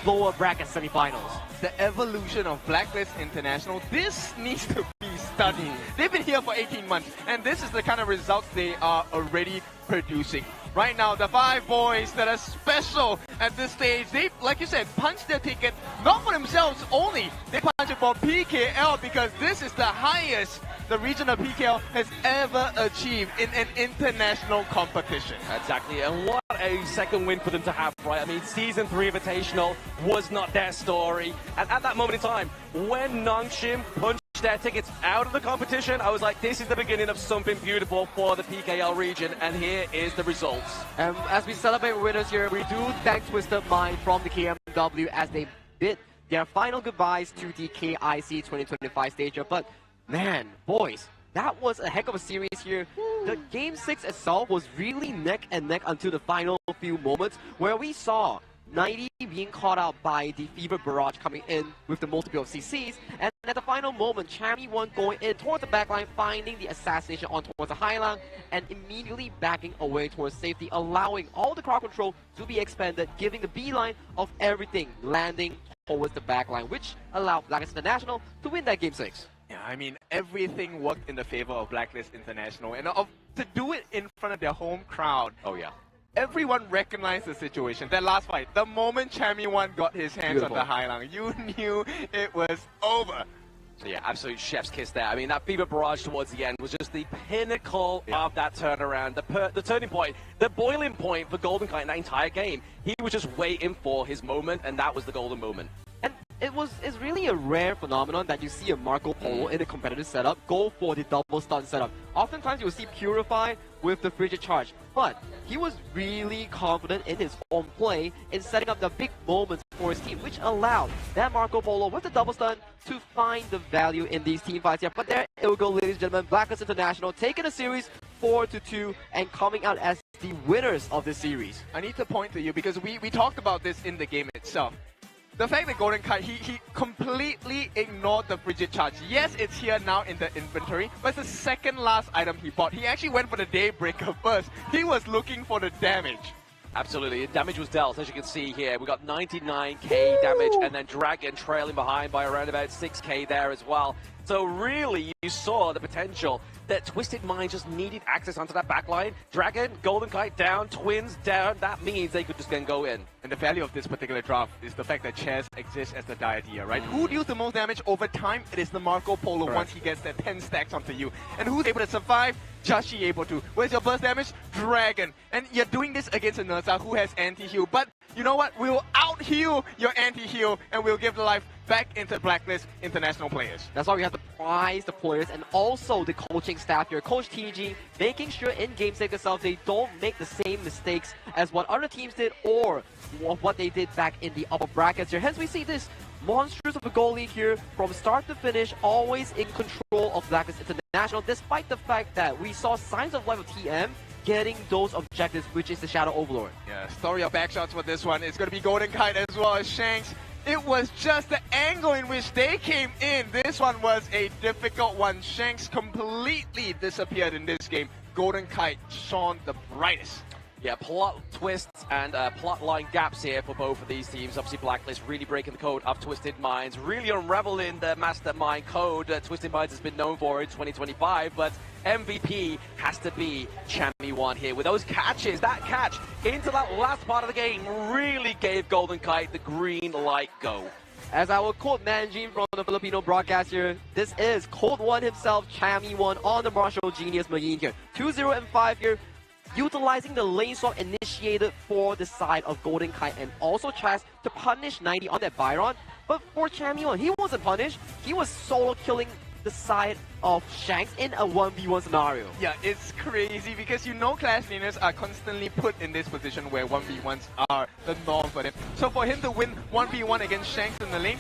lower bracket semifinals. The evolution of Blacklist International, this needs to be studied. They've been here for 18 months, and this is the kind of results they are already producing. Right now, the 5 boys that are special at this stage, they, like you said, punch their ticket, not for themselves only, they punch it for PKL, because this is the highest the regional PKL has ever achieved in an international competition. Exactly, and what a second win for them to have, right? I mean, Season 3 Invitational was not their story, and at that moment in time, when Nongshim punched their tickets out of the competition, I was like, this is the beginning of something beautiful for the PKL region, and here is the results. As we celebrate winners here, we do thank Twisted Mind from the KMW as they bid their final goodbyes to the KIC 2025 stage. But man, boys, that was a heck of a series here. The Game 6 itself was really neck and neck until the final few moments, where we saw 90 being caught out by the Fever Barrage coming in with the multiple of CCs, and at the final moment, Chami Wong going in towards the backline, finding the assassination on towards the highline, and immediately backing away towards safety, allowing all the crowd control to be expanded, giving the beeline of everything landing towards the backline, which allowed Blacklist International to win that Game 6. Yeah, I mean, everything worked in the favor of Blacklist International, and to do it in front of their home crowd. Oh yeah. Everyone recognized the situation. That last fight, the moment Chami Wong got his hands on the highline, you knew it was over. So yeah, absolute chef's kiss there. I mean, that Fever Barrage towards the end was just the pinnacle of that turnaround, the turning point, the boiling point for Golden Kite in that entire game. He was just waiting for his moment, and that was the golden moment. And it's really a rare phenomenon that you see a Marco Polo in a competitive setup go for the double stun setup. Oftentimes you will see Purify with the Frigid Charge, but he was really confident in his own play in setting up the big moments for his team, which allowed that Marco Polo with the double stun to find the value in these team fights here. But there it will go, ladies and gentlemen. Blacklist International taking the series 4-2 and coming out as the winners of this series. I need to point to you because we talked about this in the game itself. The fact that Golden Kite, he completely ignored the Frigid Charge. Yes, it's here now in the inventory, but it's the second last item he bought. He actually went for the Daybreaker first. He was looking for the damage. Absolutely, damage was dealt, as you can see here. We got 99k damage, and then Dragon trailing behind by around about 6k there as well. So really, you saw the potential that Twisted Mind just needed access onto that backline. Dragon, Golden Kite down, Twins down. That means they could just then go in. And the value of this particular draft is the fact that Chess exists as the Diadea, right? Who deals the most damage over time? It is the Marco Polo. Correct. Once he gets that 10 stacks onto you. And who's able to survive? Jashi able to. Where's your burst damage? Dragon. And you're doing this against a Nursa who has anti-heal. But you know what? We'll out-heal your anti-heal and we'll give the life back into Blacklist International players. That's why we have to prize the players and also the coaching staff here. Coach TG making sure in game state itself they don't make the same mistakes as what other teams did or what they did back in the upper brackets here. Hence we see this monstrous of a goalie here from start to finish, always in control of Blacklist International, despite the fact that we saw signs of life of TM getting those objectives, which is the Shadow Overlord. Yeah, story of backshots for this one. It's going to be Golden Kite as well as Shanks. It was just the angle in which they came in. This one was a difficult one. Shanks completely disappeared in this game. Golden Kite shone the brightest. Yeah, plot twists and plot line gaps here for both of these teams. Obviously, Blacklist really breaking the code of Twisted Minds, really unraveling the mastermind code that Twisted Minds has been known for in 2025. But MVP has to be Chami1 here with those catches. That catch into that last part of the game really gave Golden Kite the green light go. As I will quote Manjin from the Filipino broadcast here, this is Code 1 himself, Chami1 on the Martial Genius Marine here. 2-0-5 here. Utilizing the lane swap initiated for the side of Golden Kite and also Chaz to punish 90 on that Byron. But for Chami1, he wasn't punished. He was solo killing the side of Shanks in a 1v1 scenario. Yeah, it's crazy because you know Clash Leaders are constantly put in this position where 1v1s are the norm for them. So for him to win 1v1 against Shanks in the lane,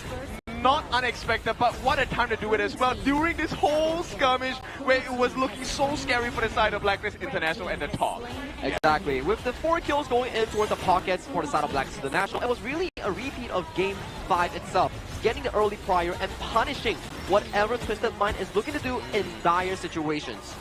not unexpected, but what a time to do it as well during this whole skirmish where it was looking so scary for the side of Blacklist International at the top. Exactly. Yeah. With the 4 kills going in towards the pockets for the side of Blacklist International, it was really a repeat of Game 5 itself. Getting the early prior and punishing whatever Twisted Mind is looking to do in dire situations.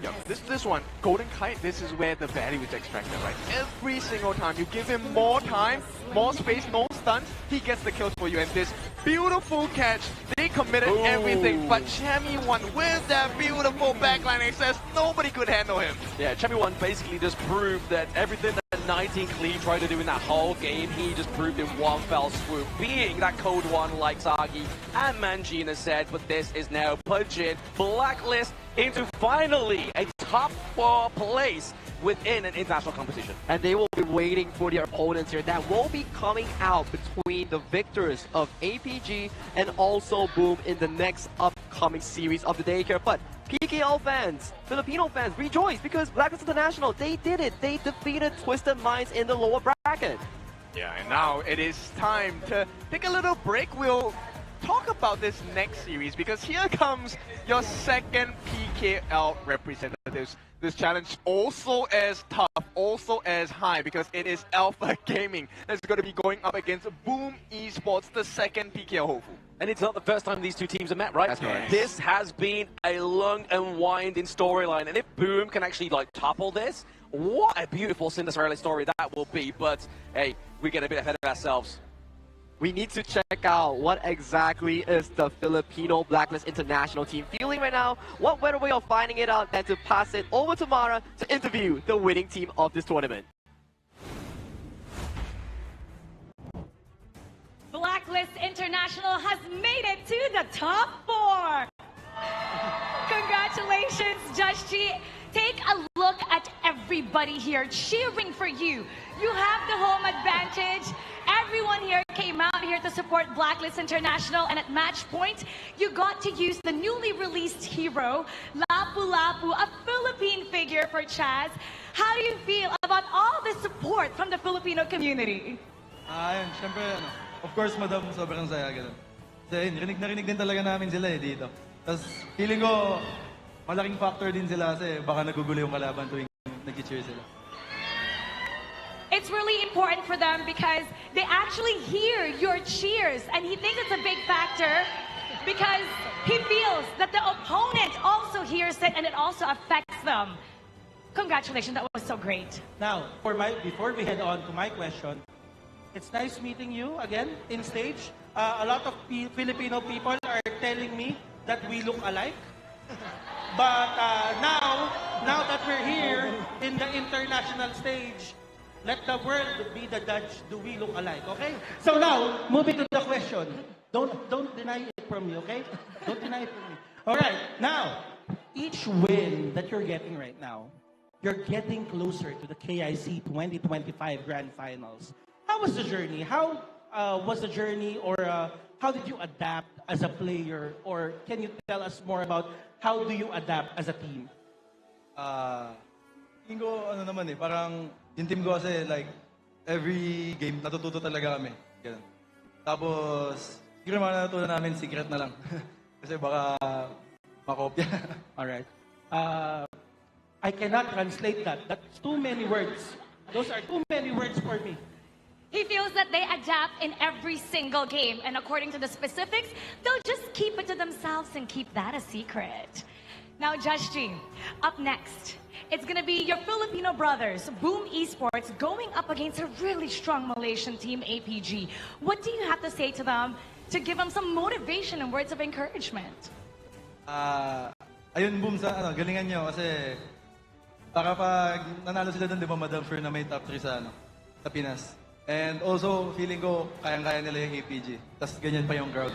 Yeah, this one, Golden Kite, this is where the value is extracted, right? Every single time, you give him more time, more space, no stunts, he gets the kills for you. And this beautiful catch, they committed everything, but Chami1 with that beautiful backline access, nobody could handle him. Yeah, Chami1 basically just proved that everything that 19 Clean tried to do in that whole game, he just proved in one fell swoop, being that Code 1 like Sagi and Manjin has said, but this is now punching Blacklist into finally a top 4 place within an international competition. And they will be waiting for their opponents here that will be coming out between the victors of APG and also Boom in the next upcoming series of the daycare. But PKL fans, Filipino fans, rejoice because Blacklist International, they did it. They defeated Twisted Minds in the lower bracket. Yeah, and now it is time to take a little break. We'll talk about this next series because here comes your second PKL representatives. This challenge also as tough, also as high because it is Alpha Gaming that's going to be going up against Boom Esports, the second PKL hopeful. And it's not the first time these two teams have met, right? That's correct. This has been a long and winding storyline, and if Boom can actually like topple this, what a beautiful Cinderella story that will be. But hey, we get a bit ahead of ourselves. We need to check out what exactly is the Filipino Blacklist International team feeling right now. What better way of finding it out than to pass it over to Mara to interview the winning team of this tournament. Blacklist International has made it to the top 4. Congratulations, Josh G. Take a look at everybody here cheering for you. You have the home advantage. Everyone here came out here to support Blacklist International, and at match point, you got to use the newly released hero, Lapu-Lapu, a Philippine figure for Chaz. How do you feel about all the support from the Filipino community? Ayun, syempre, of course, madam, sobrang saya, ganun. Kasi rinig na rinig din talaga namin sila dito. Tapos, feeling ko, malaking factor din sila kasi baka nagugulo yung kalaban tuwing nag-cheer sila. It's really important for them because they actually hear your cheers, and he thinks it's a big factor because he feels that the opponent also hears it and it also affects them. Congratulations, that was so great. Now, before we head on to my question, it's nice meeting you again in stage. A lot of Filipino people are telling me that we look alike. But now that we're here in the international stage, let the world be the judge. Do we look alike? Okay. So now, moving to the question. Don't deny it from me. Okay. Don't deny it from me. All right. Now, each win that you're getting right now, you're getting closer to the KIC 2025 Grand Finals. How was the journey? How was the journey, or how did you adapt as a player? Or can you tell us more about how do you adapt as a team? Tingin ko, parang yung team ko kasi, like, every game, natututo talaga kami. Ganun. Tapos, siguro mga natutunan namin, secret na lang. Kasi baka makopya. Alright. I cannot translate that. That's too many words. Those are too many words for me. He feels that they adapt in every single game, and according to the specifics, they'll just keep it to themselves and keep that a secret. Now, Josh G, up next, it's going to be your Filipino brothers, Boom Esports, going up against a really strong Malaysian team, APG. What do you have to say to them to give them some motivation and words of encouragement? Ayun, Boom, galingan nyo kasi para pag nanalo sila doon, di ba, Madam Fer, na may top 3 sa Pinas. And also, feeling ko, kayang-kaya nila yung APG. Tapos ganyan pa yung crowd.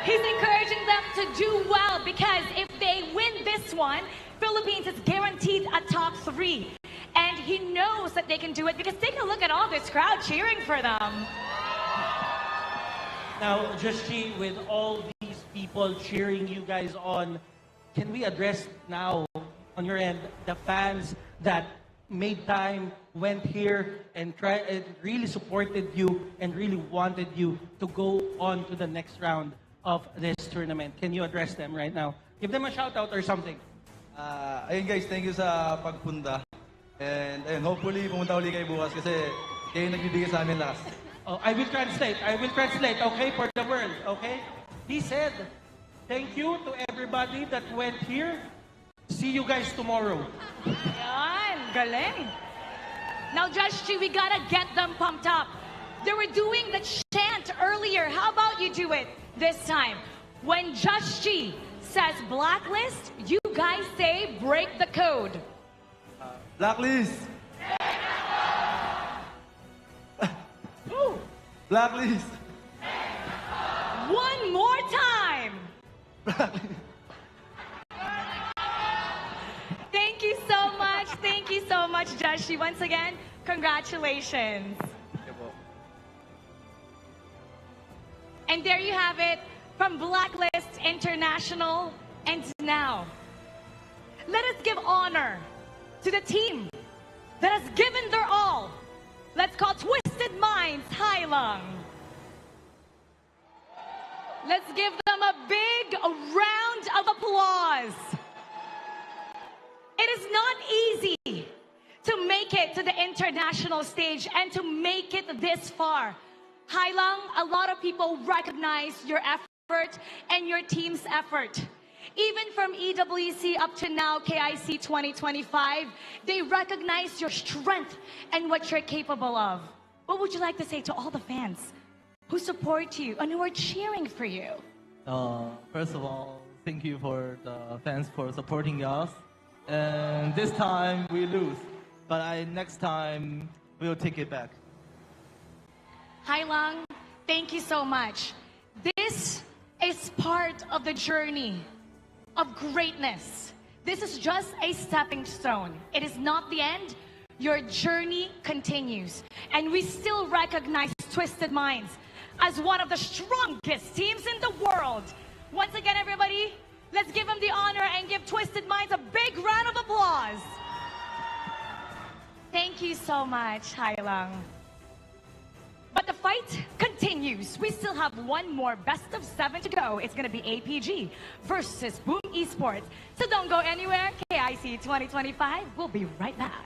He's encouraging them to do well because if they win this one, Philippines is guaranteed a top 3. And he knows that they can do it because take a look at all this crowd cheering for them. Now, Joshi, with all these people cheering you guys on, can we address now, on your end, the fans that made time, went here, and really supported you and really wanted you to go on to the next round of this tournament? Can you address them right now? Give them a shout out or something. Ayun guys, thank you sa pagpunta. And ayun, hopefully pumunta uli kayo bukas kasi kayo nagbibigay sa amin last. Oh, I will translate, okay, for the world, okay? He said, thank you to everybody that went here. See you guys tomorrow. Yan, galing. Now, Josh G, we gotta get them pumped up. They were doing the chant earlier. How about you do it this time? When Josh G says Blacklist, you guys say break the code. Blacklist! Blacklist! One more time! Thank you so much. Thank you so much, Joshi. Once again, congratulations. And there you have it from Blacklist International. And now, let us give honor to the team that has given their all. Let's call Twisted Minds Hailang. Let's give them a big round of applause. It is not easy to make it to the international stage and to make it this far. Hailang, a lot of people recognize your effort and your team's effort. Even from EWC up to now, KIC 2025, they recognize your strength and what you're capable of. What would you like to say to all the fans who support you and who are cheering for you? First of all, thank you for the fans for supporting us. And this time we lose, but next time we'll take it back. Hailang, thank you so much. This is part of the journey of greatness This is just a stepping stone. It is not the end. Your journey continues. And we still recognize Twisted Minds as one of the strongest teams in the world. Once again, everybody, let's give them the honor and give Twisted Minds a big round of applause. Thank you so much, Hailang. But the fight continues. We still have one more best of 7 to go. It's going to be APG versus Boom Esports. So don't go anywhere. KIC 2025. We'll be right back.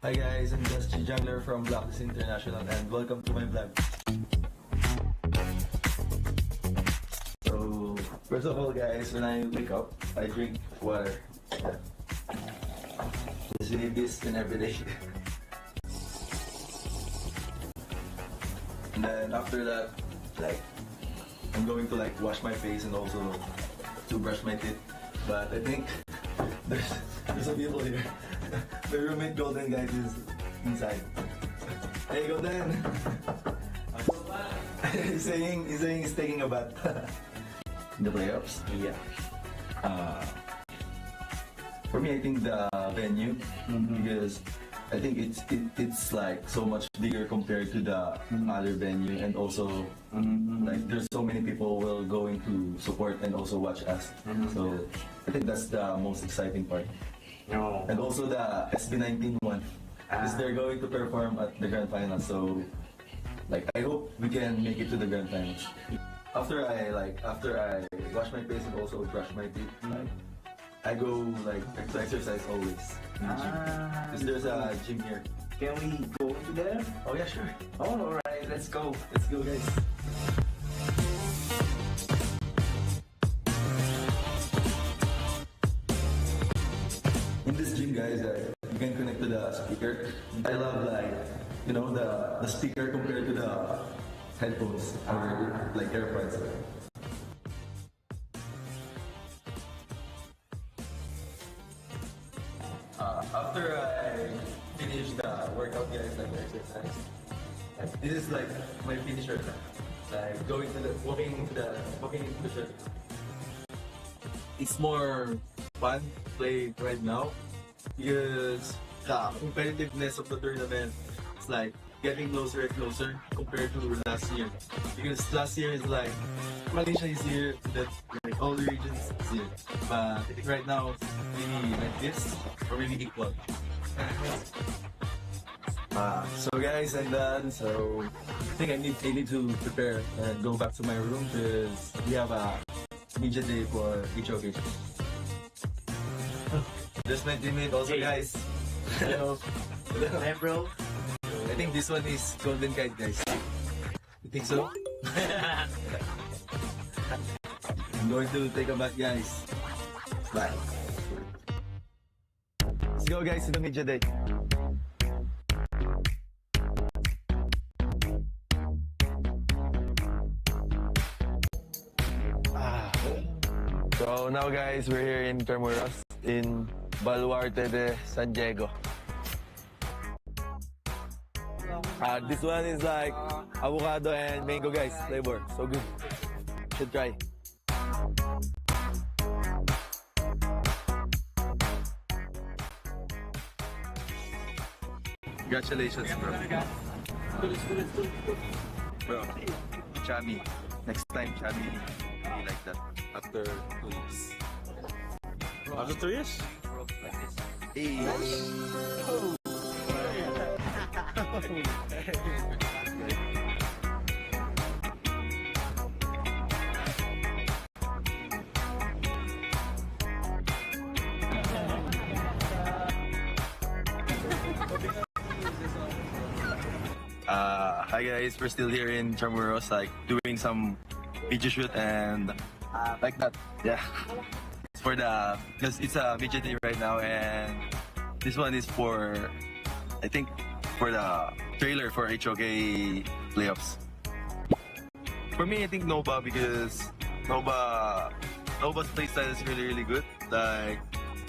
Hi guys, I'm Dusty Jungler from Blacklist International and welcome to my vlog. So, first of all guys, when I wake up, I drink water. Yeah. Just need this in every day. And then after that, I'm going to wash my face and also to brush my teeth. But I think there's some people here. My roommate Golden guys is inside. Hey Golden! he's saying he's taking a bath. In the playoffs? Yeah. For me, I think the venue, because I think it's like so much bigger compared to the other venue, and also there's so many people will going to support and also watch us. So I think that's the most exciting part. No. And also the SB19 one, because they're going to perform at the Grand Finals. So I hope we can make it to the Grand Finals. After I wash my face and also brush my teeth, I go to exercise always in the gym. Because there's a gym here. Can we go together? Oh yeah, sure. Oh, alright, let's go. Let's go guys. In this gym guys, you can connect to the speaker. I love the speaker compared to the headphones or AirPods. After I finish the workout guys, the exercise, this is my finisher. Walking into the shirt. It's more fun to play right now because the competitiveness of the tournament is getting closer and closer compared to last year. Because last year is Malaysia is here, that all the regions is here. But I think right now it's maybe like this or maybe equal. So guys, I'm done. So I think I need to prepare and go back to my room because we have a media day for each occasion. There's my teammate also, guys. Hello. Hello. Hey, bro. I think this one is Golden Kite, guys. You think so? I'm going to take a bath, guys. Bye. Let's go, guys, to the media day. So now guys, we're here in Carmuras in Baluarte de San Diego. This one is avocado and mango guys, flavor, so good. Should try. Congratulations, bro. Bro. Chami. Next time, Chami be like that. After 2 years. After 2 years? Like this. Hey. Hi guys, we're still here in Tramuros, like doing some video shoot and like that. Yeah, it's for the because it's a video day right now, and this one is for I think for the trailer for HOK playoffs. For me, I think Nova because Nova's playstyle is really good. Like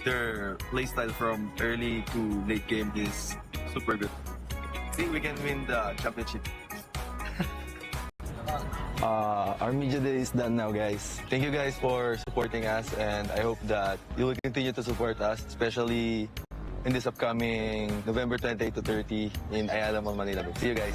their playstyle from early to late game is super good. I think we can win the championship. Our media day is done now, guys. Thank you guys for supporting us, and I hope that you will continue to support us, especially in this upcoming November 28 to 30 in Ayala Mall, Manila. See you guys.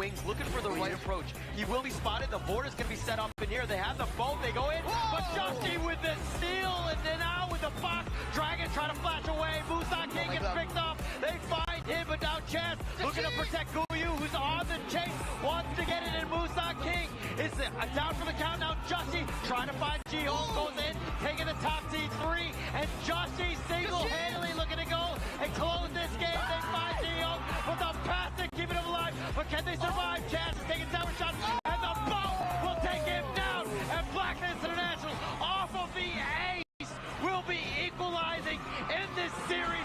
wings, looking for the right approach. He will be spotted. The border's going to be set up in here. They have the boat. They go in. Whoa! But Justy with the steal, and then now with the box. Dragon trying to flash away. Musa King gets picked up. They find him, but now Chess looking to protect Guyu, who's on the chase. Wants to get it in. Musa King is down for the count now. Justy trying to find G-Hole. Goes in, taking the top seed 3. And Justy single-handedly looking to go and close this game. They find G-Hole with the pass to keep it alive. But can they survive? Chaz is taking tower shots, and the boat will take him down. And Blacklist International off of the ace will be equalizing in this series.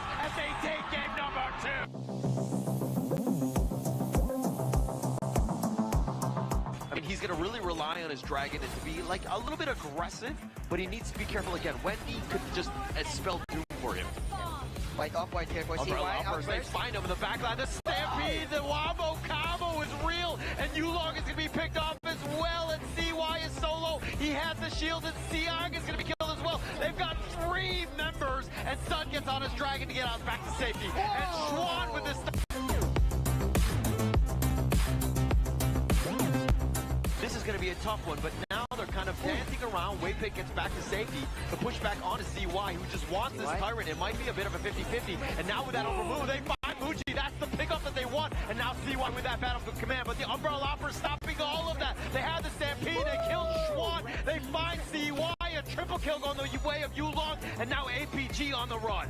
really rely on his Dragon and to be like a little bit aggressive, but he needs to be careful again. Wendy could just spell doom for him. White off white here for Umbrella CY. first, they find him in the backline. The Stampede, the Wombo combo is real, and Yulong is going to be picked off as well, and CY is solo. He has the shield, and Siang is going to be killed as well. They've got 3 members, and Sun gets on his Dragon to get out back to safety. And Schwan with this. This is going to be a tough one, but now they're kind of dancing around. Waypick gets back to safety. The pushback onto CY, who just wants this Tyrant. It might be a bit of a 50-50. And now with that overmove, they find Muji. That's the pickup that they want. And now CY with that battlefield command. But the Umbrella Opera stopping all of that. They have the Stampede. They kill Schwan. They find CY. A triple kill going the way of Yulong. And now APG on the run.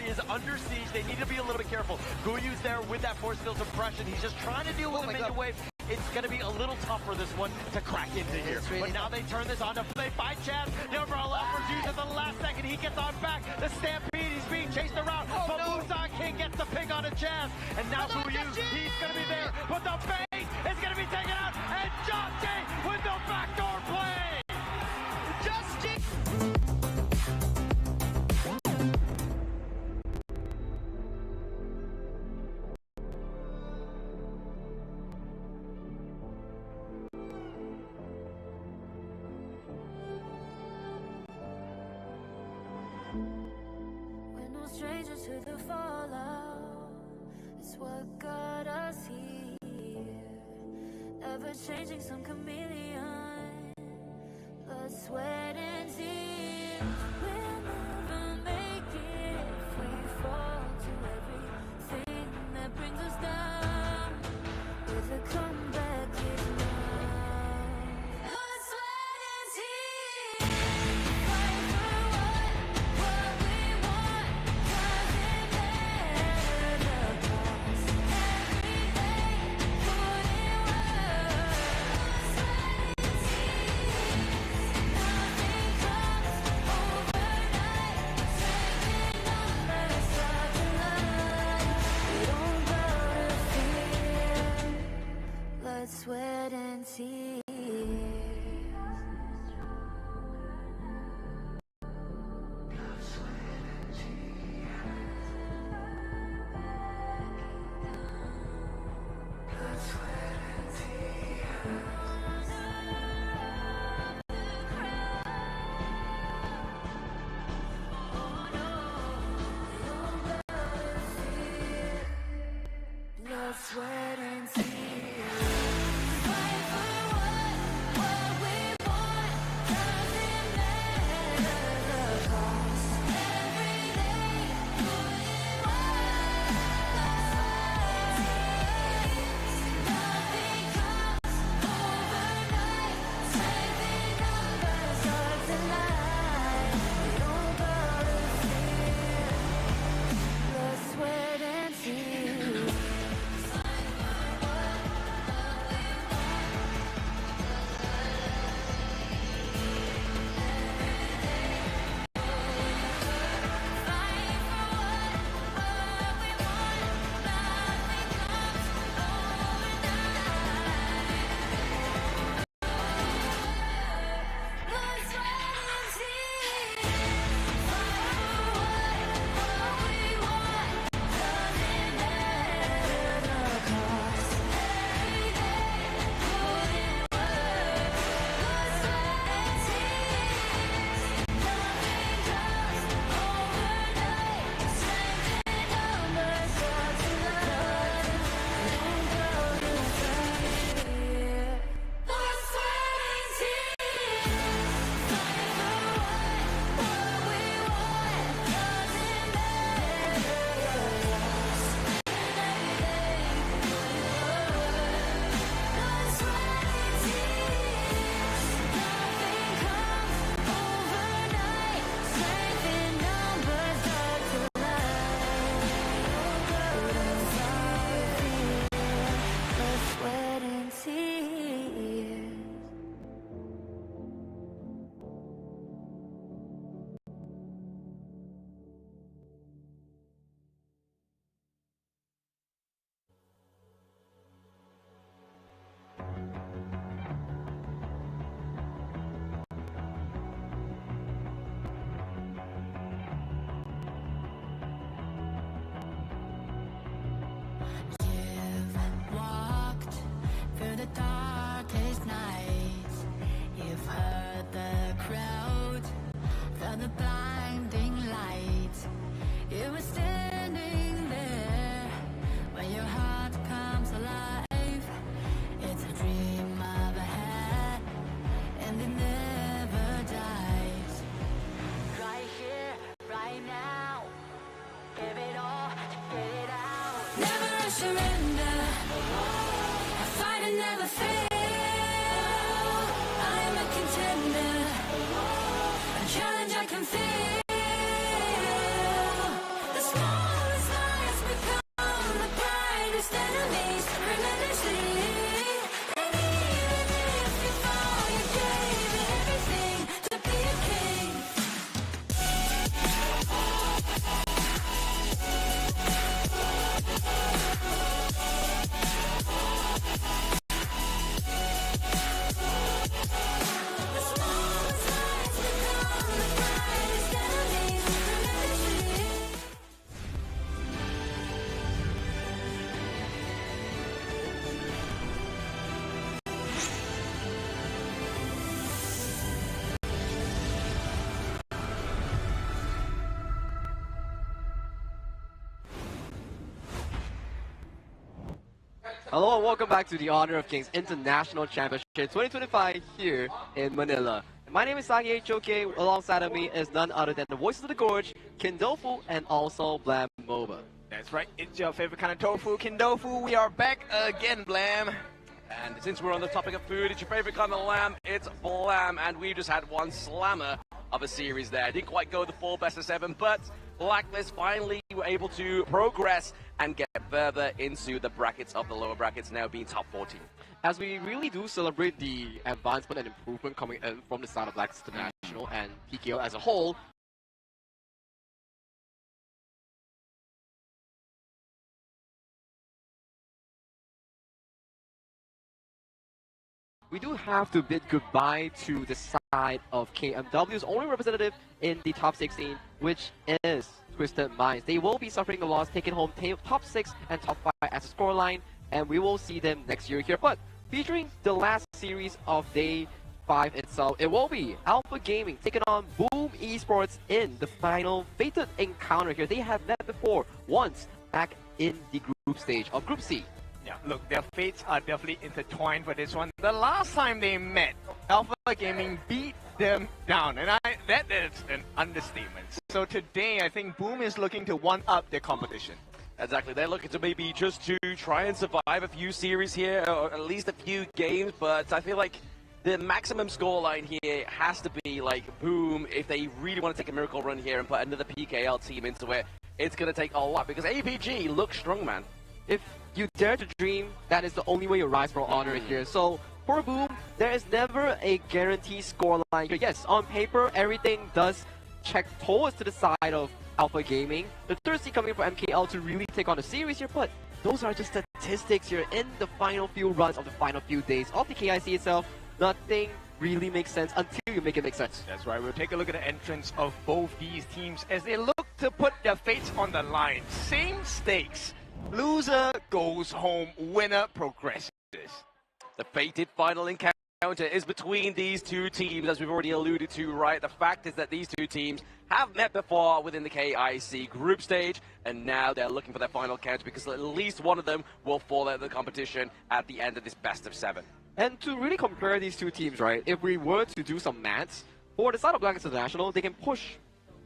Is under siege. They need to be a little bit careful. Guyu's there with that force field suppression. He's just trying to deal with the minion wave. It's going to be a little tough for this one to crack into here. But now they turn this on to play by Chaz. The Umbrella offers use at the last second. He gets on back. The Stampede, he's being chased around. But Busan King gets the pick on a Chaz. And now Guyu, he's going to be there. But the bait is going to be taken out. And Justy with the backdoor play. Justy. Strangers to the fallout, it's what got us here. Ever changing, some chameleon, blood, sweat, and tears. We'll never make it if we fall to everything that brings us down. With a comeback is now. Blood, sweat, and tears. Fight for what we want. Sweat and tears. Blood, sweat, and tears. Fight for what Hello and welcome back to the Honor of Kings International Championship 2025 here in Manila. My name is Sagi HOK. Alongside of me is none other than the Voices of the Gorge, Kindofu, and also Blam Moba. That's right, it's your favorite kind of tofu, Kindofu. We are back again, Blam. And since we're on the topic of food, it's your favorite kind of lamb, it's Blam. And we just had one slammer of a series there. Didn't quite go the full best of 7, but Blacklist finally were able to progress and get further into the brackets of the lower brackets, now being top 14. As we really do celebrate the advancement and improvement coming in from the side of Blacklist International and PKO as a whole, we do have to bid goodbye to the side of KMW's only representative in the top 16, which is Twisted Minds. They will be suffering the loss, taking home top 6 and top 5 as a scoreline, and we will see them next year here. But featuring the last series of day 5 itself, it will be Alpha Gaming taking on Boom Esports in the final fated encounter here. They have met before once back in the group stage of Group C. Yeah, look, their fates are definitely intertwined for this one. The last time they met, Alpha Gaming beat them down, and that is an understatement. So today, I think Boom is looking to one-up their competition. Exactly, they're looking to maybe just to try and survive a few series here, or at least a few games, but I feel like the maximum scoreline here has to be like Boom. If they really want to take a miracle run here and put another PKL team into it, it's going to take a lot, because APG looks strong, man. If you dare to dream, that is the only way you rise for honor here. So for Boom, there is never a guaranteed scoreline here. Yes, on paper, everything does check towards to the side of Alpha Gaming. The third seed coming for MKL to really take on the series here, but those are just statistics here in the final few runs of the final few days of the KIC itself. Nothing really makes sense until you make it make sense. That's right, we'll take a look at the entrance of both these teams as they look to put their fates on the line. Same stakes. Loser goes home, winner progresses. The fated final encounter is between these two teams, as we've already alluded to, right? The fact is that these two teams have met before within the KIC group stage, and now they're looking for their final encounter because at least one of them will fall out of the competition at the end of this best of 7. And to really compare these two teams, right, if we were to do some maths, for the side of Blacklist International, they can push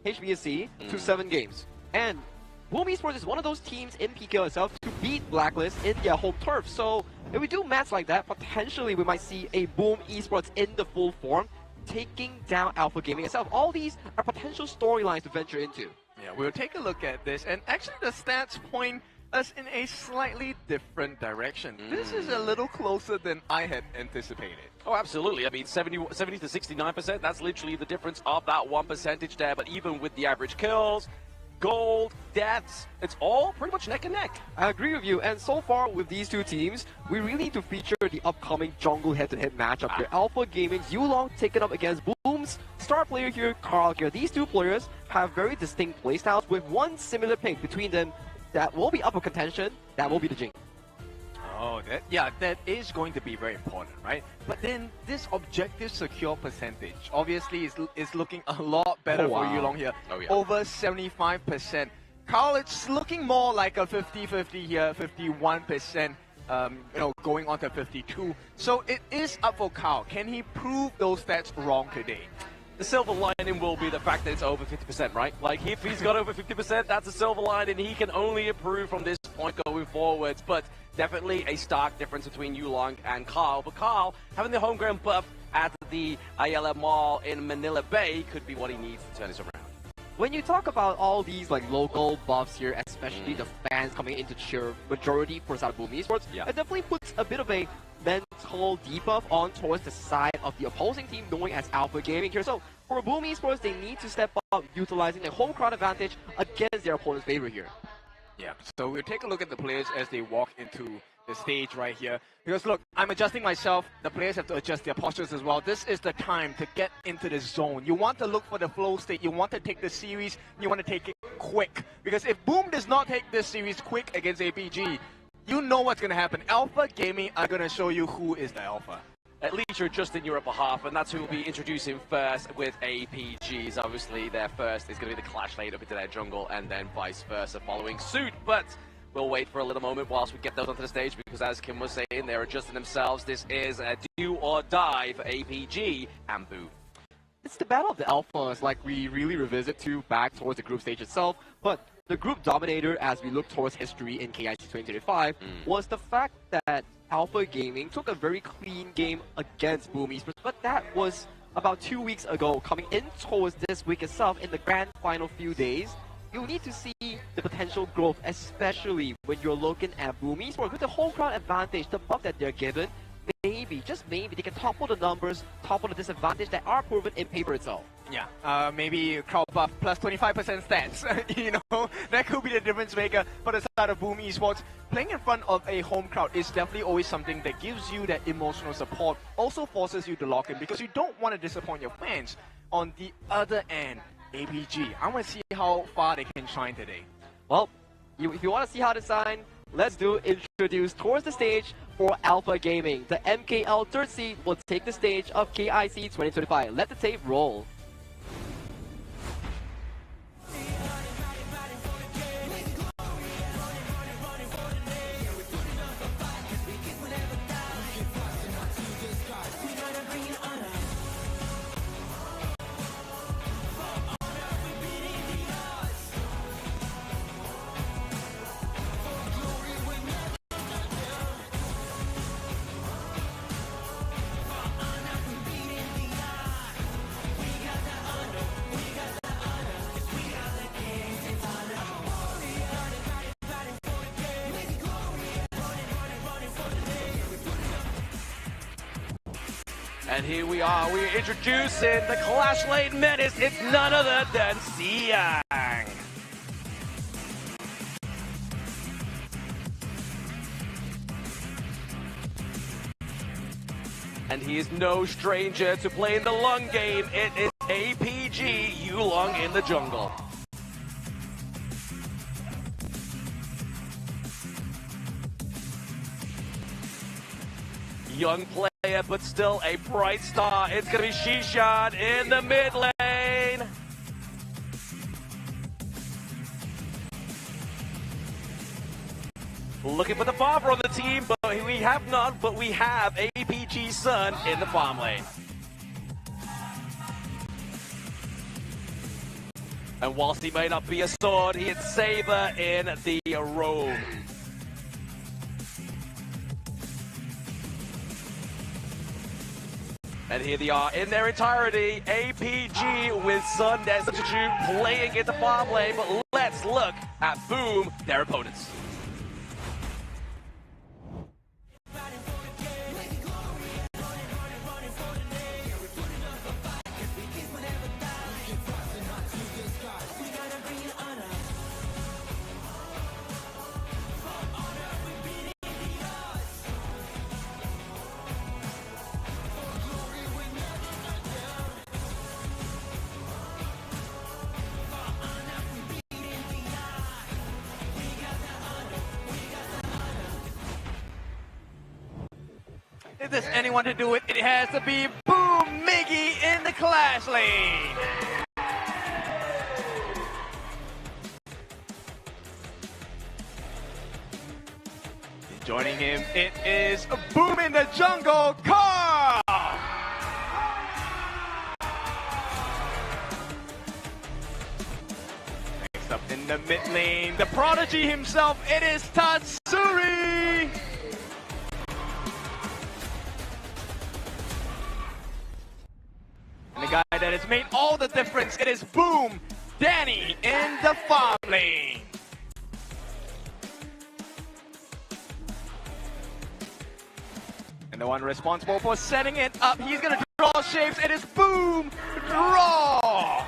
HBSC to 7 games. And Boom Esports is one of those teams in PKO itself to beat Blacklist in their home turf. So if we do maths like that, potentially we might see a Boom Esports in the full form taking down Alpha Gaming itself. All these are potential storylines to venture into. Yeah, we'll take a look at this, and actually the stats point us in a slightly different direction. This is a little closer than I had anticipated. Oh, absolutely. I mean, 70 to 69%, that's literally the difference of that 1% there. But even with the average kills, gold, deaths, it's all pretty much neck and neck. I agree with you, and so far with these two teams, we really need to feature the upcoming jungle head-to-head matchup here. Alpha Gaming's Yulong taken up against Boom's star player here, Carl here. These two players have very distinct playstyles with one similar pick between them that will be up for contention, that will be the Jing. Oh, that is going to be very important, right? But then this objective secure percentage obviously is looking a lot better for Yulong here. Oh, yeah. Over 75%. Carl, it's looking more like a 50-50 here, 51%, going on to 52. So it is up for Carl. Can he prove those stats wrong today? The silver lining will be the fact that it's over 50%, right? Like, if he's got over 50%, that's a silver lining. He can only improve from this point going forwards. But definitely a stark difference between Yulong and Carl. But Carl, having the homegrown buff at the Ayala Mall in Manila Bay could be what he needs to turn this around. When you talk about all these like local buffs here, especially the fans coming in to cheer majority for side of Boom Esports, it definitely puts a bit of a mental debuff on towards the side of the opposing team, knowing as Alpha Gaming here. So for Boom Esports, they need to step up, utilizing their home crowd advantage against their opponent's favor here. Yeah, so we'll take a look at the players as they walk into the stage right here. Because look, I'm adjusting myself. The players have to adjust their postures as well. This is the time to get into the zone. You want to look for the flow state. You want to take the series. You want to take it quick. Because if Boom does not take this series quick against APG, you know what's going to happen. Alpha Gaming are going to show you who is the alpha. At least you're just in your upper half, and that's who we'll be introducing first with APGs. Obviously, their first is going to be the clash laid up into their jungle, and then vice versa following suit. But We'll wait for a little moment whilst we get those onto the stage, because as Kim was saying, they're adjusting themselves. This is a do or die for APG and Boom. It's the battle of the alphas, like we really revisit to back towards the group stage itself, but the group dominator as we look towards history in KIC2025 was the fact that Alpha Gaming took a very clean game against Boom Esports, but that was about 2 weeks ago. Coming in towards this week itself, in the grand final few days, you need to see the potential growth, especially when you're looking at Boom Esports. With the home crowd advantage, the buff that they're given, maybe, just maybe, they can topple the numbers, topple the disadvantage that are proven in paper itself. Yeah, maybe crowd buff plus 25% stats. You know, that could be the difference maker for the side of Boom Esports. Playing in front of a home crowd is definitely always something that gives you that emotional support, also forces you to lock in, because you don't want to disappoint your fans. On the other end, APG, I want to see how far they can shine today. Well, if you want to see how to shine, let's introduce towards the stage for Alpha Gaming. The MKL third seed will take the stage of KIC 2025. Let the tape roll. And here we are, we're introducing the Clash Lane Menace. It's none other than Siang. And he is no stranger to playing the long game. It is APG Yulong in the jungle. Young player, but still a bright star. It's going to be Shishan in the mid lane. Looking for the farmer on the team, but we have none, but we have APG Sun in the farm lane. And whilst he may not be a sword, he is Saber in the robe. And here they are in their entirety, APG with Sun as substitute playing in the farm lane, but let's look at Boom, their opponents. If there's anyone to do it, it has to be Boom Miggy in the Clash Lane. Joining him, it is Boom in the jungle, Carl! Next up in the mid lane, the prodigy himself, it is Tatsuri! And the guy that has made all the difference, it is Boom, Danny in the farm lane. And the one responsible for setting it up, he's gonna draw shapes, it is Boom, draw!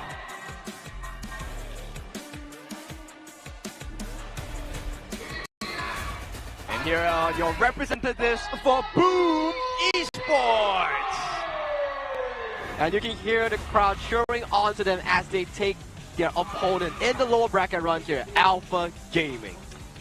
And here are your representatives for Boom Esports. And you can hear the crowd cheering onto them as they take their opponent in the lower bracket run here, Alpha Gaming.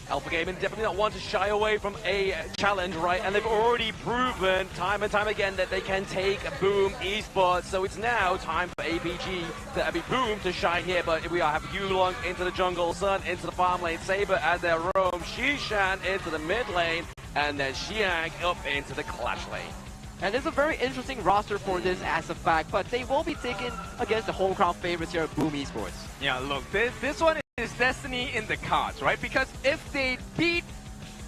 Alpha Gaming definitely not want to shy away from a challenge, right? And they've already proven time and time again that they can take Boom Esports. So it's now time for APG to Boom to shine here. But we have Yulong into the jungle, Sun into the farm lane, Saber as their roam, Shishan into the mid lane, and then Xiang up into the clash lane. And it's a very interesting roster for this as a fact, but they will be taken against the home crowd favorites here at Boom Esports. Yeah, look, this one is destiny in the cards, right? Because if they beat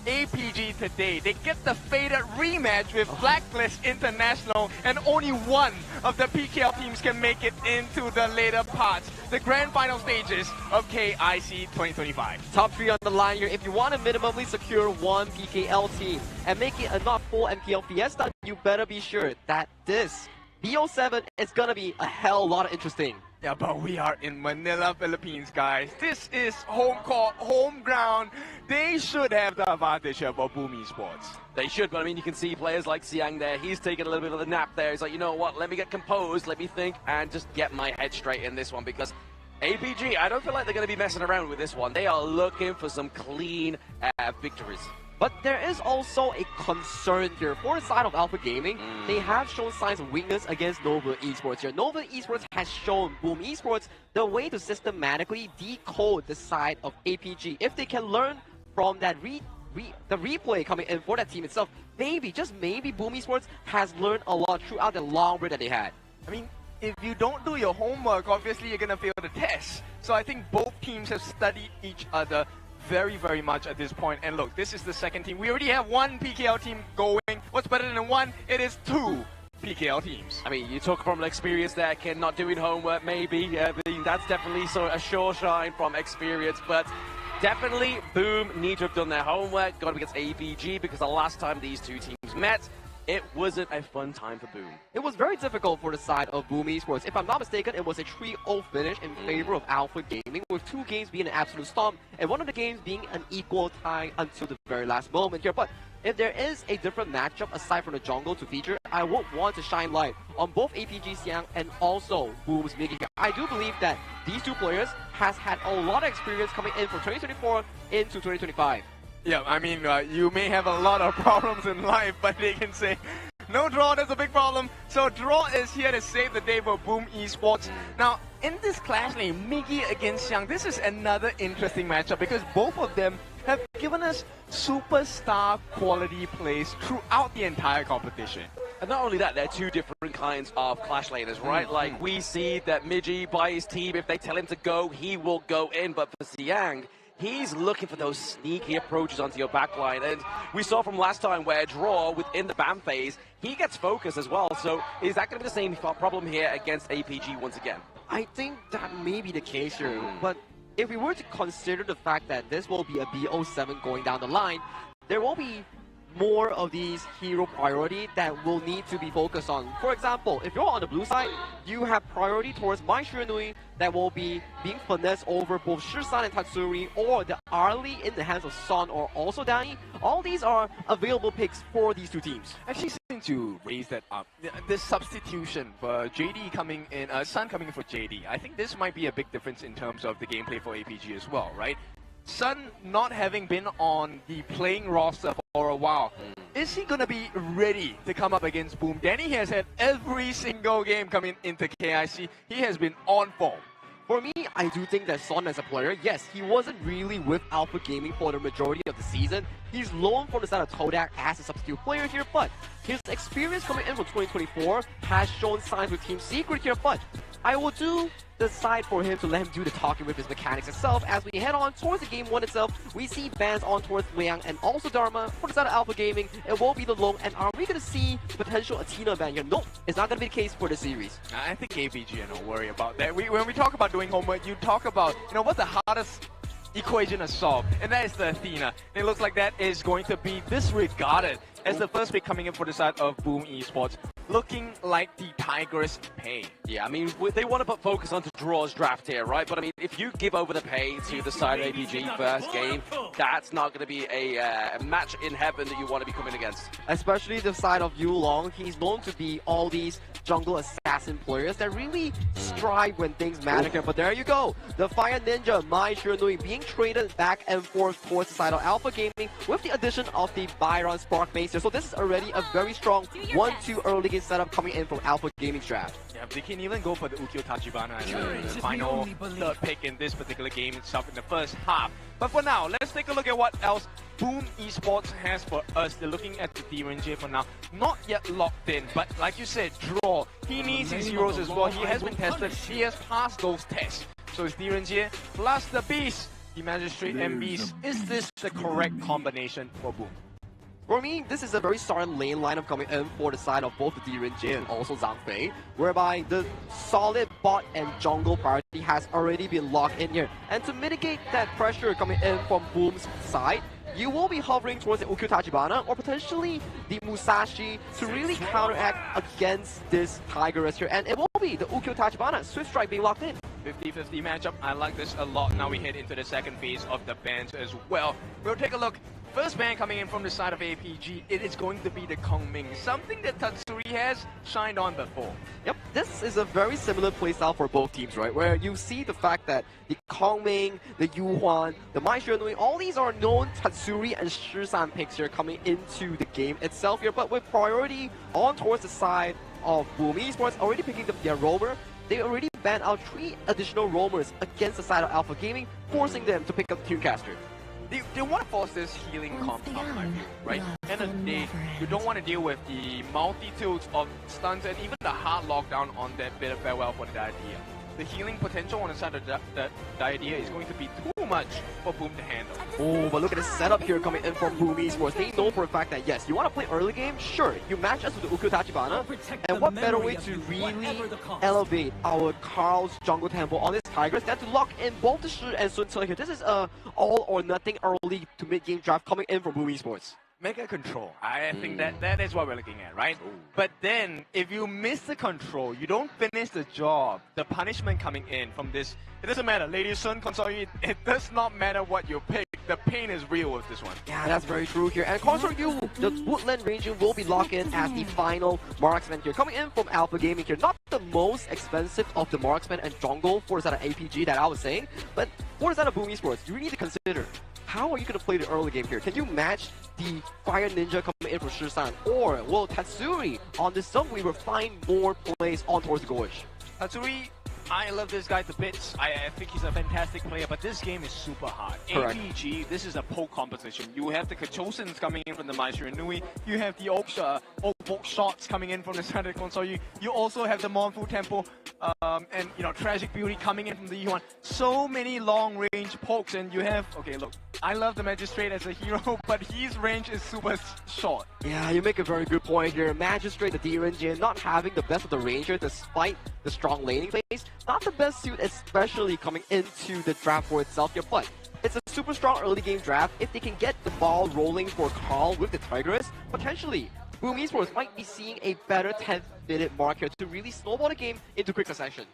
APG today, they get the fated rematch with Blacklist International, and only one of the PKL teams can make it into the later parts, the grand final stages of KIC 2025. Top 3 on the line here. If you want to minimally secure one PKL team and make it a not full MPL Fiesta, you better be sure that this BO7 is gonna be a hell lot of interesting. Yeah, but we are in Manila, Philippines, guys. This is home court, home ground. They should have the advantage here for Boom Esports. They should, but I mean, you can see players like Xiang there. He's taking a little bit of a nap there. He's like, you know what, let me get composed, let me think, and just get my head straight in this one, because APG, I don't feel like they're going to be messing around with this one. They are looking for some clean victories. But there is also a concern here. For the side of Alpha Gaming, they have shown signs of weakness against Nova Esports here. Nova Esports has shown Boom Esports the way to systematically decode the side of APG. If they can learn from that the replay coming in for that team itself, maybe, just maybe, Boom Esports has learned a lot throughout the long break that they had. I mean, if you don't do your homework, obviously you're going to fail the test. So I think both teams have studied each other very, very much at this point. And look, this is the second team. We already have one PKL team going. What's better than one? It is two PKL teams. I mean, you talk from experience there, Ken, not doing homework, maybe. I mean, that's definitely a sure shine from experience, but definitely Boom need to have done their homework, gone against APG, because the last time these two teams met, it wasn't a fun time for Boom. It was very difficult for the side of Boom Esports. If I'm not mistaken, it was a 3-0 finish in favor of Alpha Gaming, with 2 games being an absolute storm, and one of the games being an equal tie until the very last moment here. But if there is a different matchup aside from the jungle to feature, I would want to shine light on both APG Xiang and also Boom's Miggy here. I do believe that these two players has had a lot of experience coming in from 2024 into 2025. Yeah, I mean, you may have a lot of problems in life, but they can say, no draw, that's a big problem. So draw is here to save the day for Boom Esports. Now, in this clash lane, Miggy against Xiang, this is another interesting matchup because both of them have given us superstar quality plays throughout the entire competition. And not only that, they're two different kinds of clash laners, right? Like, we see that Miggy, by his team, if they tell him to go, he will go in. But for Xiang, he's looking for those sneaky approaches onto your backline. And we saw from last time where Draw, within the BAM phase, he gets focused as well. So is that going to be the same problem here against APG once again? I think that may be the case here. But if we were to consider the fact that this will be a BO7 going down the line, there will be more of these hero priority that will need to be focused on. For example, if you're on the blue side, you have priority towards Mai Shiranui that will be being finessed over both Shisan and Tatsuri, or the Arlie in the hands of Son or also Danny. All these are available picks for these two teams. Actually, since you raised that up, this substitution for JD coming in, Sun coming in for JD, I think this might be a big difference in terms of the gameplay for APG as well, right? Sun not having been on the playing roster for a while, is he going to be ready to come up against Boom? Danny has had every single game coming into KIC. He has been on form. For me, I do think that Son as a player, yes, he wasn't really with Alpha Gaming for the majority of the season. He's loaned from the side of Todak as a substitute player here, but his experience coming in from 2024 has shown signs with Team Secret here, but I will do decide for him to let him do the talking with his mechanics itself. As we head on towards the game 1 itself, we see bans on towards Liang and also Dharma. For the side of Alpha Gaming, it will be the Long. And are we going to see potential Athena ban here? Nope, it's not going to be the case for the series. I think APG, don't worry about that. When we talk about doing homework, you talk about, what's the hardest equation to solve, and that is the Athena. It looks like that is going to be disregarded as the first pick coming in for the side of Boom Esports, looking like the Tigress pay. Yeah, I mean, they want to put focus onto Draw's draft here, right? But I mean, if you give over the pay to the side of APG first game, that's not going to be a match in heaven that you want to be coming against. Especially the side of Yulong, he's known to be all these jungle assassin assassin players that really strive when things matter here. But there you go. The Fire Ninja, Mai Shiranui, being traded back and forth towards the side of Alpha Gaming with the addition of the Byron Spark base here. So this is already a very strong 1-2 early game setup coming in from Alpha Gaming's draft. Yeah, they can even go for the Ukyo Tachibana as the final third pick in this particular game itself in the first half. But for now, let's take a look at what else Boom Esports has for us. They're looking at the DRNG for now. Not yet locked in, but like you said, draw. He needs his heroes as well. He has been tested. He has passed those tests. So it's DRNG plus the Beast, the Magistrate and Beast. Is this the correct combination for Boom? For me, this is a very solid lane lineup coming in for the side of both the DRNG and also Zhang Fei, whereby the solid bot and jungle priority has already been locked in here. And to mitigate that pressure coming in from Boom's side, you will be hovering towards the Ukyo Tachibana or potentially the Musashi to really counteract against this Tigress here. And it will be the Ukyo Tachibana Swift Strike being locked in. 50-50 matchup. I like this a lot. Now we head into the second phase of the bans as well. We'll take a look. First ban coming in from the side of APG, it is going to be the Kongming, something that Tatsuri has shined on before. Yep, this is a very similar playstyle for both teams, right? Where you see the fact that the Kongming, the Yuhuan, the Mai Shiranui, all these are known Tatsuri and Shisan picks here coming into the game itself here, but with priority on towards the side of Boom Esports, already picking up their roamer. They already banned out 3 additional roamers against the side of Alpha Gaming, forcing them to pick up Tunecaster. They want to force this healing comp up, my view, right? End of the day, you don't want to deal with the multitudes of stuns and even the hard lockdown on that bit of farewell for the idea. The healing potential on the side of the idea is going to be too much for Boom to handle. Oh, but look at the setup here coming in from Boom Esports. They know for a fact that yes, you want to play early game? Sure, you match us with the Ukyo Tachibana. And what better way to really elevate our Carl's Jungle Temple on this Tigress than to lock in both the Shi and Sun Ce here. This is a all or nothing early to mid game draft coming in from Boom Esports. Mega control. I think that is what we're looking at, right? Ooh. But then, if you miss the control, you don't finish the job, the punishment coming in from this, it doesn't matter. Lady Sun, Console, it does not matter what you pick. The pain is real with this one. Yeah, that's very true here. And Console Yu, the Woodland region will be locked in as the final marksman here. Coming in from Alpha Gaming here. Not the most expensive of the marksman and jungle for the side of APG that I was saying, but for the side of Boom Esports, you really need to consider how are you going to play the early game here? Can you match the Fire Ninja coming in from Shisan? Or will Tatsuri on this zone we will find more plays on towards the Gorge? Tatsuri, I love this guy to bits. I think he's a fantastic player, but this game is super hard. Correct. APG, this is a poke competition. You have the Kachosins coming in from the Mai Shiranui. You have the Oak shots coming in from the side of the console. You also have the Monfu Temple and Tragic Beauty coming in from the Yuan. So many long-range pokes, and you have... Okay, look, I love the Magistrate as a hero, but his range is super short. Yeah, you make a very good point here. Magistrate, the DRNG, not having the best of the Ranger despite the strong laning phase. Not the best suit, especially coming into the draft for itself here, but it's a super strong early game draft. If they can get the ball rolling for Carl with the Tigress, potentially Boom Esports might be seeing a better 10th minute mark here to really snowball the game into quick succession.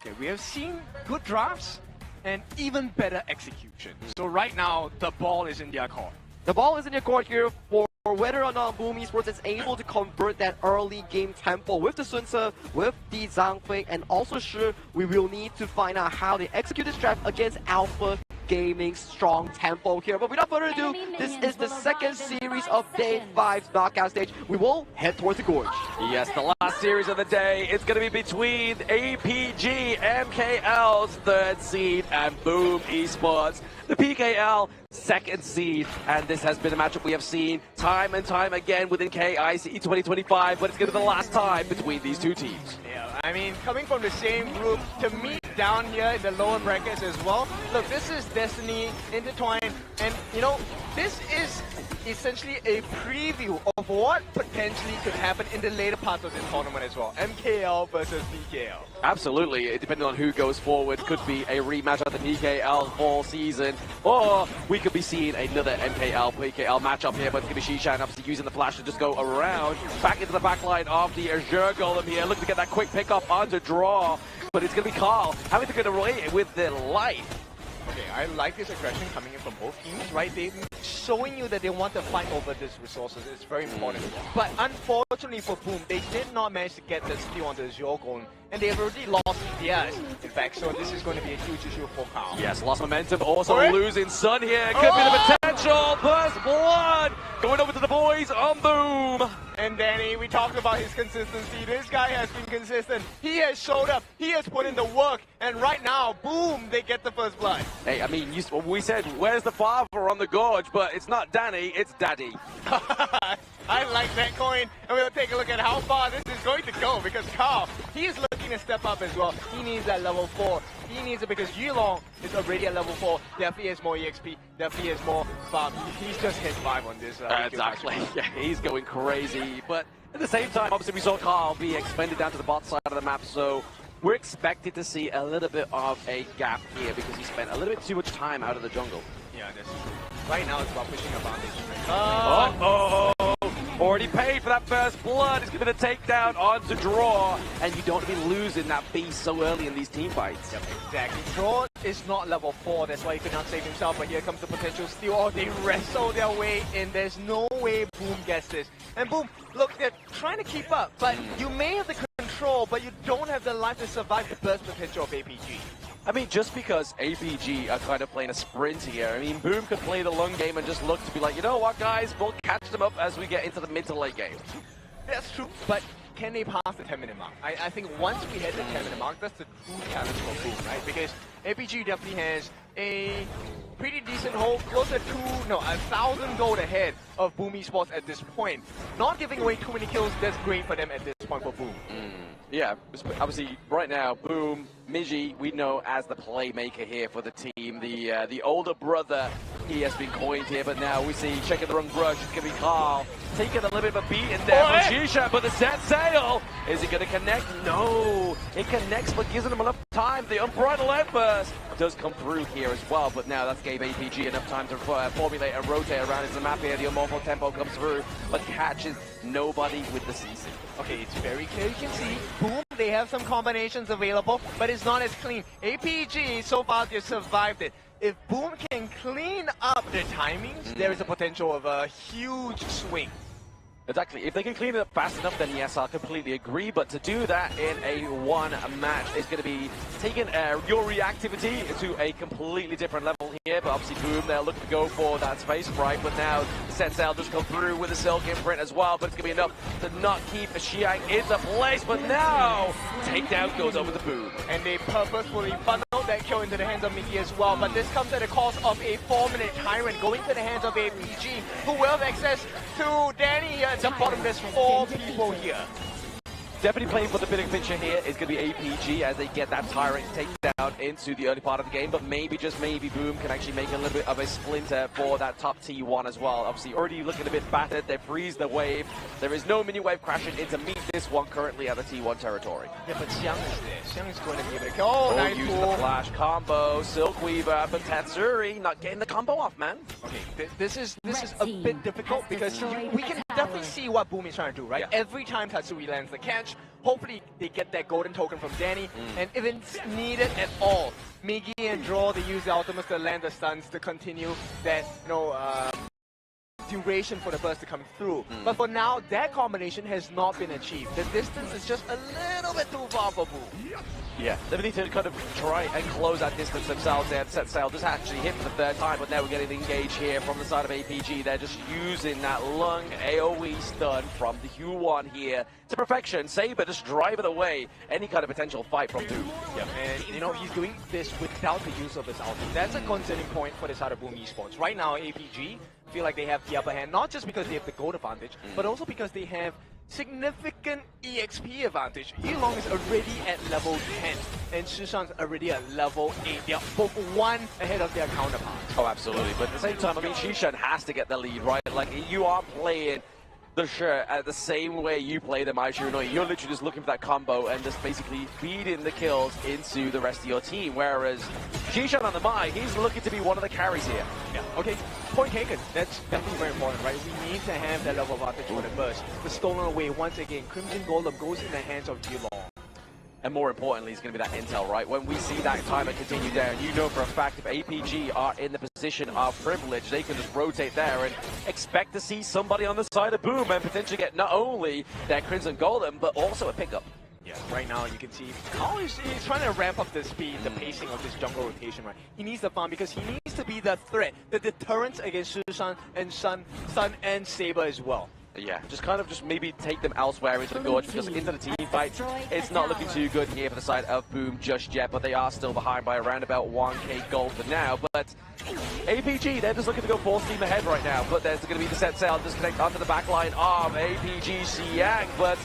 Okay, we have seen good drafts and even better execution. So right now, the ball is in their court. The ball is in their court here for whether or not Boom Esports is able to convert that early game tempo with the Sun Ce, with the Zhang Fei, and also sure we will need to find out how they execute this draft against Alpha Gaming's strong tempo here. But without further ado, this is the second series of Day 5's knockout stage. We will head towards the Gorge. Yes, the last series of the day. It's going to be between APG, MKL's third seed, and Boom Esports, the PKL second seed. And this has been a matchup we have seen time and time again within KIC2025, but it's going to be the last time between these two teams. Yeah, I mean, coming from the same group to meet down here in the lower brackets as well. Look, this is Destiny intertwined, and this is essentially a preview of what potentially could happen in the later parts of this tournament as well. MKL versus PKL. Absolutely, depending on who goes forward, could be a rematch of the PKL all season, or we could be seeing another MKL PKL matchup here, but it's going to be Shishan obviously using the flash to just go around, back into the backline of the Azure Golem here, looking to get that quick pickup onto draw, but it's going to be Carl having to get away with their life. Okay, I like this aggression coming in from both teams, right? They showing you that they want to fight over these resources. It's very important. But unfortunately for Boom, they did not manage to get the steal onto the Zhou, and they've already lost CPS. In fact, so this is going to be a huge issue for Carl. Yes, lost momentum, also losing Sun here. Could be the potential. First blood going over to the boys on Boom. And Danny, we talked about his consistency. This guy has been consistent. He has showed up. He has put in the work. And right now, boom, they get the first blood. Hey, I mean, we said, where's the father on the gorge? But it's not Danny, it's Daddy. I like that coin. And we'll take a look at how far this is going to go. Because Carl, he is looking to step up as well. He needs that level 4. He needs it because Yulong is already at level 4. Definitely has more EXP. Definitely has more farm. He's just hit 5 on this. Exactly. Yeah, he's going crazy. But at the same time, obviously, we saw Carl be expended down to the bot side of the map. So we're expected to see a little bit of a gap here because he spent a little bit too much time out of the jungle. Yeah, that's true. Right now, it's about pushing advantage. Already paid for that first blood. It's going to be the takedown onto Draw. And you don't want to be losing that beast so early in these team fights. Yep, exactly. Draw is not level 4. That's why he could not save himself. But here comes the potential steal. Oh, they wrestle their way in. There's no way Boom gets this. And Boom, look, they're trying to keep up. But you may have the control, but you don't have the life to survive the burst potential of APG. I mean, just because APG are kind of playing a sprint here, I mean, Boom could play the long game and just look to be like, you know what, guys, we'll catch them up as we get into the mid to late game. That's true, but can they pass the 10-minute mark? I think once we hit the 10-minute mark, that's the true challenge for Boom, right? Because APG definitely has a pretty decent hold, closer to 1,000 gold ahead of Boom Esports at this point. Not giving away too many kills, that's great for them at this point for Boom. Yeah, obviously right now, Boom, Miji, we know as the playmaker here for the team. The older brother, he has been coined here, but now we see checking the wrong brush. It's going to be Carl taking a little bit of a beat in there from Shisha, but the set sail, is it going to connect? No, it connects, but gives him enough time. The unbridled outburst does come through here as well, but now that's gave APG enough time to formulate and rotate around his map here. The unmortal tempo comes through, but catches nobody with the CC. Okay, it's very clear. You can see, Boom, they have some combinations available, but it's not as clean. APG, so far, they survived it. If Boom can clean up their timings, there is a potential of a huge swing. Exactly. If they can clean it up fast enough, then yes, I'll completely agree. But to do that in a one match is going to be taking your reactivity to a completely different level here. But obviously, Boom, they're looking to go for that space right. But now the set sail just come through with a silk imprint as well. But it's going to be enough to not keep Xiang into place. But now, takedown goes over to Boom. And they purposefully funneled that kill into the hands of Mickey as well. But this comes at the cost of a 4-minute Tyrant going to the hands of APG, who will have access to Danny here. At the bottom, there's 4 people here. Definitely playing for the bigger picture here is going to be APG as they get that Tyrant takedown into the early part of the game, but maybe, just maybe, Boom can actually make a little bit of a splinter for that top T1 as well. Obviously, already looking a bit battered. They freeze the wave. There is no mini wave crashing in to meet this one currently at the T1 territory. Yeah, but Xiang is there. Xiang is going to be able to go. Nice using the flash combo, Silk Weaver, but Tatsuri not getting the combo off, man. Okay, this is a bit difficult because we can definitely see what Boom is trying to do, right? Yeah. Every time Tatsuri lands the catch, hopefully they get that golden token from Danny, and if it's needed at all, Miggy and Draw, they use the ultimates to land the stuns to continue that, duration for the burst to come through. But for now, that combination has not been achieved. The distance is just a little bit too far for Boom. Yeah, they need to kind of try and close that distance themselves there. Set sail just actually hit for the 3rd time, but now we're getting engaged here from the side of APG. They're just using that lung AoE stun from the Q1 here to perfection. Saber just driving away any kind of potential fight from Boom. Yeah, and he's doing this without the use of his ultimate. That's a concerning point for the side of Boom Esports. Right now, APG feel like they have the upper hand, not just because they have the gold advantage, but also because they have significant EXP advantage. Yilong is already at level 10, and Shishan's already at level 8. They are both 1 ahead of their counterparts. Oh, absolutely. But at the same time, I mean, Shishan has to get the lead, right? Like, you are playing the shirt at the same way you play the Mai Shiranui. You're literally just looking for that combo and just basically feeding the kills into the rest of your team. Whereas Shishan on the Mai, he's looking to be one of the carries here. Yeah, okay. Point taken. That's definitely very important, right? We need to have that level of advantage for the burst. The stolen away once again. Crimson Golem goes in the hands of Yilong. And more importantly, it's going to be that intel, right? When we see that timer continue down, you know for a fact if APG are in the position of privilege, they can just rotate there and expect to see somebody on the side of Boom and potentially get not only their Crimson Golem, but also a pickup. Yeah, right now you can see Kao is trying to ramp up the speed, the pacing of this jungle rotation, right? He needs the farm because he needs to be the threat, the deterrent against Sushan and Sun and Saber as well. Yeah, just maybe take them elsewhere into the gorge, because into the team fight, it's not looking too good here for the side of Boom just yet, but they are still behind by around about 1k gold for now. But APG, they're just looking to go full steam ahead right now, but there's going to be the set sail disconnect onto the back line of APG Siang, but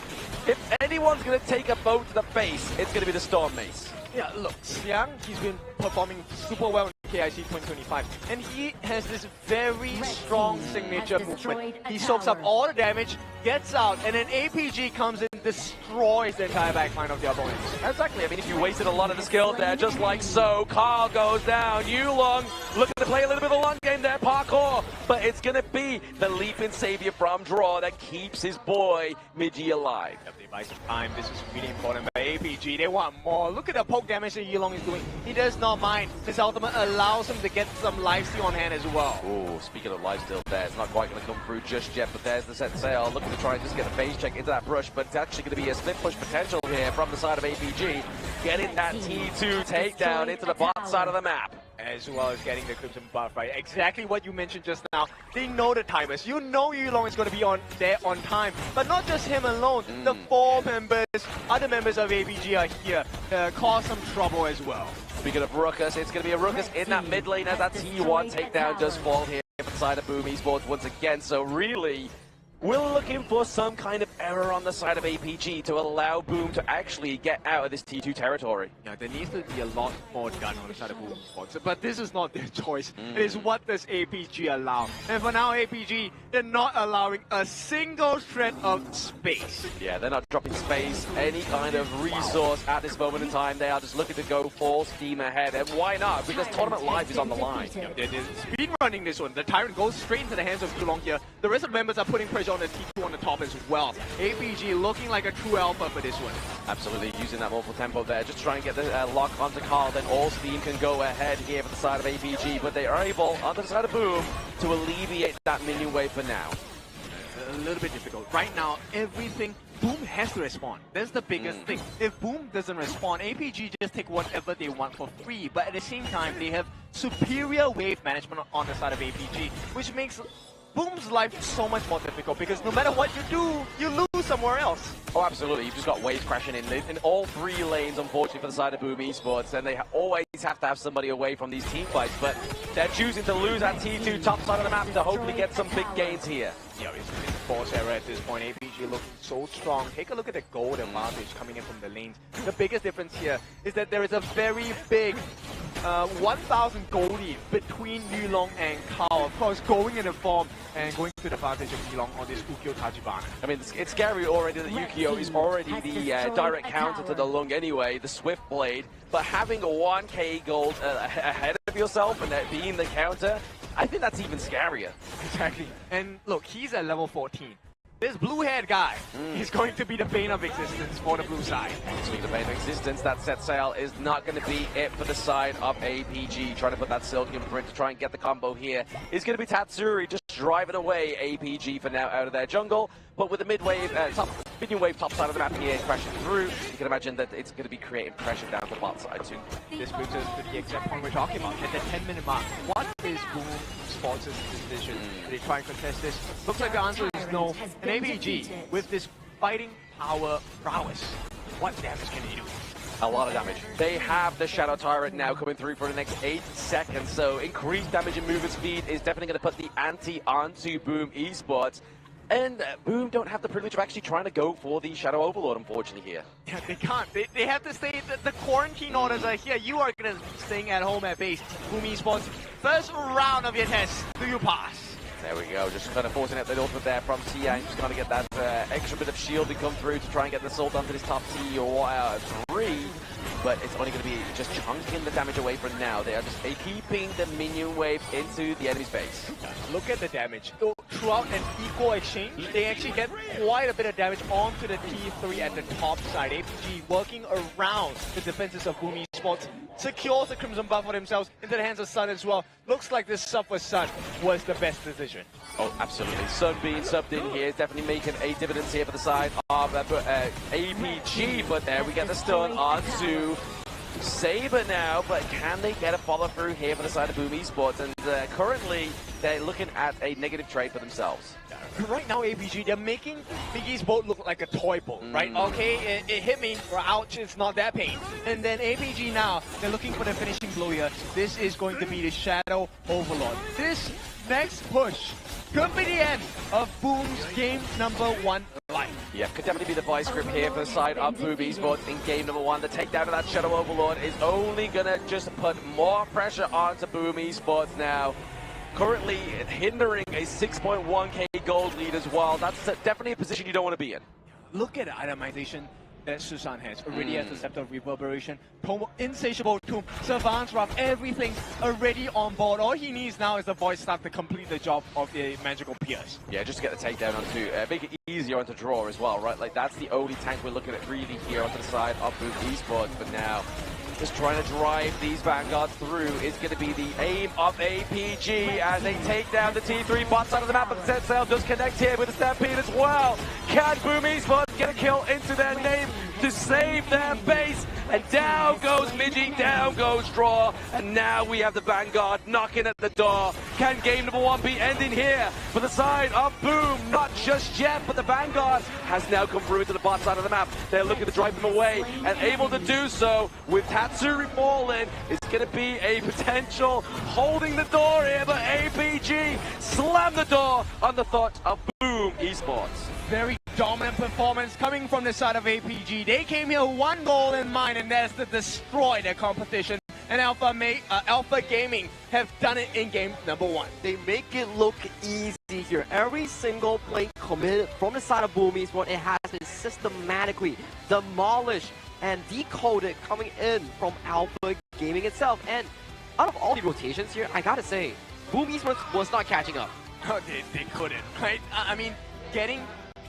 if anyone's going to take a boat to the face, it's going to be the Storm Mace. Yeah, look, Siang, he's been performing super well in KIC2025, and he has this very strong signature movement. He soaks up all the damage, gets out, and then APG comes in, destroys the entire backline of the opponents. Exactly, I mean, if you wasted a lot of the skill there, just like so, Carl goes down, Yulong looking to play a little bit of a long game there, parkour, but it's going to be the leaping savior from Draw that keeps his boy Miji alive. Yep, they buy some time, this is really important, but APG, they want more. Look at the poke damage that Yulong is doing. He does not mind. His ultimate allows him to get some lifesteal on hand as well. Oh, speaking of lifesteal there, it's not quite going to come through just yet, but there's the set sail, looking to try and just get a phase check into that brush, but it's actually going to be a split push potential here from the side of APG, getting that T2 takedown into the bot side of the map. As well as getting the Crimson buff, right? Exactly what you mentioned just now. They know the timers. You know Yulong is going to be on there on time. But not just him alone. The 4 members, other members of APG are here to cause some trouble as well. Speaking of Ruckus, it's going to be a Ruckus in that mid lane as that T1 takedown does fall here from the side of Boom Esports once again. So really, we're looking for some kind of error on the side of APG to allow Boom to actually get out of this T2 territory. Yeah, there needs to be a lot more done on the side of Boom Esports, but this is not their choice. It is what does APG allow. And for now, APG, they're not allowing a single shred of space. Yeah, they're not dropping space, any kind of resource at this moment in time. They are just looking to go full steam ahead. And why not? Because tournament life is on the line. Yeah, they're speed running this one. The Tyrant goes straight into the hands of Yulong here. The rest of the members are putting pressure on the T2 on the top as well. APG looking like a true alpha for this one. Absolutely, using that multiple tempo there, just trying to get the lock onto Carl, then all steam can go ahead here for the side of APG, but they are able, onto the side of Boom, to alleviate that minion wave for now. A little bit difficult. Right now, everything, Boom has to respond. That's the biggest thing. If Boom doesn't respond, APG just take whatever they want for free, but at the same time, they have superior wave management on the side of APG, which makes Boom's life is so much more difficult because no matter what you do, you lose somewhere else. Oh, absolutely. You've just got waves crashing in all 3 lanes, unfortunately, for the side of Boom Esports, and they always have to have somebody away from these team fights, but they're choosing to lose that T2 top side of the map to hopefully get some big gains here. Yeah, it's a force error at this point. APG looking so strong. Take a look at the gold advantage coming in from the lanes. The biggest difference here is that there is a very big 1,000 gold lead between Yulong and Kao. Of course, going in the form and going to the advantage of Yulong on this Ukyo Tachibana. I mean, it's scary already that Yukio is already the direct counter to the Lung anyway, the Swift Blade, but having a 1k gold ahead of yourself and that being the counter, I think that's even scarier. Exactly. And look, he's at level 14. This blue-haired guy is going to be the bane of existence for the blue side. Speaking of bane of existence, that set sail is not going to be it for the side of APG. Trying to put that silk imprint to try and get the combo here is going to be Tatsuri just driving away APG for now out of their jungle. But with the mid-wave, minion wave top side of the map here crashing through, you can imagine that it's going to be creating pressure down the bot side too. This brings us to the exact point we're talking about, at the 10-minute mark. What is Boom Sports' decision? Do they try and contest this? Looks like the answer is no. And APG, with this fighting power prowess, what damage can they do? A lot of damage. They have the Shadow Tyrant now coming through for the next 8 seconds, so increased damage and movement speed is definitely going to put the ante onto Boom Esports. And Boom don't have the privilege of actually trying to go for the Shadow Overlord, unfortunately, here. Yeah, they can't. They have to stay. The quarantine orders are here. You are going to be staying at home at base. Boom Esports, first round of your test. Do you pass? There we go, just kind of forcing out the ultimate there from Tiang, just trying to get that extra bit of shield to come through to try and get the Salt onto this top T3, but it's only going to be just chunking the damage away from now. They are just keeping the minion wave into the enemy's base. look at the damage. Throughout an equal exchange, they actually get quite a bit of damage onto the T3 at the top side. APG working around the defenses of Boom Esports, secures the Crimson buff for themselves into the hands of Sun as well. Looks like this sub for Sun was the best decision. Oh, absolutely. Sun being subbed in here is definitely making a dividend here for the side of APG, but there we get the stun onto Saber now, but can they get a follow through here for the side of Boom Esports? And currently, they're looking at a negative trade for themselves. Right now, APG, they're making Bigie's boat look like a toy boat, right? Okay, it hit me, or ouch, it's not that pain. And then APG now, they're looking for the finishing blow here. This is going to be the Shadow Overlord. This next push could be the end of Boom's game number 1 life. Yeah, could definitely be the vice grip here for the side of Boom Esports in game number 1. The takedown of that Shadow Overlord is only going to just put more pressure onto Boom Esports now. Currently hindering a 6.1k gold lead as well. That's definitely a position you don't want to be in. Look at the itemization that Susan has. Already has the Scepter of Reverberation, Insatiable Tomb, Savant's Wrath, everything's already on board. All he needs now is the Void Staff to complete the job of the Magical Pierce. Yeah, just to get the takedown onto, make it easier onto draw as well, right? Like, that's the only tank we're looking at really here onto the side of Boom Esports, but now just trying to drive these Vanguards through is going to be the aim of APG as they take down the T3 bot side of the map, but the set sail does connect here with the Stampede as well. Can Boom Esports get a kill into their name to save their base? And down goes Midgie, down goes Draw, and now we have the Vanguard knocking at the door. Can game number 1 be ending here for the side of Boom? Not just yet, but the Vanguard has now come through into the bot side of the map. They're looking to drive him away, and able to do so with Tatsuri falling. It's going to be a potential holding the door here, but APG slam the door on the thought of Boom Esports. Very dominant performance coming from the side of APG. They came here with one goal in mind, and that's to destroy their competition. And Alpha Gaming have done it in game number 1. They make it look easy here. Every single play committed from the side of Boom Esports, it has been systematically demolished and decoded coming in from Alpha Gaming itself. And out of all the rotations here, I gotta say, Boom Esports was not catching up. Oh, they couldn't, right? I mean, getting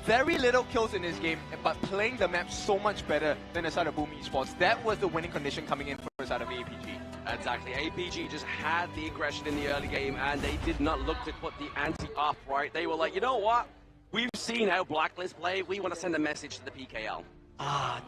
very little kills in this game, but playing the map so much better than the side of Boom Esports. That was the winning condition coming in for the side of APG. Exactly. APG just had the aggression in the early game, and they did not look to put the ante up, right? They were like, you know what? We've seen how Blacklist play. We want to send a message to the PKL.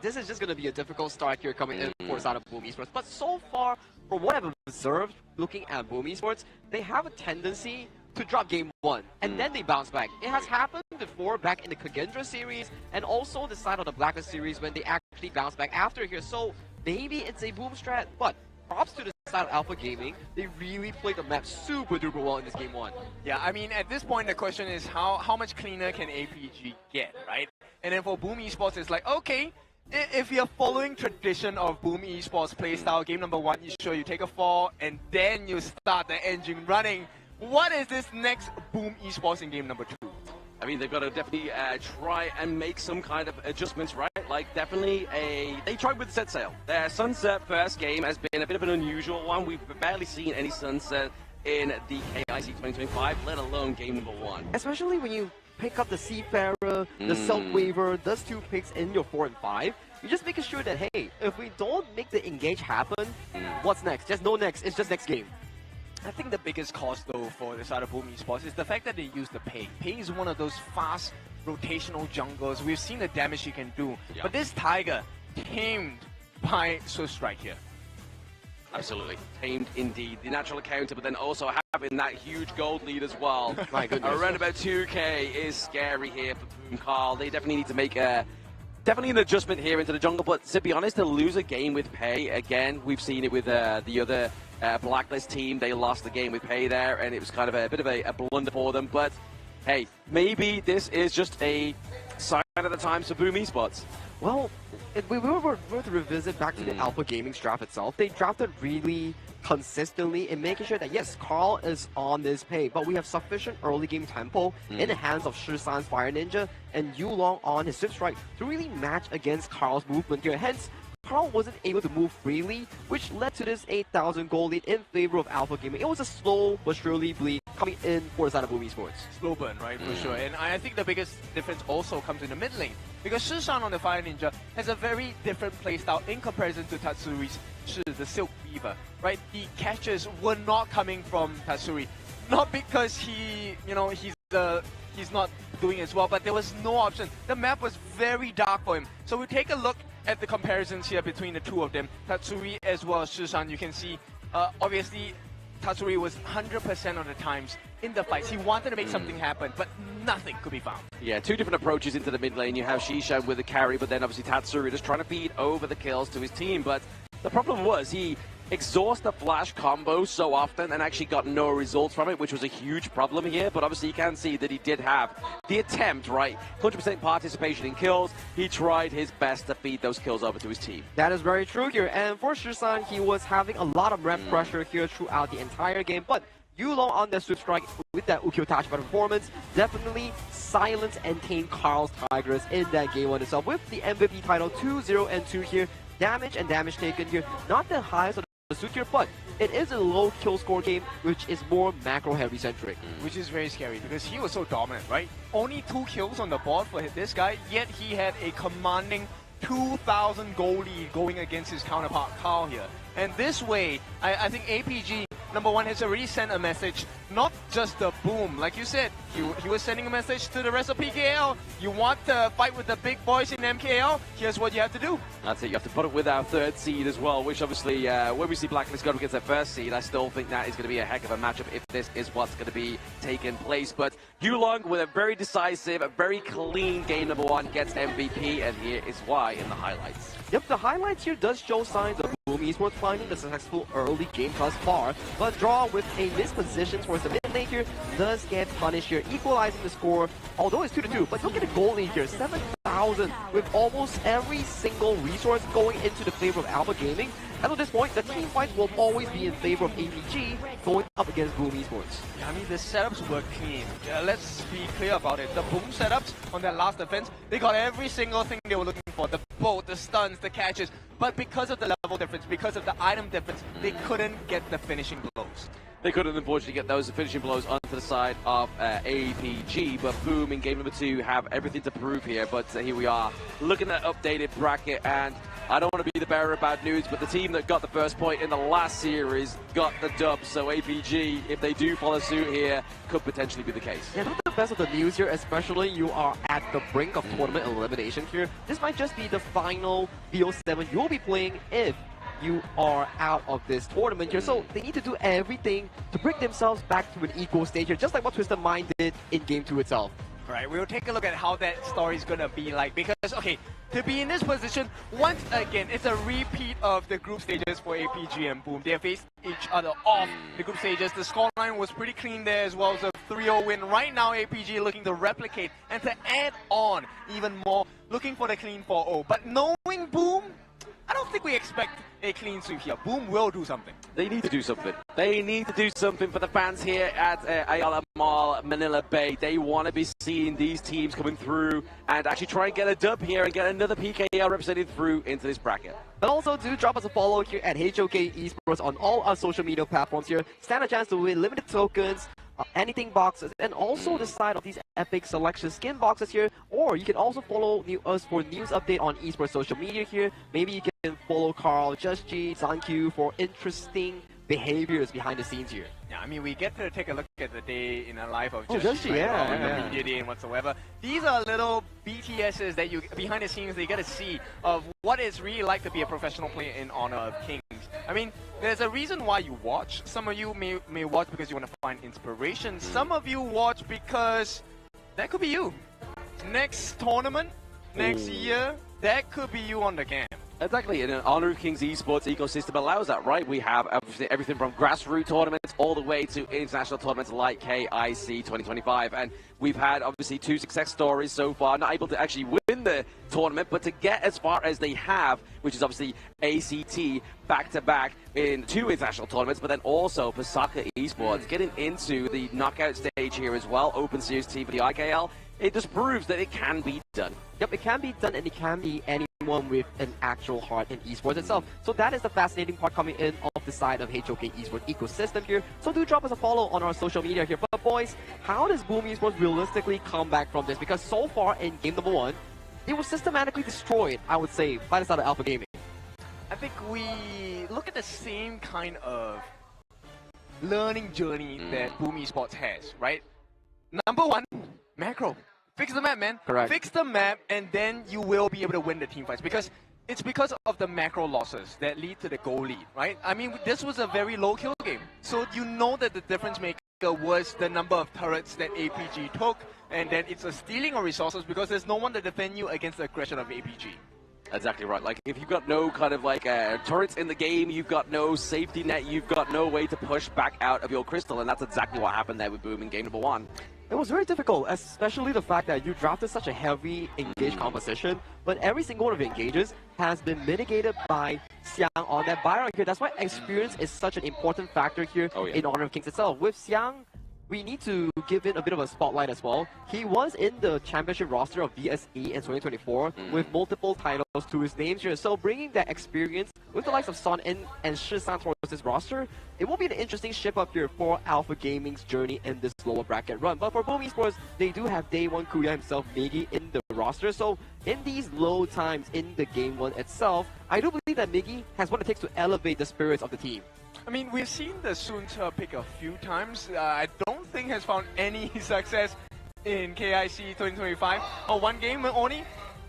This is just going to be a difficult start here coming in for the side of Boom Esports. But so far, from what I've observed looking at Boom Esports, they have a tendency to drop game 1, and then they bounce back. It has happened before back in the Kagendra series, and also the side of the Blacklist series when they actually bounce back after here. So maybe it's a Boom strat, but props to the side of Alpha Gaming. They really played the map super duper well in this game 1. Yeah, I mean, at this point, the question is how much cleaner can APG get, right? And then for Boom Esports, it's like, okay, if you're following tradition of Boom Esports playstyle, game number 1, you take a fall, and then you start the engine running. What is this next Boom Esports in game number 2? I mean, they've got to definitely try and make some kind of adjustments, right? Like, definitely they tried with Set Sail. Their Sunset first game has been a bit of an unusual one. We've barely seen any Sunset in the KIC2025, let alone game number 1. Especially when you pick up the Seafarer, the Self Waver, those 2 picks in your 4 and 5. You're just making sure that, hey, if we don't make the engage happen, what's next? Just no next, it's just next game. I think the biggest cause, though, for the side of Boom Esports is the fact that they use the Pei. Pei is one of those fast, rotational junglers. We've seen the damage he can do. Yeah. But this Tiger, tamed by Swift Strike here. Absolutely. Tamed indeed. The natural counter, but then also having that huge gold lead as well. My goodness. Around about 2k is scary here for Boom Carl. They definitely need to make definitely an adjustment here into the jungle, but to be honest, to lose a game with Pei, again, we've seen it with the other Blacklist team. They lost the game with Pei there, and it was kind of a bit of a blunder for them, but hey, maybe this is just a sign of the times for Boom Esports. Well, if we were to revisit back to the Alpha Gaming draft itself, they drafted really consistently in making sure that, yes, Carl is on this Pei, but we have sufficient early game tempo in the hands of Shisan's Fire Ninja and Yulong on his Swift Strike to really match against Carl's movement here. Hence, Carl wasn't able to move freely, which led to this 8,000 gold lead in favor of Alpha Gaming. It was a slow but surely bleed coming in for the side of Boom Esports. Slow burn, right, for sure. And I think the biggest difference also comes in the mid lane. Because Shishan on the Fire Ninja has a very different playstyle in comparison to Tatsuri's Shi, the Silk Weaver, right? The catches were not coming from Tatsuri. Not because he's not doing as well, but there was no option. The map was very dark for him. So we take a look at the comparisons here between the two of them, Tatsuri as well as Shishan. You can see, obviously, Tatsuri was 100% of the times in the fights. He wanted to make something happen, but nothing could be found. Yeah, two different approaches into the mid lane. You have Shishan with the carry, but then obviously Tatsuri just trying to feed over the kills to his team. But the problem was he exhausted the flash combo so often and actually got no results from it, which was a huge problem here. But obviously you can see that he did have the attempt, right? 100% participation in kills. He tried his best to feed those kills over to his team. That is very true here. And for Shishan, he was having a lot of rep pressure here throughout the entire game. But Yulong on the Swift Strike with that Ukiyo Tachibana performance definitely silenced and tamed Carl's Tigers in that game one itself. With the MVP title 2-0 and 2 here, damage and damage taken here, not the highest of the suit here, but it is a low kill score game, which is more macro heavy centric. Which is very scary because he was so dominant, right? Only 2 kills on the board for this guy, yet he had a commanding 2,000 goal lead going against his counterpart Carl here. And this way, I think APG, number one, has already sent a message, not just the Boom. Like you said, he was sending a message to the rest of PKL. You want to fight with the big boys in MKL? Here's what you have to do. That's it. You have to put it with our 3rd seed as well, which obviously, when we see Blacklist go against their 1st seed, I still think that is going to be a heck of a matchup if this is what's going to be taking place. But Yulong, with a very decisive, a very clean game number 1, gets MVP, and here is why in the highlights. Yep, the highlights here does show signs of Boom Esports finding the successful early game thus far, but draw with a missed position towards the mid lane here does get punished here, equalizing the score, although it's 2-2, but look at the goal lead here, 7,000, with almost every single resource going into the favor of Alpha Gaming. And at this point, the team fights will always be in favor of APG going up against Boom Esports. Yeah, I mean, the setups were clean. Let's be clear about it. The Boom setups on their last defense, they got every single thing they were looking for. The bolt, the stuns, the catches. But because of the level difference, because of the item difference, they couldn't get the finishing blows. They couldn't, unfortunately, get those finishing blows onto the side of APG, but Boom in game number 2 have everything to prove here. But here we are, looking at updated bracket, and I don't want to be the bearer of bad news, but the team that got the first point in the last series got the dub. So APG, if they do follow suit here, could potentially be the case. Yeah, not the best of the news here, especially you are at the brink of tournament elimination here. This might just be the final BO7 you'll be playing if you are out of this tournament here. So they need to do everything to bring themselves back to an equal stage here, just like what Twisted Mind did in game 2 itself. Right, we'll take a look at how that story is going to be like, because, okay, to be in this position, once again, it's a repeat of the group stages for APG and Boom. They have faced each other off the group stages. The scoreline was pretty clean there as well as a 3-0 win. Right now, APG looking to replicate and to add on even more, looking for the clean 4-0. But knowing Boom, I don't think we expect a clean sweep here. Boom will do something. They need to do something. They need to do something for the fans here at Ayala Mall, Manila Bay. They want to be seeing these teams coming through and actually try and get a dub here and get another PKL represented through into this bracket. But also do drop us a follow here at HOK Esports on all our social media platforms here. Stand a chance to win limited tokens, anything boxes, and also the side of these epic selection skin boxes here. Or you can also follow us for news update on esports social media here. Maybe you can follow Carl, Just G, Sanq for interesting behaviors behind the scenes here. Yeah, I mean, we get to take a look at the day in the life of Just G, the media day and whatsoever. These are little BTSs that you, behind the scenes, they get to see of what it's really like to be a professional player in Honor of Kings. I mean, there's a reason why you watch. Some of you may watch because you want to find inspiration. Some of you watch because that could be you. Next tournament, next year, that could be you on the cam. Exactly, and an Honor of Kings esports ecosystem allows that, right? We have everything from grassroots tournaments all the way to international tournaments like KIC2025, and we've had obviously 2 success stories so far, not able to actually win the tournament, but to get as far as they have, which is obviously ACT back-to-back in 2 international tournaments, but then also Pasaka Esports getting into the knockout stage here as well, Open Series T for the IKL. It just proves that it can be done. Yep, it can be done, and it can be anyone with an actual heart in esports itself. So that is the fascinating part coming in of the side of HOK Esports ecosystem here. So do drop us a follow on our social media here. But boys, how does Boom Esports realistically come back from this? Because so far in game number 1, it was systematically destroyed, I would say, by the side of Alpha Gaming. I think we look at the same kind of learning journey that Boom Esports has, right? Number 1, macro. Fix the map, man. Correct. Fix the map, and then you will be able to win the team fights. Because it's because of the macro losses that lead to the goal lead, right? I mean, this was a very low kill game. So you know that the difference maker was the number of turrets that APG took, and then it's a stealing of resources because there's no one to defend you against the aggression of APG. Exactly right. Like, if you've got no kind of like turrets in the game, you've got no safety net, you've got no way to push back out of your crystal, and that's exactly what happened there with Boom in game number 1. It was very difficult, especially the fact that you drafted such a heavy engage composition, but every single one of your engages has been mitigated by Xiang on that Byron here. That's why experience is such an important factor here in Honor of Kings itself. With Xiang, we need to give it a bit of a spotlight as well. He was in the championship roster of VSE in 2024 with multiple titles to his name here. So bringing that experience with the likes of Son and Shisan towards this roster, it will be an interesting ship up here for Alpha Gaming's journey in this lower bracket run. But for Boom Esports, they do have Day 1 Kuya himself, Miggy, in the roster. So in these low times in the game 1 itself, I do believe that Miggy has what it takes to elevate the spirits of the team. I mean, we've seen the Sunta pick a few times. I don't think has found any success in KIC2025. Oh, one game only?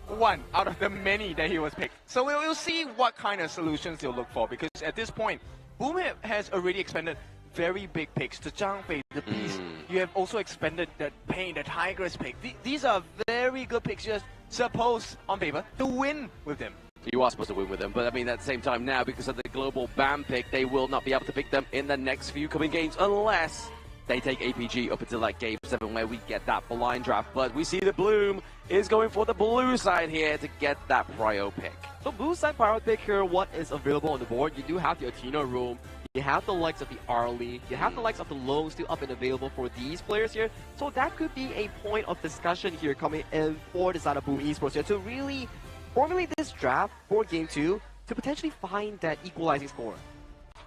One out of the many that he was picked. So we'll see what kind of solutions they'll look for, because at this point, Boom has already expended very big picks. The Zhang Fei, the Beast. You have also expended the Pain, the Tigress pick. These are very good picks, just supposed on paper to win with them. You are supposed to win with them, but I mean at the same time now, because of the global ban pick, they will not be able to pick them in the next few coming games unless they take APG up until like game 7 where we get that blind draft. But we see that Bloom is going for the blue side here to get that prio pick. So blue side prio pick here, what is available on the board? You do have the Athena room, you have the likes of the Arlie, you have the likes of the Lone still up and available for these players here. So that could be a point of discussion here coming in for the side of Boom Esports here to really formulate this draft for game 2 to potentially find that equalizing score.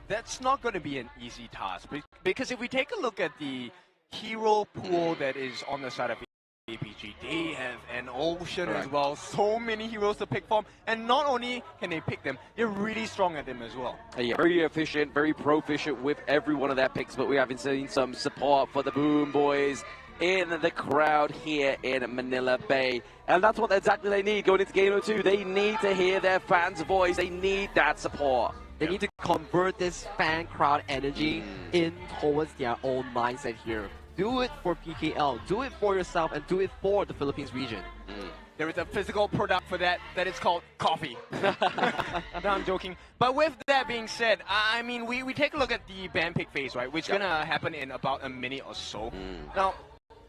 That's not going to be an easy task, because if we take a look at the hero pool that is on the side of APG, they have an ocean as well, so many heroes to pick from, and not only can they pick them, they're really strong at them as well. Yeah, very efficient, very proficient with every one of their picks, but we have been seeing some support for the Boom boys in the crowd here in Manila Bay. And that's what exactly they need going into game 2. They need to hear their fans' voice. They need that support. They need to convert this fan crowd energy in towards their own mindset here. Do it for PKL, do it for yourself, and do it for the Philippines region. There is a physical product for that is called coffee. No, I'm joking. But with that being said, I mean, we take a look at the ban pick phase, right? Which is going to happen in about a minute or so. Now,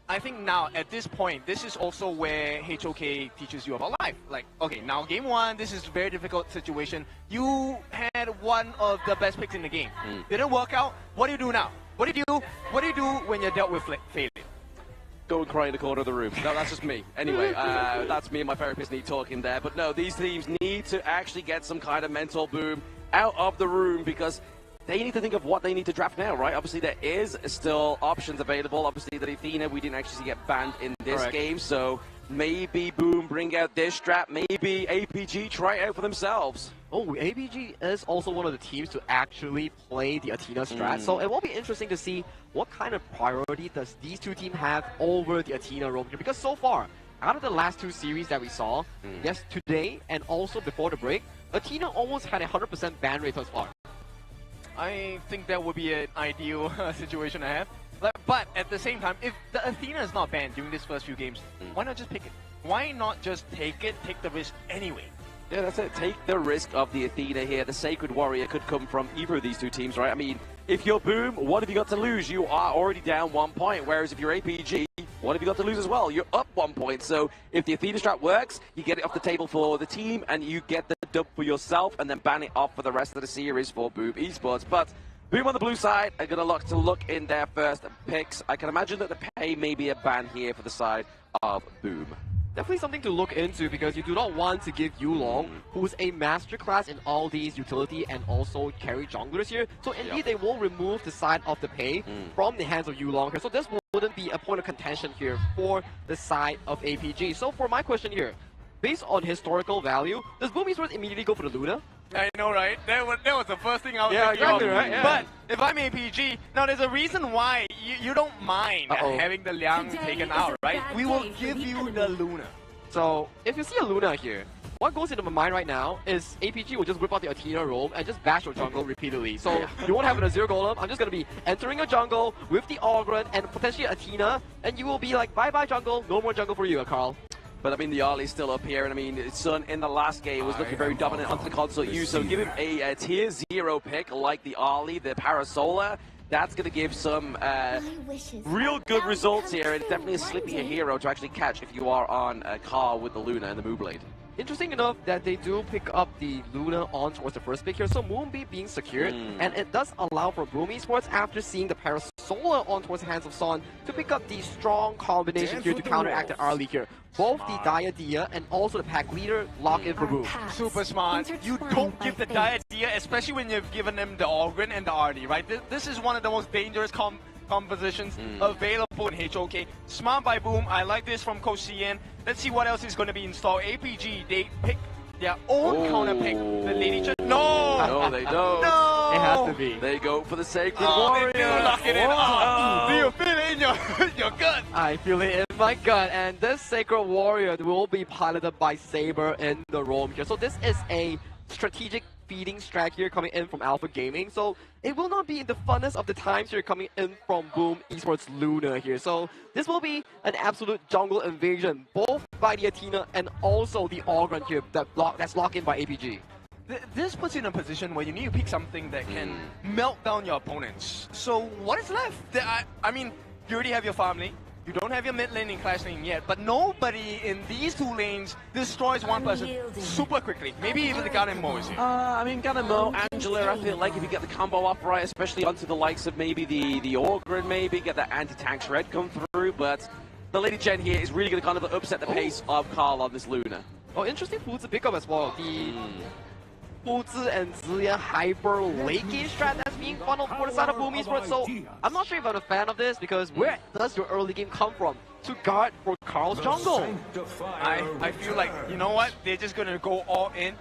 I think now, at this point, this is also where HOK teaches you about life. Like, okay, now game 1, this is a very difficult situation. You had one of the best picks in the game. Didn't work out. What do you do now? What do you do? What do you do when you're dealt with failure? Go and cry in the corner of the room. No, that's just me. Anyway, that's me and my therapist need talking there. But no, these teams need to actually get some kind of mental boom out of the room, because they need to think of what they need to draft now, right? Obviously, there is still options available. Obviously, the Athena, we didn't actually get banned in this game, so maybe Boom bring out this strat. Maybe APG try it out for themselves. Oh, APG is also one of the teams to actually play the Athena strat, so it will be interesting to see what kind of priority does these two teams have over the Athena roam here, because so far, out of the last 2 series that we saw, yes, today and also before the break, Athena almost had a 100% ban rate thus far. I think that would be an ideal situation to have. But at the same time, if the Athena is not banned during these first few games, why not just pick it? Why not just take the risk anyway? Yeah, that's it. Take the risk of the Athena here. The Sacred Warrior could come from either of these two teams, right? I mean, if you're Boom, what have you got to lose? You are already down 1 point, whereas if you're APG, what have you got to lose as well? You're up 1 point. So if the Athena strat works, you get it off the table for the team, and you get the dub for yourself, and then ban it off for the rest of the series for Boom Esports. But Boom on the blue side are going to look in their first picks. I can imagine that the pay may be a ban here for the side of Boom. definitely something to look into because you do not want to give Yulong, who's a masterclass in all these utility and also carry junglers here. So indeed, they will remove the side of the pay from the hands of Yulong here. So this wouldn't be a point of contention here for the side of APG. So for my question here, based on historical value, does Boom Esports immediately go for the Luna? I know, right? That was the first thing I was Yeah, thinking exactly, of. right? Yeah. But if I'm APG, now there's a reason why you don't mind having the Liang taken out, right? We will give you the Luna. So if you see a Luna here, what goes into my mind right now is APG will just whip out the Athena roam and just bash your jungle repeatedly. So you won't have an Azir Golem. I'm just going to be entering a jungle with the Ogren and potentially Athena, and you will be like, bye-bye jungle, no more jungle for you, Carl. But I mean, the Arlie's still up here, and I mean, Sun in the last game was looking very dominant onto the console use, so give him a tier 0 pick like the Arlie, the Parasola. That's going to give some real good results here, and definitely a slippy hero to actually catch if you are on a car with the Luna and the Moonblade. Interesting enough that they do pick up the Luna on towards the first pick here, so Moonbeam being secured, and it does allow for Boom Esports, after seeing the Parasola on towards the hands of Son, to pick up the strong combination here to counteract the Arlie here. Both the Diadia and also the pack leader lock in for Boom. Super smart. You don't give the Diadia, especially when you've given them the Ogren and the Arlie, right? This is one of the most dangerous compositions available in HOK. Smart by Boom. I like this from Coach CN. Let's see what else is going to be installed. APG, they pick their own counter pick. The Lady No, they don't. No! It has to be. They go for the Sacred Warrior. They do lock it in. Do you feel it in your gut? I feel it in my gut, and this Sacred Warrior will be piloted by Saber in the roam here. So this is a strategic feeding strat here coming in from Alpha Gaming. So it will not be the funnest of the times here coming in from Boom Esports Luna here. So this will be an absolute jungle invasion, both by the Athena and also the Ogren here that's locked in by APG. This puts you in a position where you need to pick something that can melt down your opponents. So what is left? I mean, you already have your farm lane. You don't have your mid lane and clash lane yet, but nobody in these two lanes destroys one person super quickly. Maybe even the Ganem Mo is here. I mean, Ganem Mo, Angela, I feel like if you get the combo up right, especially onto the likes of maybe the Ogren, maybe get that anti-tank shred come through, but the Lady Jen here is really going to kind of upset the pace of Carl on this Luna. Oh, interesting food to pick up as well. The Fuzi and Ziya hyper late game strat that's being funneled for the side of Boom Esports. So I'm not sure if I'm a fan of this, because where does your early game come from to guard for Carl's jungle? I feel like, you know what, they're just gonna go all in.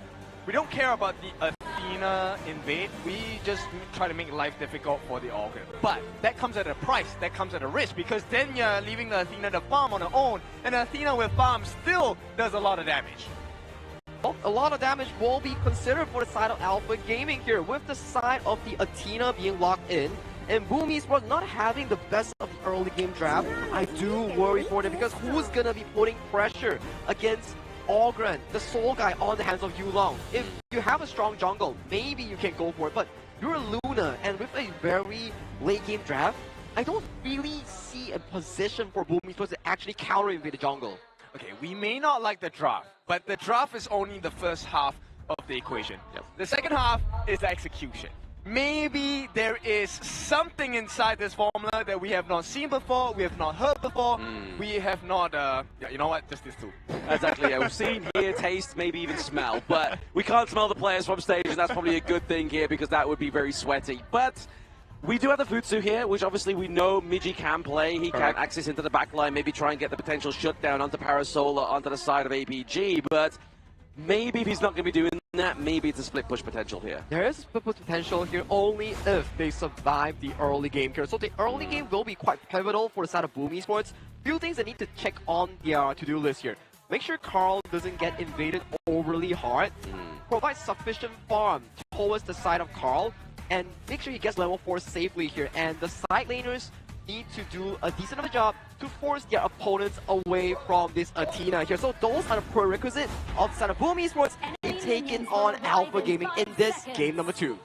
We don't care about the Athena invade, we just try to make life difficult for the Ogre. But that comes at a price, that comes at a risk, because then you're leaving the Athena to farm on her own, and Athena with farm still does a lot of damage. A lot of damage will be considered for the side of Alpha Gaming here, with the side of the Athena being locked in, and Boom Esports not having the best of the early game draft. I do worry for them, because who's gonna be putting pressure against Ogren, the soul guy, on the hands of Yulong? If you have a strong jungle, maybe you can go for it, but you're a Luna, and with a very late game draft, I don't really see a position for Boom Esports to actually counter-invade the jungle. Okay, we may not like the draft, but the draft is only the first half of the equation. The second half is the execution. Maybe there is something inside this formula that we have not seen before, we have not heard before, we have not, you know what, just this too. Exactly, yeah, we've seen, hear, taste, maybe even smell, but we can't smell the players from stage, and that's probably a good thing here, because that would be very sweaty. But we do have the Futsu here, which obviously we know Miji can play. He can access into the backline, maybe try and get the potential shutdown onto Parasola onto the side of APG, but maybe if he's not going to be doing that, maybe it's a split push potential here. There is a split push potential here only if they survive the early game here. So the early game will be quite pivotal for the side of Boom Esports. Few things that need to check on their to-do list here. Make sure Carl doesn't get invaded overly hard. Provide sufficient farm towards the side of Carl, and make sure he gets level 4 safely here. And the side laners need to do a decent of a job to force their opponents away from this Athena here. So those are the prerequisites of the side of Boom Esports in taking on Alpha Gaming in this game number 2.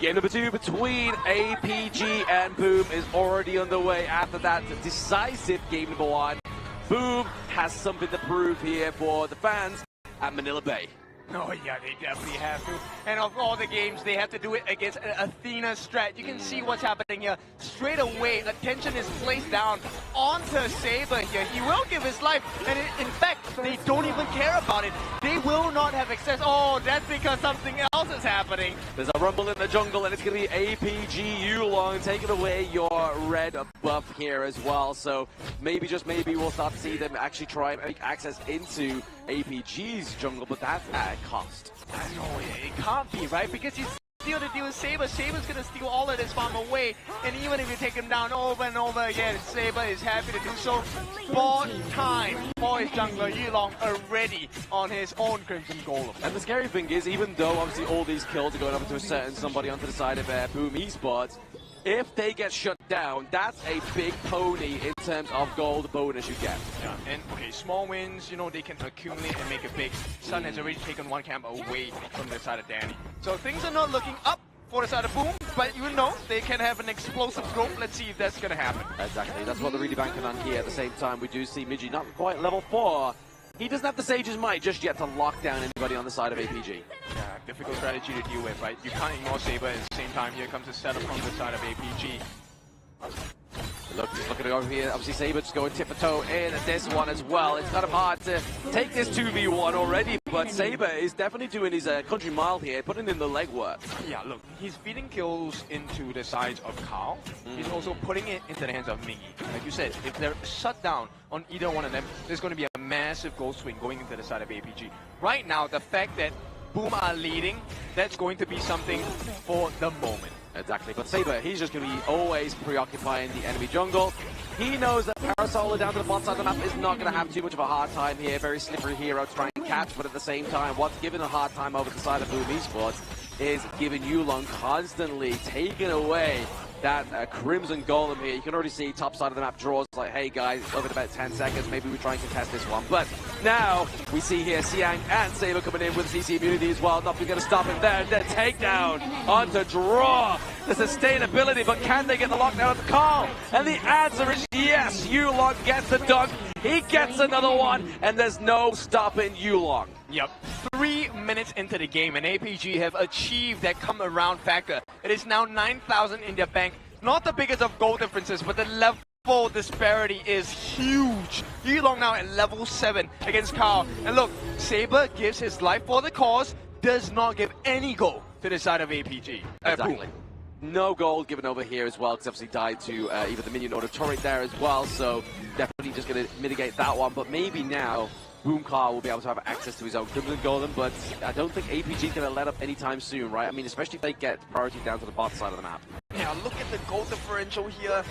Game number 2 between APG and Boom is already underway after that decisive game number 1. Boom has something to prove here for the fans at Manila Bay. Oh yeah, they definitely have to. And of all the games, they have to do it against an Athena strat. You can see what's happening here. Straight away, attention is placed down onto Saber here. He will give his life, and in fact, they don't even care about it. They will not have access. Oh, that's because something else is happening. There's a rumble in the jungle, and it's going to be APG Yulong taking away your red buff here as well. So maybe, just maybe, we'll start to see them actually try and make access into APG's jungle, but that's at a cost. I know, it can't be, right? Because he's still to deal with Saber. Saber's gonna steal all of this farm away, and even if you take him down over and over again, Saber is happy to do so. Bought time for his jungler Yulong already on his own Crimson Golem. And the scary thing is, even though obviously all these kills are going up to a certain somebody onto the side of Boom Esports, if they get shut down, that's a big pony in terms of gold bonus you get. Yeah, and okay, small wins, you know, they can accumulate and make it big. Sun has already taken one camp away from the side of Danny. So things are not looking up for the side of Boom, but you know, they can have an explosive growth. Let's see if that's going to happen. Exactly, that's what they're really banking on here. At the same time, we do see Miji not quite level 4. He doesn't have the Sage's Might just yet to lock down anybody on the side of APG. Yeah, difficult strategy to deal with, right? You can't ignore Saber. At the same time, here comes a setup from the side of APG. Look at it over here. Obviously, Saber just going tip for toe in this one as well. It's kind of hard to take this 2v1 already, but Saber is definitely doing his country mile here, putting in the legwork. Yeah, look, he's feeding kills into the sides of Carl. He's also putting it into the hands of Miggy. Like you said, if they're shut down on either one of them, there's going to be a massive goal swing going into the side of APG. Right now, the fact that Boom are leading, that's going to be something for the moment. Exactly, but Saber, he's just going to be always preoccupying the enemy jungle. He knows that Parasol down to the bot side of the map is not going to have too much of a hard time here. Very slippery hero to try and catch, but at the same time, what's given a hard time over the side of Boom Esports is giving Yulong constantly taking away that Crimson Golem here. You can already see top side of the map draws like, hey guys, it's over in about 10 seconds, maybe we try and contest this one. But now we see here Siang and Saber coming in with CC immunity as well. Nothing going to stop him there. The takedown onto draw. The sustainability, but can they get the lockdown at the call? And the answer is yes. Yulong gets the dunk. He gets another one, and there's no stopping Yulong. Yep. 3 minutes into the game, and APG have achieved that come around factor. It is now 9,000 in their bank. Not the biggest of goal differences, but the level disparity is huge. Yulong now at level 7 against Carl. And look, Saber gives his life for the cause, does not give any goal to the side of APG. Exactly. No gold given over here as well, because obviously died to either the minion or the turret there as well, so definitely just going to mitigate that one. But maybe now Boom Carl will be able to have access to his own Crimson Golem, but I don't think APG is going to let up anytime soon, right? I mean, especially if they get priority down to the bot side of the map. Yeah, look at the gold differential here.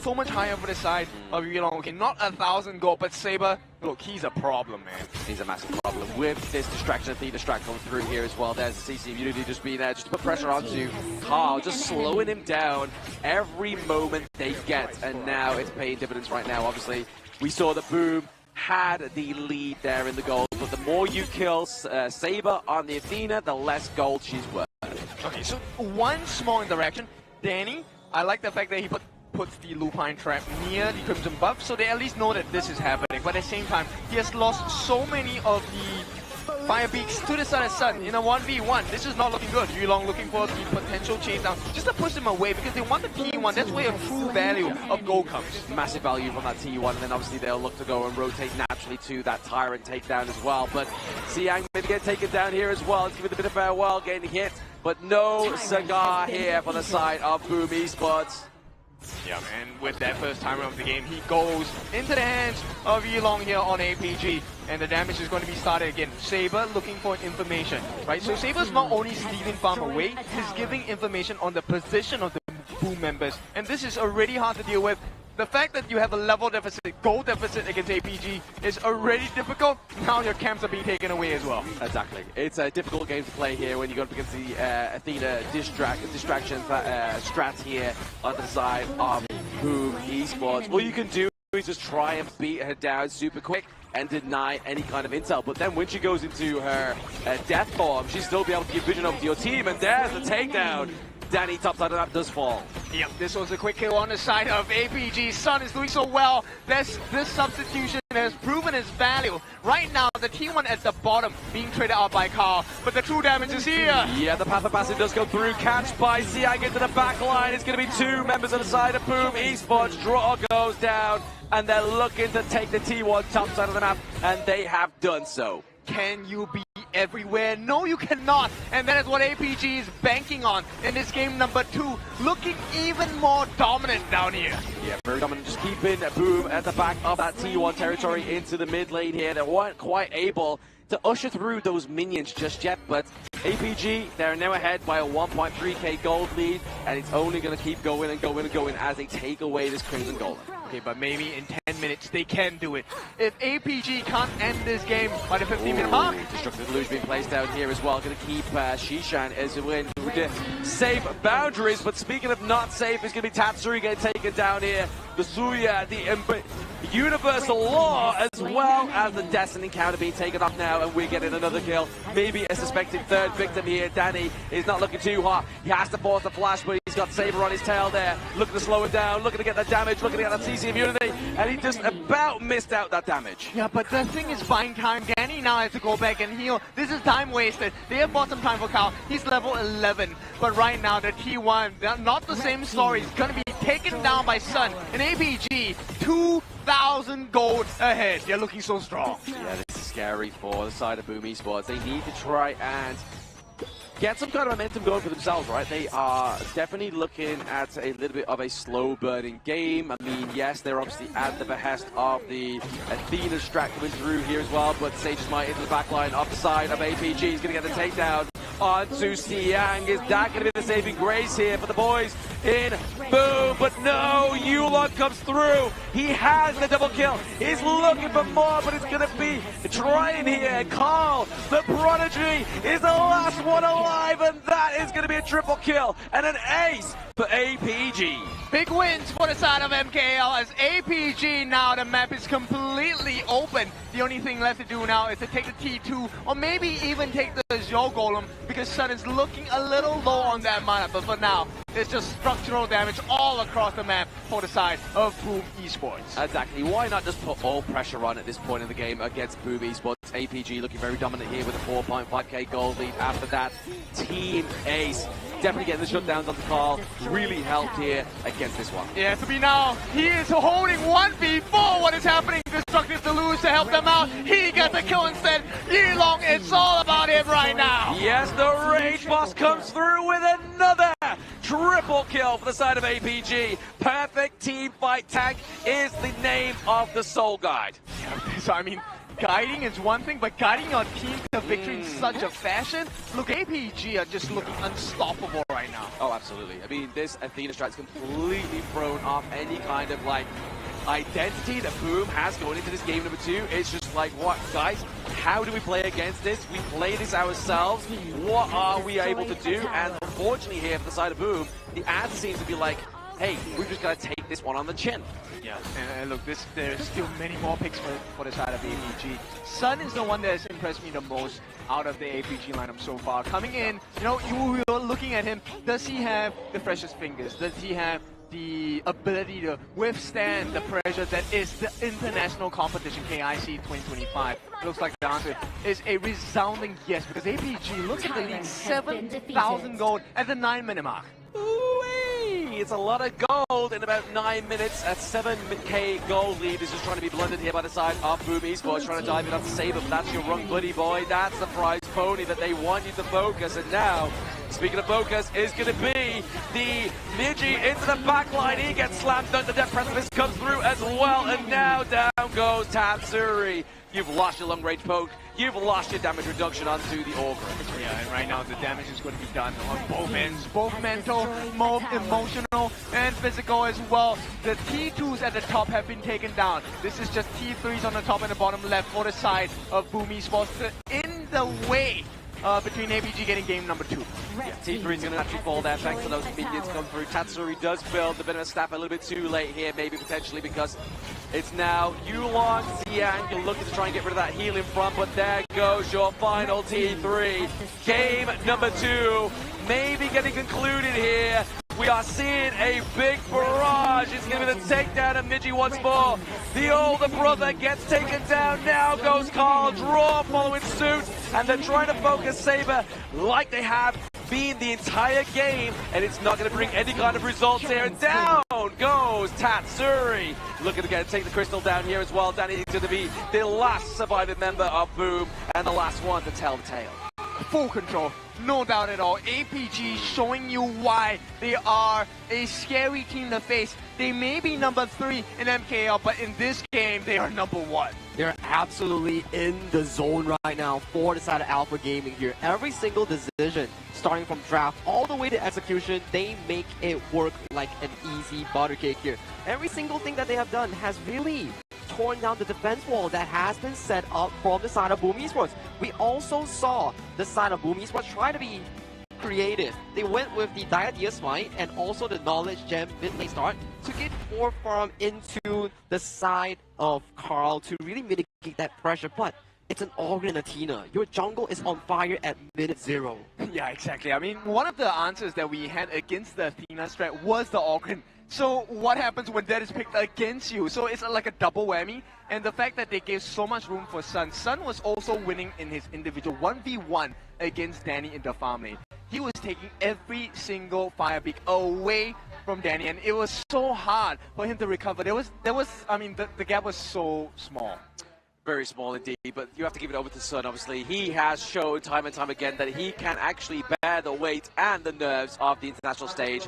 So much higher for the side of Yulong. Okay, not 1,000 gold, but Saber, look, he's a problem, man. He's a massive problem with this distraction. The distract coming through here as well. There's the CC immunity just being there, just to put pressure onto Carl, just slowing him down every moment they get. And now it's paying dividends right now. Obviously, we saw that Boom had the lead there in the gold, but the more you kill Saber on the Athena, the less gold she's worth. Okay, so one small interaction. Danny, I like the fact that he puts the Lupine trap near the Crimson buff, so they at least know that this is happening. But at the same time, he has lost so many of the Fire Beaks to the side of Sun in a 1v1. This is not looking good. Yulong looking for the potential chase down, just to push him away, because they want the T1. That's where a true value of gold comes. Massive value from that T1, and then obviously they'll look to go and rotate naturally to that Tyrant takedown as well. But Siang maybe get taken down here as well. Let's give it a bit of farewell, getting hit. But no cigar here for the side of Boom Esports. Yeah, and with that first timer of the game, he goes into the hands of Yulong here on APG, and the damage is going to be started again. Saber looking for information, right? So Saber's not only stealing farm away, he's giving information on the position of the Boom members, and this is already hard to deal with. The fact that you have a level deficit, gold deficit against APG is already difficult. Now your camps are being taken away as well. Exactly. It's a difficult game to play here when you go up against the Athena distraction strat here on the side of Boom Esports. All you can do is just try and beat her down super quick and deny any kind of intel. But then when she goes into her death form, she'll still be able to give vision over to your team, and there's the takedown. Danny, top side of that does fall. Yep, this was a quick kill on the side of APG. Sun is doing so well. This substitution has proven its value. Right now, the T1 at the bottom being traded out by Carl, but the true damage is here. Yeah, the Path of Passive does go through, catch by Siang into the back line. It's going to be 2 members on the side of Boom Esports. Draw goes down, and they're looking to take the T1 top side of the map, and they have done so. Can you be everywhere? No, you cannot. And that is what APG is banking on in this game number 2, looking even more dominant down here. Yeah, very dominant, just keeping Boom at the back of that T1 territory into the mid lane here. They weren't quite able to usher through those minions just yet, but APG, they're now ahead by a 1.3k gold lead, and it's only going to keep going and going and going as they take away this Crimson Golem. Okay, but maybe in 10 minutes they can do it. If APG can't end this game by the 15-minute mark. Destructive Deluge being placed out here as well. Going to keep Shishan as a win with the safe boundaries. But speaking of not safe, it's going to be Tatsuri getting taken down here. The Suya, the Universal Law, as well as the Destiny counter being taken off now. And we're getting another kill. Maybe a suspected third victim here. Danny is not looking too hot. He has to force the flash, but he's got Saber on his tail there. Looking to slow it down, looking to get the damage, looking to get that CC immunity. And he just about missed out that damage. Yeah, but the thing is buying time. Danny now has to go back and heal. This is time wasted. They have bought some time for Kyle. He's level 11. But right now, the T1, not the same story. It's going to be taken down by Sun. And APG, 2,000 gold ahead. They're looking so strong. Yeah, this is scary for the side of Boom Esports. They need to try and get some kind of momentum going for themselves, right? They are definitely looking at a little bit of a slow-burning game. I mean, yes, they're obviously at the behest of the Athena strat coming through here as well, but Sage's Might into the backline off the side of APG. He's going to get the takedown onto Siang. Is that going to be the saving grace here for the boys in Boom? But no, Yulon comes through. He has the double kill. He's looking for more, but it's going to be trying here. Carl, the Prodigy, is the last one alive, and that is going to be a triple kill and an ace for APG. Big wins for the side of MKL as APG now the map is completely open. The only thing left to do now is to take the T2 or maybe even take the Zhou Golem because Sun is looking a little low on that mana. But for now, it's just structural damage all across the map for the side of Boom Esports. Exactly. Why not just put all pressure on at this point in the game against Boom Esports? APG looking very dominant here with a 4.5k gold lead. After that, Team Ace definitely getting the shutdowns on the call. Really helped here against this one. Yeah, to be now, he is holding 1v4. What is happening? Destructive Deluge to help them out. He got the kill instead. Yilong, it's all about him right now. Yes, the Rage Boss comes through with another triple kill for the side of APG. Perfect team fight tank is the name of the Soul Guide. Yeah, so I mean, guiding is one thing, but guiding your team to victory in such a fashion, look, APG are just looking unstoppable right now. Oh, absolutely. I mean, this Athena strat's completely thrown off any kind of, like, identity that Boom has going into this game number 2. It's just like, what, guys, how do we play against this? We play this ourselves. What are we able to do? And unfortunately here for the side of Boom, the answer seems to be like, hey, we've just got to take this one on the chin. Yeah, and look, there's still many more picks for the side of APG. Sun is the one that has impressed me the most out of the APG lineup so far. Coming in, you know, you were looking at him, does he have the freshest fingers? Does he have the ability to withstand the pressure that is the international competition, KIC2025? Looks like the answer is a resounding yes, because APG, look at the lead, 7,000 gold at the 9-minute mark. It's a lot of gold in about 9 minutes. At 7k gold lead is just trying to be blundered here by the side of Boom Esports, trying to dive in on Saber, but that's your wrong buddy boy. That's the prize pony that they want you to focus. And now, speaking of focus, is going to be the Niji into the back line. He gets slammed under Death Precipice, comes through as well, and now down goes Tatsuri. You've lost your long range poke. You've lost your damage reduction onto the Augur. Yeah, and right now the damage is going to be done on both ends. Both mental, emotional, and physical as well. The T2s at the top have been taken down. This is just T3s on the top and the bottom left for the side of Boom Esports. In the way between APG getting game number 2. Yeah, T3 is going to actually fall there thanks to those minions come through. Tatsuri does build a bit of a staff a little bit too late here, maybe potentially, because it's now Yulong, Siang, you're looking to try and get rid of that heal in front, but there goes your final T3. Game number 2, maybe getting concluded here We are seeing a big barrage. It's going to be the takedown of Miji once more. The older brother gets taken down. Now goes Carl. Draw following suit. And they're trying to focus Saber like they have been the entire game. And it's not going to bring any kind of results here. And down goes Tatsuri. Looking to take the crystal down here as well. Danny is going to be the last surviving member of Boom. And the last one to tell the tale. Full control, no doubt at all. APG showing you why they are a scary team to face. They may be number 3 in MKL, but in this game, they are number 1. They're absolutely in the zone right now for the side of Alpha Gaming here. Every single decision, starting from draft all the way to execution, they make it work like an easy butter cake here. Every single thing that they have done has really torn down the defense wall that has been set up from the side of Boom Esports. We also saw the side of Boom Esports try to be creative. They went with the Diadia Smite and also the Knowledge Gem mid-lane start to get 4 farm into the side of Carl to really mitigate that pressure. But it's an Ogre and Athena. Your jungle is on fire at minute 0. Yeah, exactly. I mean, one of the answers that we had against the Athena strat was the Ogre. So what happens when that is picked against you? So it's like a double whammy. And the fact that they gave so much room for Sun. Sun was also winning in his individual 1v1 against Danny in the farm lane. He was taking every single fire peak away from Danny, and it was so hard for him to recover. I mean, the gap was so small. Very small indeed, but you have to give it over to Sun, obviously. He has shown time and time again that he can actually bear the weight and the nerves of the international stage,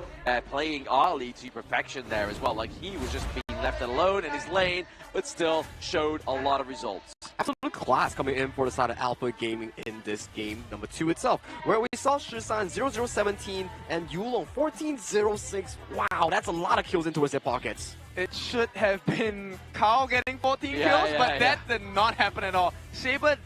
playing Arlie to perfection there as well. Like, he was just being left alone in his lane, but still showed a lot of results. Absolute class coming in for the side of Alpha Gaming in this game number 2 itself, where we saw Shisan 0017 and Yulong 1406. Wow, that's a lot of kills into their pockets. It should have been Carl getting 14 kills, but that did not happen at all. Saber,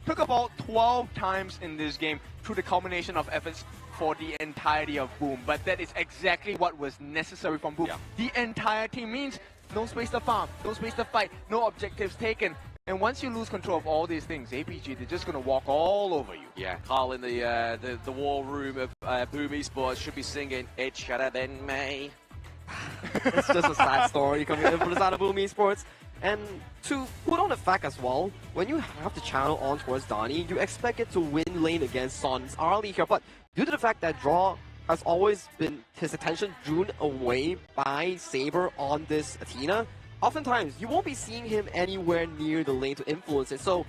took about 12 times in this game through the culmination of efforts for the entirety of Boom. But that is exactly what was necessary from Boom. The entire team means no space to farm, no space to fight, no objectives taken. And once you lose control of all these things, APG, they're just going to walk all over you. Yeah, Carl in the war room of Boom Esports should be singing, "It should have been me." It's just a sad story coming in from the side of Boom Esports. And to put on the fact as well, when you have the channel on towards Donnie, you expect it to win lane against Son's Arlie here. But due to the fact that Draw has always been his attention drawn away by Saber on this Athena, oftentimes you won't be seeing him anywhere near the lane to influence it. So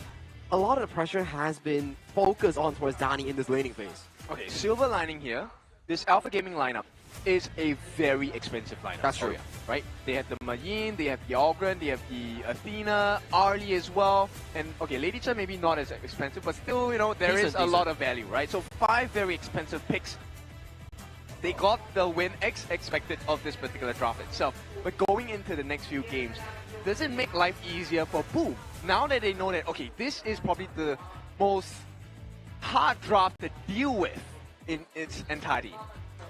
a lot of the pressure has been focused on towards Donnie in this laning phase. Okay, silver lining here, this Alpha Gaming lineup is a very expensive lineup. That's true. Right? They have the Majin, they have the Ogren, they have the Athena, Arlie as well. And okay, Lady Chen maybe not as expensive, but still, there is a lot of value, right? So 5 very expensive picks. They got the win expected of this particular draft itself. But going into the next few games, does it make life easier for Boom? Now that they know that, okay, this is probably the most hard draft to deal with in its entirety.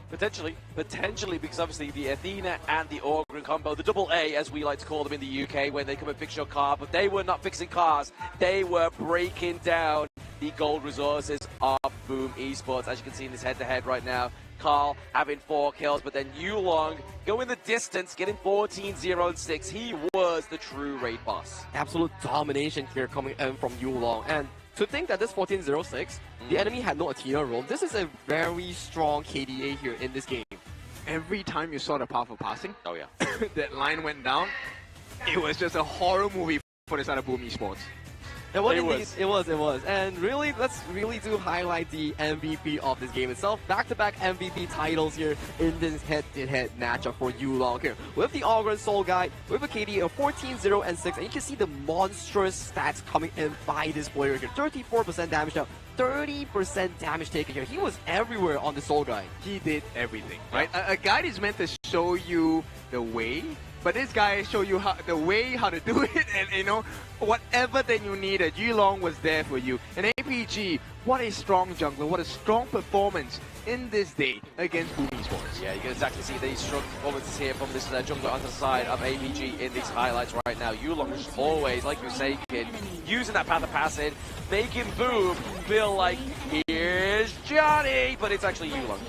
Potentially, because obviously the Athena and the Ogre combo, the double A as we like to call them in the UK, when they come and fix your car, but they were not fixing cars, they were breaking down the gold resources of Boom Esports. As you can see in this head-to-head right now, Carl having 4 kills, but then Yulong going the distance, getting 14-0-6. He was the true raid boss. Absolute domination here coming in from Yulong. And to think that this 14-0-6, the enemy had no Athena roam, this is a very strong KDA here in this game. Every time you saw the powerful passing, oh yeah, that line went down, it was just a horror movie for the side of Boom Esports. It was. And really, let's really do highlight the MVP of this game itself. Back-to-back MVP titles here in this head-to-head matchup for Yulong here. With the Ogre Soul Guide, with a KD of 14-0-6, and you can see the monstrous stats coming in by this player here. 34% damage now, 30% damage taken here. He was everywhere on the Soul Guide. He did everything, right? A guide is meant to show you the way, but this guy show you how to do it, and whatever that you needed, Yulong was there for you. And APG, what a strong jungler, what a strong performance in this day against Boom Esports. Yeah, you can exactly see these strong performances here from this jungler on the side of APG in these highlights right now. Yulong is always, like you say, kid, using that path of passage, making Boom feel like, here's Johnny, but it's actually Yulong.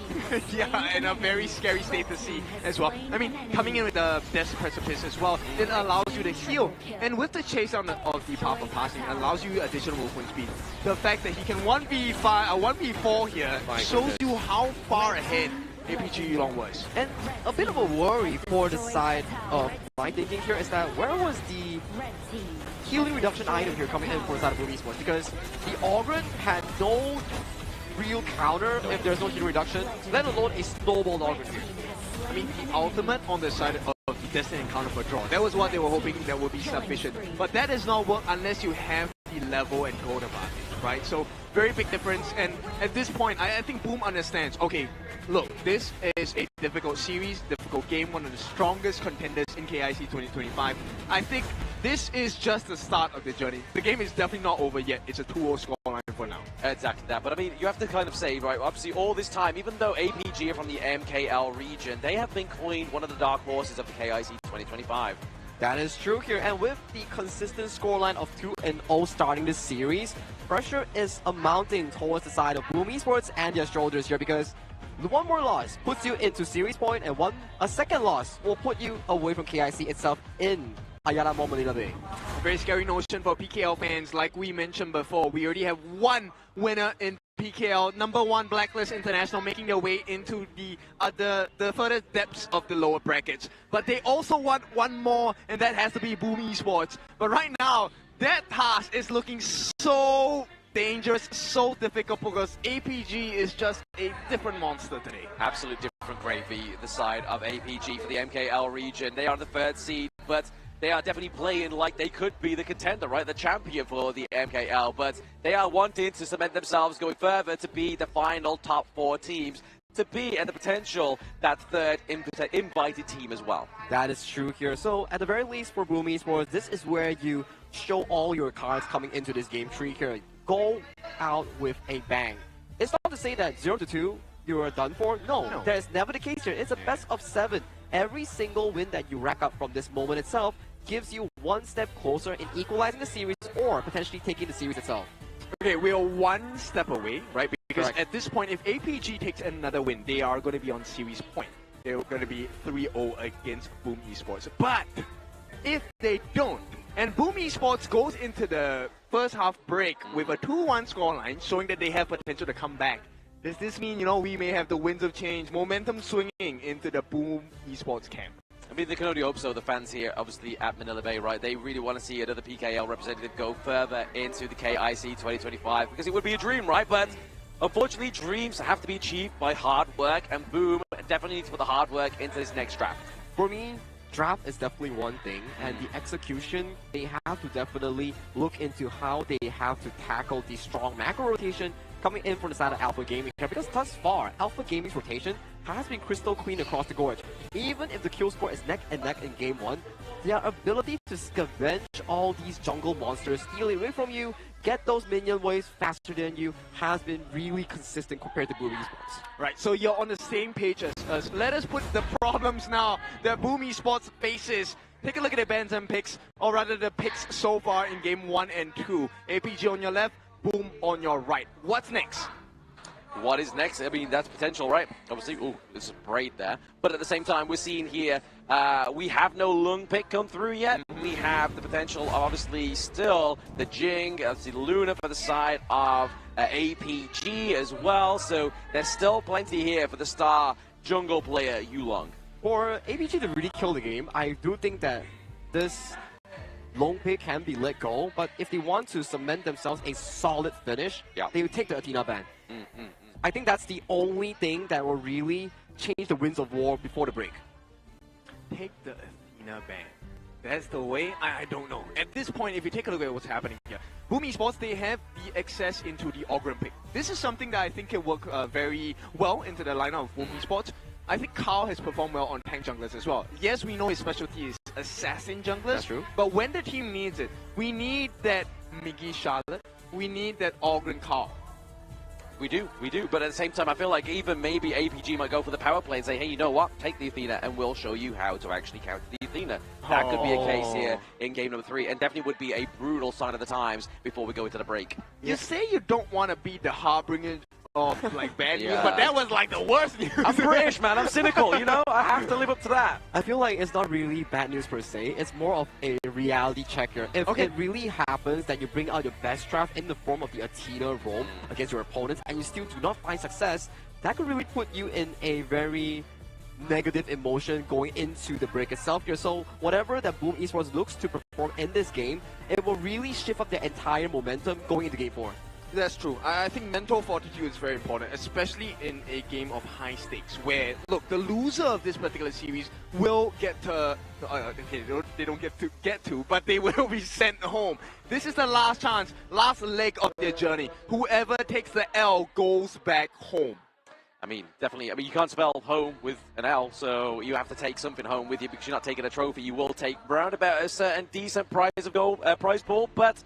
Yeah, and a very scary state to see as well. I mean, coming in with the Death Precipice as well, it allows you to heal. And with the chase on of the Path of Passing, it allows you additional movement speed. The fact that he can 1v4 here shows you how far ahead APG Yulong was. And a bit of a worry for the side of my thinking here is that where was the healing reduction item here coming in for the side of Boom Esports? Because the Augurin had no real counter if there's no healing reduction, let alone a snowball Augurin here. I mean, the ultimate on the side of the Destiny Encounter for draw. That was what they were hoping that would be sufficient. But that does not work unless you have the level and gold advantage, right? So, very big difference. And at this point, I think Boom understands, okay, look, this is a difficult series, difficult game, one of the strongest contenders in KIC 2025. I think this is just the start of the journey. The game is definitely not over yet. It's a 2-0 scoreline for now. Exactly that. But I mean, you have to kind of say, right, obviously all this time, even though APG are from the MKL region, they have been coined one of the dark horses of the KIC 2025. That is true here, and with the consistent scoreline of 2-0 starting this series, pressure is amounting towards the side of Boom Esports and their shoulders here, because one more loss puts you into series point, and a second loss will put you away from KIC itself in Ayala Mall Manila Bay. A very scary notion for PKL fans. Like we mentioned before, we already have one winner in PKL, #1 Blacklist International, making their way into the further depths of the lower brackets. But they also want one more, and that has to be Boom Esports. But right now, that task is looking so dangerous, so difficult, because APG is just a different monster today. Absolutely different gravy, the side of APG for the MKL region. They are the 3rd seed, but they are definitely playing like they could be the contender, right? The champion for the MKL, but they are wanting to cement themselves going further to be the final top 4 teams, to be at the potential that 3rd invited team as well. That is true here. So at the very least for Boom Esports, this is where you show all your cards coming into this game tree here. Go out with a bang. It's not to say that 0-2 you are done for. No, that's never the case here. It's a best of 7. Every single win that you rack up from this moment itself gives you one step closer in equalizing the series or potentially taking the series itself. Okay, we are one step away, right? Because at this point, if APG takes another win, they are going to be on series point. They're going to be 3-0 against Boom Esports. But if they don't, and Boom Esports goes into the first half break with a 2-1 scoreline, showing that they have potential to come back, does this mean, we may have the winds of change, momentum swinging into the Boom Esports camp? I mean, they can only hope so. The fans here, obviously, at Manila Bay, right? They really want to see another PKL representative go further into the KIC 2025, because it would be a dream, right? But unfortunately, dreams have to be achieved by hard work, and Boom definitely needs to put the hard work into this next draft. For me, draft is definitely one thing, and the execution, they have to definitely look into how they have to tackle the strong macro rotation coming in from the side of Alpha Gaming here, because thus far, Alpha Gaming's rotation has been crystal clean across the gorge. Even if the kill score is neck and neck in Game 1, their ability to scavenge all these jungle monsters, steal it away from you, get those minion waves faster than you, has been really consistent compared to Boom Esports. Right, so you're on the same page as us. Let us put the problems now that Boom Esports faces. Take a look at the bans and picks, or rather the picks so far in Game 1 and 2. APG on your left, Boom on your right. What's next? What is next? I mean, that's potential, right? Obviously, there's a braid there. But at the same time, we're seeing here, we have no Lung pick come through yet. We have the potential of, obviously, still the Jing, obviously Luna for the side of APG as well. So there's still plenty here for the star jungle player, Yulong. For APG to really kill the game, I do think that this Lone pick can be let go, but if they want to cement themselves a solid finish, they would take the Athena ban. I think that's the only thing that will really change the winds of war before the break. Take the Athena ban. That's the way? I don't know. At this point, if you take a look at what's happening here, Boom Esports, they have the access into the Augurin pick. This is something that I think can work very well into the lineup of Boom Esports. I think Carl has performed well on tank junglers as well. Yes, we know his specialty is assassin junglers. That's true. But when the team needs it, we need that Miggy Charlotte. We need that Augurin Carl. We do. But at the same time, I feel like even maybe APG might go for the power play and say, hey, you know what? Take the Athena and we'll show you how to actually counter the Athena. That could be a case here in game number 3, and definitely would be a brutal sign of the times before we go into the break. You say you don't want to be the harbinger of like bad news, but that was like the worst news. I'm British, man. I'm cynical, you know? I have to live up to that. I feel like it's not really bad news per se. It's more of a reality check here. If it really happens that you bring out your best draft in the form of the Athena roam against your opponents and you still do not find success, that could really put you in a very negative emotion going into the break itself here. So whatever that Boom Esports looks to perform in this game, it will really shift up their entire momentum going into Game 4. That's true. I think mental fortitude is very important, especially in a game of high stakes where, look, the loser of this particular series will get to, okay, they don't get to, but they will be sent home. This is the last chance, last leg of their journey. Whoever takes the L goes back home. I mean, definitely. I mean, you can't spell home with an L, so you have to take something home with you because you're not taking a trophy. You will take round about a certain decent prize of gold, prize pool, but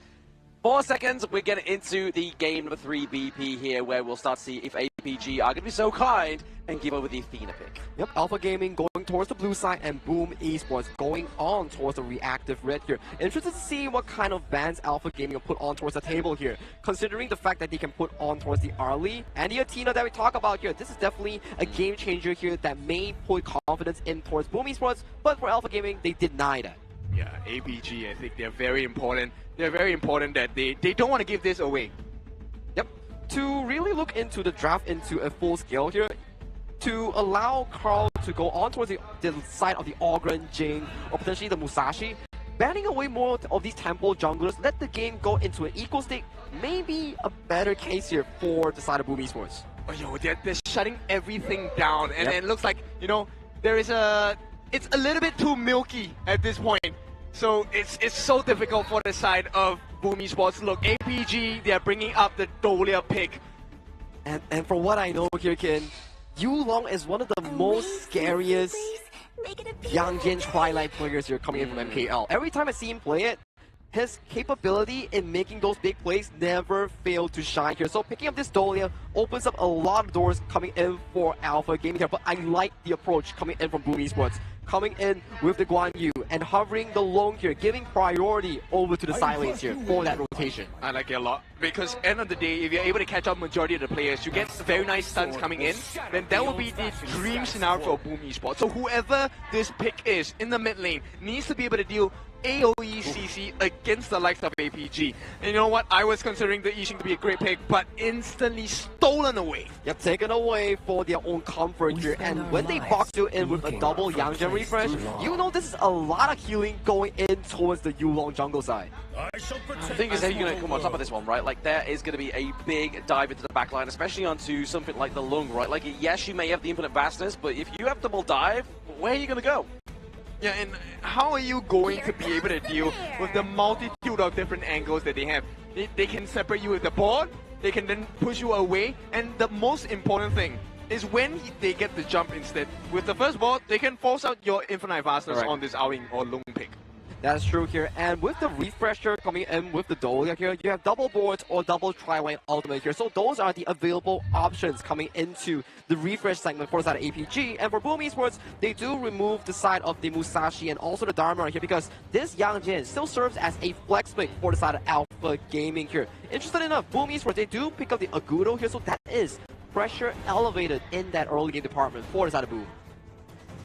4 seconds, we're getting into the game number 3 BP here, where we'll start to see if APG are going to be so kind and give over the Athena pick. Yep, Alpha Gaming going towards the blue side and Boom Esports going on towards the reactive red here. Interested to see what kind of bans Alpha Gaming will put on towards the table here. Considering the fact that they can put on towards the Arlie and the Athena that we talk about here, this is definitely a game changer here that may put confidence in towards Boom Esports, but for Alpha Gaming, they deny that. Yeah, APG, I think they're very important. They're very important that they don't want to give this away. Yep. To really look into the draft into a full scale here, to allow Carl to go on towards the side of the Ogren, Jing, or potentially the Musashi, banning away more of these temple junglers, let the game go into an equal state, may be a better case here for the side of Boom Esports. Oh, yo, they're shutting everything down, and it looks like, you know, it's a little bit too milky at this point. So it's so difficult for the side of Boom Esports. Look, APG, they're bringing up the Dolia pick. And from what I know here, Ken, Yulong is one of the most scariest Yang Jin Twilight players here coming in from MKL. Every time I see him play it, his capability in making those big plays never failed to shine here. So picking up this Dolia opens up a lot of doors coming in for Alpha Gaming here. But I like the approach coming in from Boom Esports. Coming in with the Guan Yu and hovering the Long here, giving priority over to the side lanes here for that rotation. I like it a lot because end of the day, if you're able to catch up majority of the players, you get very nice stuns coming in, then that will be the dream scenario for Boom Esports. So whoever this pick is in the mid lane needs to be able to deal AoE CC against the likes of APG. And you know what? I was considering the Yixing to be a great pick, but instantly stolen away. Yep, taken away for their own comfort here. And when they box you in with a double Yang Jin refresh, you know this is a lot of healing going in towards the Yulong jungle side. The thing is, how you're going to come on top of this one, right? Like, there is going to be a big dive into the backline, especially onto something like the Lung, right? Like, yes, you may have the infinite vastness, but if you have double dive, where are you going to go? Yeah, and how are you going to be able to deal with the multitude of different angles that they have? They can separate you with the board, they can then push you away, and the most important thing is when they get the jump instead. With the first board, they can force out your infinite vastness on this Owing or Lung pick. That's true here, and with the refresher coming in with the Dolia here, you have double boards or double tri-lane ultimate here. So those are the available options coming into the refresh segment for the side of APG. And for Boom Esports, they do remove the side of the Musashi and also the Dharma here because this Yang Jin still serves as a flex pick for the side of Alpha Gaming here. Interesting enough, Boom Esports, they do pick up the Agudo here, so that is pressure elevated in that early game department for the side of Boom.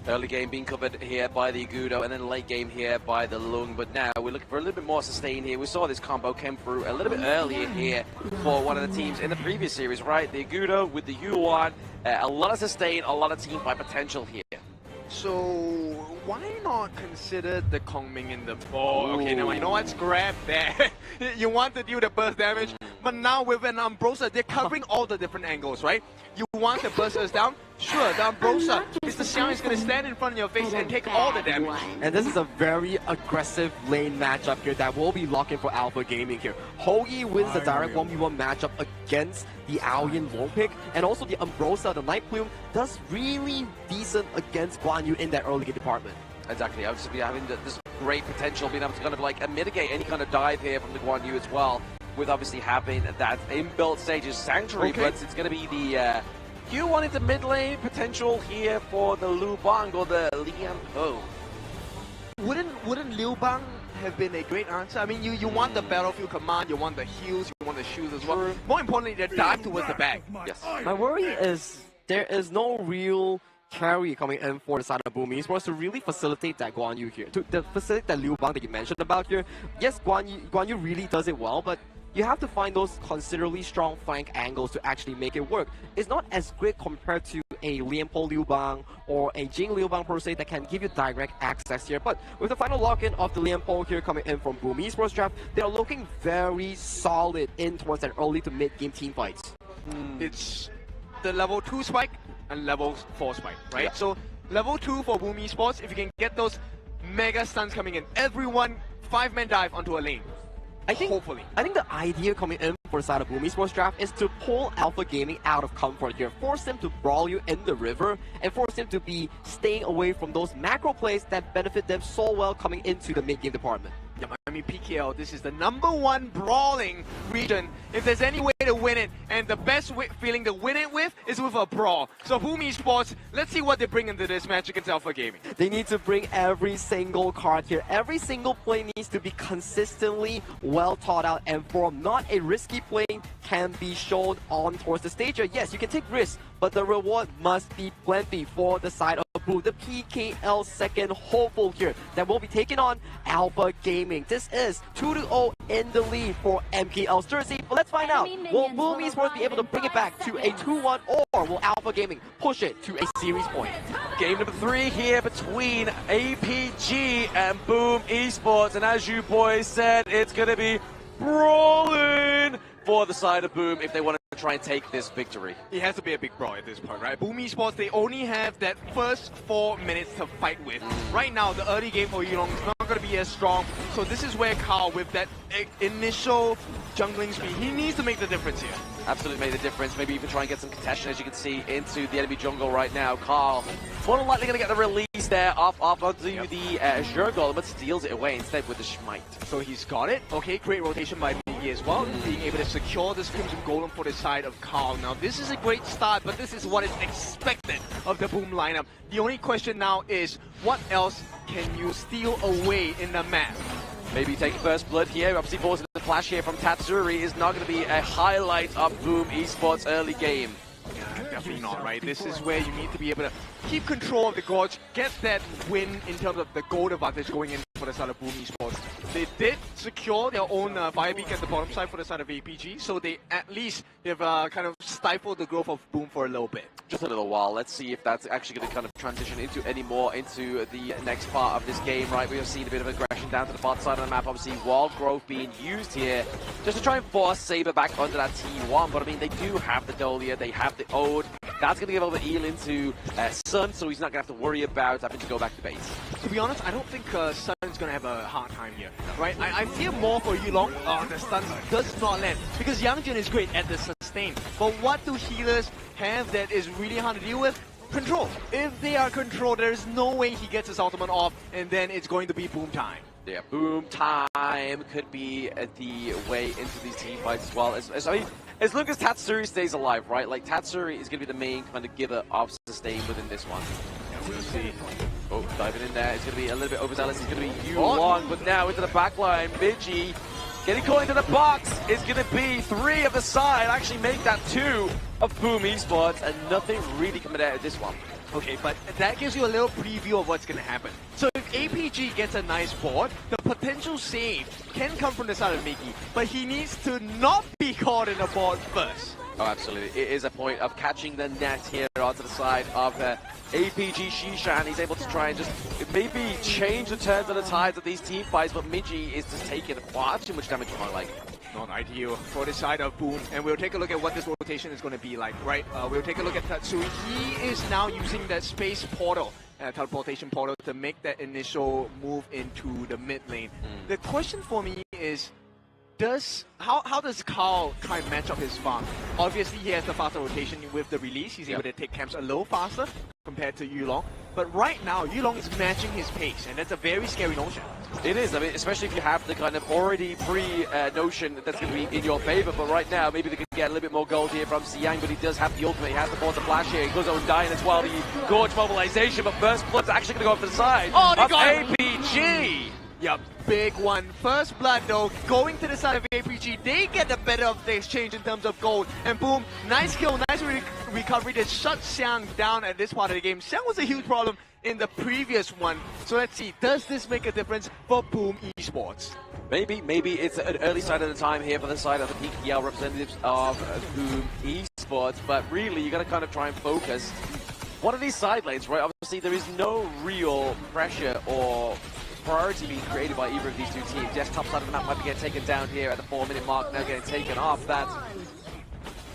Early game being covered here by the Agudo, and then late game here by the Lung. But now we're looking for a little bit more sustain here. We saw this combo came through a little bit earlier here for one of the teams in the previous series, right? The Agudo with the Yuan, a lot of sustain, a lot of team fight potential here. So why not consider the Kongming in the... Oh, okay, now you know what? Scrap that. You want to deal the burst damage, but now with an Ambrosia, they're covering all the different angles, right? You want to burst us down? Sure, the Ambrosia, Mr. Xiang is going to stand in front of your face and take all the damage. And this is a very aggressive lane matchup here that will be locking for Alpha Gaming here. Hoagie wins the direct 1v1 matchup against the Aoyan Long pick, and also the Ambrosia, the Night Plume, does really decent against Guan Yu in that early game department. Exactly, I would just be having this great potential, being able to kind of like mitigate any kind of dive here from the Guan Yu as well, with obviously having that inbuilt Sage's Sanctuary, but it's going to be the you wanted the mid lane potential here for the Liu Bang or the Lian Ho. Wouldn't Liu Bang have been a great answer. I mean, you want the battlefield command, you want the heals, you want the shields as well. More importantly, the dive towards the back. Yes. My worry is there is no real carry coming in for the side of Boom Esports to really facilitate that Guan Yu here. To facilitate that Liu Bang that you mentioned about here. Yes, Guan Yu really does it well, but you have to find those considerably strong flank angles to actually make it work. It's not as great compared to a Lianpo Liu Bang or a Jing Liu Bang per se that can give you direct access here. But with the final lock-in of the Lianpo here coming in from Boom Esports draft, they are looking very solid in towards that early to mid-game team fights. It's the level 2 spike and level 4 spike, right? Yeah. So level 2 for Boom Esports, if you can get those mega stuns coming in, everyone 5-man dive onto a lane. Hopefully. I think the idea coming in for the side of Boom Esports draft is to pull Alpha Gaming out of comfort here, force them to brawl you in the river, and force them to be staying away from those macro plays that benefit them so well coming into the mid-game department. Yeah, I mean, PKL, this is the #1 brawling region. If there's any way to win it, and the best feeling to win it with is with a brawl. So Boom Esports, let's see what they bring into this match against Alpha Gaming. They need to bring every single card here. Every single play needs to be consistently well thought out and formed. Not a risky play can be shown on towards the stage. Yes, you can take risks, but the reward must be plenty for the side of Boom, the PKL second hopeful here that will be taking on Alpha Gaming. This is 2-0 in the lead for MKL's jersey, but let's find out, will Boom Esports be able to bring it back to a 2-1, or will Alpha Gaming push it to a series point? Game number 3 here between APG and Boom Esports, and as you boys said, it's going to be brawling for the side of Boom if they want to try and take this victory. It has to be a big brawl at this point, right? Boom Esports, they only have that first 4 minutes to fight with. Right now, the early game for Yulong is not going to be as strong, so this is where Carl, with that initial jungling speed, he needs to make the difference here. Absolutely made the difference. Maybe even try and get some contention, as you can see, into the enemy jungle right now. Carl, more than likely going to get the release there off onto the Azure Golem, but steals it away instead with the Schmite. So he's got it. Okay, great rotation by Miggy as well, being able to secure this Crimson Golem for the side of Carl. Now, this is a great start, but this is what is expected of the Boom lineup. The only question now is, what else can you steal away in the map? Maybe taking first blood here. Obviously, forcing the flash here from Tatsuri is not going to be a highlight of Boom Esports' early game. Yeah, definitely not, right? This is where you need to be able to keep control of the Gorge, get that win in terms of the gold advantage going in for the side of Boom Esports. They did secure their own fire beak at the bottom side for the side of APG, so they at least have kind of stifled the growth of Boom for a little bit. Just a little while. Let's see if that's actually going to kind of transition into any more into the next part of this game, right? We have seen a bit of aggression down to the bottom side of the map. Obviously, Wild Growth being used here just to try and force Saber back under that T1. But I mean, they do have the Dolia, they have the Ode. That's going to give over Eel into Sun, so he's not going to have to worry about having to go back to base. To be honest, I don't think Sun's going to have a hard time here, right? I fear more for Yulong. The stun does not land, because Yangjun is great at the sustain. But what do healers have that is really hard to deal with? Control. If they are controlled, there's no way he gets his ultimate off, and then it's going to be Boom time. Yeah, Boom time could be the way into these team fights as well. I mean, as long as Tatsuri stays alive, right? Like, Tatsuri is going to be the main kind of giver of sustain within this one. Yeah, we'll see. Oh, diving in there. It's going to be a little bit overzealous. It's going to be Yulong, but now into the backline. Midgie getting caught into the box. It's going to be 3 of the side. Actually make that 2 of Boom Esports, and nothing really coming out of this one. Okay, but that gives you a little preview of what's going to happen. So if APG gets a nice board, the potential save can come from the side of Mickey, but he needs to not be caught in the board first. Oh, absolutely. It is a point of catching the net here onto the side of APG Shisha, and he's able to try and just maybe change the turns of the tides of these team fights, but Midgie is just taking far too much damage from like. Not ideal for the side of Boom, and we'll take a look at what this rotation is going to be like, right? We'll take a look at Tatsui. He is now using that space portal, teleportation portal, to make that initial move into the mid lane. The question for me is, how does Carl try and match up his farm? Obviously, he has the faster rotation with the release. He's able to take camps a little faster compared to Yulong. But right now, Yulong is matching his pace, and that's a very scary notion. It is. I mean, especially if you have the kind of already pre-notion that's going to be in your favor. But right now, maybe they could get a little bit more gold here from Siang, but he does have the ultimate. He has the force of flash here. He goes on dying as well. The Gorge mobilization, but first blood's actually going to go off to the side of APG. Yep, big one. First blood though, going to the side of APG, they get the better of the exchange in terms of gold. And boom, nice kill, nice recovery to shut Xiang down at this part of the game. Xiang was a huge problem in the previous one. So let's see, does this make a difference for Boom Esports? Maybe it's an early side of the time here for the side of the PKL representatives of Boom Esports, but really you got to kind of try and focus. One of these side lanes, right? Obviously there is no real pressure or priority being created by either of these two teams. Yes, top side of the map might be getting taken down here at the 4-minute mark, now getting taken off. That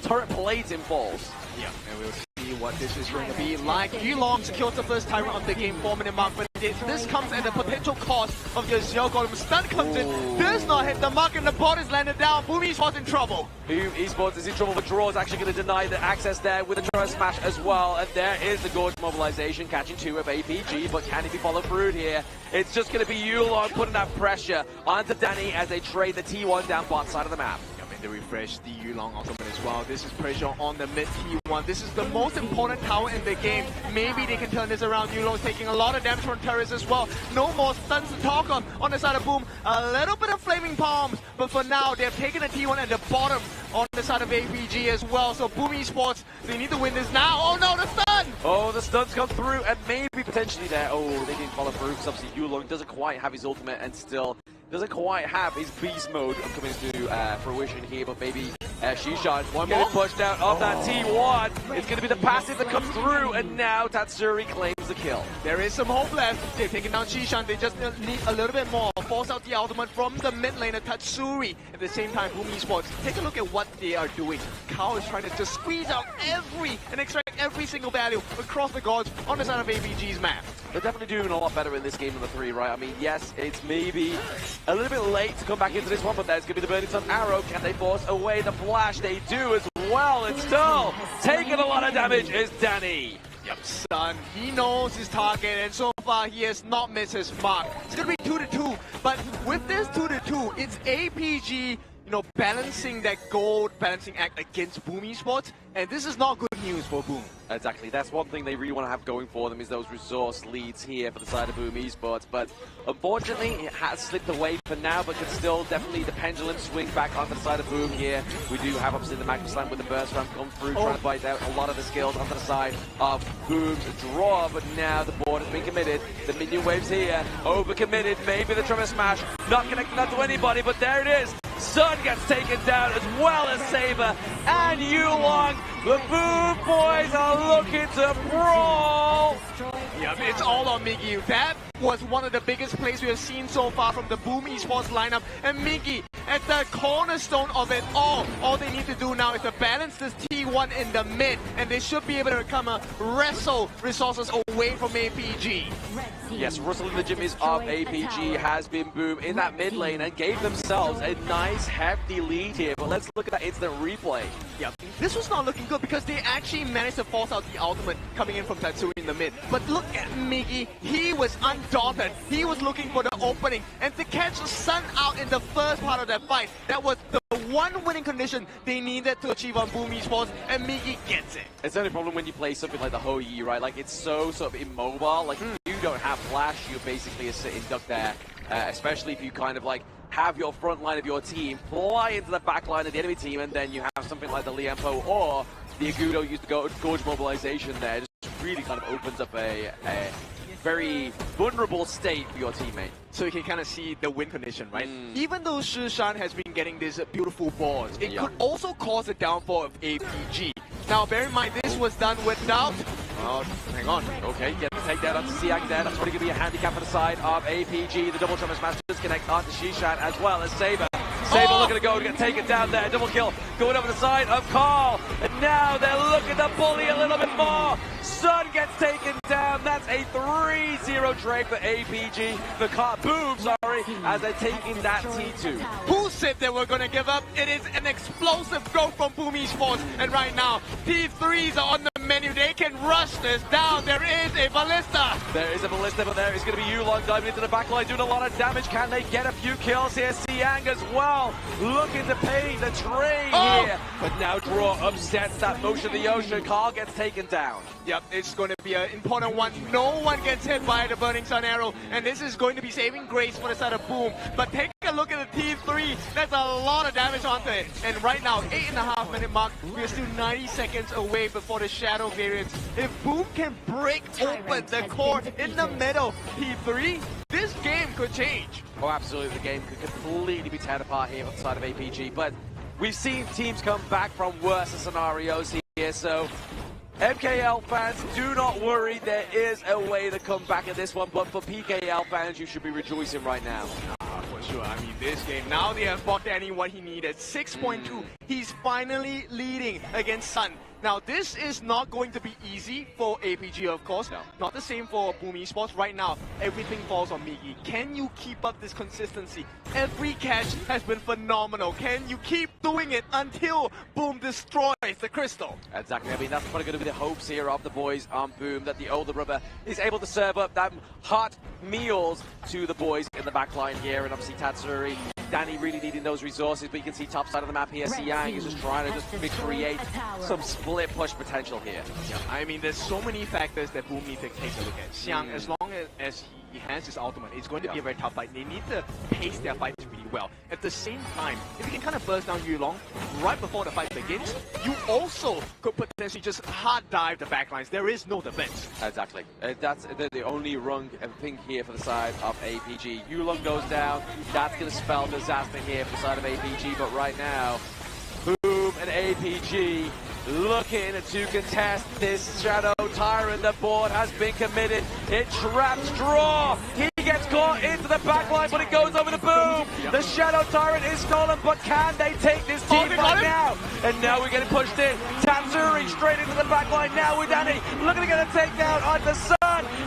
turret blades in falls. Yeah, and we'll see what this is going to be like. Yulong secures the first tyrant of the game, 4-minute mark, but this comes at the potential cost of your Zero Golem. Stun comes in, does not hit the mark, and the bot is landed down. Boom Esports in trouble. Boom Esports is in trouble. The draw is actually going to deny the access there with a Trust Smash as well. And there is the Gorge mobilization, catching 2 of APG, but can he be followed through here? It's just going to be Yulong putting that pressure onto Danny as they trade the T1 down bot side of the map. They refresh the Yulong ultimate as well. This is pressure on the mid T1. This is the most important tower in the game. Maybe they can turn this around. Yulong's taking a lot of damage from turrets as well. No more stuns to talk on the side of Boom. A little bit of flaming palms, but for now they've taken the T1 at the bottom on the side of APG as well. So Boom Esports, they need to win this now. Oh no, the stun! Oh, the stuns come through and maybe potentially there. Oh, they didn't follow through because obviously Yulong doesn't quite have his ultimate and still doesn't quite have his beast mode coming to fruition here, but maybe Shishan getting pushed out of that T1. It's going to be the passive that comes through, and now Tatsuri claims the kill. There is some hope left. They've taken down Shishan. They just need a little bit more. Force out the ultimate from the mid laner, Tatsuri. At the same time, Boom Esports, take a look at what they are doing. Kao is trying to just squeeze out and extract every single value across the gods on the side of APG's map. They're definitely doing a lot better in this game than the 3, right? I mean, yes, it's maybe a little bit late to come back into this one, but there's going to be the Burning Sun arrow. Can they force away the flash? They do as well. It's still taking a lot of damage is Danny. Yep, Sun, he knows his target, and so far he has not missed his mark. It's going to be 2-2, but with this 2-2, it's APG, balancing that gold balancing act against Boom Esports, and this is not good news for Boom. Exactly, that's one thing they really want to have going for them is those resource leads here for the side of Boom Esports, but unfortunately it has slipped away for now, but can still definitely the pendulum swing back onto the side of Boom here. We do have obviously the Magma Slam with the burst ramp come through, trying to bite out a lot of the skills onto the side of Boom's draw, but now the board has been committed. The minion waves here, overcommitted, maybe the Tremor Smash, not connecting that to anybody, but there it is. Sun gets taken down as well as Saber and Yulong. The Boom boys are looking to brawl. Yep, it's all on Miggy. That was one of the biggest plays we have seen so far from the Boom Esports lineup. And Miggy at the cornerstone of it all. All they need to do now is to balance this T1 in the mid, and they should be able to wrestle resources away from APG. Yes, rustling the jimmies of APG has been Boom in that mid lane and gave themselves a nice hefty lead here. But let's look at that instant replay. Yep, this was not looking good because they actually managed to force out the ultimate coming in from Tatsuri in the mid. But look at Miggy, he was undaunted. He was looking for the opening, and to catch Sun out in the first part of that fight, that was the one winning condition they needed to achieve on Boom Esports, and Miggy gets it. It's the only problem when you play something like the Hou Yi, right? Like, it's so sort of immobile. Like, you don't have flash, you're basically a sitting duck there, especially if you kind of like have your front line of your team fly into the back line of the enemy team, and then you have something like the Liempo or the Agudo used to Gorge mobilization there. It just really kind of opens up a very vulnerable state for your teammate. So you can kind of see the win condition, right? Even though Shishan has been getting these beautiful balls, it could also cause a downfall of APG. Now, bear in mind, this was done without... Oh, hang on. Okay, get the takedown onto Siak there. That's probably going to be a handicap for the side of APG. The double Tremor Smash disconnect onto Shishan as well as Saber. Saber looking to go to get taken down there. Double kill going over the side of Carl. And now they're looking to bully a little bit more. Sun gets taken down. That's a 3-0 trade for APG. The Boom, sorry, as they're taking that T2. Who said they were going to give up? It is an explosive growth from Boom Esports. And right now, T3s are on the menu. menu. They can rush this down. There is a ballista. There is a ballista, but there is going to be Yulong diving into the backline, doing a lot of damage. Can they get a few kills here? Siang as well, looking to pay the train here. But now Draw upsets that motion of the ocean. Carl gets taken down. Yep, it's going to be an important one. No one gets hit by the Burning Sun arrow, and this is going to be saving grace for the side of Boom. But take a look at the T3. That's a lot of damage onto it. And right now, 8.5 minute mark, we're still 90 seconds away before the Shadow variants. If Boom can break open the core in the middle, T3, this game could change. Oh, absolutely. The game could completely be torn apart here on the side of APG. But we've seen teams come back from worse scenarios here, so MKL fans, do not worry. There is a way to come back at this one, but for PKL fans, you should be rejoicing right now. For sure. I mean, this game, now they have bought Danny what he needed. 6.2. He's finally leading against Sun. Now, this is not going to be easy for APG, of course. No. Not the same for Boom Esports. Right now, everything falls on Miggy. Can you keep up this consistency? Every catch has been phenomenal. Can you keep doing it until Boom destroys the crystal? Exactly. I mean, that's probably going to be the hopes here of the boys on Boom, that the older brother is able to serve up that hot meals to the boys in the back line here. And obviously, Tatsuri, Danny really needing those resources, but you can see top side of the map here, Siang is just trying to just create some split push potential here. Yeah, I mean, there's so many factors that Boom need to take a look at. Xiang, as long as he has his ultimate, it's going to be a very tough fight. They need to pace their fights really well. At the same time, if you can kind of burst down Yulong right before the fight begins, you also could potentially just hard dive the backlines. There is no defense. Exactly. That's the only rung thing here for the side of APG. Yulong goes down. That's going to spell disaster here for the side of APG, but right now, Boom and APG looking to contest this Shadow Tyrant. The board has been committed. It traps Draw. He gets caught into the backline, but it goes over to Boom. The Shadow Tyrant is stolen, but can they take this team right now? And now we're getting pushed in. Tatsuri straight into the backline now with Danny. Looking to get a takedown on the Sun.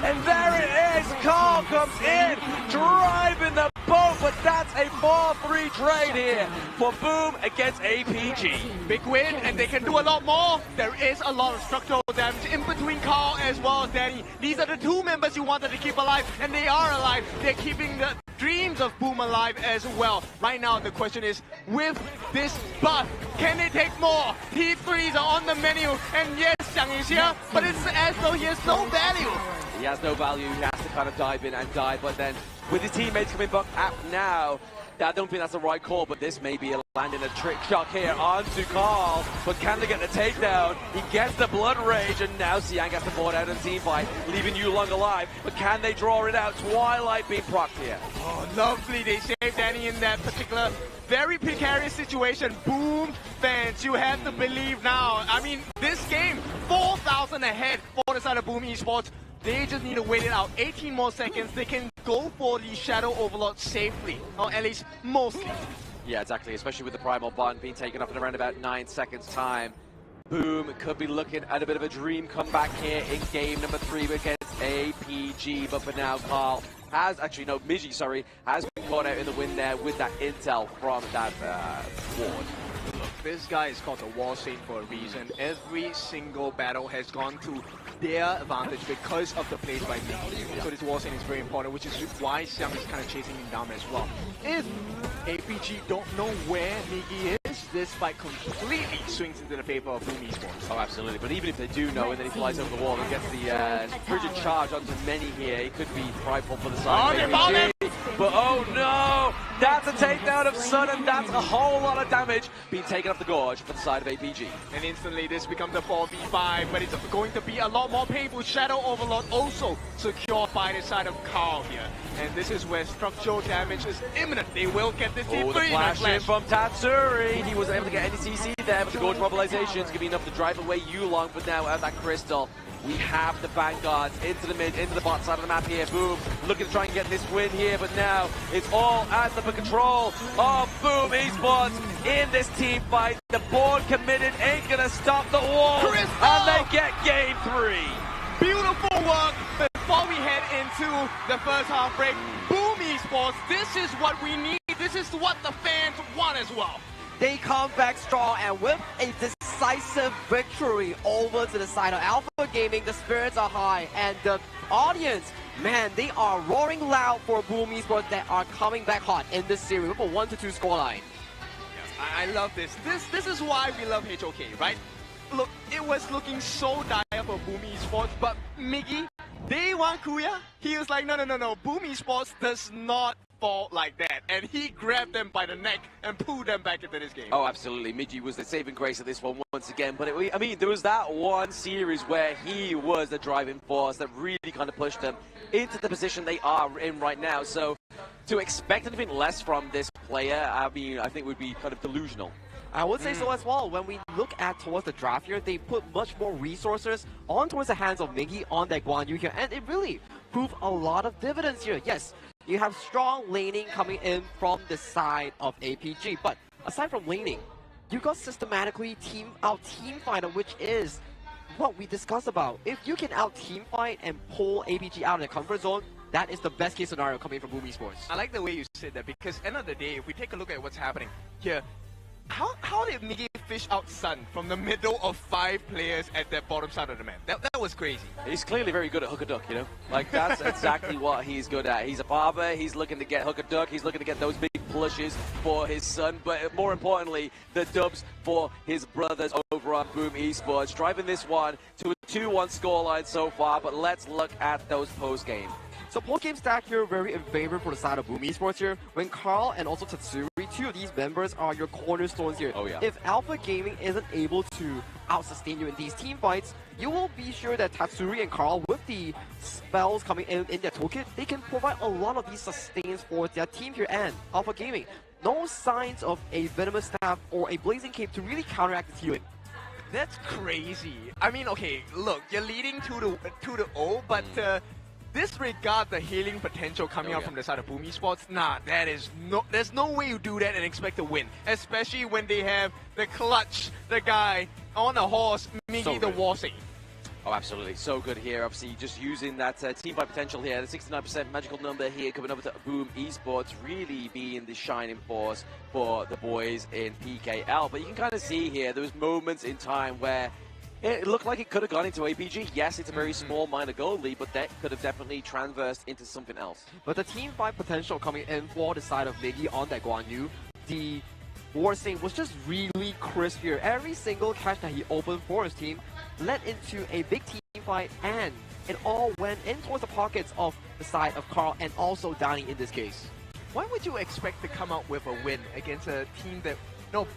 And there it is. Carl comes in, driving the boat, but that's a 4-3 trade here for Boom against APG. Big win, and they can do a lot more. There is a lot of structural damage in between Carl as well as Danny. These are the two members you wanted to keep alive, and they are alive. They're keeping the dreams of Boom alive as well. Right now, the question is, with this buff, can they take more? T3s are on the menu, and yes, Xiang is here, but it's as though he has no value. He has no value. He has to kind of dive in and die, but then with his teammates coming back up now, I don't think that's the right call, but this may be landing a trick shot here onto Carl. But can they get the takedown? He gets the blood rage, and now Siang gets the board out in the team fight, leaving Yulong alive. But can they draw it out? Twilight being procced here. Oh, lovely. They saved Danny in that particular very precarious situation. Boom fans, you have to believe now. I mean, this game, 4,000 ahead for the side of Boom Esports. They just need to wait it out. 18 more seconds. They can go for the Shadow Overlord safely, or at least mostly. Yeah, exactly. Especially with the Primal Bond being taken up in around about 9 seconds time. Boom could be looking at a bit of a dream comeback here in game number 3 against APG. But for now, Carl has actually, no, Miji, sorry, has been caught out in the wind there with that intel from that ward. Look, this guy is called the Wall Saint for a reason. Every single battle has gone to their advantage because of the plays by Miggy. So this Wall Saint is very important, which is why Xiang is kind of chasing him down as well. If APG don't know where Miggy is, this fight completely swings into the favor of Boom Esports. Oh, absolutely. But even if they do know, and then he flies over the wall and gets the frigid charge onto many here, it could be frightful for the side of APG. But oh no! That's a takedown of Sun, and that's a whole lot of damage being taken up the gorge for the side of APG. And instantly this becomes a 4v5, but it's going to be a lot more painful. Shadow Overlord also secured by the side of Carl here. And this is where structural damage is imminent. They will get this T3. Oh, the flash in from Tatsuri. He wasn't able to get any CC there, but the gorge mobilization is going to be enough to drive away Yulong. But now at that crystal, we have the vanguards into the mid, into the bot side of the map here. Boom, looking to try and get this win here, but now it's all under the control of Boom Esports in this team fight. The board committed ain't gonna stop the wall, and they get game 3. Beautiful work. Before we head into the first half break, Boom Esports, this is what we need. This is what the fans want as well. they come back strong and with a decisive victory over to the side of Alpha Gaming. The spirits are high and the audience, man, they are roaring loud for Boom Esports that are coming back hot in this series with a 1-2 scoreline. I love this. This is why we love HOK, right? Look, it was looking so dire for Boom Esports, but Miggy, day one Kuya, he was like, no, Boom Esports does not fall like that. And he grabbed them by the neck and pulled them back into this game. Oh, absolutely. Miggy was the saving grace of this one once again. But I mean, there was that one series where he was the driving force that really kind of pushed them into the position they are in right now. So to expect anything less from this player, I mean, I think would be kind of delusional. I would say so as well. When we look at towards the draft here, they put much more resources on towards the hands of Miggy on that Guan Yu here, and it really proved a lot of dividends here. Yes, you have strong laning coming in from the side of APG, but aside from laning, you got systematically team fighter, which is what we discussed about. If you can out team fight and pull APG out of the comfort zone, that is the best case scenario coming from Boom Esports. I like the way you said that because end of the day, if we take a look at what's happening here, how did Miggy fish out Sun from the middle of 5 players at the bottom side of the map? That was crazy. He's clearly very good at hook a duck, you know? Like, that's exactly what he's good at. He's a barber, he's looking to get hook a duck, he's looking to get those big plushes for his son, but more importantly, the dubs for his brothers over on Boom Esports, driving this one to a 2-1 scoreline so far, but let's look at those post-game. So post-game stack here, very in favor for the side of Boom Esports here. When Carl and also Tatsuri, 2 of these members are your cornerstones here. Oh, yeah. If Alpha Gaming isn't able to out-sustain you in these team fights, you will be sure that Tatsuri and Carl, with the spells coming in their toolkit, they can provide a lot of these sustains for their team here and Alpha Gaming. No signs of a Venomous Staff or a Blazing Cape to really counteract the healing. That's crazy. I mean, okay, look, you're leading 2-0, but disregard the healing potential coming out from the side of Boom Esports. Nah, there's no way you do that and expect to win. Especially when they have the clutch, the guy on a horse, Miggy the Warsy. Oh, absolutely. So good here. Obviously, just using that team fight potential here. The 69% magical number here coming over to Boom Esports, really being the shining force for the boys in PKL. But you can kind of see here, there was moments in time where it looked like it could have gone into APG. Yes, it's a very small minor goal lead, but that could have definitely transversed into something else. But the team fight potential coming in for the side of Miggy on that Guan Yu, the Warsing was just really crisp here. Every single catch that he opened for his team led into a big team fight, and it all went in towards the pockets of the side of Carl and also Danny in this case. Why would you expect to come out with a win against a team that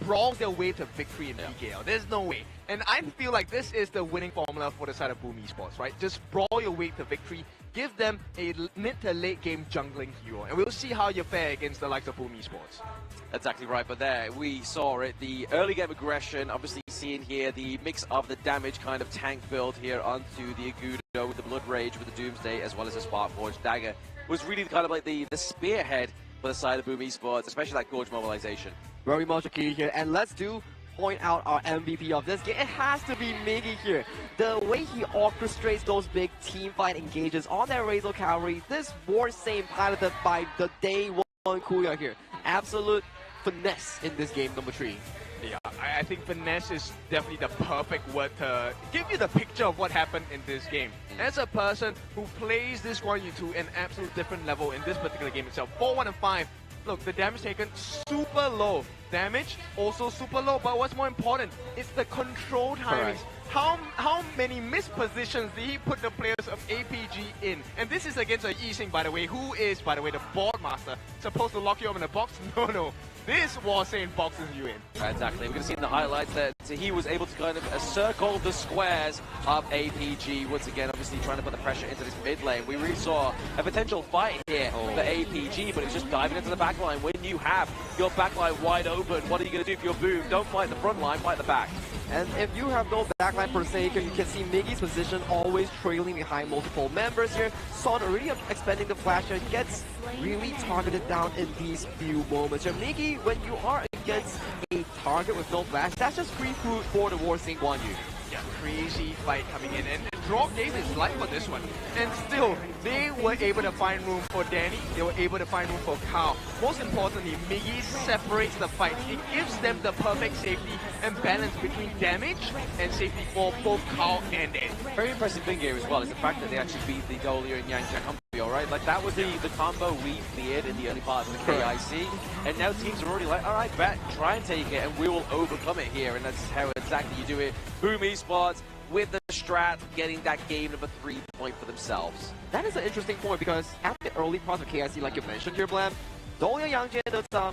brawled their way to victory in PKL? There's no way. And I feel like this is the winning formula for the side of Boom Esports, right? Just brawl your way to victory, give them a mid to late game jungling hero, and we'll see how you fare against the likes of Boom Esports. Exactly right, but there we saw it. The early game aggression, obviously seeing here the mix of the damage kind of tank build here onto the Agudo with the Blood Rage, with the Doomsday, as well as the Sparkforged Dagger, was really kind of like the spearhead for the side of Boom Esports, especially that Gorge mobilization. Very much a key here, and let's point out our MVP of this game. It has to be Miggy here. The way he orchestrates those big team fight engages on that Razor Cavalry, this Warsing piloted by the day one Kuya here. Absolute finesse in this game, number 3. Yeah, I think finesse is definitely the perfect word to give you the picture of what happened in this game. As a person who plays this Guan Yu to an absolute different level in this particular game itself, 4-1 and 5, look, the damage taken super low. Damage also super low, but what's more important is the control timings. How many missed positions did he put the players of APG in? And this is against a Yixing, by the way, who is, by the way, the board master. Supposed to lock you up in a box? No. This Warsing boxes you in. Exactly. We're going to see in the highlights that he was able to kind of circle the squares of APG. Once again, obviously trying to put the pressure into this mid lane. We really saw a potential fight here for APG, but it's just diving into the back line. When you have your back line wide open, what are you going to do for your Boom? Don't fight the front line, fight the back. And if you have no backline per se, you can see Miggy's position always trailing behind multiple members here. Son already expanding the flash and gets really targeted down in these few moments. And Miggy, when you are against a target with no flash, that's just free food for the Warsing Guan Yu. Yeah, crazy fight coming in. And draw game is like for this one. And still, they were able to find room for Danny, they were able to find room for Kyle. Most importantly, Miggy separates the fight. It gives them the perfect safety and balance between damage and safety for both Kyle and Danny. Very impressive thing here as well is the fact that they actually beat the Dahlia and Yang Jiang, alright? Like that was the combo we feared in the early part of the KIC, and now teams are already like, alright, bet, try and take it, and we will overcome it here, and that's how exactly you do it. Boom Esports with the strat, getting that game number 3 point for themselves. That is an interesting point because at the early part of KIC, like you mentioned here, Blam, Dahlia Yang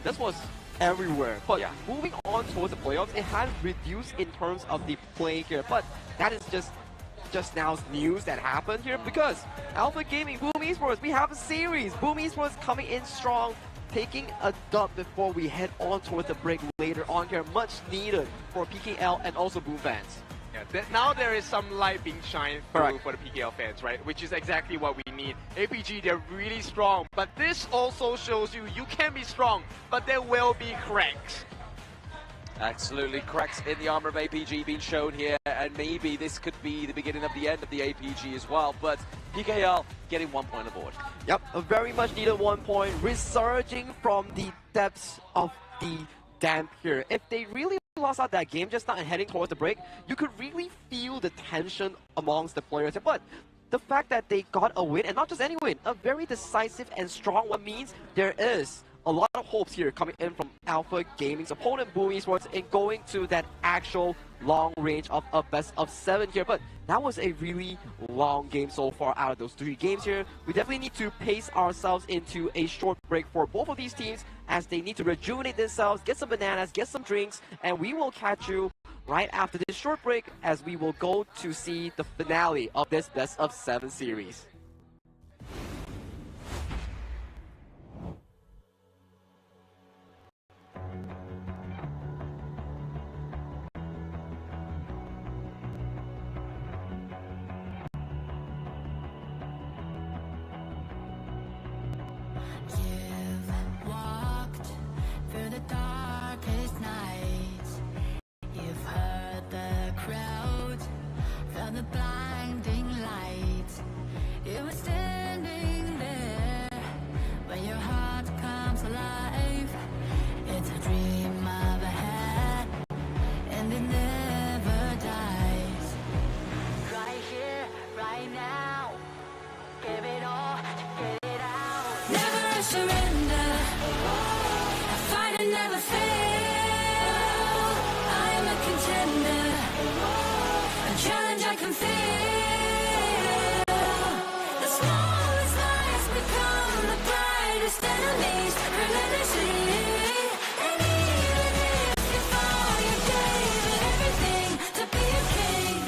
this was everywhere. But moving on towards the playoffs, it has reduced in terms of the play here. But that is just now's news that happened here because Alpha Gaming, Boom Esports, we have a series. Boom Esports coming in strong, taking a dub before we head on towards the break later on here. Much needed for PKL and also Boom fans. Yeah, now there is some light being shined through for the PKL fans, right? Which is exactly what we need. APG, they're really strong, but this also shows you can be strong, but there will be cracks. Absolutely, cracks in the armor of APG being shown here, and maybe this could be the beginning of the end of the APG as well, but PKL getting 1 point aboard. Yep, a very much needed 1 point, resurging from the depths of the damp here. If they really lost out that game just now and heading towards the break, you could really feel the tension amongst the players. But the fact that they got a win, and not just any win, a very decisive and strong one, means there is a lot of hopes here coming in from Alpha Gaming's opponent, Boom Esports, in going to that actual long range of a best of 7 here. But that was a really long game so far out of those 3 games here. We definitely need to pace ourselves into a short break for both of these teams as they need to rejuvenate themselves, get some bananas, get some drinks, and we will catch you right after this short break as we will go to see the finale of this best of 7 series. You've walked through the darkest nights. You've heard the crowd, felt the blinding lights. You were standing there when your heart comes alive. It's a dream of a hat, and it never dies. Right here, right now, give it all to get it out. Never surrender, I fight and never fail. I am a contender, a challenge I can feel. The smallest lies become the brightest enemies, relentlessly. And even if you fall, you gave it everything to be a king.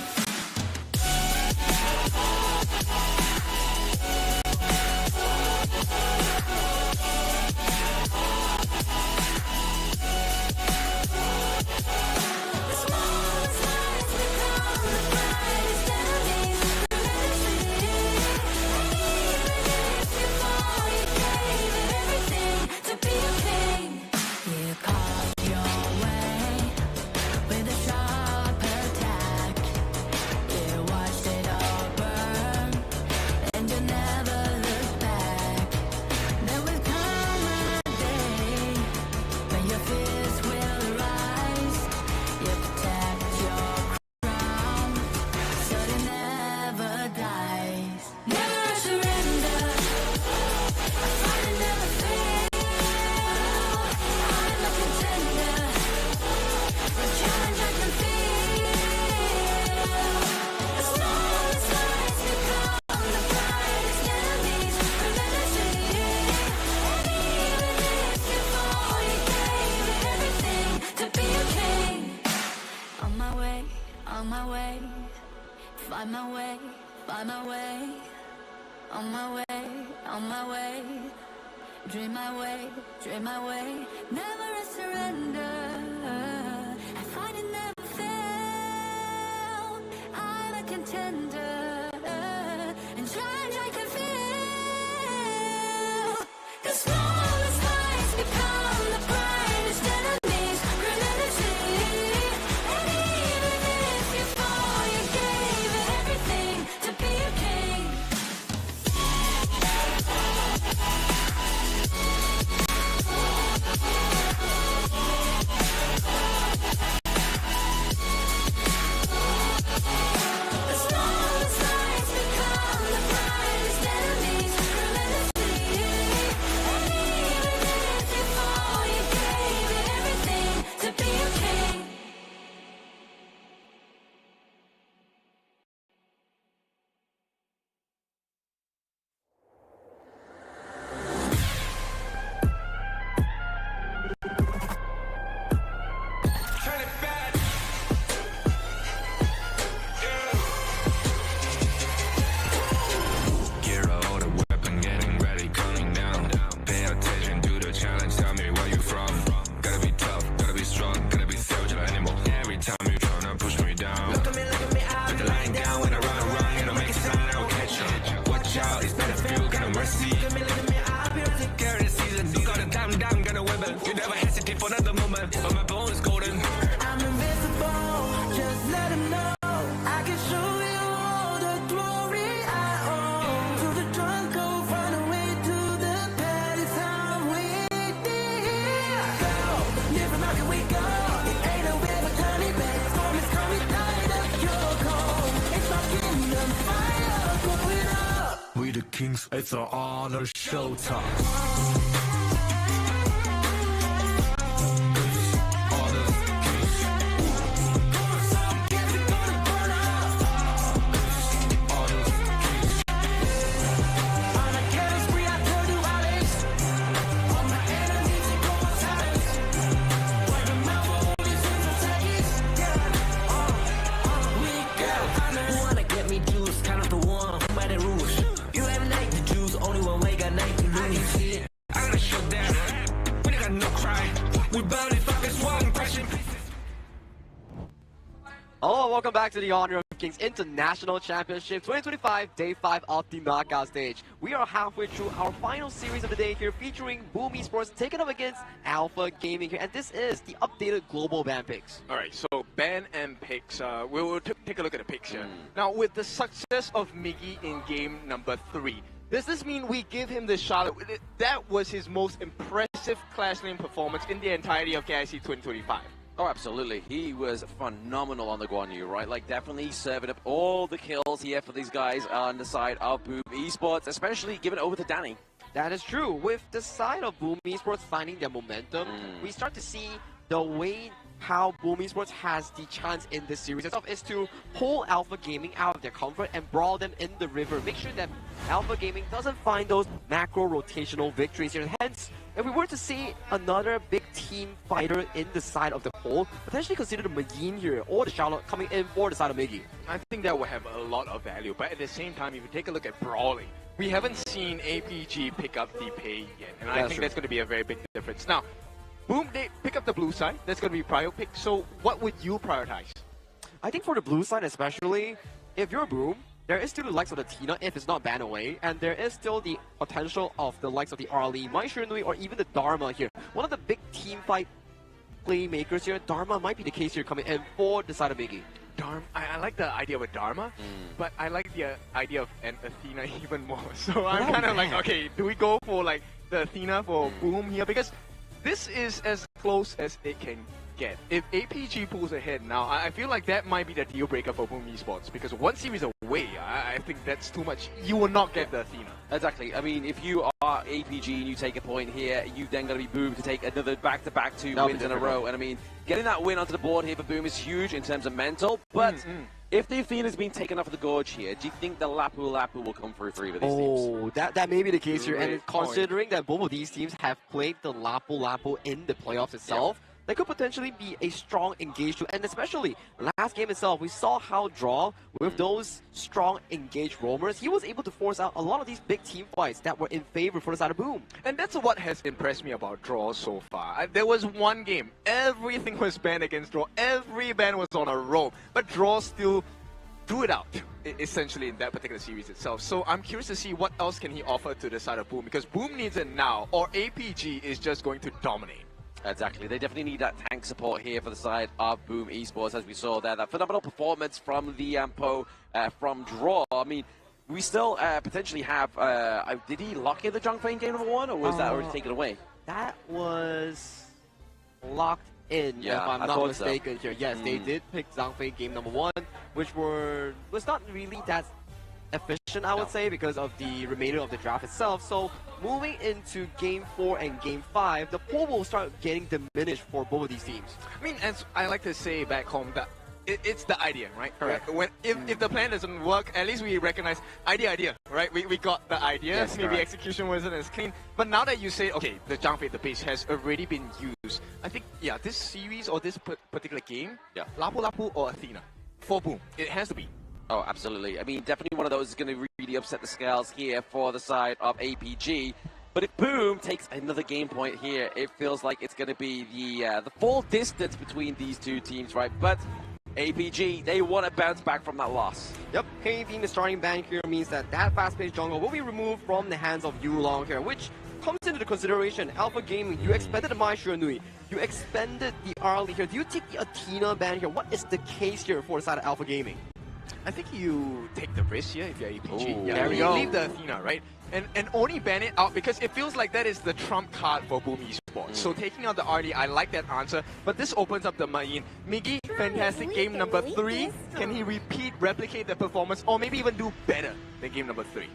On my way, find my way, find my way. On my way, on my way. Dream my way, dream my way. Never a surrender. I find it never fail. I'm a contender, and challenge I can feel. The smallest lies become the brightest enemies, relentlessly. And even if you fall, you gave it everything the kings, it's an honor showtime. Hello, welcome back to the Honor of Kings International Championship 2025, Day 5 of the knockout stage. We are halfway through our final series of the day here, featuring Boom Esports taking up against Alpha Gaming here, and this is the updated global ban picks. Alright, so ban and picks. We will take a look at the picks here. Now, with the success of Miggy in game number 3, does this mean we give him the shot? That was his most impressive Clash Lane performance in the entirety of KIC 2025. Oh, absolutely. He was phenomenal on the Guan Yu, right? Like, definitely serving up all the kills here for these guys on the side of Boom Esports, especially giving it over to Danny. That is true. With the side of Boom Esports finding their momentum, we start to see the way how Boom Esports has the chance in this series itself is to pull Alpha Gaming out of their comfort and brawl them in the river. Make sure that Alpha Gaming doesn't find those macro rotational victories here. Hence, if we were to see another big team fighter in the side of the poll, potentially consider the Majin here or the Charlotte coming in for the side of Miggy. I think that will have a lot of value, but at the same time, if you take a look at brawling, we haven't seen APG pick up the pay yet, and I think that's going to be a very big difference. Now, Boom, they pick up the blue side. That's going to be prior pick. So what would you prioritize? I think for the blue side especially, if you're Boom, there is still the likes of the Tina if it's not banned away, and there is still the potential of the likes of the Arlie, Mai Shiranui, or even the Dharma here. One of the big team fight playmakers here, Dharma might be the case here coming in for the side of Miggy. Dharma, I like the idea of Dharma, but I like the idea of an Athena even more. So I'm kind of like, okay, do we go for like the Athena for Boom here? Because this is as close as it can get. If APG pulls ahead now, I feel like that might be the deal breaker for Boom Esports, because one series away, I think that's too much. You will not get the Athena. Exactly. I mean, if you are APG and you take a point here, you've then got to be Boom to take another back-to-back 2 wins in a row. And I mean, getting that win onto the board here for Boom is huge in terms of mental, but if the Athena's been taken off of the gorge here, do you think the Lapu will come through for either of these teams? That may be the case here, and considering that both of these teams have played the Lapu in the playoffs itself, that could potentially be a strong engage to, and especially last game itself, we saw how Draw, with those strong engaged roamers, he was able to force out a lot of these big team fights that were in favor for the side of Boom. And that's what has impressed me about Draw so far. There was one game, everything was banned against Draw, every ban was on a roam, but Draw still drew it out, essentially, in that particular series itself. So I'm curious to see what else can he offer to the side of Boom, because Boom needs it now, or APG is just going to dominate. Exactly. They definitely need that tank support here for the side of Boom Esports, as we saw there. That phenomenal performance from the Ampo, from Draw. I mean, we still potentially have... did he lock in the Zhangfei game number 1, or was that already taken away? That was locked in, if I'm not mistaken here. Yes, they did pick Zhangfei game number 1, which was not really that efficient, I would say, because of the remainder of the draft itself. So moving into game 4 and game 5, the pool will start getting diminished for both of these teams. I mean, as I like to say back home, that it's the idea, right? Correct. If the plan doesn't work, at least we recognize idea, right? We got the idea. Yes, maybe correct. execution wasn't as clean. But now that you say, okay, the Zhangfei, the base has already been used, I think, yeah, this series or this particular game, Lapu or Athena, for Boom, it has to be. Oh, absolutely. I mean, definitely one of those is going to really upset the scales here for the side of APG. But if Boom takes another game point here, it feels like it's going to be the full distance between these two teams, right? But APG, they want to bounce back from that loss. Yep, K being the starting bank here means that fast-paced jungle will be removed from the hands of Yulong here, which comes into the consideration. Alpha Gaming, you expended the Mai Shiranui, you expended the Arlie here. Do you take the Athena ban here? What is the case here for the side of Alpha Gaming? I think you take the risk here if you're APG. Ooh, there we go. Leave the Athena, right? And only ban it out because it feels like that is the trump card for Boom Esports. So taking out the RD, I like that answer. But this opens up the Main. Miggy, fantastic game number 3. Can he replicate the performance, or maybe even do better than game number 3?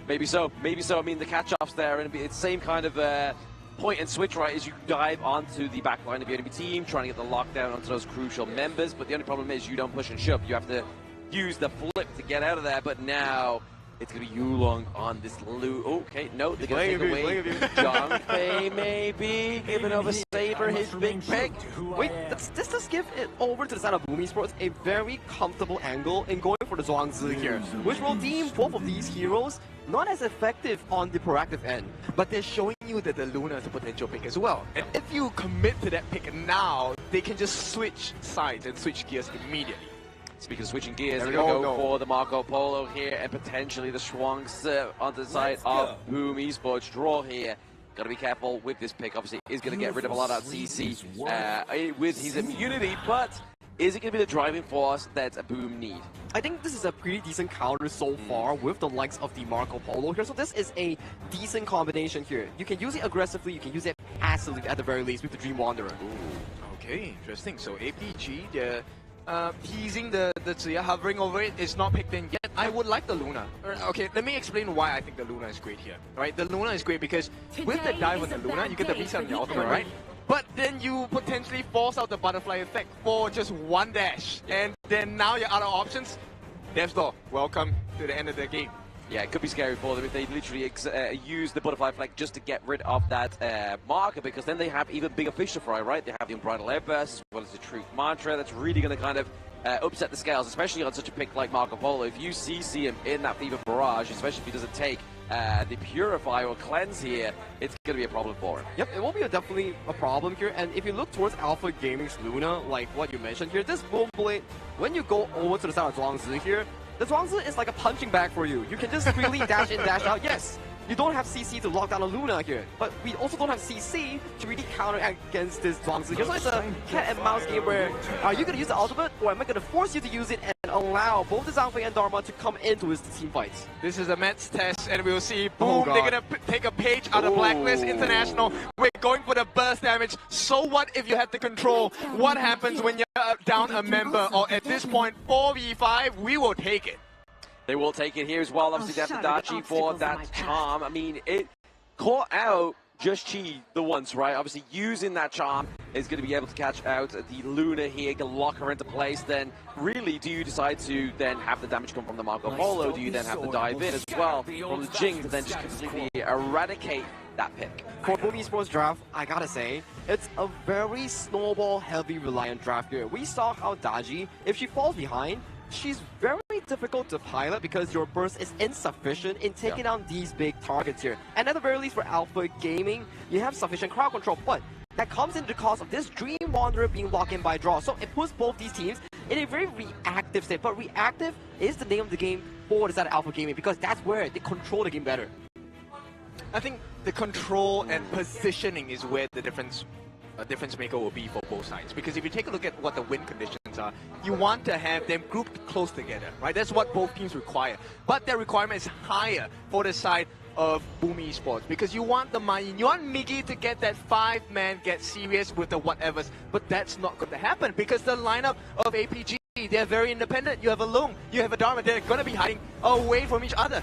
Maybe so. Maybe so. I mean, the catch-offs there, and it's the same kind of point and switch, right, as you dive onto the back line of your enemy team, trying to get the lockdown onto those crucial members. But the only problem is you don't push and shove. You have to use the flip to get out of there. But now it's going to be Yulong on this loot. Okay, no, they're going to take away Zhongfei, maybe. Giving over Saber his big pick. Wait, this does give it over to the side of Boom Esports a very comfortable angle in going for the Zhuangzi here, which will deem both of these heroes not as effective on the proactive end. But they're showing you that the Luna is a potential pick as well. And if you commit to that pick now, they can just switch sides and switch gears immediately. Speaking of switching gears, they're going to go for the Marco Polo here and potentially the Zhuangzi on the side of Boom Esports. Draw here. Got to be careful with this pick. Obviously, he's going to get rid of a lot of CC with his immunity, but is it going to be the driving force that a Boom need? I think this is a pretty decent counter so far with the likes of the Marco Polo here. So this is a decent combination here. You can use it aggressively, you can use it passively at the very least with the Dream Wanderer. Ooh. Okay, interesting. So APG, they're teasing the Ziya, hovering over it. It's not picked in yet. I would like the Luna. Okay, let me explain why I think the Luna is great here. Right, the Luna is great because with the dive on the Luna, you get the reset on your ultimate, right? But then you potentially force out the butterfly effect for just one dash. And then now you're out of options. Death's Door, welcome to the end of the game. Yeah, it could be scary for them if they literally use the butterfly flag just to get rid of that marker, because then they have even bigger fish to fry, right? They have the Unbridled Airburst as well as the Truth Mantra. That's really going to kind of upset the scales, especially on such a pick like Marco Polo. If you CC him in that Fever Barrage, especially if he doesn't take the Purify or Cleanse here, it's going to be a problem for him. Yep, it will be definitely a problem here. And if you look towards Alpha Gaming's Luna, like what you mentioned here, this Boom Blade, when you go over to the side of Zhuangzi here, the Zhuangzi is like a punching bag for you. You can just freely dash in, dash out. Yes, you don't have CC to lock down a Luna here, but we also don't have CC to really counteract against this Zhuangzi here. So it's a cat and mouse game where are you going to use the ultimate, or am I going to force you to use it and allow both the Zhangfei and Dharma to come into his team fights? This is a Mets test, and we'll see, boom, they're going to take a page out of Blacklist International. We're going for the burst damage. So what if you have to control what happens when you're down a member, or at this point, 4v5, we will take it. They will take it here as well. Obviously, they have the Dachi for that charm. I mean, it caught out just Chi the once, right? Obviously, using that charm is going to be able to catch out the Luna here, can lock her into place. Then, really, do you decide to then have the damage come from the Marco Polo? Do you then have to dive in as well from the Jing to then just completely eradicate that pick? For Boom Esports draft, I gotta say, it's a very snowball-heavy reliant draft here. We saw how Daji, if she falls behind, she's very difficult to pilot because your burst is insufficient in taking down these big targets here. And at the very least for Alpha Gaming, you have sufficient crowd control, but that comes into the cost of this Dream Wanderer being locked in by draw. So it puts both these teams in a very reactive state, but reactive is the name of the game for the side of Alpha Gaming because that's where they control the game better. I think the control and positioning is where the difference maker will be for both sides. Because if you take a look at what the win conditions are, you want to have them grouped close together, right? That's what both teams require. But their requirement is higher for the side of Boom Esports because you want the Mayin, you want Miggy to get that 5-man, get serious with the whatevers, but that's not going to happen because the lineup of APG, they're very independent. You have a Lung, you have a Dharma, they're going to be hiding away from each other.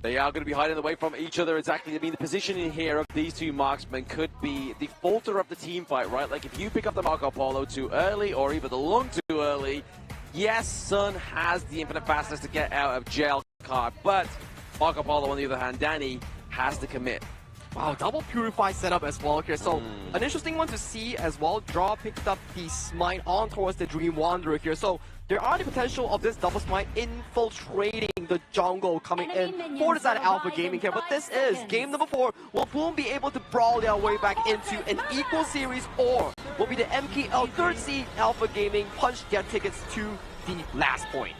They are going to be hiding away from each other, exactly. I mean, the positioning here of these two marksmen could be the falter of the team fight, right? Like, if you pick up the Marco Polo too early, or even the Lung too early, yes, Sun has the infinite fastness to get out of jail card, but Marco Polo, on the other hand, Danny has to commit. Wow, double Purify setup as well here. So, an interesting one to see as well. Draw picked up the Smite on towards the Dream Wanderer here. So, there are the potential of this double Smite infiltrating the jungle coming in for the side of Alpha Gaming here. But this is game number 4. Will Boom be able to brawl their way back into an equal series, or will be the MKL 3rd seed Alpha Gaming punch their tickets to the last point?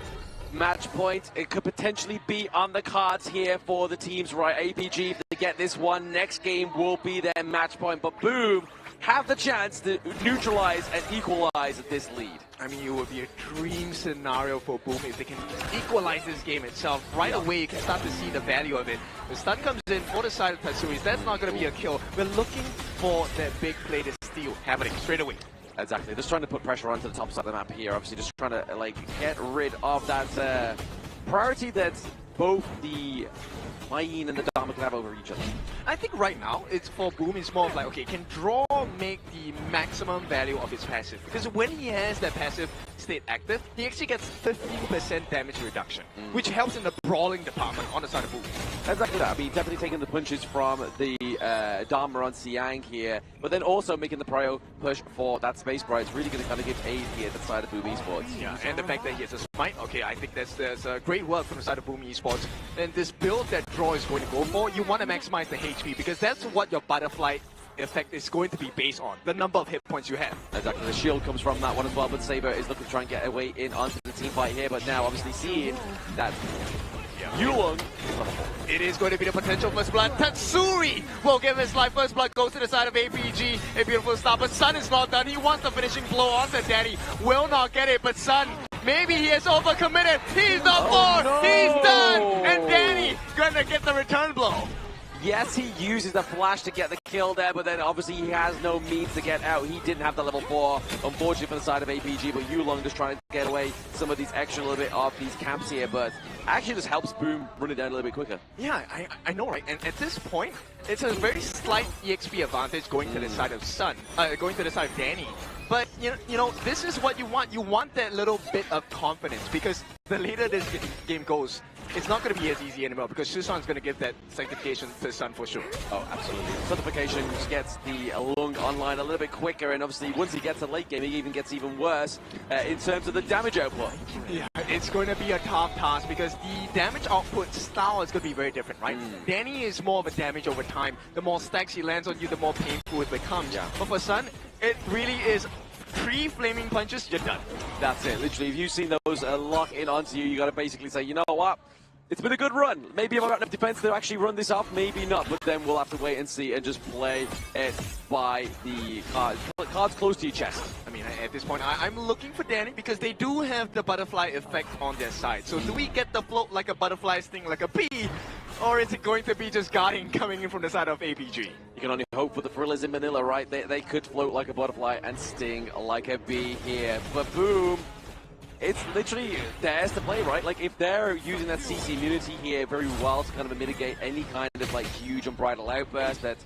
Match point, it could potentially be on the cards here for the teams, right? APG, if they get this one, next game will be their match point, but Boom have the chance to neutralize and equalize this lead. I mean, it would be a dream scenario for Boom if they can equalize this game itself. Right away, you can start to see the value of it. The stun comes in for the side of Tatsuri. That's not going to be a kill. We're looking for that big play to steal happening straight away. Exactly, just trying to put pressure onto the top side of the map here. Obviously, just trying to like get rid of that priority that both the Mayin and the Dharma can have over each other? I think right now, it's for Boom, it's more of like, okay, can Draw make the maximum value of his passive? Because when he has that passive state active, he actually gets 15% damage reduction, which helps in the brawling department on the side of Boom. Exactly that. I mean, definitely taking the punches from the Dharma on Siang here, but then also making the prio push for that space bar. It's really going to kind of give aid here to the side of Boom Esports. Yeah, and the fact that he has a smite, okay, I think that's great work from the side of Boom Esports. And this build that Draw is going to go for, you want to maximize the HP, because that's what your butterfly effect is going to be based on, the number of hit points you have. Exactly, the shield comes from that one as well, but Saber is looking to try and get away in onto the team fight here, but now obviously seeing that Yulong, it is going to be the potential first blood. Tatsuri will give his life. First blood goes to the side of APG. A beautiful start, but Sun is not done. He wants the finishing blow on the Daddy. Will not get it, but Sun, maybe he is overcommitted. He's the floor. No. He's done. And Danny gonna get the return blow. Yes, he uses the flash to get the kill there, but then obviously he has no means to get out. He didn't have the level 4, unfortunately for the side of APG, but Yulong just trying to get away some of these extra little bit of these camps here, but actually just helps Boom run it down a little bit quicker. Yeah, I know, right? And at this point, it's a very slight EXP advantage going to the side of Sun, going to the side of Danny. But you know, this is what you want. You want that little bit of confidence, because the later this game goes, it's not going to be as easy anymore, because Susan's going to give that sanctification to Sun for sure. Oh, absolutely. Certification just gets the Lung online a little bit quicker, and obviously once he gets to late game, he even gets even worse in terms of the damage output. Yeah, it's going to be a tough task, because the damage output style is going to be very different, right? Danny is more of a damage over time. The more stacks he lands on you, the more painful it becomes. Yeah. But for Sun, it really is 3 flaming punches, you're done. That's it. Literally, if you've seen those lock in onto you, you got to basically say, you know what? It's been a good run. Maybe I've got enough defense to actually run this off, maybe not, but then we'll have to wait and see and just play it by the cards close to your chest. I mean, at this point, I'm looking for Danny, because they do have the butterfly effect on their side. So do we get the float like a butterfly, sting like a bee, or is it going to be just guarding coming in from the side of APG? You can only hope for the thrillers in Manila, right? They could float like a butterfly and sting like a bee here. But Boom, it's literally theirs to play, right? Like, if they're using that CC immunity here very well to kind of mitigate any kind of like huge unbridled outburst that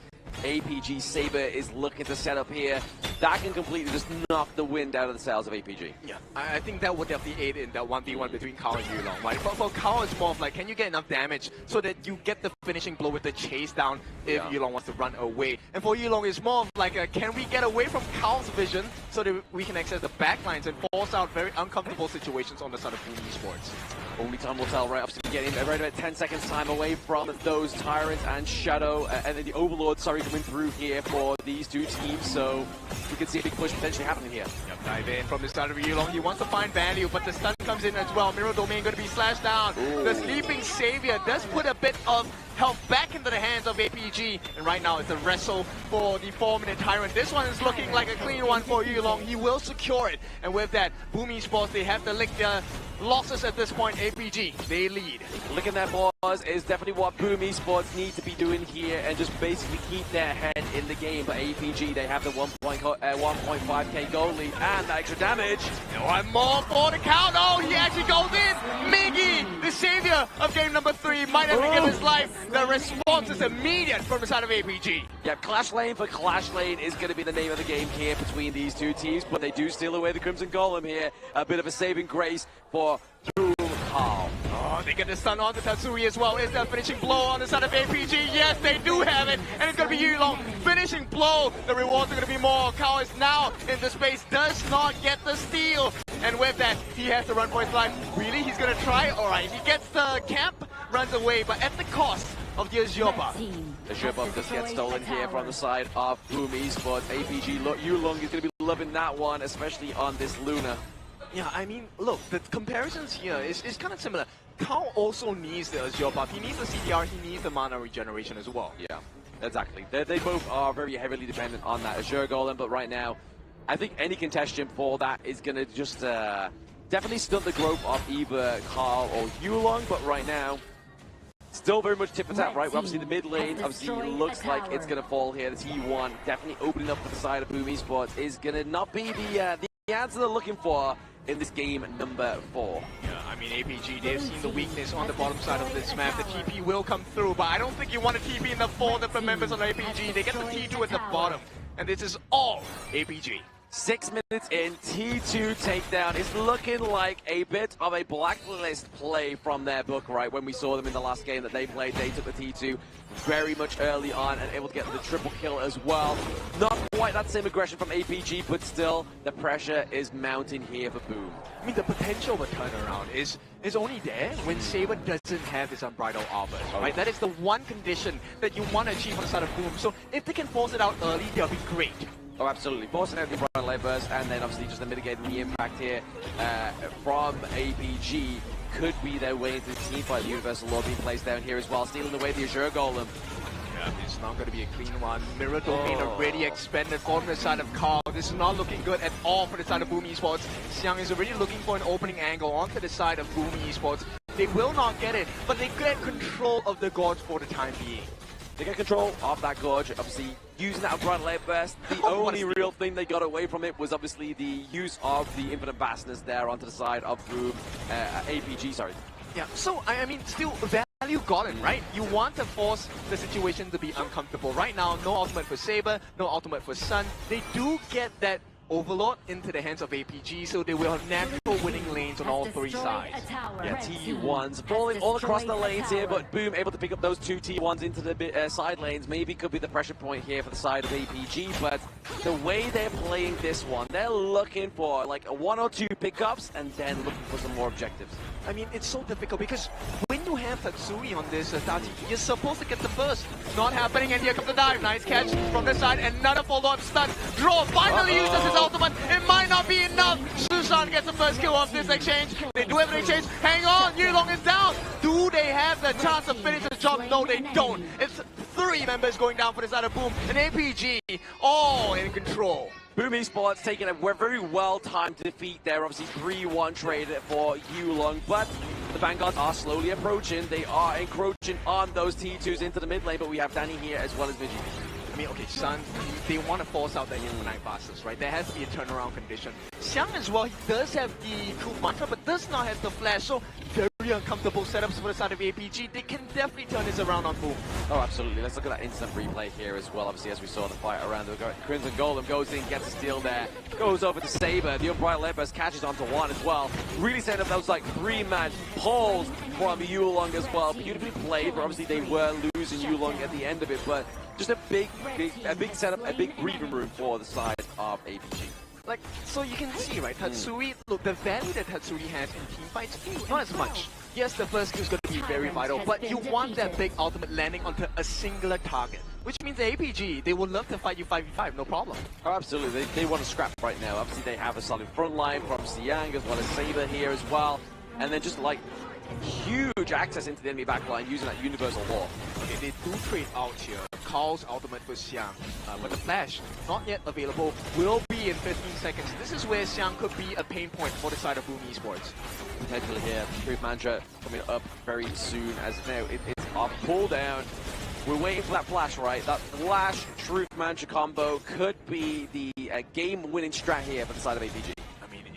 APG Saber is looking to set up here, that can completely just knock the wind out of the sails of APG. Yeah, I think that would definitely aid in that 1v1 between Kao and Yulong, right? But for Kao, it's more of like, can you get enough damage so that you get the finishing blow with the chase down if Yulong wants to run away? And for Yulong, it's more of like, can we get away from Kao's vision so that we can access the backlines and force out very uncomfortable situations on the side of Boom Esports? Only time will tell, right? Obviously, we're getting right about 10 seconds time away from those Tyrants and Shadow, and then the Overlord, coming through here for these two teams, so we can see a big push potentially happening here. Yep, dive in from the start of Yulong. He wants to find value, but the stun comes in as well. Mirror Domain going to be slashed down. Ooh. The Sleeping Savior does put a bit of health back into the hands of APG, and right now it's a wrestle for the 4-minute Tyrant. This one is looking like a clean one for Yulong. He will secure it, and with that, Boom Esports, they have to lick their losses at this point. APG, they lead. Licking their paws is definitely what Boom Esports need to be doing here, and just basically keep their head in the game. But APG, they have the 1.5k goal lead and the extra damage. One more for the count. Oh, he actually goes in. Miggy, the savior of game number 3, might have to give his life. The response is immediate from the side of APG. Yeah, Clash Lane for Clash Lane is going to be the name of the game here between these two teams, but they do steal away the Crimson Golem here. A bit of a saving grace for Boom Hall. Oh, they get the stun on the Tatsuri as well. Is that finishing blow on the side of APG? Yes, they do have it, and it's going to be Yulong. Finishing blow. The rewards are going to be more. Kao is now in the space, does not get the steal. And with that, he has to run for his life. Really? He's going to try? Alright, he gets the camp, runs away, but at the cost of the Azure buff. Azure buff just gets stolen here from the side of Boom Esports. APG, Yulong is going to be loving that one, especially on this Luna. Yeah, I mean, look, the comparisons here is kind of similar. Kao also needs the Azure buff. He needs the CDR, he needs the mana regeneration as well. Yeah, exactly. They both are very heavily dependent on that Azure Golem, but right now, I think any contention for that is going to just definitely stunt the growth of either Carl or Yulong, but right now, still very much tip for tap, right? Obviously, the mid lane obviously looks like it's going to fall here. The T1 definitely opening up for the side of Boom Esports is going to not be the answer they're looking for in this game number 4. Yeah, I mean, APG, they've seen the weakness on the bottom side of this map. The TP will come through, but I don't think you want a TP in the 4 different members of APG. They get the T2 at the bottom, and this is all APG. 6 minutes in, T2 takedown. It's looking like a bit of a Blacklist play from their book, right? When we saw them in the last game that they played, they took the T2 very much early on and able to get the triple kill as well. Not quite that same aggression from APG, but still, the pressure is mounting here for Boom. I mean, the potential of a turnaround is only there when Saber doesn't have his unbridled offers, right? That is the one condition that you want to achieve on the side of Boom. So if they can force it out early, they'll be great. Oh, absolutely. Forcing out the Bright Light Burst, and then obviously just mitigating the impact here from APG could be their way into the team fight. The Universal Law being placed down here as well, stealing away the Azure Golem. Yeah, it's not going to be a clean one. Mirror Domain already expanded from the side of Carl. This is not looking good at all for the side of Boom Esports. Xiang is already looking for an opening angle onto the side of Boom Esports. They will not get it, but they get control of the Gorge for the time being. They get control of that Gorge, obviously using that Bright Light Burst. The only real thing they got away from it was obviously the use of the Infinite Vastness there onto the side of Boom, APG, sorry. Yeah, so I mean, still value gotten, right? You want to force the situation to be uncomfortable. Right now, no ultimate for Saber, no ultimate for Sun. They do get that Overlord into the hands of APG, so they will have natural winning lanes on all 3 sides. Yeah, T1s falling all across the lanes here, but Boom able to pick up those 2 T1s into the side lanes. Maybe could be the pressure point here for the side of APG, but the way they're playing this one, they're looking for like 1 or 2 pickups and then looking for some more objectives. I mean, it's so difficult because when you have Tatsui on this Tati, you're supposed to get the first. Not happening, and here comes the dive. Nice catch from the side, another follow-up stun. Draw finally uses his ultimate. It might not be enough. Susan gets the first kill off this exchange. They do have an exchange. Hang on, Yulong is down. Do they have the chance to finish the job? No, they don't. It's 3 members going down for the side of Boom, and APG all in control. Boom Esports taking a very well-timed defeat there. Obviously 3-1 trade for Yulong, but the Vanguards are slowly approaching. They are encroaching on those T2s into the mid lane, but we have Danny here as well as Vigi. I mean, okay, Sun, they want to force out that Infinite Vastness, right? There has to be a turnaround condition. Xiang as well, he does have the Truth Mantra, but does not have the Flash, so very uncomfortable setups for the side of APG. They can definitely turn this around on Boom. Oh, absolutely. Let's look at that instant replay here as well. Obviously, as we saw the fight around the Crimson Golem goes in, gets a steal there, goes over to Saber. The Unbright Lepers catches onto 1 as well. Really setting up those like 3-man pulls from Yulong as well. Beautifully played, but obviously they were losing Yulong at the end of it, but just a big setup, a big breathing room for the side of APG. Like, so you can see, right, Tatsui, look, the value that Tatsui has in team fights, not as much. Yes, the first kill is going to be very vital, but you want that big ultimate landing onto a singular target. Which means the APG, they would love to fight you 5v5, no problem. Oh, absolutely. They want to scrap right now. Obviously, they have a solid front line from Xiang as well as Saber here as well. And then just like huge access into the enemy backline using that Universal Law. Okay, they do trade out here. Carl's ultimate for Xiang, but the flash, not yet available, will be in 15 seconds. This is where Xiang could be a pain point for the side of Boom Esports. Potentially here, Truth Mantra coming up very soon as now it's a pull down. We're waiting for that flash, right? That flash Truth Mantra combo could be the game-winning strat here for the side of APG.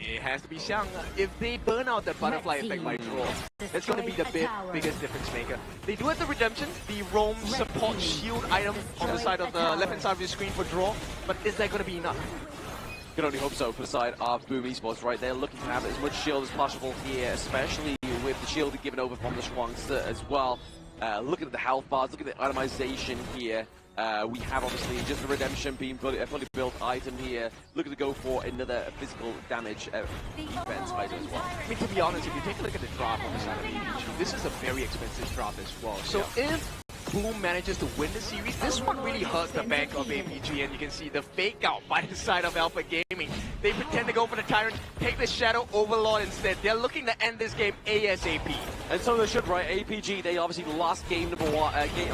It has to be Xiang. If they burn out the butterfly effect by draw, that's going to be the biggest difference maker. They do have the redemption, the roam support shield item on the side of the left-hand side of your screen for draw, but is that going to be enough? You can only hope so for the side of Boom Esports, right? They're looking to have as much shield as possible here, especially with the shield given over from the Schwangster as well. Looking at the health bars, look at the itemization here. We have obviously just the redemption being a fully built item here. Looking to go for another physical damage defense item as well. I mean, to be honest, if you take a look at the drop on the side of APG, this is a very expensive drop as well. So if Boom manages to win the series, this one really hurts the bank of APG, and you can see the fake out by the side of Alpha Gaming. They pretend to go for the Tyrant, take the Shadow Overlord instead. They're looking to end this game ASAP. And so they should, right? APG, they obviously lost game number 1,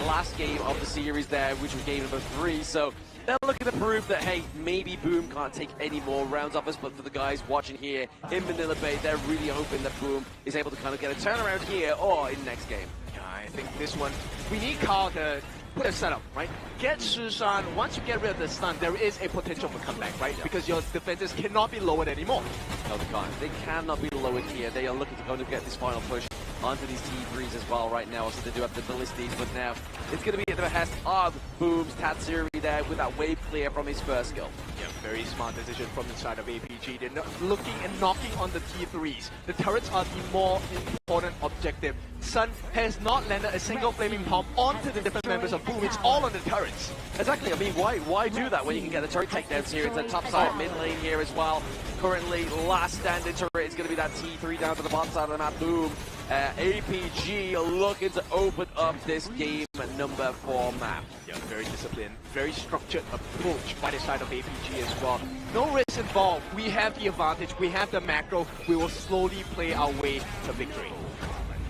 last game of the series there, which was game number 3. So they're looking to prove that, hey, maybe Boom can't take any more rounds off us, but for the guys watching here in Manila Bay, they're really hoping that Boom is able to kind of get a turnaround here or in the next game. I think this one, we need Carl to put a setup, right? Get Susan, once you get rid of the stun, there is a potential for comeback, right? Because your defenses cannot be lowered anymore. No, they can't. They cannot be lowered here. They are looking to go and get this final push onto these T3s as well right now. So they do have the ballistic, but now it's going to be at the behest of Boom's Tatsuri there with that wave clear from his first kill. Yeah, very smart decision from the side of APG. They're not looking and knocking on the T3s. The turrets are the more important objective. Sun has not landed a single flaming bomb onto the different members of Boom. It's all on the turrets. Exactly. I mean, why do that when you can get the turret takedowns here? It's a top side mid lane here as well. Currently, last standing turret is going to be that T3 down to the bottom side of the map. Boom. APG looking to open up this game number 4 map. Yeah, very disciplined, very structured approach by the side of APG as well. No risk involved. We have the advantage. We have the macro. We will slowly play our way to victory.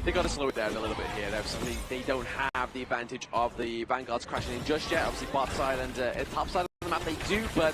They got to slow it down a little bit here. Obviously, they don't have the advantage of the Vanguards crashing in just yet. Obviously, bot side and top side of the map they do, but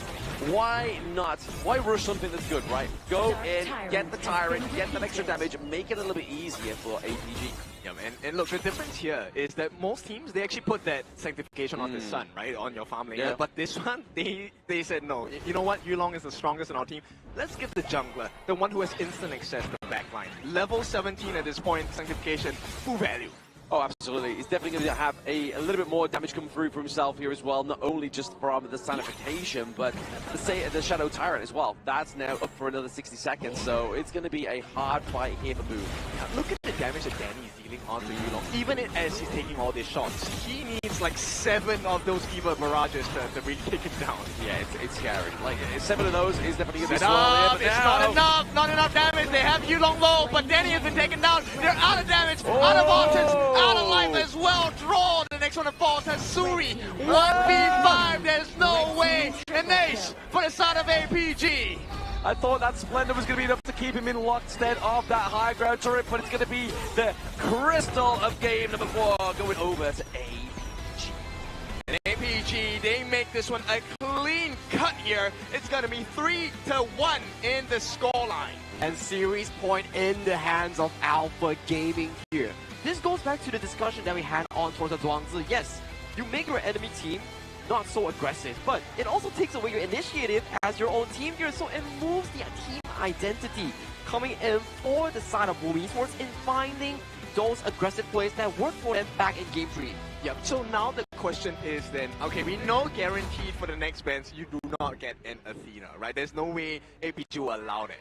why not? Why rush something that's good, right? Go in, get the Tyrant, get that extra damage, make it a little bit easier for APG. Yeah, and look, the difference here is that most teams, they actually put that sanctification on the Sun, right? On your farm lane. Yeah. But this one, they said, no, you know what? Yulong is the strongest in our team. Let's give the jungler, the one who has instant access to the backline. Level 17 at this point, sanctification, full value. Oh, absolutely. He's definitely going to have a little bit more damage come through for himself here as well, not only just from the sanification, but the Shadow Tyrant as well. That's now up for another 60 seconds, so it's going to be a hard fight here for Boom. Look at the damage that Danny is dealing onto Yulong. Even as he's taking all these shots, he needs like 7 of those Fever Mirages to really take it down. Yeah, it's scary. Like, 7 of those is definitely going to be slow. It's not enough damage. They have Yulong low, but Danny has been taken down. They're out of damage, out of options. Out of life as well. Draw the next one to fall. Tatsuri 1v5. There's no way. An ace for the side of APG. I thought that Splendor was going to be enough to keep him in lockstep of that high ground turret, but it's going to be the crystal of game number 4 going over to APG. And APG, they make this one a clean cut here. It's going to be 3-1 in the scoreline. And series point in the hands of Alpha Gaming here. This goes back to the discussion that we had on towards the Zhuangzi. Yes, you make your enemy team not so aggressive, but it also takes away your initiative as your own team here, so it moves the team identity coming in for the side of Boom Esports in finding those aggressive plays that work for them back in Game 3. Yep, so now the question is then, okay, we know guaranteed for the next bench you do not get an Athena, right? There's no way APG will allow that.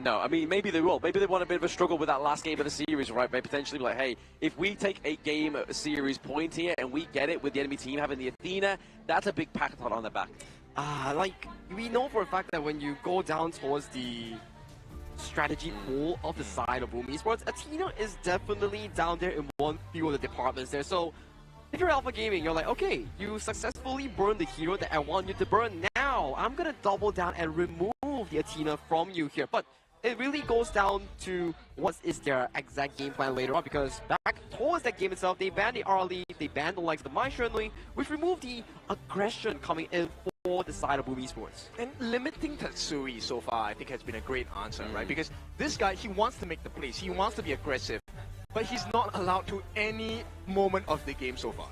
No, I mean, maybe they will. Maybe they want a bit of a struggle with that last game of the series, right? By potentially be like, hey, if we take a game series point here and we get it with the enemy team having the Athena, that's a big pack on their back. Like, we know for a fact that when you go down towards the strategy pool of the side of Boom Esports, Athena is definitely down there in one few of the departments there. So, if you're Alpha Gaming, you're like, okay, you successfully burned the hero that I want you to burn. Now, I'm gonna double down and remove the Athena from you here. But it really goes down to what is their exact game plan later on, because back towards that game itself, they banned the RLE, they banned the likes of the Mai Shunli, which removed the aggression coming in for the side of Boom Esports. And limiting Tatsuri so far, I think, has been a great answer, right? Because this guy, he wants to make the plays, he wants to be aggressive, but he's not allowed to any moment of the game so far.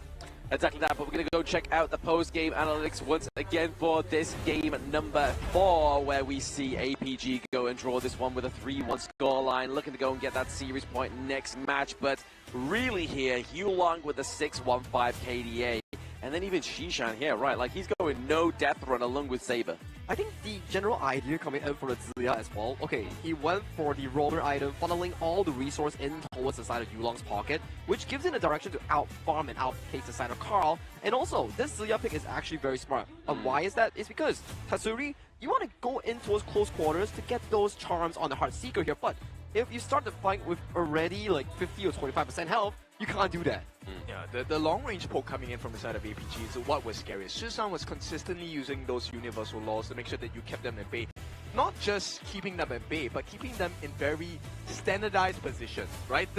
Exactly that, but we're going to go check out the post-game analytics once again for this game number 4, where we see APG go and draw this one with a 3-1 scoreline, looking to go and get that series point next match, but really here, Yulong with a 6-1-5 KDA, and then even Shishan here, right, like he's going no death run along with Saber. I think the general idea coming in for the Ziya as well, okay, he went for the roamer item, funneling all the resource in towards the side of Yulong's pocket, which gives him a direction to out-farm and outpace the side of Carl. And also, this Ziya pick is actually very smart. And why is that? It's because Tatsuri, you want to go in towards close quarters to get those charms on the Heartseeker here, but if you start the fight with already like 50 or 25% health, you can't do that. Yeah, the long-range poke coming in from the side of APG is what was scary. Shishan was consistently using those universal laws to make sure that you kept them at bay. Not just keeping them at bay, but keeping them in very standardized positions, right?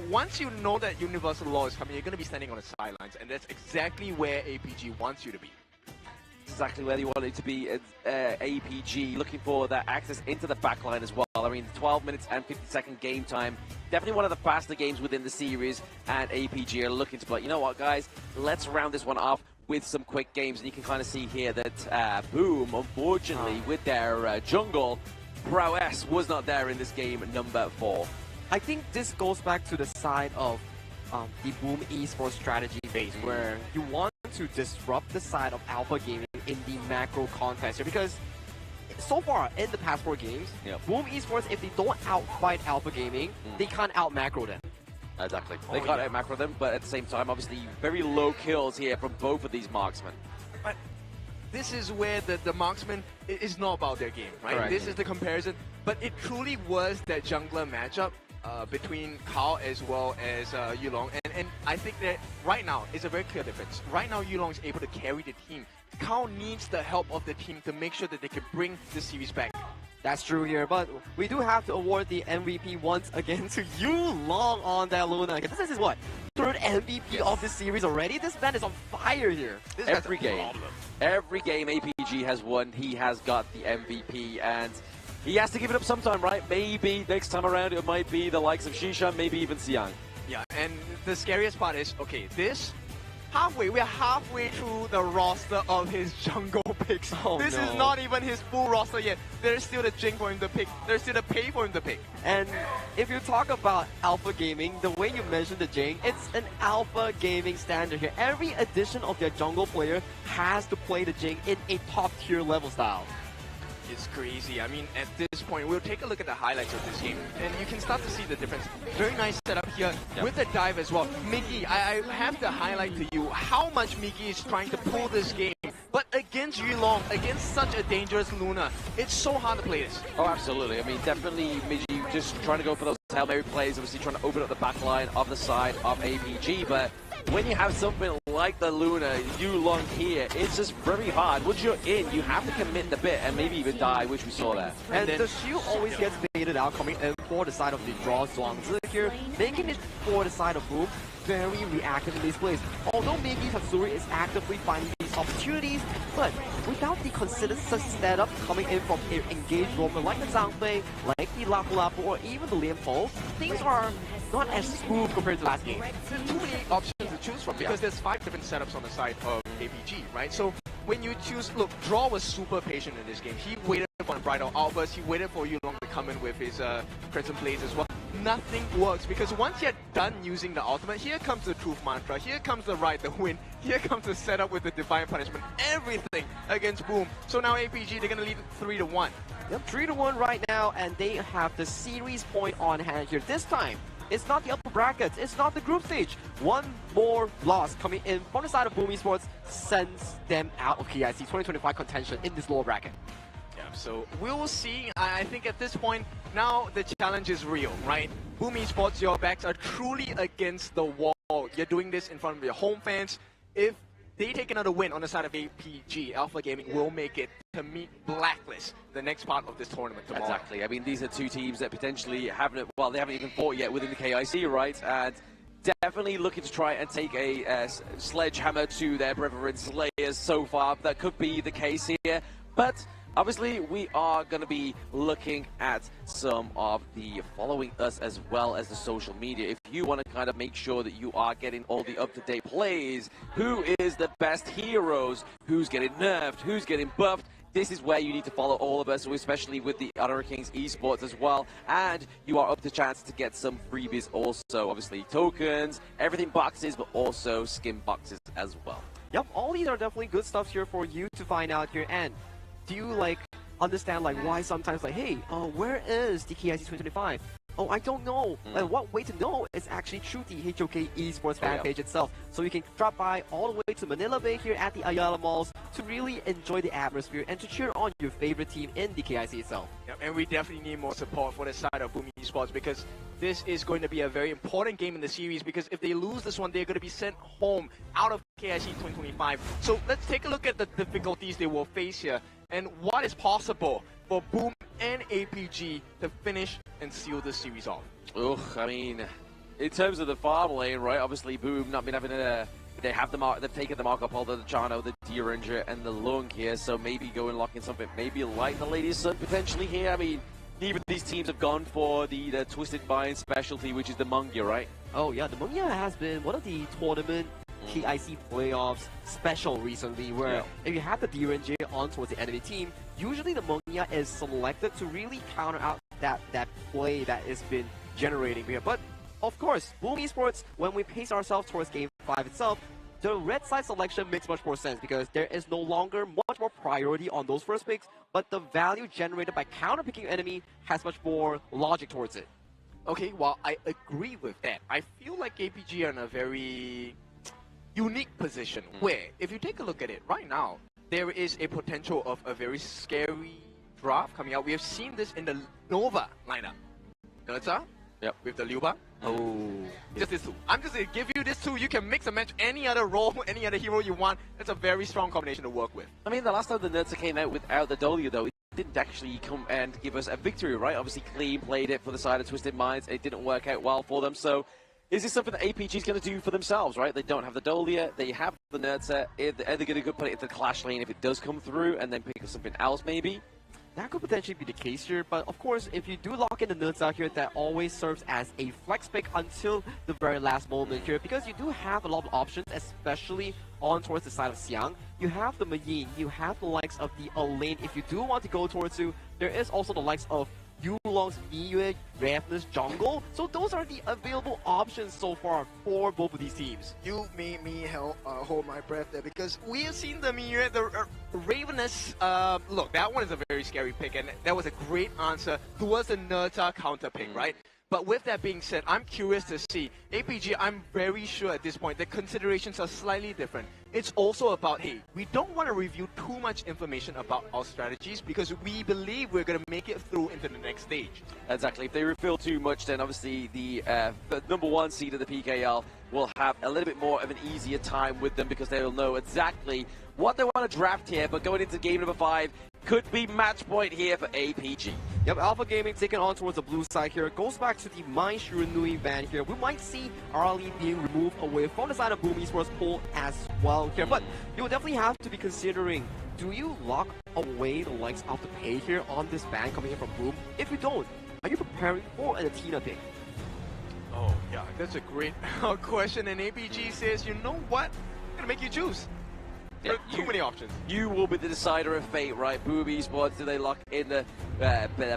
Once you know that universal law is coming, you're going to be standing on the sidelines, and that's exactly where APG wants you to be. Exactly where they want it to be. APG looking for that access into the backline as well. I mean, 12 minutes and 50-second game time. Definitely one of the faster games within the series, and APG are looking to play. You know what, guys? Let's round this one off with some quick games, and you can kind of see here that Boom, unfortunately, with their jungle, prowess was not there in this game number 4. I think this goes back to the side of the Boom Esports strategy phase, where you want to disrupt the side of Alpha Gaming in the macro context here, because so far in the past 4 games, Boom Esports, if they don't outfight Alpha Gaming, they can't out-macro them. Exactly. They can't out-macro them, but at the same time, obviously, very low kills here from both of these marksmen. But this is where the marksman is not about their game, right? Correct. This is the comparison, but it truly was that jungler matchup between Carl as well as Yulong, and I think that right now it's a very clear difference. Right now Yulong is able to carry the team. Carl needs the help of the team to make sure that they can bring the series back. That's true here, but we do have to award the MVP once again to Yulong on that Luna. This is what? 3rd MVP of this series already? This man is on fire here. Every game APG has won, he has got the MVP, and he has to give it up sometime, right? Maybe next time around it might be the likes of Shisha, maybe even Siang. Yeah, and the scariest part is, okay, we're halfway through the roster of his jungle picks. This is not even his full roster yet. There's still the Jing for him to pick. There's still the pay for him to pick. And if you talk about Alpha Gaming, the way you mentioned the Jing, it's an Alpha Gaming standard here. Every addition of their jungle player has to play the Jing in a top tier level style. It's crazy. I mean, at this point, we'll take a look at the highlights of this game, and you can start to see the difference. Very nice setup here with the dive as well. Mickey, I have to highlight to you how much Mickey is trying to pull this game. But against Yulong, against such a dangerous Luna, it's so hard to play this. Oh, absolutely. I mean, definitely Miji just trying to go for those Hail Mary plays, obviously trying to open up the back line of the side of APG, but when you have something like the Luna, Yulong here, it's just very hard. Once you're in, you have to commit the bit and maybe even die, which we saw there. And the shield always gets baited out coming in for the side of the draw Zhuangzi here, making it for the side of Boom very reactive in these plays. Although maybe Tatsuri is actively finding these opportunities, but without the consistent setup coming in from an engaged roamer like the Zhangfei, like the Lapu Lapu, or even the Liam Po, things are not as smooth compared to last game. Too many options to choose from because there's 5 different setups on the side of APG, right? So when you choose, look, Draw was super patient in this game. He waited for a Bridal Outburst, he waited for Yulong to come in with his Crimson Blaze as well. Nothing works because once you're done using the ultimate, here comes the Truth Mantra, here comes the Ride the Wind, here comes the setup with the Divine Punishment, everything against Boom. So now APG, they're going to lead 3-1. Yep, 3-1 right now, and they have the series point on hand here. This time, it's not the upper brackets, it's not the group stage. One more loss coming in from the side of Boom Esports sends them out of KIC 2025 contention in this lower bracket. Yeah, so we'll see. I think at this point, now the challenge is real, right? Boom Esports, your backs are truly against the wall. You're doing this in front of your home fans. If they take another win on the side of APG, Alpha Gaming will make it to meet Blacklist, the next part of this tournament tomorrow. Exactly. I mean, these are two teams that potentially haven't, well, they haven't even fought yet within the KIC, right? And definitely looking to try and take a sledgehammer to their brethren Slayers so far. That could be the case here. But obviously, we are going to be looking at some of the following us as well as the social media. If you want to kind of make sure that you are getting all the up-to-date plays, who is the best heroes, who's getting nerfed, who's getting buffed, this is where you need to follow all of us, especially with the Honor Kings Esports as well. And you are up to chance to get some freebies also. Obviously, tokens, everything boxes, but also skin boxes as well. Yep, all these are definitely good stuff here for you to find out here. And do you understand why sometimes hey, where is the KIC 2025? Oh, I don't know. What way to know is actually through the HOK Esports fan page itself. So you can drop by all the way to Manila Bay here at the Ayala Malls to really enjoy the atmosphere and to cheer on your favorite team in the KIC itself. Yep, and we definitely need more support for the side of Boom Esports because this is going to be a very important game in the series because if they lose this one, they're going to be sent home out of KIC 2025. So let's take a look at the difficulties they will face here and what is possible for Boom and APG to finish and seal this series off. Ugh, I mean, in terms of the farm lane, right, obviously Boom not been having they have they've taken the Marco Polo, the Chano, the D-Ranger, and the Lung here, so maybe go and lock in something, maybe like the Lady Sun potentially here. I mean, neither of these teams have gone for the Twisted Mind specialty, which is the Mungya, right? Oh yeah, the Mungya has been one of the tournament KIC playoffs special recently, where if you have the DRNJ on towards the enemy team, usually the Mongya is selected to really counter out that play that has been generating here. But of course, Boom Esports, when we pace ourselves towards Game 5 itself, the red side selection makes much more sense because there is no longer much more priority on those first picks, but the value generated by counter-picking enemy has much more logic towards it. Okay, well, I agree with that. I feel like APG are in a very unique position where, if you take a look at it right now, there is a potential of a very scary draft coming out. We have seen this in the Nova lineup. Nerza, with the Liu Bang. Just this two. I'm just going to give you this two. You can mix and match any other role, any other hero you want. That's a very strong combination to work with. I mean, the last time the Nerza came out without the Dolia, though, it didn't actually come and give us a victory, right? Obviously, Clean played it for the side of Twisted Minds. It didn't work out well for them. So, is this something that APG is going to do for themselves, right? They don't have the Dolia. They have the Nerza. Are they going to put it into the Clash lane if it does come through and then pick up something else, maybe? That could potentially be the case here, but of course, if you do lock in the Nerza here, that always serves as a flex pick until the very last moment here, because you do have a lot of options, especially on towards the side of Xiang. You have the Mayin, you have the likes of the Elaine. If you do want to go towards you, there is also the likes of Yulong's Miyue, Ravenous Jungle. So those are the available options so far for both of these teams. You made me hold my breath there because we have seen the Miyue, the Ravenous. Look, that one is a very scary pick, and that was a great answer towards the Nerta counter pick, right? But with that being said, I'm curious to see. APG, I'm very sure at this point the considerations are slightly different. It's also about, hey, we don't want to reveal too much information about our strategies because we believe we're going to make it through into the next stage. Exactly. If they reveal too much, then obviously the #1 seed of the PKL will have a little bit more of an easier time with them because they will know exactly what they want to draft here. But going into game number 5 could be match point here for APG. Yep, Alpha Gaming taking on towards the blue side here. It goes back to the Mai Shiranui ban here. We might see Arlie being removed away from the side of Boom Esports pool as well here. But you will definitely have to be considering, do you lock away the likes of the pay here on this ban coming in from Boom? If you don't, are you preparing for an Athena pick? Oh, yeah, that's a great question. And APG says, you know what? I'm going to make you choose. Yeah, too many options. You will be the decider of fate, right? Boom Esports, do they lock in the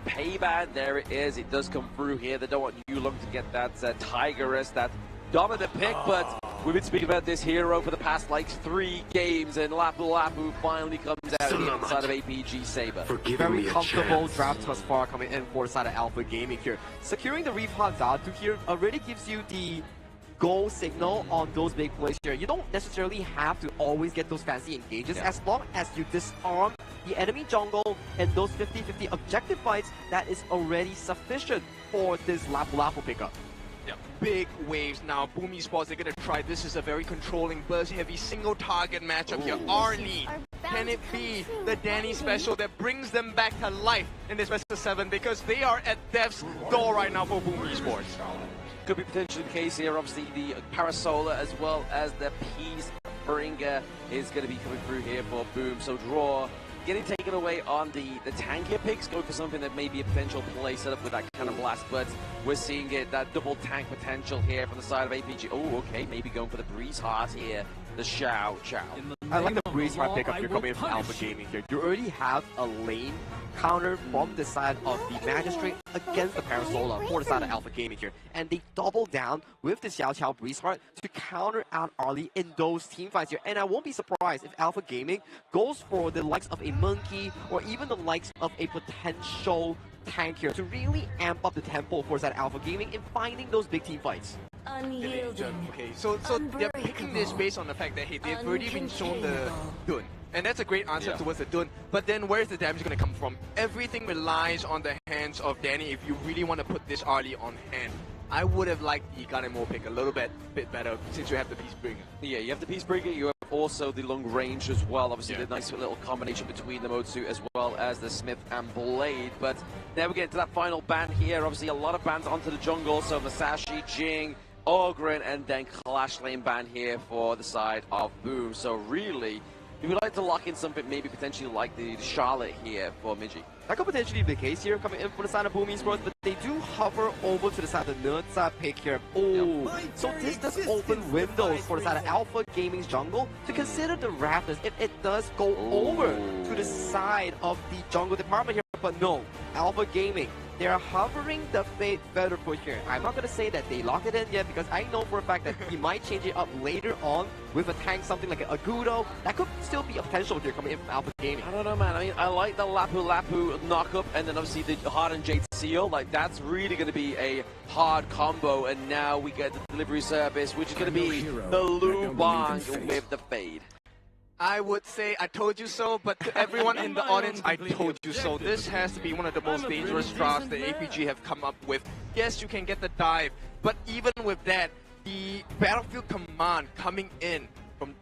pay ban? There it is. It does come through here. They don't want Yulong to get that Tigeress, that dominant pick, but we've been speaking about this hero for the past, like, 3 games, and Lapu Lapu finally comes out here on the side of APG Saber. Very comfortable draft thus far coming in for the side of Alpha Gaming here. Securing the Reef Hazadu here already gives you the goal signal on those big plays here. You don't necessarily have to always get those fancy engages as long as you disarm the enemy jungle and those 50-50 objective fights. That is already sufficient for this Lapu Lapu pickup. Yeah, big waves now. Boom Esports, they're going to try. This is a very controlling, burst-heavy, single-target matchup here. Arlie, can it be the Danny special that brings them back to life in this best of 7? Because they are at death's door right now for Boom Esports. Could be potentially the case here. Obviously, the Parasolar as well as the Peace Bringer is going to be coming through here for Boom. So draw getting taken away on the tankier picks, going for something that may be a potential play set up with that kind of blast, but we're seeing it, that double tank potential here from the side of APG. Oh, okay, maybe going for the Breeze Heart here, the Xiao Xiao. I like the Breeze Heart pickup here coming from Alpha Gaming here. You already have a lane counter from the side of the Magistrate against the Parasolar for the side of Alpha Gaming here. And they double down with the Xiao Xiao Breeze Heart to counter out Arlie in those team fights here. And I won't be surprised if Alpha Gaming goes for the likes of a Monkey or even the likes of a potential tank here to really amp up the tempo for that Alpha Gaming in finding those big team fights. Unyielding. Okay, so they're picking this based on the fact that, hey, they've already been shown the Dun. And that's a great answer towards the Dun. But then where's the damage going to come from? Everything relies on the hands of Danny if you really want to put this Arlie on hand. I would have liked the Ganemo pick a little bit better since you have the Peace Bringer. Yeah, you have the Peace Bringer, you have also the long range as well. Obviously, the nice little combination between the Motsu as well as the Smith and Blade. But now we get to that final ban here. Obviously, a lot of bans onto the jungle. So Masashi, Jing, Ogren, and then Clash Lane ban here for the side of Boom. So really, You would like to lock in something maybe potentially like the Charlotte here for Miji. That could potentially be the case here, coming in for the side of Boom Esports, but they do hover over to the side of the Nerdsa pick here. Oh, so this does open windows for the side of Alpha Gaming's jungle to consider the Raptors if it does go over to the side of the jungle department here. But no, Alpha Gaming, they're hovering the Fate better push here. I'm not going to say that they locked it in yet because I know for a fact that he might change it up later on with a tank, something like a Agudo. That could still be a potential here coming in from Alpha Gaming. I don't know, man. I mean, I like the Lapu Lapu knock-up and then obviously the Hardened Jade Seal. Like, that's really going to be a hard combo. And now we get the delivery service, which is going to be the Lubang with the Fade. I would say I told you so, but to everyone in the audience, I told you so. This has to be one of the most dangerous drafts that APG have come up with. Yes, you can get the dive, but even with that, the Battlefield command coming in from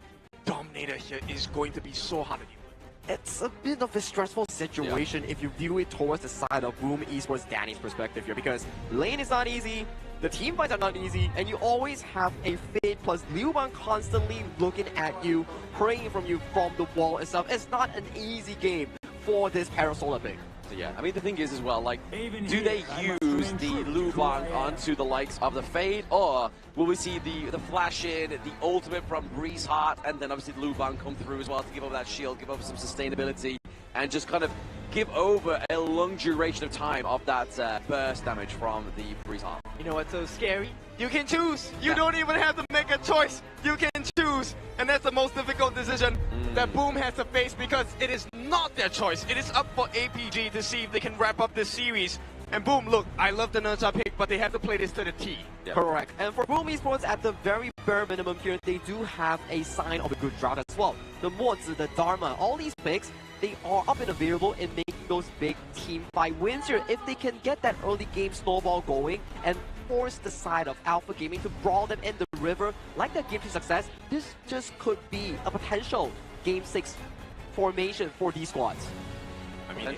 Dominator here is going to be so hard to deal with. It's a bit of a stressful situation if you view it towards the side of Boom Esports Danny's perspective here, because lane is not easy, the team fights are not easy, and you always have a Fade plus Liu Bang constantly looking at you, praying from you from the wall itself. It's not an easy game for this Parasolar pick. So yeah, I mean the thing is as well, like, do they use the Lubang onto the likes of the Fade, or will we see the flash in, the ultimate from Breeze Heart, and then obviously the Lubang come through as well to give over that shield, give over some sustainability, and just kind of give over a long duration of time of that burst damage from the Breeze Heart. You know what's so scary? You can choose. You don't even have to make a choice. You can choose. And that's the most difficult decision that Boom has to face, because it is not their choice. It is up for APG to see if they can wrap up this series. And Boom, look, I love the Nerdsa pick, but they have to play this to the T. Yep. Correct. And for Boom Esports, at the very bare minimum here, they do have a sign of a good draft as well. The Mods, the Dharma, all these picks, they are up and available in making those big team fight wins here. If they can get that early game snowball going and force the side of Alpha Gaming to brawl them in the river, like that Game 2 success, this just could be a potential Game 6 formation for these squads. I mean,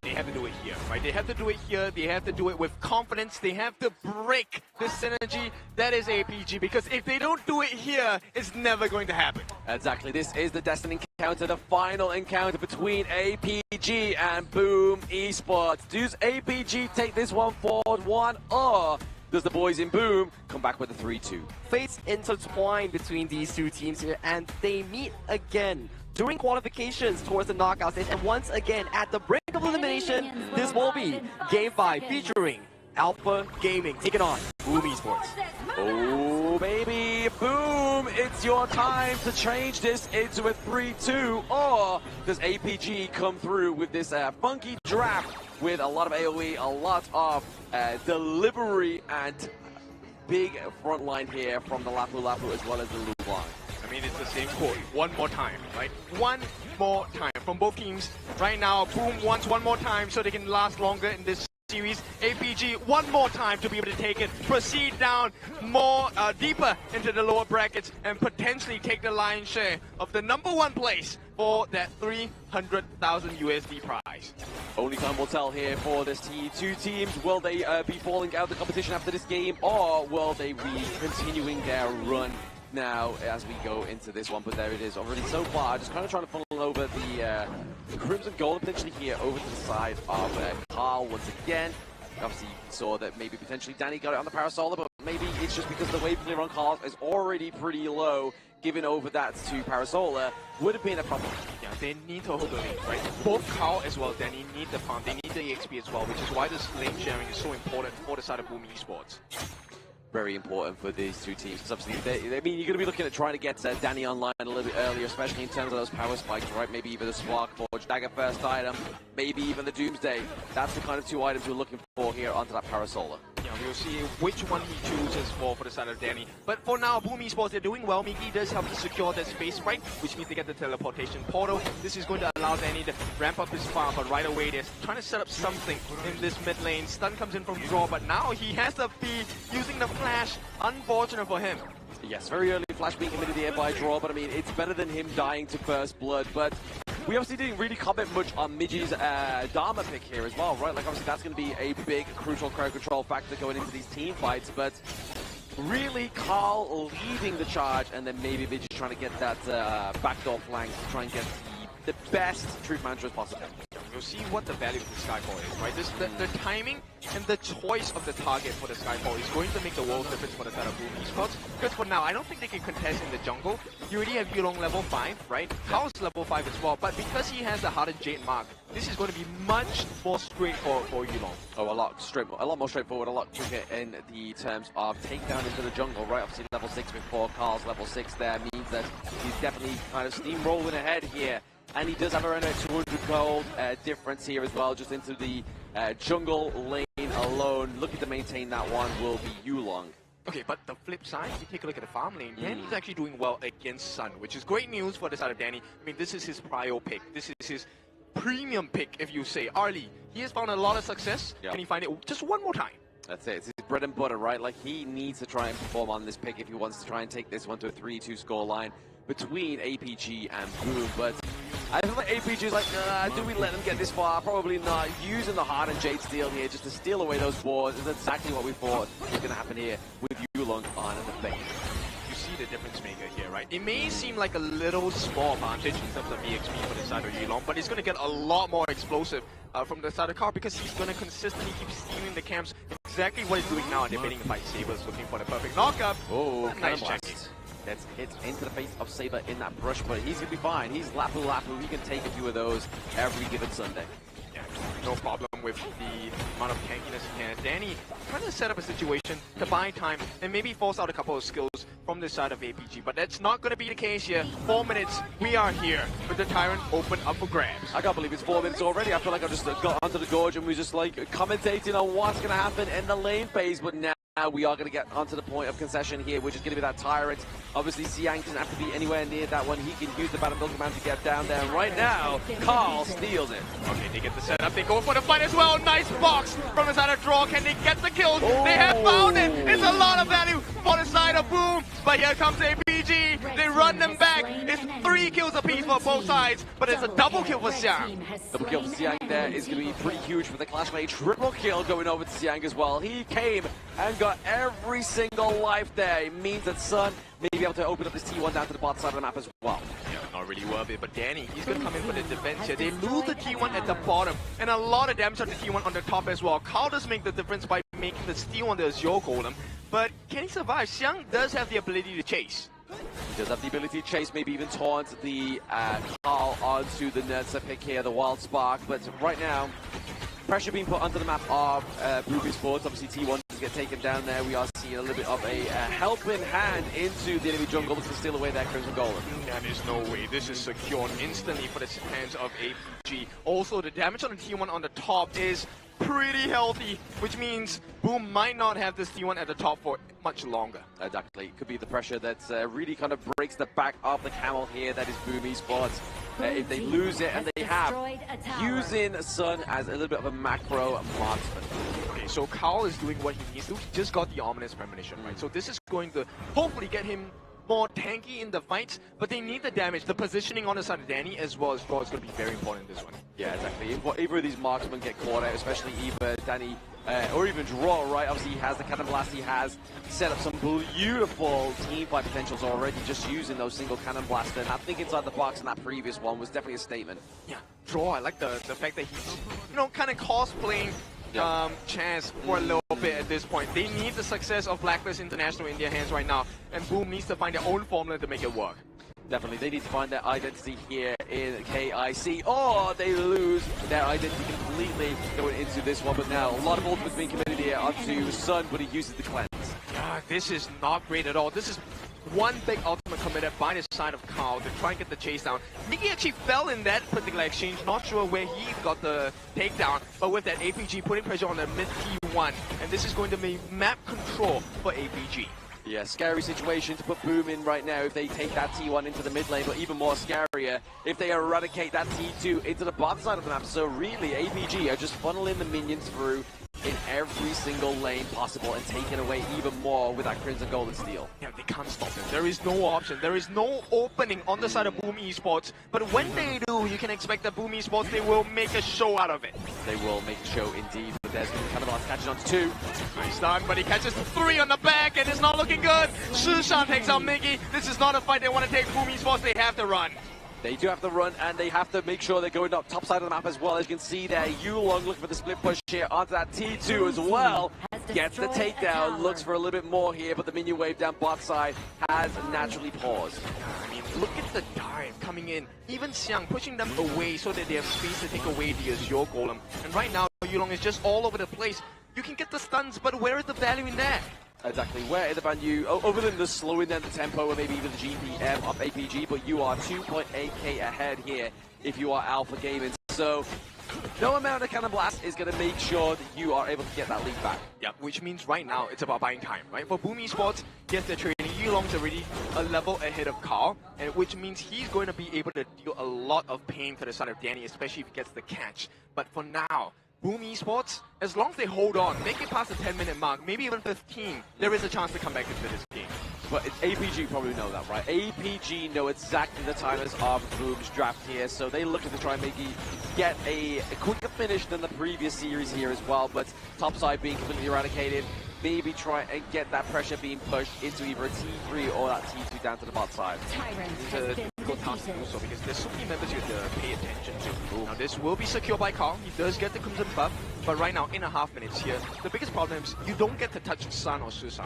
they have to do it here, right? They have to do it here. They have to do it with confidence. They have to break the synergy that is APG, because if they don't do it here, it's never going to happen. Exactly. This is the Destiny encounter, the final encounter between APG and Boom Esports. Does APG take this one forward one, or does the boys in Boom come back with a 3-2? Fates intertwine between these two teams here, and they meet again during qualifications towards the knockout stage, and once again at the brink of elimination, this will be Game 5 featuring Alpha Gaming taking on Boom Esports. Oh baby, Boom, it's your time to change this into a 3-2, or does APG come through with this funky draft with a lot of AoE, a lot of delivery, and big front line here from the Lapu Lapu as well as the Lubang. I mean, it's the same quote. One more time, right? One more time from both teams. Right now, Boom wants one more time so they can last longer in this series. APG, one more time to be able to take it. Proceed down more deeper into the lower brackets and potentially take the lion's share of the #1 place for that 300,000 USD prize. Only time will tell here for this two teams. Will they be falling out of the competition after this game, or will they be continuing their run now as we go into this one? But there it is already so far, just kind of trying to funnel over the Crimson Gold potentially here over to the side of Carl once again. Obviously you saw that maybe potentially Danny got it on the Parasolar, but maybe it's just because the wave clear on Carl is already pretty low. Giving over that to Parasolar would have been a problem. Yeah, they need to hold the lead, right? Both Carl as well as Danny need the farm, they need the EXP as well, which is why this lane sharing is so important for the side of Boom Esports. Very important for these two teams, because obviously, I mean, you're going to be looking at trying to get Danny online a little bit earlier, especially in terms of those power spikes, right? Maybe even the Spark Forge, Dagger first item, maybe even the Doomsday. That's the kind of two items we're looking for here onto that Parasolar. Yeah, we'll see which one he chooses for the side of Danny. But for now, Boom Esports, they're doing well. Miki does help to secure that space, right? Which means they get the teleportation portal. This is going to allow Danny to ramp up his farm, but right away they're trying to set up something in this mid lane. Stun comes in from draw, but now he has to be using the flash. Unfortunate for him. Yes, very early flash being committed here by draw, but I mean, it's better than him dying to first blood. But we obviously didn't really comment much on Miji's Dharma pick here as well, right? Like, obviously that's going to be a big, crucial crowd control factor going into these team fights, but really Carl leading the charge, and then maybe they're just trying to get that backdoor flank to try and get the best Truth Manager as possible. We'll see what the value of the Skyfall is, right? The timing and the choice of the target for the Skyfall is going to make the world difference for the side of Boom Esports. Because for now, I don't think they can contest in the jungle. You already have Yulong level 5, right? Kao's level 5 as well. But because he has the Hardened Jade mark, this is going to be much more straight for Yulong. Oh, a lot more straightforward, a lot quicker in the terms of takedown into the jungle, right? Obviously level 6 before Carl's level 6 there means that he's definitely kind of steamrolling ahead here. And he does have around a 200 gold difference here as well, just into the jungle lane alone. Looking to maintain that one will be Yulong. Okay, but the flip side, if you take a look at the farm lane, Danny's actually doing well against Sun, which is great news for the side of Danny. I mean, this is his prio pick. This is his premium pick, if you say. Arlie, he has found a lot of success. Can he find it just one more time? That's it. It's his bread and butter, right? Like, he needs to try and perform on this pick if he wants to try and take this one to a 3-2 score line between APG and Boom. But I feel like APG is like, do we let them get this far? Probably not. Using the Hardened Jade steal here just to steal away those boards is exactly what we thought was going to happen here with Yulong on the base. You see the difference maker here, right? It may seem like a little small advantage in terms of EXP for the side of Yulong, but it's going to get a lot more explosive from the side of Carl because he's going to consistently keep stealing the camps. Exactly what he's doing now, and they're bidding fight Sabers, looking for the perfect knockup. Oh, nice check. That's hit into the face of Saber in that brush, but he's going to be fine. He's Lapu Lapu. He can take a few of those every given Sunday. Yeah, no problem with the amount of tankiness he has. Danny trying to set up a situation to buy time and maybe force out a couple of skills from this side of APG, but that's not going to be the case here. 4 minutes, we are here with the Tyrant open up for grabs. I can't believe it's 4 minutes already. I feel like I just got onto the gorge and we just like commentating on what's going to happen in the lane phase, but now we are going to get onto the point of concession here, which is going to be that Tyrant. Obviously, Xiang doesn't have to be anywhere near that one. He can use the Battlefield Command to get down there. And right now, Carl steals it. Okay, they get the setup. They go for the fight as well. Nice box from the side of Draw. Can they get the kills? They have found it. It's a lot of value for the side of Boom. But here comes APG. They run them back. It's 3 kills apiece for both sides. But it's a double kill for Xiang. Double kill for Xiang there is going to be pretty huge for the Clash. A triple kill going over to Xiang as well. He came and got every single life there. It means that Sun may be able to open up this T1 down to the bottom side of the map as well. Yeah, not really worth it, but Danny, he's going to come in for the defense here. They lose the T1 at the bottom, and a lot of damage on the T1 on the top as well. Carl does make the difference by making the steal on the Azure Golem, but can he survive? Xiang does have the ability to chase. He does have the ability to chase, maybe even taunt the Carl onto the Nursa pick here, the Wild Spark, but right now, pressure being put onto the map of Boom Esports. Obviously, T1 does get taken down there. We are seeing a little bit of a helping hand into the enemy jungle to steal away that Crimson Golem. There is no way. This is secured instantly for the hands of APG. Also, the damage on the T1 on the top is pretty healthy, which means Boom might not have this T1 at the top for much longer. Exactly. It could be the pressure that really kind of breaks the back of the camel here. That is Boom Esports. If they lose it, and they have, using Sun as a little bit of a macro marksman. Okay, so Carl is doing what he needs to. He just got the Ominous Premonition, right? So this is going to hopefully get him more tanky in the fights, but they need the damage. The positioning on the side of Danny as well as Draw is going to be very important in this one. Yeah, exactly. If either of these marksmen get caught out, especially either Danny or even Draw, right? Obviously, he has the Cannon Blast. He has set up some beautiful team fight potentials already just using those single Cannon Blaster. And I think inside the box in that previous one was definitely a statement. Yeah, Draw, I like the fact that he's, you know, kind of cosplaying chance for a little bit at this point. They need the success of Blacklist International in their hands right now, and Boom needs to find their own formula to make it work. Definitely, they need to find their identity here in KIC, or they lose their identity completely going into this one. But now, a lot of ultimates being committed here onto Sun, but he uses the cleanse. This is not great at all. This is one big ultimate committed by the side of Carl to try and get the chase down. Mickey actually fell in that particular exchange, not sure where he got the takedown, but with that APG putting pressure on the mid T1, and this is going to be map control for APG. Yeah, scary situation to put Boom in right now if they take that T1 into the mid lane, but even more scarier if they eradicate that T2 into the bot side of the map. So really, APG are just funneling the minions through, in every single lane possible and taking away even more with that Crimson Gold and Steel. Yeah, they can't stop him. There is no option. There is no opening on the side of Boom Esports. But when they do, you can expect that Boom Esports, they will make a show out of it. They will make a show indeed. But there's kind of catches on to 2. Nice stun, but he catches 3 on the back, and it's not looking good. Shushan takes out Miggy. This is not a fight they want to take. Boom Esports, they have to run. They do have to run, and they have to make sure they're going up top side of the map as well. As you can see there, Yulong looking for the split push here onto that T2 as well. Gets the takedown, looks for a little bit more here, but the minion wave down bot side has naturally paused. I mean, look at the dive coming in. Even Xiang pushing them away so that they have space to take away the Azure Golem. And right now, Yulong is just all over the place. You can get the stuns, but where is the value in that? Exactly, where is the value, other than the slowing down the tempo or maybe even the GPM of APG, but you are 2.8k ahead here if you are Alpha Gaming. So, no amount of Cannon Blast is going to make sure that you are able to get that lead back. Yeah, which means right now it's about buying time, right? For Boom Esports, yes, they're trading. Yulong's already a level ahead of Carl, and which means he's going to be able to deal a lot of pain to the side of Danny, especially if he gets the catch. But for now, Boom Esports, as long as they hold on, make it past the 10-minute mark, maybe even 15, there is a chance to come back into this game. But APG probably know that, right? APG know exactly the timers of Boom's draft here, so they looking to try and get a quicker finish than the previous series here as well, but topside being completely eradicated, maybe try and get that pressure being pushed into either a T3 or that T2 down to the bot side. It's a difficult task also because there's so many members you have to pay attention to. Now this will be secured by Carl. He does get the Crimson buff, but right now in a half minutes here, the biggest problem is you don't get to touch Sun or Susan.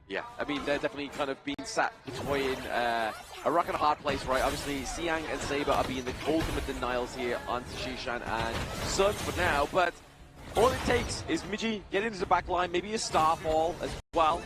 Yeah, I mean, they're definitely kind of being sat between a rock and a hard place, right? Obviously, Xiang and Saber are being the ultimate denials here onto Shishan and Sun for now, but all it takes is Miji get into the back line, maybe a Starfall as well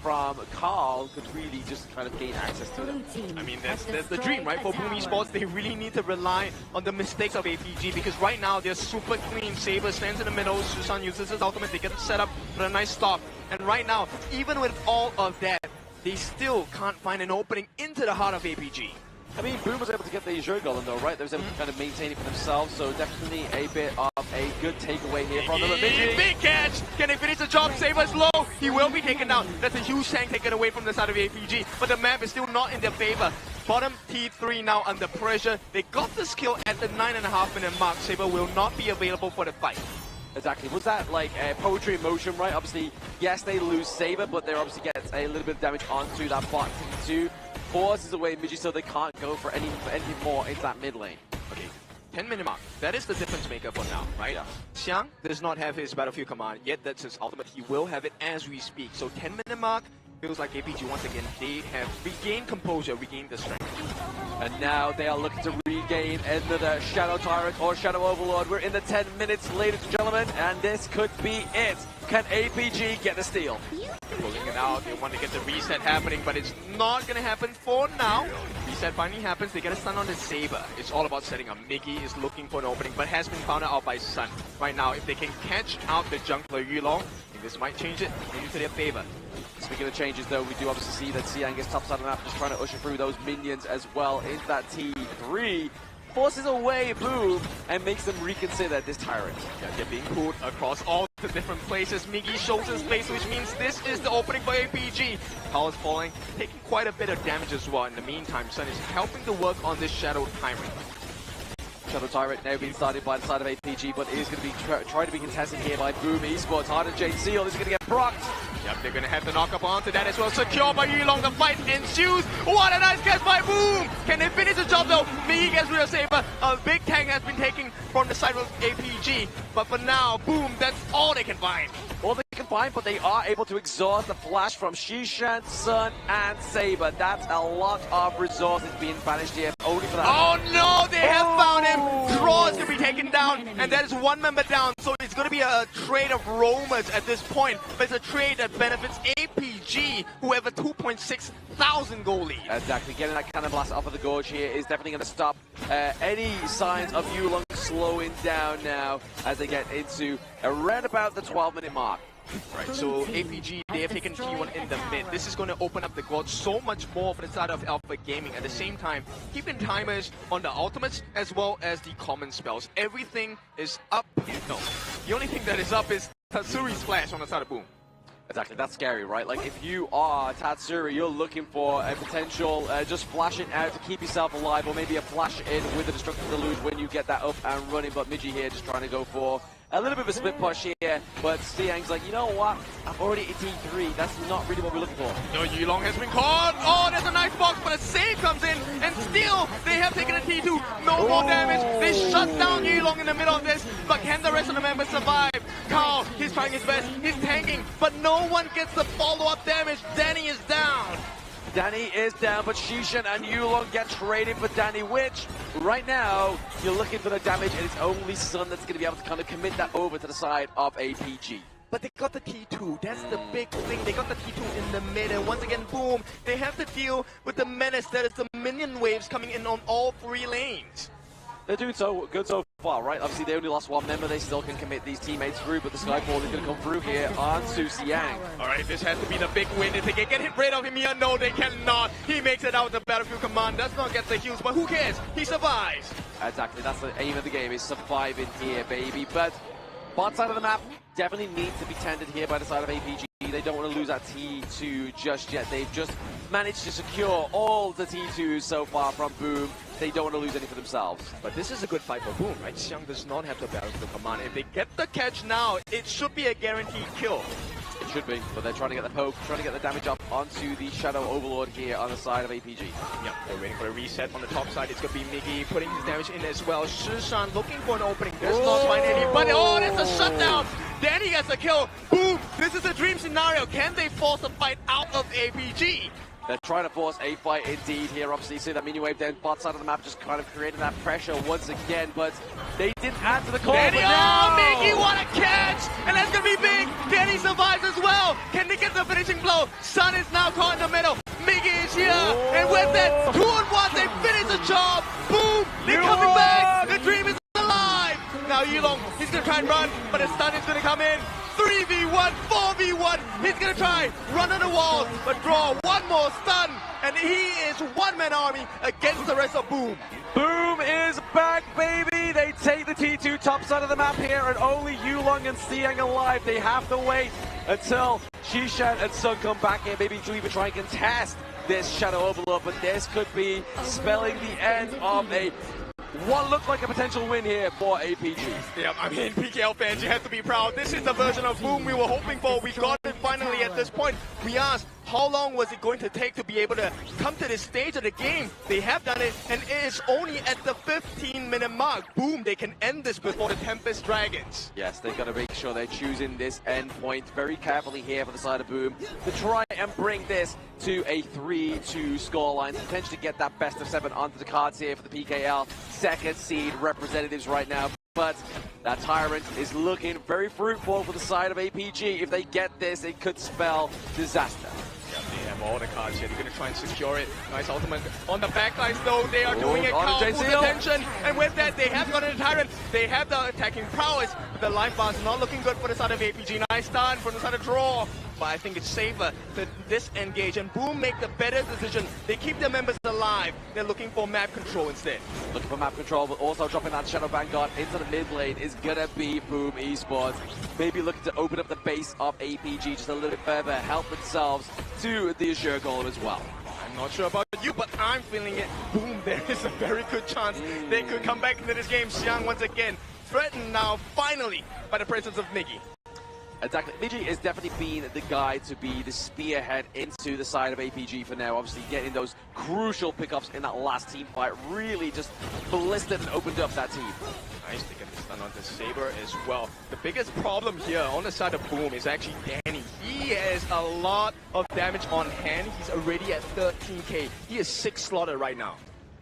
from Carl could really just kind of gain access to them. I mean, that's the dream, right? For Boom Esports, they really need to rely on the mistakes of APG because right now they're super clean. Saber stands in the middle, Susan uses his ultimate, they get the setup for a nice stop. And right now, even with all of that, they still can't find an opening into the heart of APG. I mean, Boom was able to get the Azure Golem though, right? They was able to kind of maintain it for themselves, so definitely a bit of a good takeaway here from them. Big catch! Can they finish the job? Saber's low! He will be taken down. That's a huge tank taken away from the side of APG, but the map is still not in their favor. Bottom T3 now under pressure. They got this kill at the 9.5-minute mark. Saber will not be available for the fight. Exactly. Was that like poetry in motion, right? Obviously, yes, they lose Saber, but they obviously get a little bit of damage onto that bot T2. Forces away Miji so they can't go for anything more into that mid lane. Okay, 10-minute mark. That is the difference maker for now, right? Yeah. Xiang does not have his Battlefield command yet. That's his ultimate. He will have it as we speak. So 10-minute mark feels like APG once again, they have regained composure, regained the strength. And now they are looking to regain another Shadow Tyrant or Shadow Overlord. We're in the 10 minutes, ladies and gentlemen, and this could be it. Can APG get the steal? They're pulling it out, they want to get the reset happening, but it's not going to happen for now. Reset finally happens, they get a stun on the Saber. It's all about setting up. Miggy is looking for an opening, but has been found out by Sun. Right now, if they can catch out the jungler Yulong, I think this might change it, maybe to their favor. Speaking of changes though, we do obviously see that Xiang is topside of the map, just trying to usher through those minions as well into that T3. Forces away Boom and makes them reconsider this Tyrant. Yeah, they're being pulled across all the different places. Miggy shows his face, which means this is the opening for APG. Carl is falling, taking quite a bit of damage as well. In the meantime, Sun is helping to work on this Shadow Tyrant. Shadow Tyrant now being started by the side of APG, but it is going to be trying to be contested here by Boom Esports. Harder Jade Seal is going to get procced. Yep, they're going to have to knock up onto that as well. Secure by Yulong, the fight ensues. What a nice catch by Boom! Can they finish the job though? Miggy gets rid of Saber. A big tank has been taken from the side of APG. But for now, Boom, that's all they can find. All they can find, but they are able to exhaust the flash from Shishan, Sun, and Saber. That's a lot of resources being banished here, only for that. Oh no, they have found him! Draw is going to be taken down, and that is one member down. So it's going to be a trade of roamers at this point. But it's a trade that benefits APG, who have a 2.6 thousand goal lead. Exactly, getting that cannon blast off of the gorge here is definitely going to stop any signs of Yulong slowing down now as they get into around about the 12-minute mark. Right, so APG, they have taken T1 in the mid. This is going to open up the gorge so much more for the side of Alpha Gaming. At the same time, keeping timers on the ultimates as well as the common spells. Everything is up. No, the only thing that is up is Tatsuri's flash on the side of Boom. Exactly, that's scary, right? Like, if you are Tatsuri, you're looking for a potential just flash it out to keep yourself alive, or maybe a flash in with the Destructive Deluge when you get that up and running. But Miji here just trying to go for a little bit of a split push here, but Stiang's like, you know what? I've already hit T3. That's not really what we're looking for. No, Yulong has been caught. Oh, there's a nice box, but a save comes in, and still they have taken a T2. No more damage. They shut down Yulong in the middle of this, but can the rest of the members survive? Carl, he's trying his best. He's tanking, but no one gets the follow-up damage. Danny is down. Danny is down, but Shishan and Yulong get traded for Danny, which right now you're looking for the damage, and it's only Sun that's going to be able to kind of commit that over to the side of APG. But they got the T2, that's the big thing. They got the T2 in the mid, and once again, Boom, they have to deal with the menace that is the minion waves coming in on all 3 lanes. They're doing so good so far, right? Obviously, they only lost 1 member. They still can commit these teammates through, but the Skyfall is going to come through here onto Siang. All right, this has to be the big win. If they can get hit right off him here, no, they cannot. He makes it out of the Battlefield Command, does not get the heals, but who cares? He survives. Exactly, that's the aim of the game, is surviving here, baby. But bot side of the map definitely needs to be tended here by the side of APG. They don't want to lose that T2 just yet. They've just managed to secure all the T2s so far from Boom. They don't want to lose any for themselves. But this is a good fight for Boom, right? Xiang does not have the Battlefield Command. If they get the catch now, it should be a guaranteed kill. It should be, but they're trying to get the poke, trying to get the damage up onto the Shadow Overlord here on the side of APG. Yep, they're waiting for a reset on the top side. It's going to be Miggy putting his damage in as well. Shishan looking for an opening. Does not find anybody. Oh, that's a shutdown. Danny gets a kill. Boom, this is a dream scenario. Can they force a fight out of APG? They're trying to force a fight indeed here. Obviously, you see that mini wave down bot side of the map just kind of creating that pressure once again, but they didn't add to the call. Danny, oh, Miggy, what a catch! And that's going to be big. Danny survives as well. Can they get the finishing blow? Sun is now caught in the middle. Miggy is here. And with that 2-on-1, they finish the job. Boom, they're coming back. The dream is alive. Now Yulong, he's going to try and run, but a stun is going to come in. 3v1, 4v1, he's gonna try, run on the wall, but draw one more stun, and he is one-man army against the rest of Boom. Boom is back, baby! They take the T2 top side of the map here, and only Yulong and Siang alive. They have to wait until Shishan and Sun come back here, maybe to even try and contest this Shadow Overlord, but this could be spelling the end of what looked like a potential win here for APG. Yeah, I mean, PKL fans, you have to be proud. This is the version of Boom we were hoping for. We got it finally at this point. We asked, how long was it going to take to be able to come to this stage of the game? They have done it, and it is only at the 15-minute mark. Boom, they can end this before the Tempest Dragons. Yes, they've got to make sure they're choosing this end point very carefully here for the side of Boom to try and bring this to a 3-2 scoreline, to potentially get that best of 7 onto the cards here for the PKL second seed representatives right now. But that Tyrant is looking very fruitful for the side of APG. If they get this, it could spell disaster. Yeah, they have all the cards here. They're going to try and secure it. Nice ultimate on the backlines, though. They are doing it. Carl full attention. And with that, they have gotten the Tyrant. They have the attacking prowess. But the life bar is not looking good for the side of APG. Nice stun from the side of Draw. But I think it's safer to disengage, and Boom make the better decision. They keep their members alive. They're looking for map control instead. Looking for map control, but also dropping that Shadow Vanguard into the mid lane is gonna be Boom Esports. Maybe looking to open up the base of APG just a little bit further, help themselves to the Azure Golem as well. I'm not sure about you, but I'm feeling it. Boom, there is a very good chance they could come back into this game. Xiang once again threatened now, finally, by the presence of Miggy. Exactly. Migi is definitely being the guy to be the spearhead into the side of APG for now. Obviously, getting those crucial pickups in that last team fight really just ballisted and opened up that team. Nice to get the stun onto Saber as well. The biggest problem here on the side of Boom is actually Danny. He has a lot of damage on hand. He's already at 13k. He is 6 slotted right now.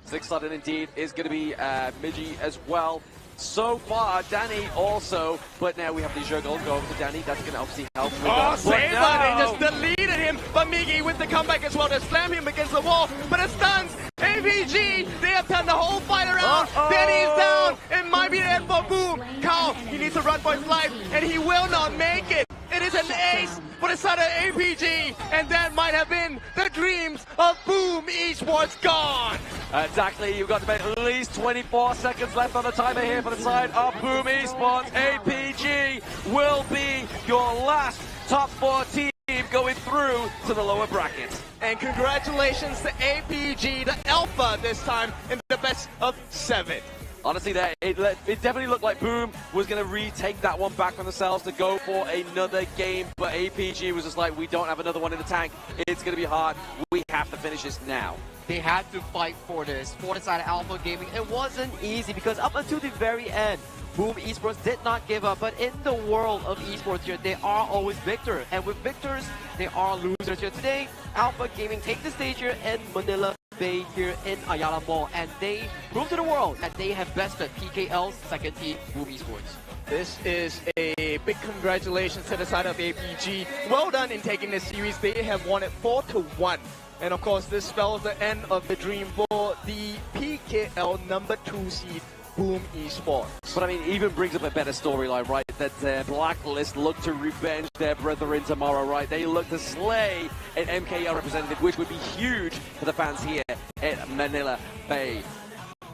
6 slotted indeed is going to be Migi as well. So far, Danny also, but now we have the Azure Gold go over to Danny. That's going to obviously help with that. Saber, they just deleted him, but Miggy with the comeback as well to slam him against the wall, but it stuns APG. They have turned the whole fight around. Danny is down. It might be the end for Boom. Carl, he needs to run for his life, and he will not make it. It is a ace for the side of APG, and that might have been the dreams of Boom Esports gone. Exactly, you've got about at least 24 seconds left on the timer here for the side of Boom Esports. APG will be your last top 4 team going through to the lower brackets. And congratulations to APG, the Alpha this time in the best of 7. Honestly, it definitely looked like Boom was going to retake that one back from themselves to go for another game, but APG was just like, we don't have another one in the tank. It's going to be hard. We have to finish this now. They had to fight for this. For the side of Alpha Gaming, it wasn't easy because up until the very end, Boom Esports did not give up. But in the world of esports here, they are always victors. And with victors, they are losers here. Today, Alpha Gaming take the stage here in Manila Bay here in Ayala Mall. And they prove to the world that they have bested PKL's second team, Boom Esports. This is a big congratulations to the side of APG. Well done in taking this series. They have won it 4-1. And of course, this spells the end of the dream for the PKL number 2 seed, Boom Esports. But I mean, even brings up a better storyline, right? That Blacklist look to revenge their brethren tomorrow, right? They look to slay an MKL representative, which would be huge for the fans here at Manila Bay.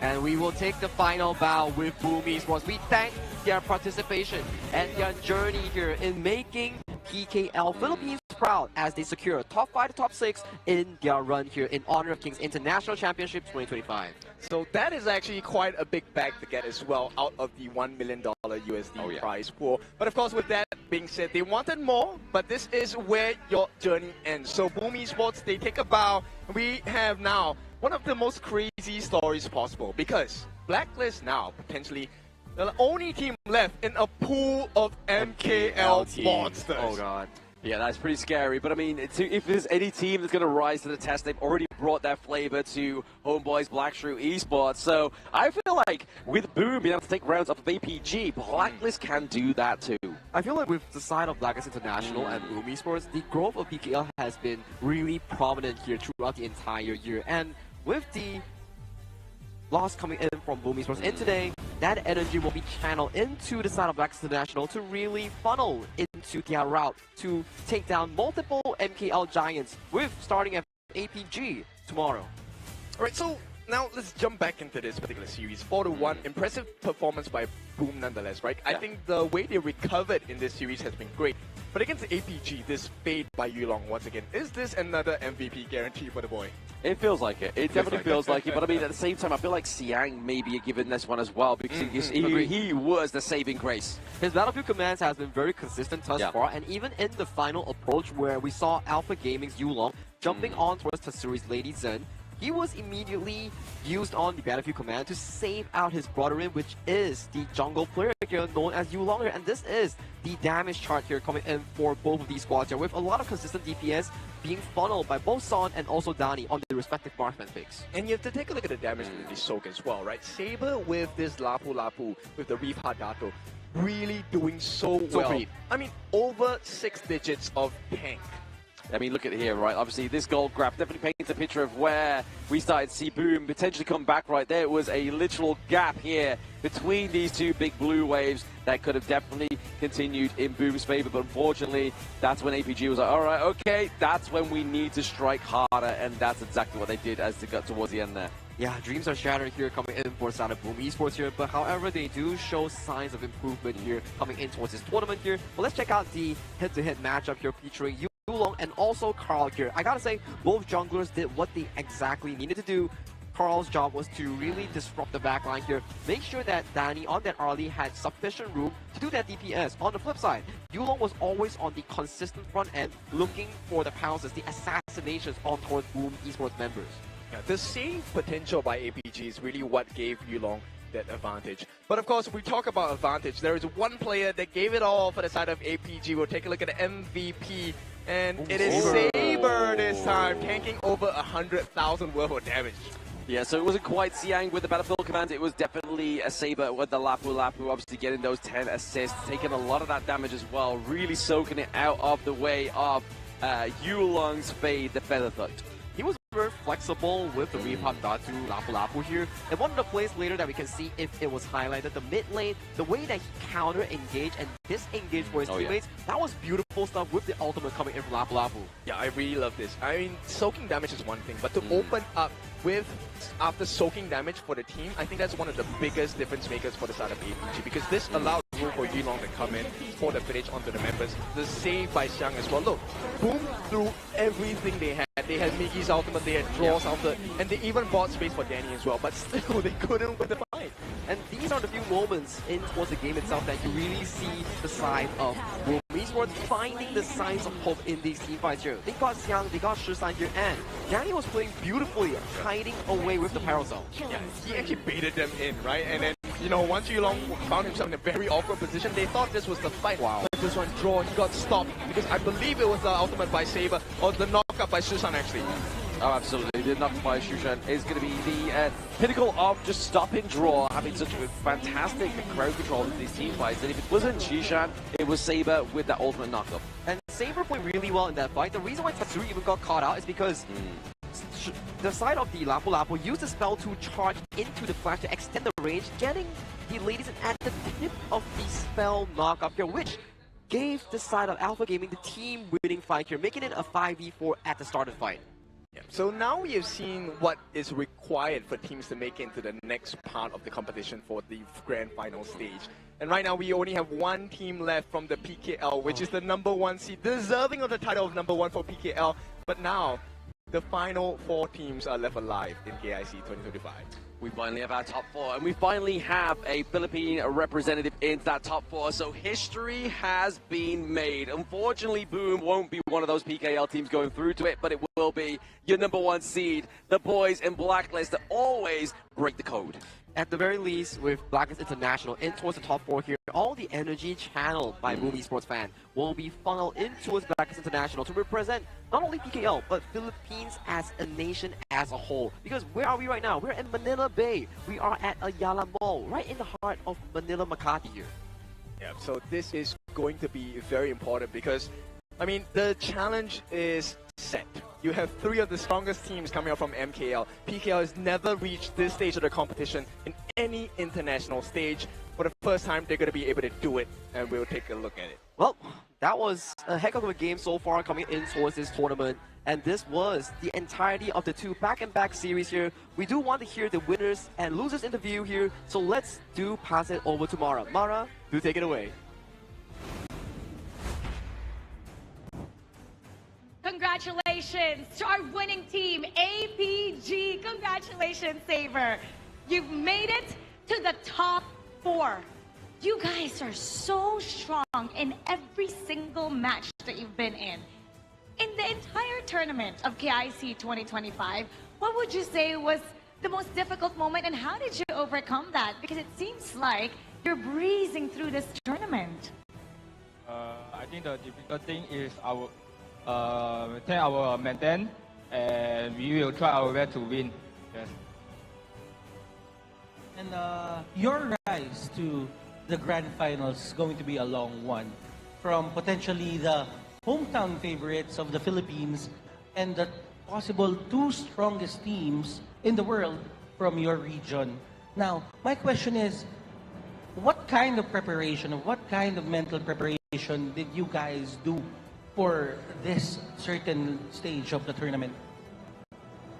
And we will take the final bow with Boom Esports. We thank their participation and their journey here in making PKL Philippines proud as they secure top 5 to top 6 in their run here in honor of Kings International Championship 2025. So that is actually quite a big bag to get as well out of the $1 million USD prize pool. But of course, with that being said, they wanted more, but this is where your journey ends. So Boom Esports, they take a bow. We have now one of the most crazy stories possible because Blacklist now potentially the only team left in a pool of MKL monsters. Oh god. Yeah, that's pretty scary. But I mean, if there's any team that's going to rise to the test, they've already brought their flavor to Homeboy's Blackshrew Esports. So I feel like with Boom being able to take rounds off of APG, Blacklist can do that too. I feel like with the side of Blacklist International and Boom Esports, the growth of PKL has been really prominent here throughout the entire year. And with the loss coming in from Boom Esports in today, that energy will be channeled into the side of Blacklist International to really funnel into their route to take down multiple MKL giants with starting at APG tomorrow. Alright, so now let's jump back into this particular series. 4-1, impressive performance by Boom nonetheless, right? I think the way they recovered in this series has been great. But against APG, this fade by Yulong once again, is this another MVP guarantee for the boy? It feels like it. It definitely feels like it. But I mean, at the same time, I feel like Siang may be given this one as well because he was the saving grace. His Battlefield commands has been very consistent thus far, and even in the final approach where we saw Alpha Gaming's Yulong jumping on towards Tatsuri's Lady Zen, he was immediately used on the Battlefield command to save out his brother-in, which is the jungle player here known as Yulong. And this is the damage chart here coming in for both of these squads here, with a lot of consistent DPS being funneled by both Son and also Dani on the respective marksman picks. And you have to take a look at the damage that they soak as well, right? Saber with this Lapu Lapu, with the Reef Hadato, really doing so well. Great. I mean, over 6 digits of tank. I mean, look at it here, right? Obviously, this gold graph definitely paints a picture of where we started to see Boom potentially come back right there. It was a literal gap here between these two big blue waves that could have definitely continued in Boom's favor. But unfortunately, that's when APG was like, all right, okay, that's when we need to strike harder. And that's exactly what they did as they got towards the end there. Yeah, dreams are shattered here coming in for side of Boom Esports here, but however, they do show signs of improvement here coming in towards this tournament here. But let's check out the head-to-head matchup here featuring Yulong and also Carl here. I gotta say, both junglers did what they exactly needed to do. Carl's job was to really disrupt the backline here, make sure that Dani on that early had sufficient room to do that DPS. On the flip side, Yulong was always on the consistent front end, looking for the pounces, the assassinations on towards Boom Esports members. Yeah, the save potential by APG is really what gave Yulong that advantage. But of course, we talk about advantage. There is one player that gave it all for the side of APG. We'll take a look at the MVP, and it is Saber this time, tanking over 100,000 worth of damage. Yeah, so it wasn't quite Siang with the Battlefield command. It was definitely a Saber with the Lapu Lapu, obviously getting those 10 assists, taking a lot of that damage as well, really soaking it out of the way of Yulong's Fade, the Featherfoot. He was very flexible with the repop Datu Lapu-Lapu here. And one of the plays later that we can see if it was highlighted, the mid lane, the way that he counter-engaged and disengaged for his teammates, that was beautiful stuff with the ultimate coming in from Lapu-Lapu. Yeah, I really love this. I mean, soaking damage is one thing, but to open up with after soaking damage for the team, I think that's one of the biggest difference makers for the side of APG, because this allowed room for Yilong to come in for the finish onto the members. The save by Xiang as well. Look, Boom threw everything they had. They had Migi's ultimate, they had Draw's ultimate, and they even bought space for Danny as well, but still they couldn't win the fight. And these are the few moments in towards the game itself that you really see the side of Boom Esports finding the signs of hope in these team fights here. They got Xiang, they got Shisan here, and Danny was playing beautifully, hiding away with the Parasol. Yeah, he actually baited them in, right? And then, you know, once Yilong found himself in a very awkward position, they thought this was the fight. Wow. But this one draw, he got stopped, because I believe it was the ultimate by Saber, or the knockup by Shisan actually. Oh, absolutely. The knock by Shushan is going to be the pinnacle of just stopping draw, having such a fantastic crowd control in these team fights. And if it wasn't Shushan, it was Saber with that ultimate knockup. And Saber played really well in that fight. The reason why Tatsuri even got caught out is because the side of the Lapu-Lapu used the spell to charge into the flash to extend the range, getting the ladies at the tip of the spell knockup here, which gave the side of Alpha Gaming the team winning fight here, making it a 5v4 at the start of the fight. Yeah. So now we have seen what is required for teams to make it into the next part of the competition for the grand final stage. And right now we only have one team left from the PKL, which is the #1 seed, deserving of the title of #1 for PKL. But now, the final 4 teams are left alive in KIC 2025. We finally have our top 4, and we finally have a Philippine representative in that top 4, so history has been made. Unfortunately, Boom won't be one of those PKL teams going through to it, but it will be your #1 seed, the boys in Blacklist that always break the code. At the very least, with Blacklist International in towards the top 4 here, all the energy channeled by Boom Esports fan will be funneled in towards Blacklist International to represent not only PKL, but Philippines as a nation as a whole. Because where are we right now? We're in Manila Bay. We are at Ayala Mall, right in the heart of Manila, Makati here. Yeah, so this is going to be very important because, I mean, the challenge is set. You have 3 of the strongest teams coming up from MKL. PKL has never reached this stage of the competition in any international stage. For the first time, they're going to be able to do it, and we'll take a look at it. Well, that was a heck of a game so far coming in towards this tournament. And this was the entirety of the 2 back-and-back series here. We do want to hear the winners and losers interview here, so let's pass it over to Mara. Mara, do take it away. Congratulations to our winning team, APG. Congratulations, Saber. You've made it to the top 4. You guys are so strong in every single match that you've been in. In the entire tournament of KIC 2025, what would you say was the most difficult moment and how did you overcome that? Because it seems like you're breezing through this tournament. I think the difficult thing is our maintain, and we will try our best to win. Yes. And your rise to the grand finals is going to be a long one. From potentially the hometown favorites of the Philippines and the possible 2 strongest teams in the world from your region. Now, my question is, what kind of preparation, what kind of mental preparation did you guys do for this certain stage of the tournament?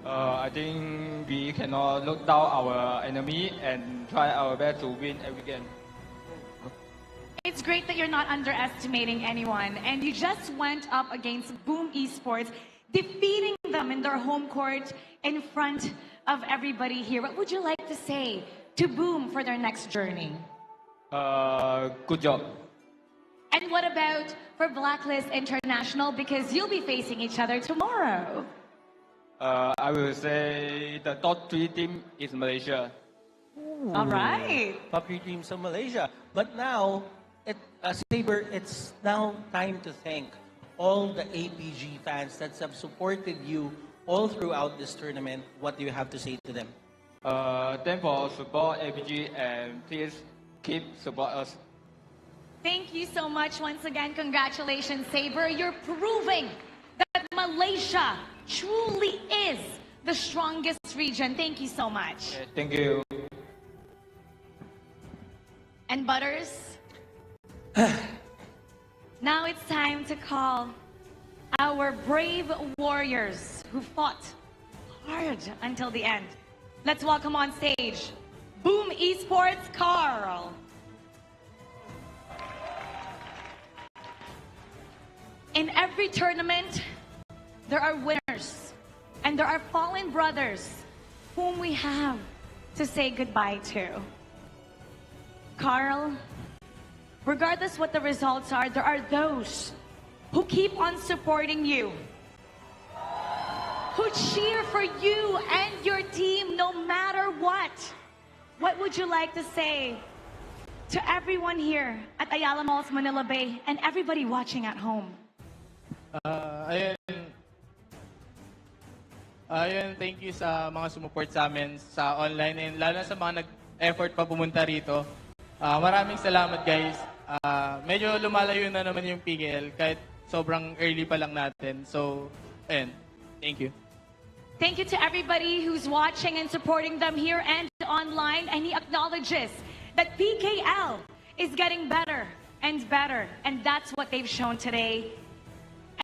I think we cannot look down our enemy and try our best to win every game. It's great that you're not underestimating anyone, and you just went up against Boom Esports, defeating them in their home court in front of everybody here. What would you like to say to Boom for their next journey? Good job. And what about for Blacklist International, because you'll be facing each other tomorrow? I will say the top 3 team is Malaysia. All right. Top 3 teams of Malaysia. But now, Saber, it's now time to thank all the APG fans that have supported you all throughout this tournament. What do you have to say to them? Thanks for support APG, and please keep support us. Thank you so much once again. Congratulations, Saber. You're proving that Malaysia truly is the strongest region. Thank you so much. Okay, thank you. And Butters, now it's time to call our brave warriors who fought hard until the end. Let's welcome on stage Boom Esports Carl. In every tournament, there are winners and there are fallen brothers whom we have to say goodbye to. Carl, regardless what the results are, there are those who keep on supporting you, who cheer for you and your team no matter what. What would you like to say to everyone here at Ayala Malls, Manila Bay, and everybody watching at home? Ayun, thank you sa mga sumupport sa amin sa online and lalo na sa mga nag-effort pa pumunta rito. Maraming salamat guys. Medyo lumalayo na naman yung PKL kahit sobrang early pa lang natin. So, ayun, thank you. Thank you to everybody who's watching and supporting them here and online. And he acknowledges that PKL is getting better and better. And that's what they've shown today.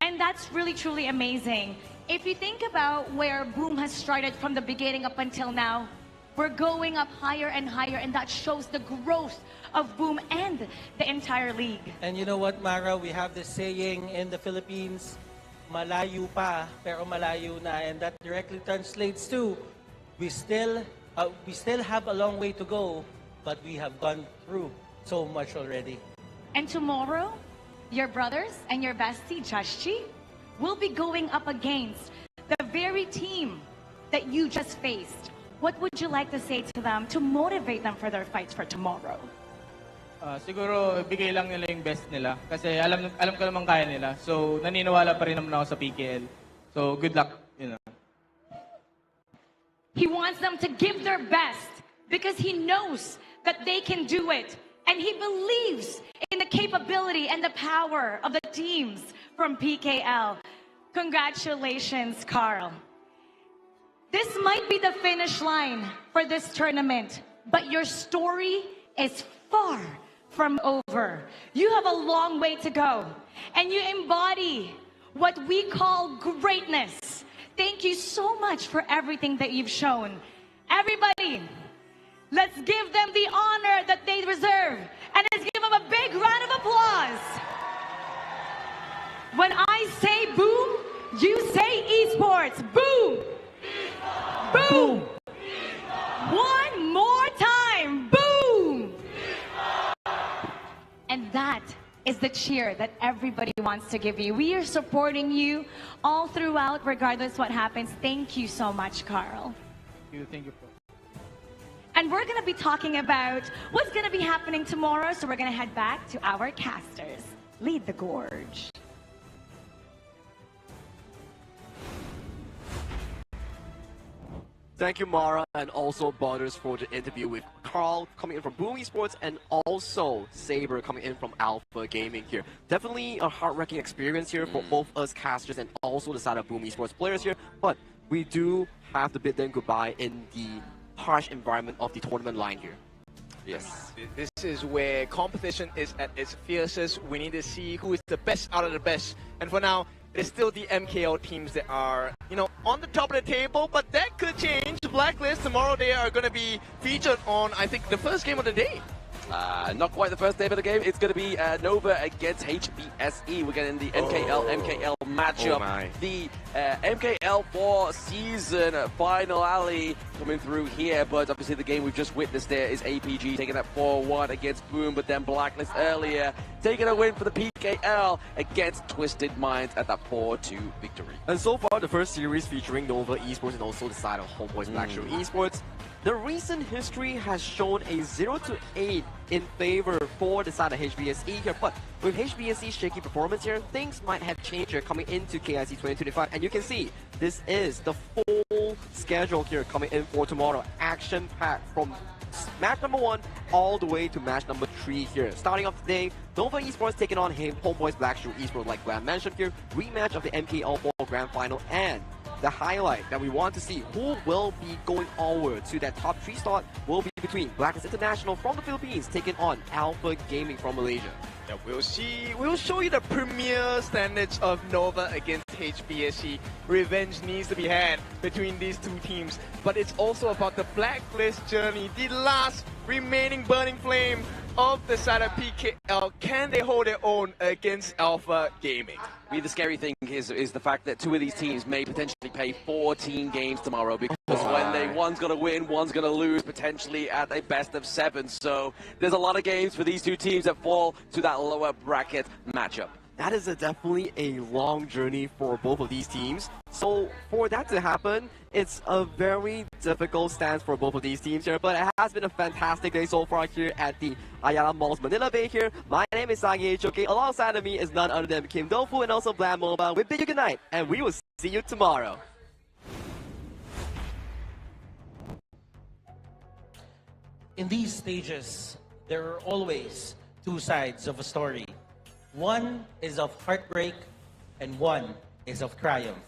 And that's really, truly amazing. If you think about where Boom has started from the beginning up until now, we're going up higher and higher, and that shows the growth of Boom and the entire league. And you know what, Mara? We have this saying in the Philippines, malayo pa, pero malayo na. And that directly translates to, we still have a long way to go, but we have gone through so much already. And tomorrow, your brothers and your bestie, Joshji, will be going up against the very team that you just faced. What would you like to say to them to motivate them for their fights for tomorrow? Siguro, bigay lang nila yung best nila. Kasi alam ko naman kaya nila. So, naniniwala pa rin naman ako sa PKL. So, good luck. You know. He wants them to give their best because he knows that they can do it. And he believes in the capability and the power of the teams from PKL. Congratulations, Carl. This might be the finish line for this tournament, but your story is far from over. You have a long way to go, and you embody what we call greatness. Thank you so much for everything that you've shown. Everybody, let's give them the honor that they deserve, and let's give them a big round of applause. When I say boom, you say esports. Boom! Boom! One more time. Boom! And that is the cheer that everybody wants to give you. We are supporting you all throughout, regardless what happens. Thank you so much, Carl. Thank you. And we're going to be talking about what's going to be happening tomorrow, so we're going to head back to our casters. Lead the gorge. Thank you, Mara, and also Butters for the interview with Carl coming in from Boom Esports and also Saber coming in from Alpha Gaming here. Definitely a heart-wrenching experience here for both us casters and also the side of Boom Esports players here, but we do have to bid them goodbye in the harsh environment of the tournament line here. Yes. This is where competition is at its fiercest. We need to see who is the best out of the best. And for now, it's still the MKL teams that are, on the top of the table, but that could change. Blacklist, tomorrow they are going to be featured on, I think, the first game of the day. Not quite the first day of the game. It's going to be Nova against HBSE. We're getting the MKL matchup. Oh my. The MKL 4 season finale coming through here. But obviously the game we've just witnessed there is APG taking that 4-1 against Boom. But then Blacklist earlier taking a win for the PKL against Twisted Minds at that 4-2 victory. And so far, the first series featuring Nova Esports and also the side of Homeboys Black Show Esports, the recent history has shown a 0-8 in favor for the side of HBSE here, but with HBSE's shaky performance here, things might have changed here coming into KIC2025, and you can see this is the full schedule here coming in for tomorrow. Action-packed from match number 1 all the way to match number 3 here. Starting off today, Nova Esports taking on Homeboys Blackstreet Esports, like Glenn mentioned here. Rematch of the MKL Ball Grand Final, and the highlight that we want to see who will be going onward to that top 3 slot will be between Blacklist International from the Philippines taking on Alpha Gaming from Malaysia. Yeah, we'll show you the premier standards of Nova against HBSC. Revenge needs to be had between these two teams, but it's also about the Blacklist journey, the last remaining burning flame of the side of PKL. Can they hold their own against Alpha Gaming? The scary thing is the fact that 2 of these teams may potentially play 14 games tomorrow, because one's going to win, one's going to lose, potentially at a best of 7. So there's a lot of games for these 2 teams that fall to that lower bracket matchup. That is definitely a long journey for both of these teams. So for that to happen, it's a very difficult stance for both of these teams here. But it has been a fantastic day so far here at the Ayala Malls Manila Bay here. My name is Sagi Choke. Alongside of me is none other than Kim Dofu and also Blam Mobile. We bid you good night, and we will see you tomorrow. In these stages, there are always 2 sides of a story. One is of heartbreak, and one is of triumph.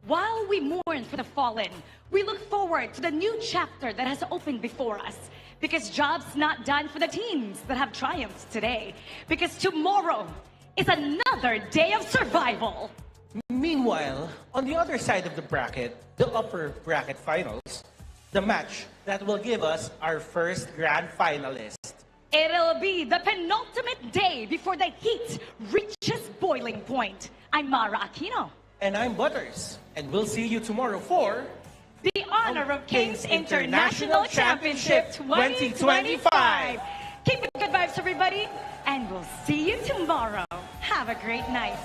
While we mourn for the fallen, we look forward to the new chapter that has opened before us. Because job's not done for the teams that have triumphed today. Because tomorrow is another day of survival. Meanwhile, on the other side of the bracket, the upper bracket finals, the match that will give us our first grand finalist. It'll be the penultimate day before the heat reaches boiling point. I'm Mara Aquino. And I'm Butters. And we'll see you tomorrow for the Honor of Kings International Championship 2025. Keep the good vibes, everybody, and we'll see you tomorrow. Have a great night.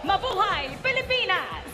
Mabuhay, Pilipinas!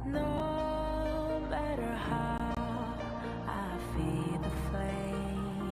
No